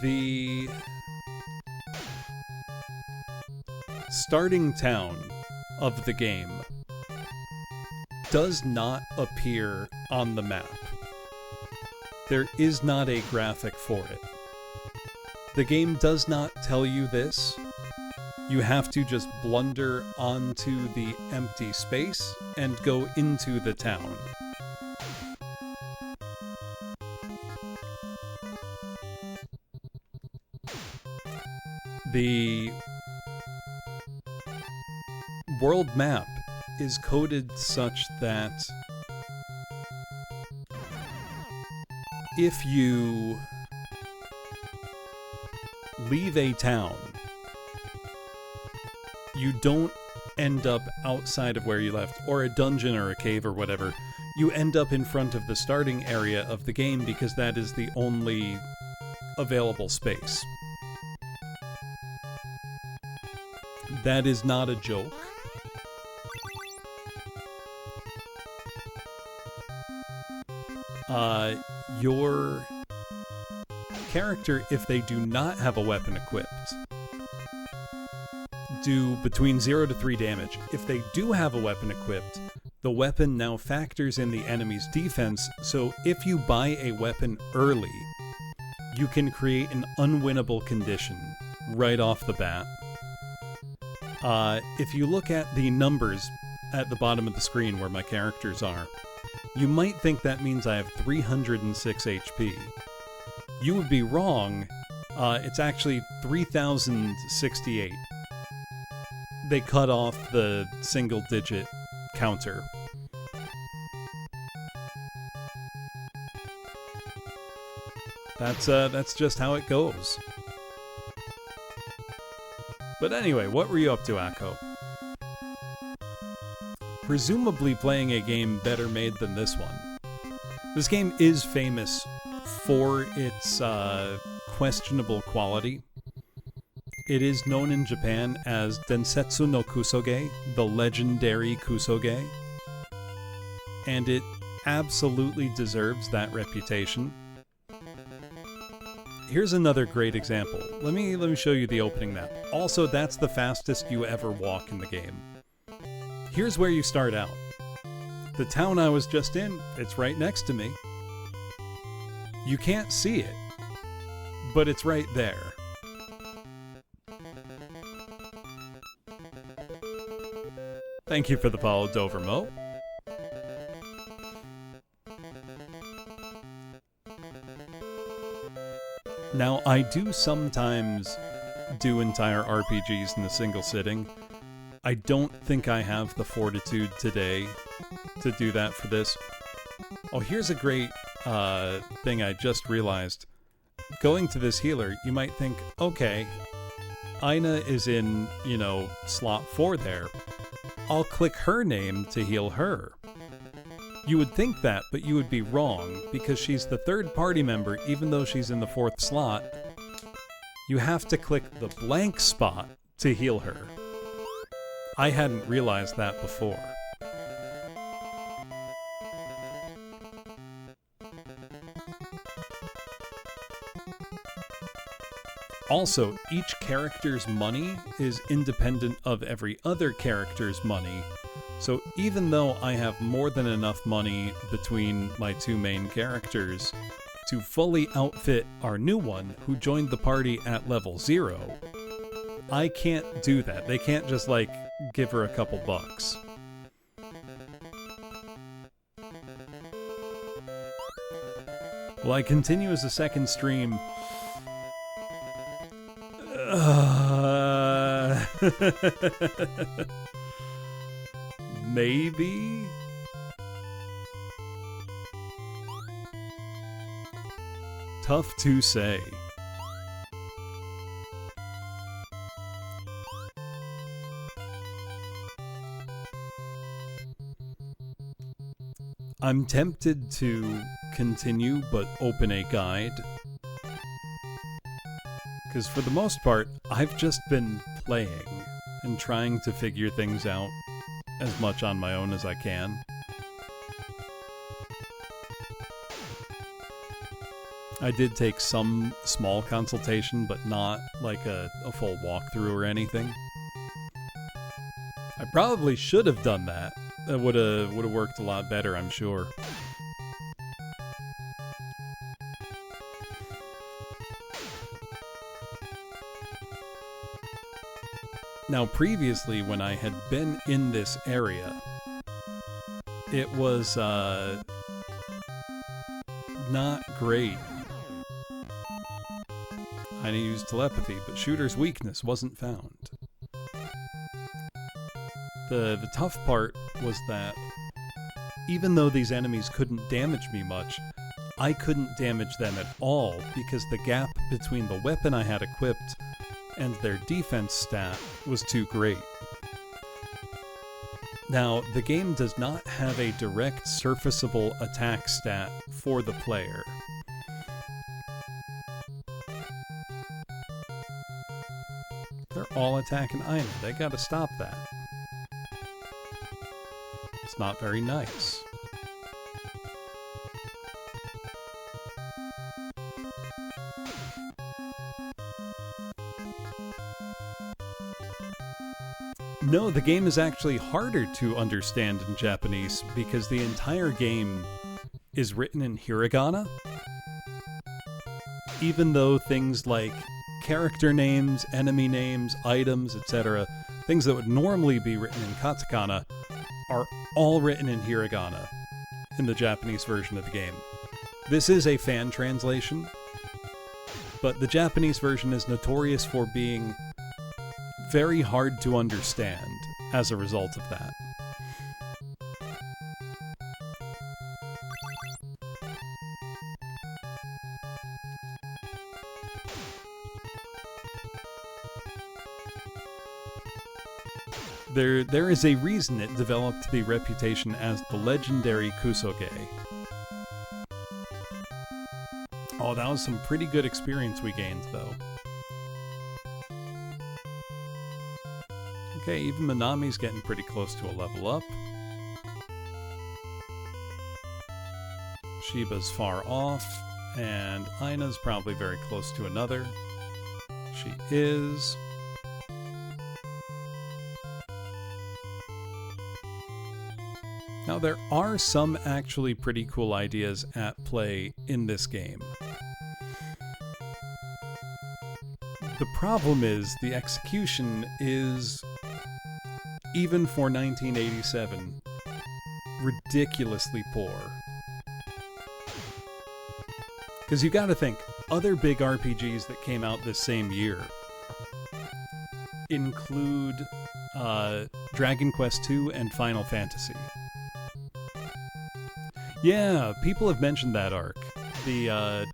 The starting town of the game does not appear on the map. There is not a graphic for it. The game does not tell you this. You have to just blunder onto the empty space and go into the town. The world map is coded such that if you leave a town, you don't end up outside of where you left, or a dungeon or a cave or whatever. You end up in front of the starting area of the game because that is the only available space. That is not a joke. Your character, if they do not have a weapon equipped, do between 0 to 3 damage. If they do have a weapon equipped, the weapon now factors in the enemy's defense, so if you buy a weapon early, you can create an unwinnable condition right off the bat. If you look at the numbers at the bottom of the screen where my characters are, you might think that means I have 306 HP. You would be wrong. It's actually 3068. They cut off the single-digit counter. That's just how it goes. But anyway, what were you up to, Akko? Presumably playing a game better made than this one. This game is famous for its questionable quality. It is known in Japan as Densetsu no Kusoge, the legendary Kusoge, and it absolutely deserves that reputation. Here's another great example. Let me show you the opening map. Also, that's the fastest you ever walk in the game. Here's where you start out. The town I was just in, it's right next to me. You can't see it, but it's right there. Thank you for the follow, Dovermo. Now, I do sometimes do entire RPGs in a single sitting. I don't think I have the fortitude today to do that for this. Oh, here's a great thing I just realized. Going to this healer, you might think, okay, Aina is in, slot 4 there. I'll click her name to heal her. You would think that, but you would be wrong, because she's the third party member even though she's in the 4th slot. You have to click the blank spot to heal her. I hadn't realized that before. Also, each character's money is independent of every other character's money, So even though I have more than enough money between my two main characters to fully outfit our new one who joined the party at level 0, I can't do that. They can't just, like, give her a couple bucks. Will I continue as a second stream? Maybe? Tough to say. I'm tempted to continue but open a guide, because for the most part, I've just been playing and trying to figure things out as much on my own as I can. I did take some small consultation, but not like a full walkthrough or anything. I probably should have done that. That would have worked a lot better, I'm sure. Now, previously, when I had been in this area, it was not great. I used telepathy, but Shooter's weakness wasn't found. The tough part was that even though these enemies couldn't damage me much, I couldn't damage them at all because the gap between the weapon I had equipped and their defense stat was too great. Now, the game does not have a direct surfaceable attack stat for the player. They're all attacking Aina. They gotta stop that. It's not very nice. No, the game is actually harder to understand in Japanese because the entire game is written in hiragana. Even though things like character names, enemy names, items, etc., things that would normally be written in katakana, are all written in hiragana in the Japanese version of the game. This is a fan translation, but the Japanese version is notorious for being very hard to understand as a result of that. There is a reason it developed the reputation as the legendary Kusoge. Oh, that was some pretty good experience we gained, though. Okay, even Minami's getting pretty close to a level up. Shiba's far off, and Aina's probably very close to another. She is. Now, there are some actually pretty cool ideas at play in this game. The problem is the execution is, even for 1987, ridiculously poor. Because you gotta think, other big RPGs that came out this same year include Dragon Quest II and Final Fantasy. Yeah, people have mentioned that arc. The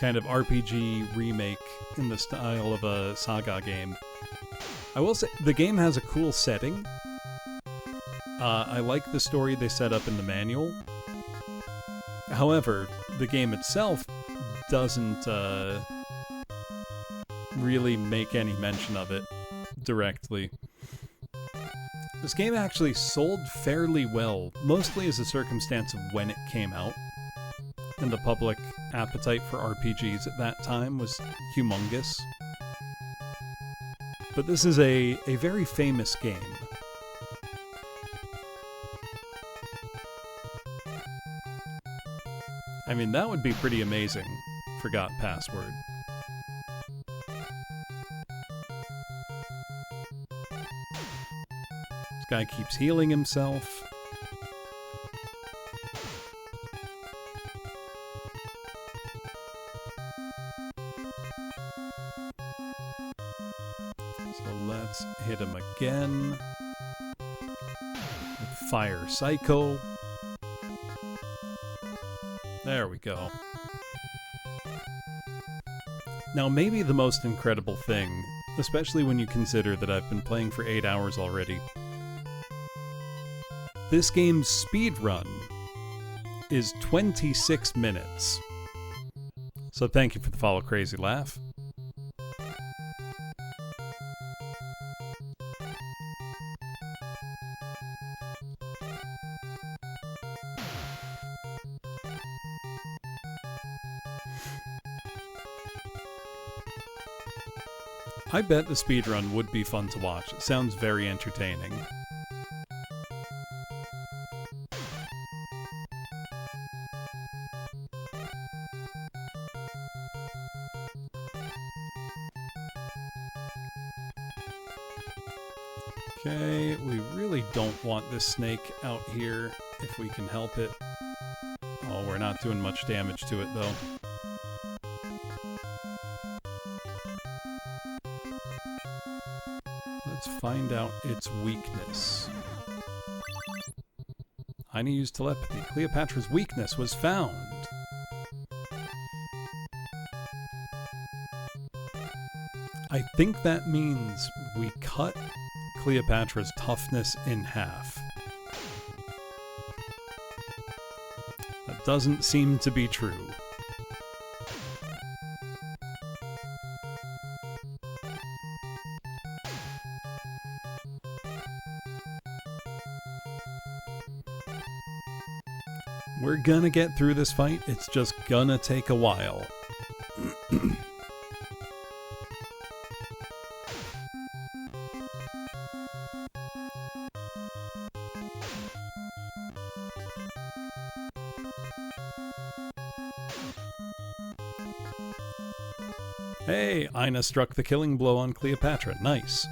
kind of RPG remake in the style of a saga game. I will say, the game has a cool setting. I like the story they set up in the manual. However, the game itself doesn't really make any mention of it directly. This game actually sold fairly well, mostly as a circumstance of when it came out. And the public appetite for RPGs at that time was humongous. But this is a very famous game. I mean, that would be pretty amazing. Forgot password. This guy keeps healing himself. So let's hit him again. With Fire Psycho. There we go. Now, maybe the most incredible thing, especially when you consider that I've been playing for 8 hours already, this game's speedrun is 26 minutes. So thank you for the follow, Crazy Laugh. I bet the speedrun would be fun to watch. It sounds very entertaining. Okay, we really don't want this snake out here if we can help it. Oh, we're not doing much damage to it though. Let's find out its weakness. I need to use telepathy. Cleopatra's weakness was found. I think that means we cut Cleopatra's toughness in half. That doesn't seem to be true. We're gonna get through this fight, it's just gonna take a while. Hey, Ina struck the killing blow on Cleopatra. Nice.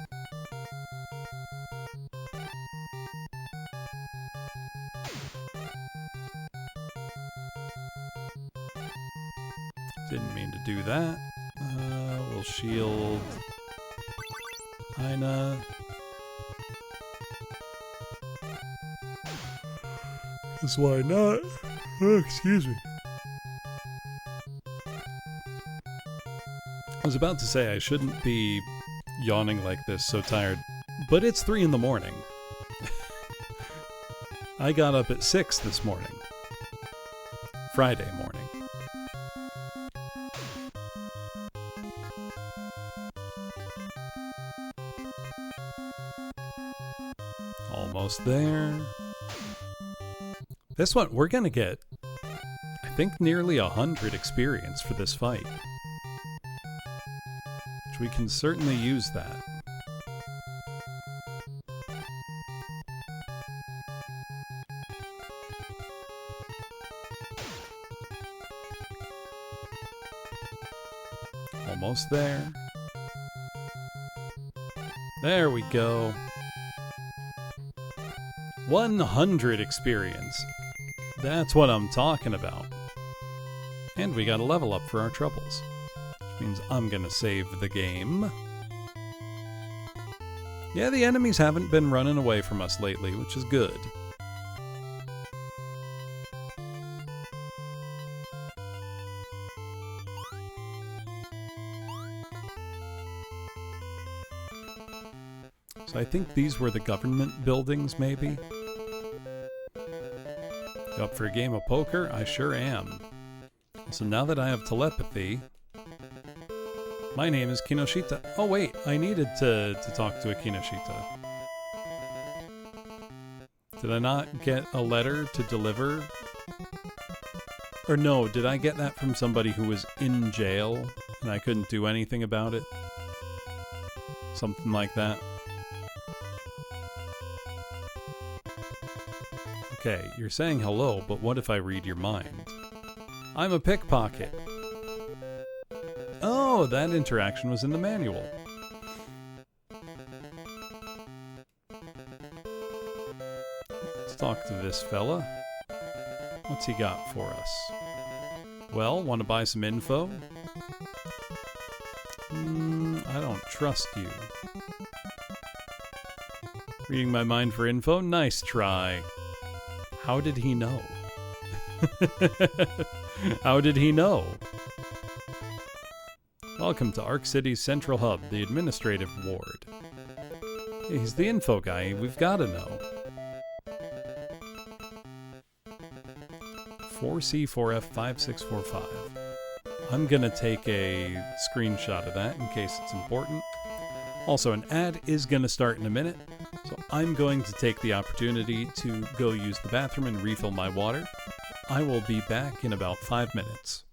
Didn't mean to do that. We'll shield Ina. That's why not. Oh, excuse me. I was about to say I shouldn't be yawning like this, so tired, but it's 3 in the morning. I got up at 6 this morning. Friday morning. Almost there. This one, we're gonna get, I think, nearly 100 experience for this fight. Which we can certainly use that. Almost there. There we go. 100 experience. That's what I'm talking about. And we got a level up for our troubles. Which means I'm gonna save the game. Yeah, the enemies haven't been running away from us lately, which is good. So I think these were the government buildings, maybe? You up for a game of poker? I sure am. So now that I have telepathy... My name is Kinoshita. Oh wait, I needed to talk to a Kinoshita. Did I not get a letter to deliver? Or no, did I get that from somebody who was in jail and I couldn't do anything about it? Something like that. Okay, you're saying hello, but what if I read your mind? I'm a pickpocket. Oh, that interaction was in the manual. Let's talk to this fella. What's he got for us? Well, want to buy some info? I don't trust you. Reading my mind for info? Nice try. How did he know? How did he know? Welcome to Arc City's Central Hub, the administrative ward. He's the info guy, we've gotta know. 4C4F5645. I'm gonna take a screenshot of that in case it's important. Also, an ad is gonna start in a minute, so I'm going to take the opportunity to go use the bathroom and refill my water. I will be back in about 5 minutes.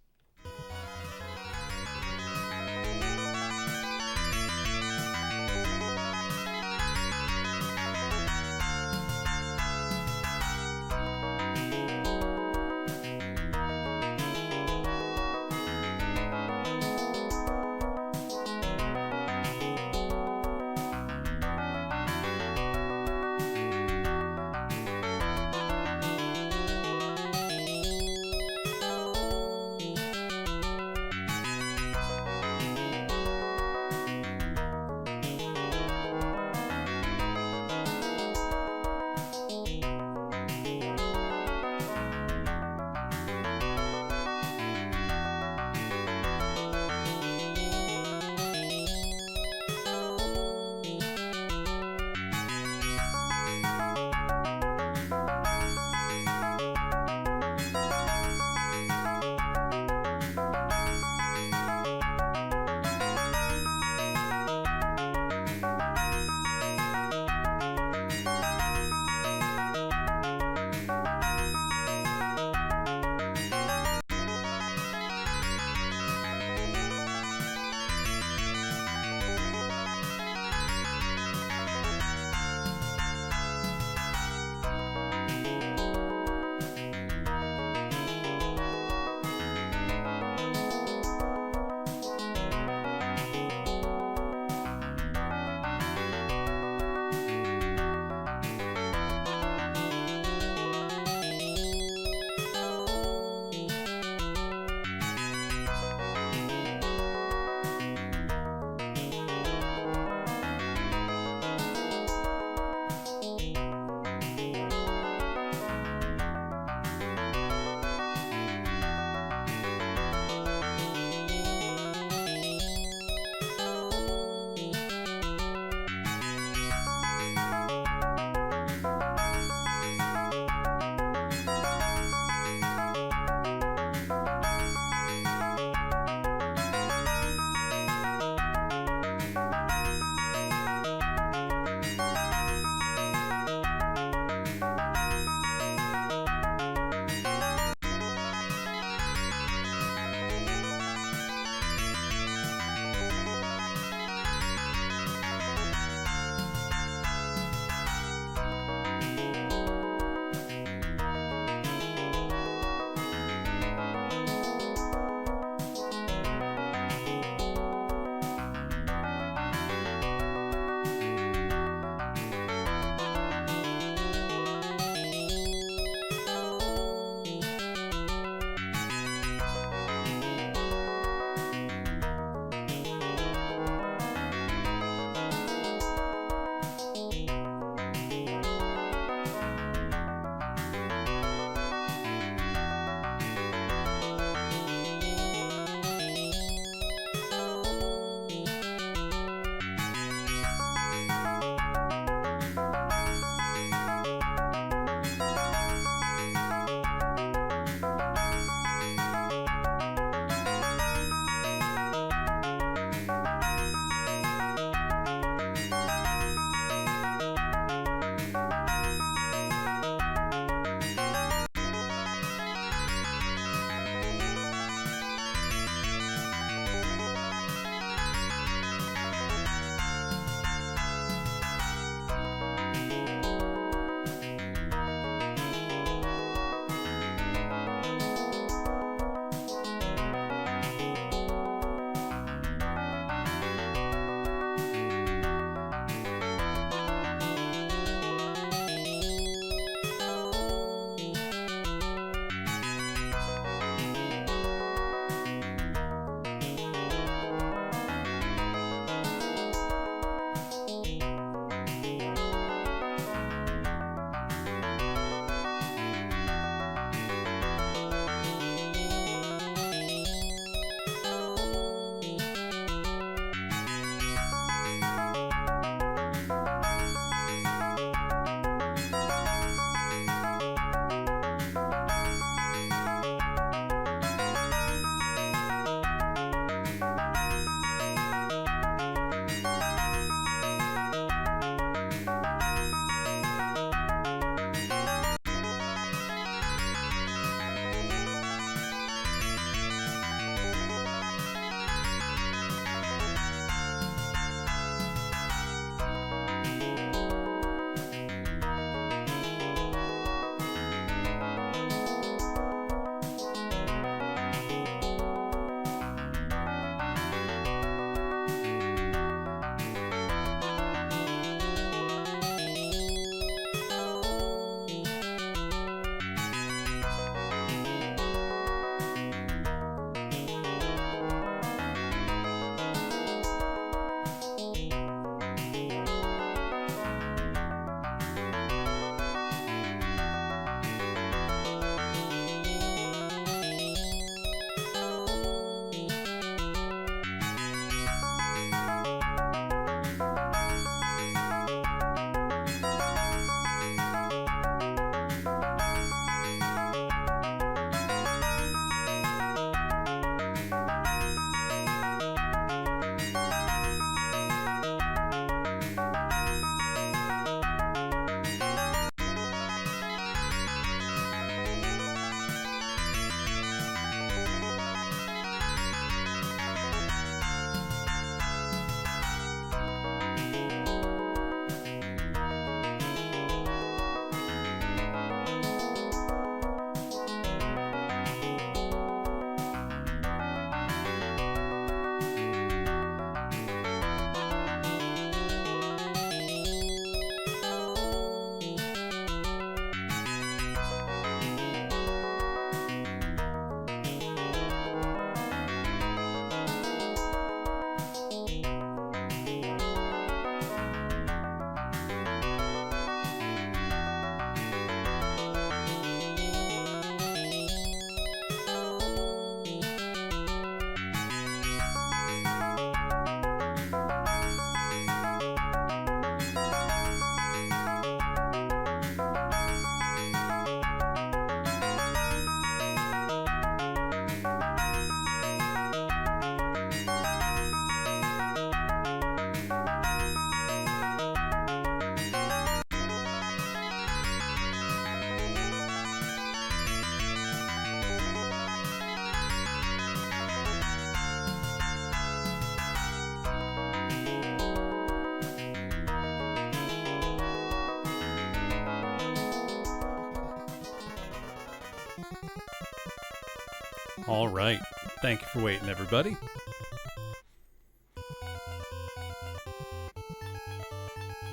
All right. Thank you for waiting, everybody.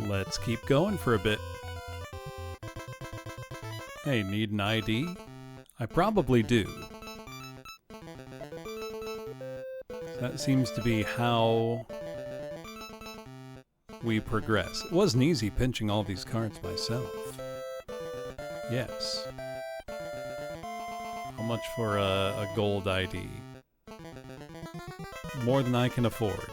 Let's keep going for a bit. Hey, need an ID? I probably do. That seems to be how we progress. It wasn't easy pinching all these cards myself. Yes. How much for a gold ID? More than I can afford.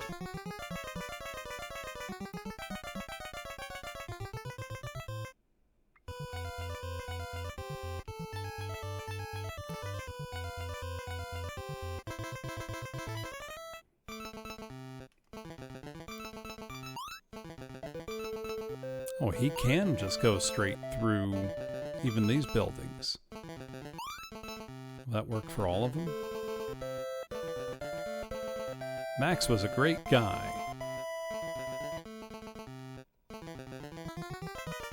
Oh, he can just go straight through even these buildings. Will that work for all of them? Max was a great guy.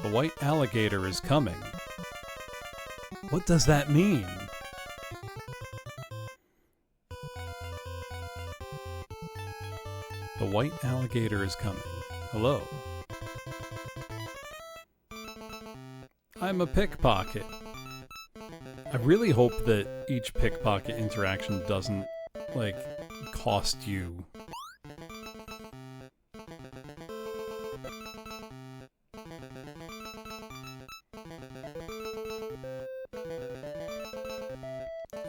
The white alligator is coming. What does that mean? The white alligator is coming. Hello. I'm a pickpocket. I really hope that each pickpocket interaction doesn't, like, cost you.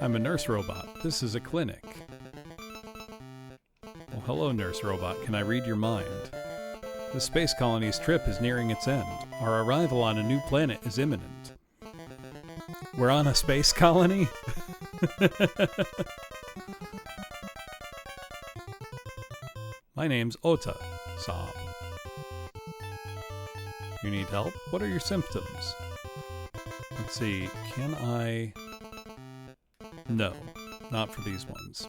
I'm a nurse robot. This is a clinic. Well, hello, nurse robot. Can I read your mind? The space colony's trip is nearing its end. Our arrival on a new planet is imminent. We're on a space colony? My name's Ota. Sob. You need help? What are your symptoms? Let's see. Can I... No. Not for these ones.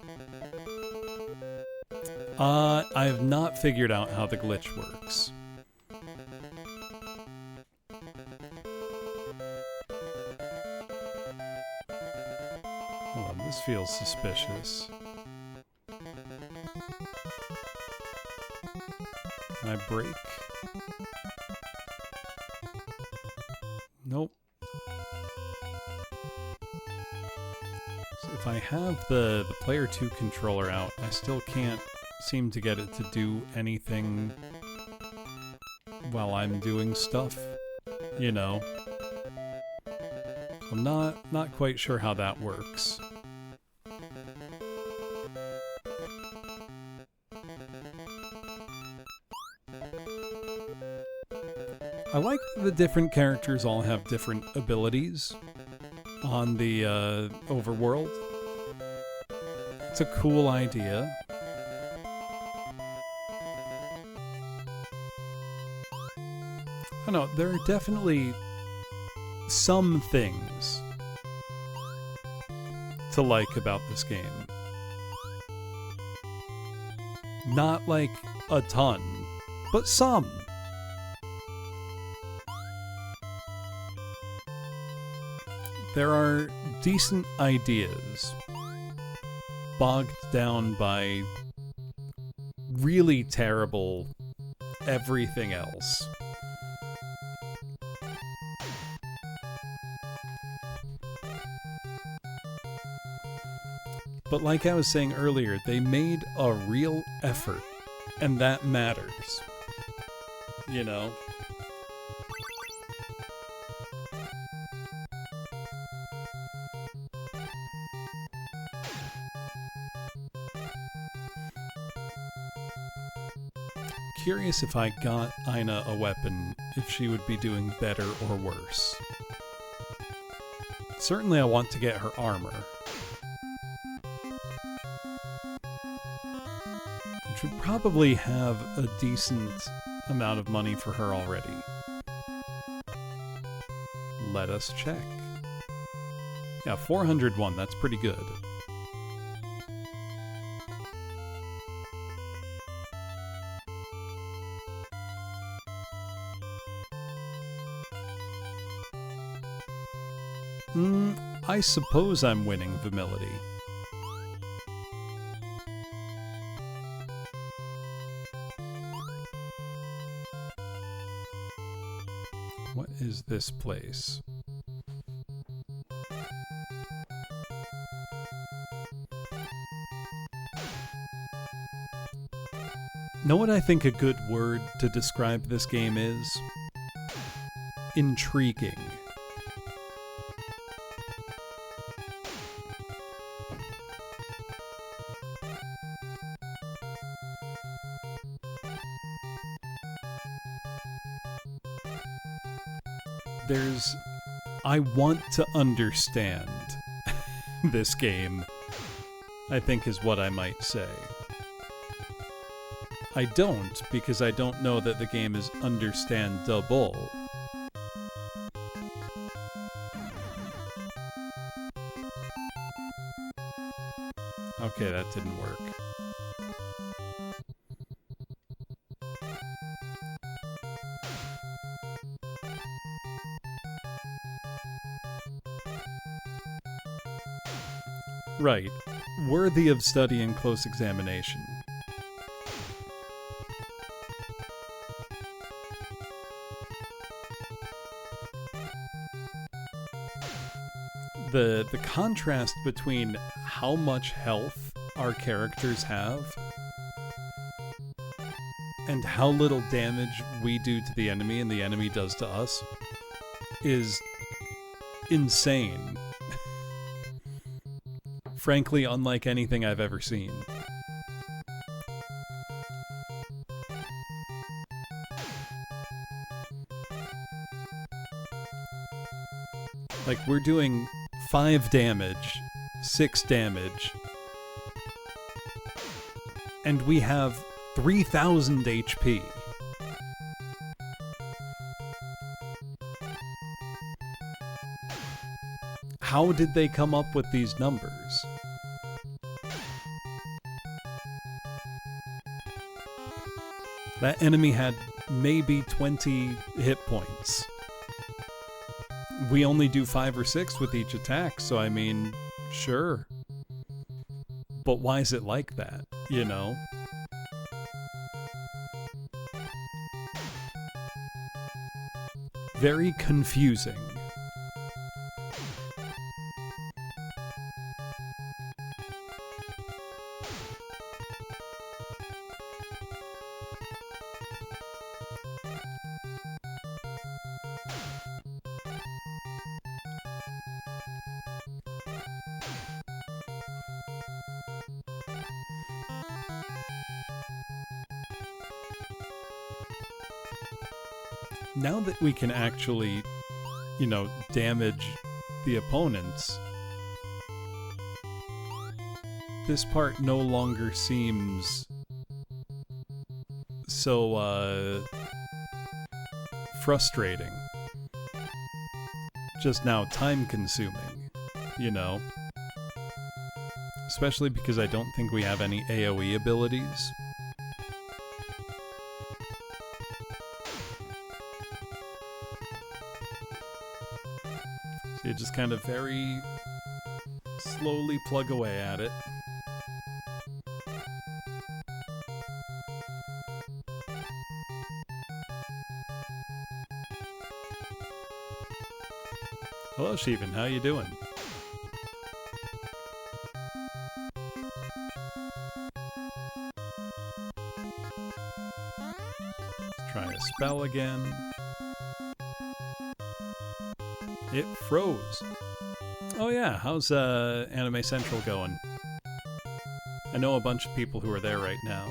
I have not figured out how the glitch works. Hold on, this feels suspicious. Can I break? Nope. So if I have the player 2 controller out, I still can't seem to get it to do anything while I'm doing stuff, you know. So I'm not quite sure how that works. I like the different characters all have different abilities on the overworld. It's a cool idea. I don't know, there are definitely some things to like about this game. Not like a ton, but some. There are decent ideas bogged down by really terrible everything else. But like I was saying earlier, they made a real effort, and that matters. You know? Curious if I got Aina a weapon, if she would be doing better or worse. Certainly I want to get her armor. Which would probably have a decent amount of money for her already. Let us check. Yeah, 401, that's pretty good. I suppose I'm winning Vimility. this place. Know what I think a good word to describe this game is? Intriguing. I want to understand this game, I think is what I might say. I don't, because I don't know that the game is understandable. Okay, that didn't work. Right. Worthy of study and close examination. The contrast between how much health our characters have and how little damage we do to the enemy and the enemy does to us is insane. Frankly, unlike anything I've ever seen. Like, we're doing 5 damage, 6 damage, and we have 3,000 HP. How did they come up with these numbers? That enemy had maybe 20 hit points. We only do 5 or 6 with each attack, so I mean, sure. But why is it like that, you know? Very confusing. Now that we can actually, you know, damage the opponents, this part no longer seems so, frustrating. Just now time-consuming, you know? Especially because I don't think we have any AoE abilities. So you just kind of very slowly plug away at it. Hello, Sheevan. How you doing? Let's try a spell again. It froze. Oh yeah, how's Anime Central going? I know a bunch of people who are there right now.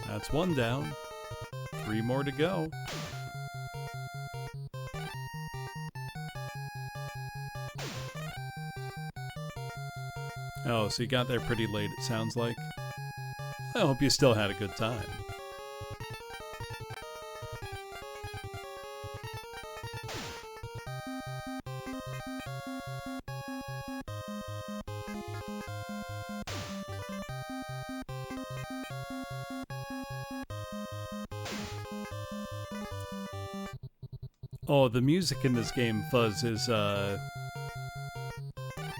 That's 1 down. 3 more to go. Oh, so you got there pretty late, it sounds like. I hope you still had a good time. Oh, the music in this game, Fuzz, is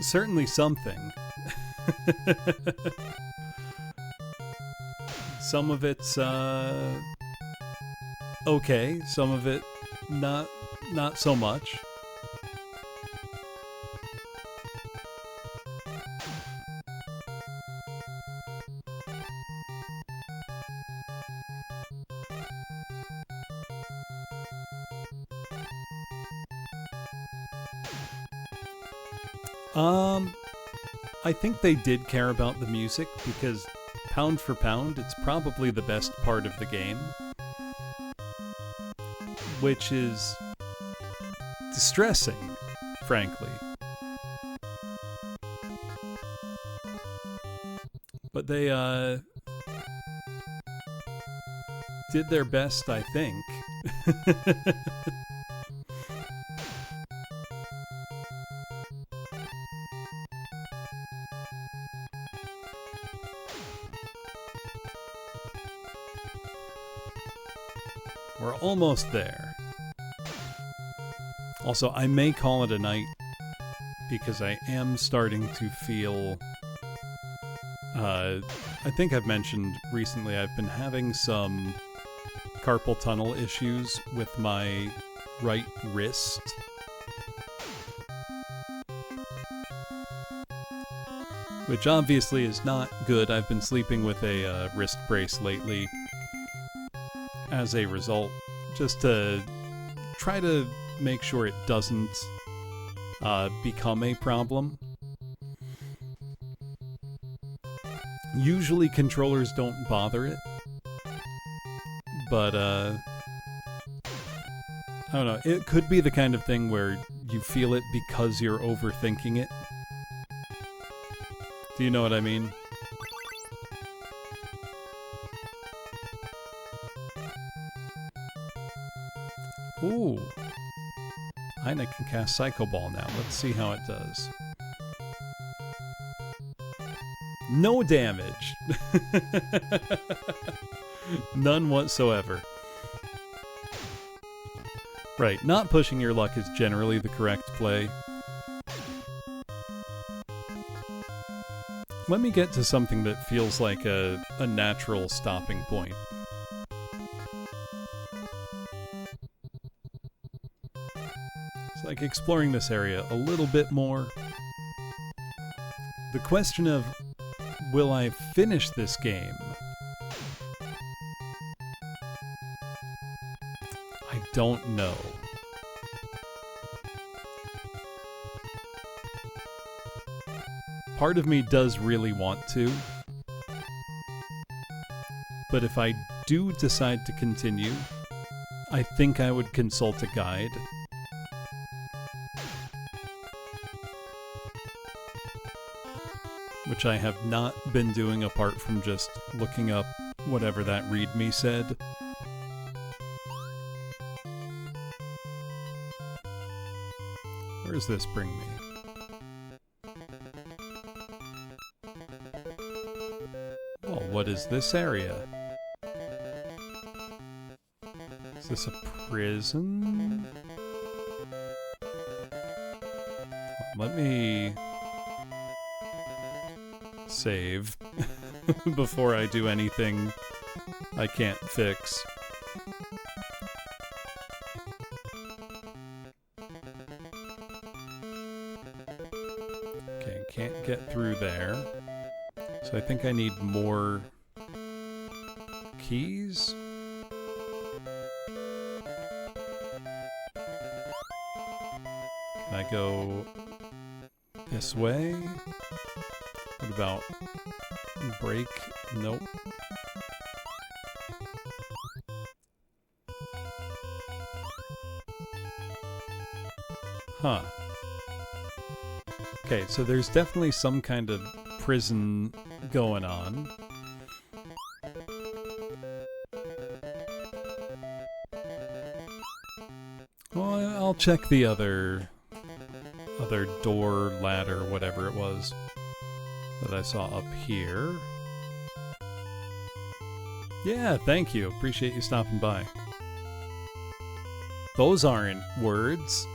Certainly something. Some of it's okay, some of it not so much. I think they did care about the music because pound for pound, it's probably the best part of the game. Which is distressing, frankly. But they did their best, I think. We're almost there. Also, I may call it a night because I am starting to feel... I think I've mentioned recently I've been having some carpal tunnel issues with my right wrist. Which obviously is not good. I've been sleeping with a wrist brace lately as a result, just to try to make sure it doesn't become a problem. Usually controllers don't bother it, but I don't know, it could be the kind of thing where you feel it because you're overthinking it. Do you know what I mean? Ooh. Ina can cast Psycho Ball now. Let's see how it does. No damage. None whatsoever. Right, not pushing your luck is generally the correct play. Let me get to something that feels like a natural stopping point. It's like exploring this area a little bit more. The question of, will I finish this game? I don't know. Part of me does really want to, but if I do decide to continue, I think I would consult a guide. Which I have not been doing apart from just looking up whatever that readme said. Where does this bring me? Well, what is this area? Is this a prison? Let me save before I do anything I can't fix. Okay, can't get through there. So I think I need more keys? Can I go this way? What about break? Nope. Huh. Okay, so there's definitely some kind of prison going on. Well, I'll check the other door, ladder, whatever it was that I saw up here. Yeah, thank you. Appreciate you stopping by. Those aren't words.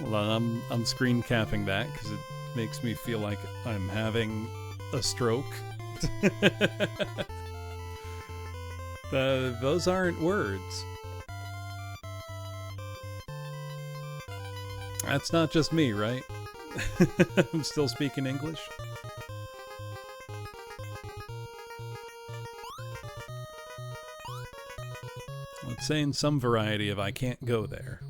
Hold on, I'm screen capping that because it makes me feel like I'm having a stroke. Those aren't words. That's not just me, right? I'm still speaking English. Let's say in some variety of I can't go there.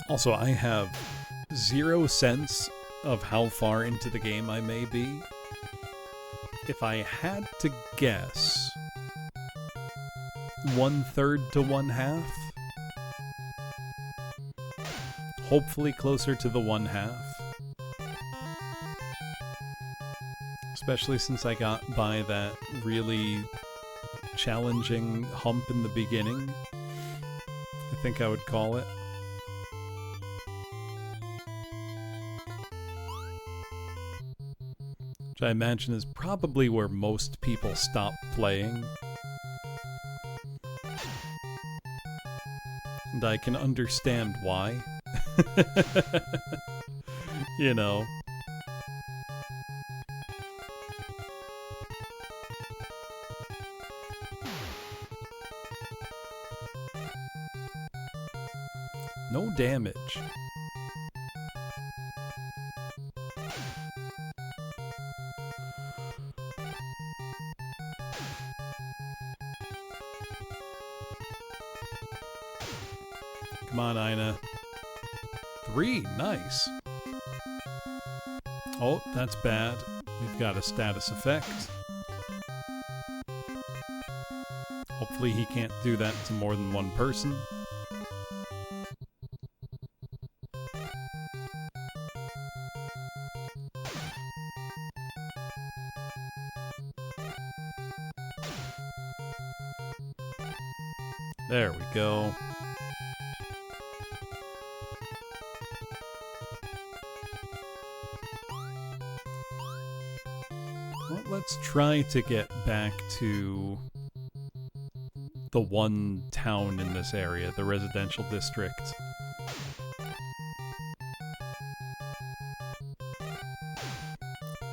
Also, I have 0 sense of how far into the game I may be. If I had to guess, 1/3 to 1/2. Hopefully closer to the 1/2. Especially since I got by that really challenging hump in the beginning, I think I would call it. Which I imagine is probably where most people stop playing. And I can understand why. You know. No damage. Come on, Ina. 3, nice. Oh, that's bad. We've got a status effect. Hopefully he can't do that to more than one person. There we go. Well, let's try to get back to the one town in this area, the residential district.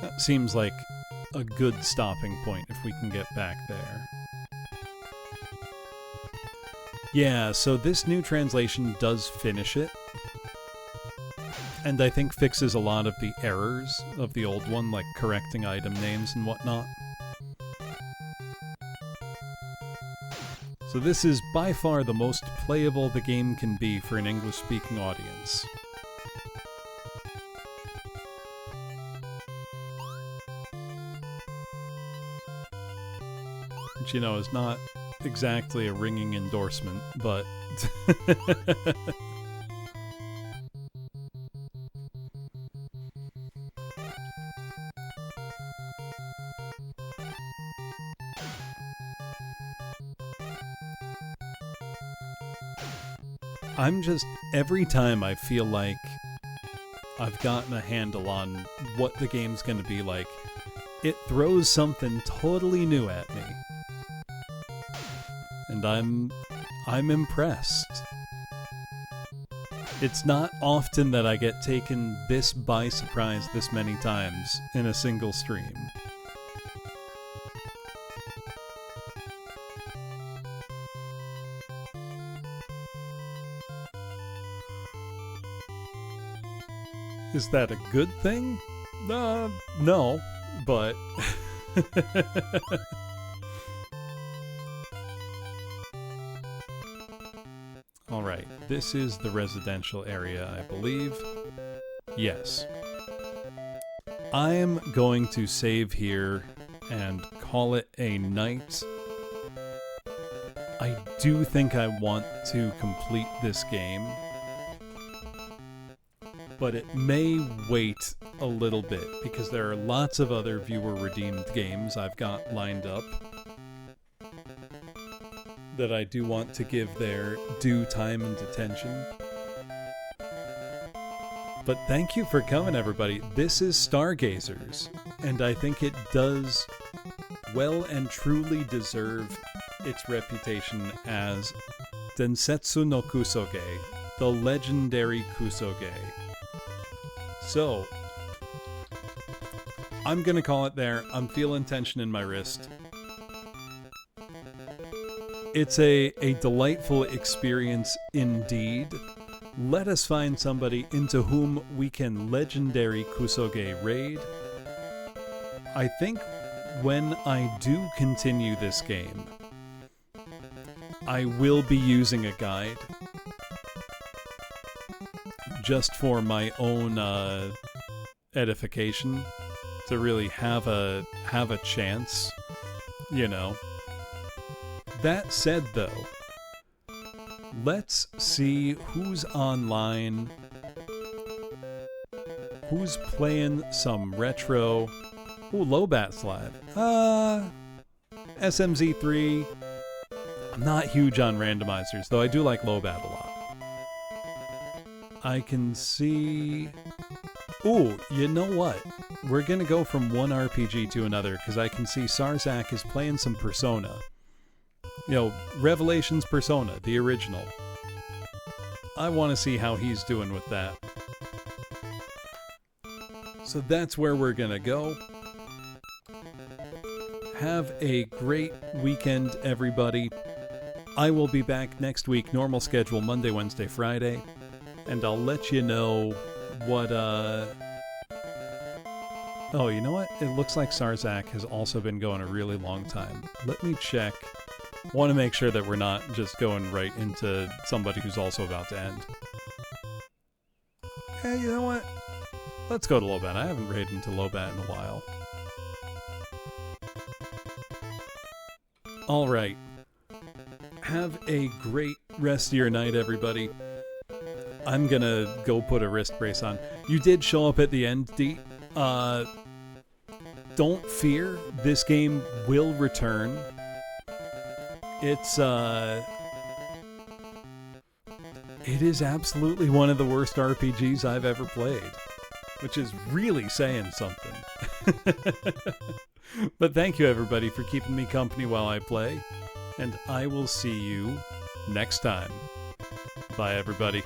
That seems like a good stopping point if we can get back there. Yeah, so this new translation does finish it. And I think fixes a lot of the errors of the old one, like correcting item names and whatnot. So this is by far the most playable the game can be for an English-speaking audience. Which, you know, is not exactly a ringing endorsement, but... I'm just, every time I feel like I've gotten a handle on what the game's gonna be like, it throws something totally new at me. And I'm impressed. It's not often that I get taken this by surprise this many times in a single stream. Is that a good thing? No, but... Alright, this is the residential area, I believe. Yes. I'm going to save here and call it a night. I do think I want to complete this game, but it may wait a little bit because there are lots of other viewer-redeemed games I've got lined up that I do want to give their due time and attention. But thank you for coming, everybody. This is Stargazers, and I think it does well and truly deserve its reputation as Densetsu no Kusoge, the legendary Kusoge. So, I'm gonna call it there. I'm feeling tension in my wrist. It's a delightful experience indeed. Let us find somebody into whom we can legendary Kusoge raid. I think when I do continue this game, I will be using a guide just for my own edification, to really have a chance, you know. That said, though, let's see who's online, who's playing some retro. Ooh, Lobat Slab. SMZ3. I'm not huge on randomizers, though I do like Lobat a lot. I can see... Ooh, you know what? We're gonna go from one RPG to another, because I can see Sarzak is playing some Persona. You know, Revelations Persona, the original. I want to see how he's doing with that. So that's where we're gonna go. Have a great weekend, everybody. I will be back next week, normal schedule, Monday, Wednesday, Friday. And I'll let you know what, Oh, you know what? It looks like Sarzak has also been going a really long time. Let me check. Want to make sure that we're not just going right into somebody who's also about to end. Hey, you know what? Let's go to Lobat. I haven't raided into Lobat in a while. Alright. Have a great rest of your night, everybody. I'm gonna go put a wrist brace on. You did show up at the end, D. Don't fear. This game will return. It is absolutely one of the worst RPGs I've ever played, which is really saying something. But thank you, everybody, for keeping me company while I play, and I will see you next time. Bye, everybody.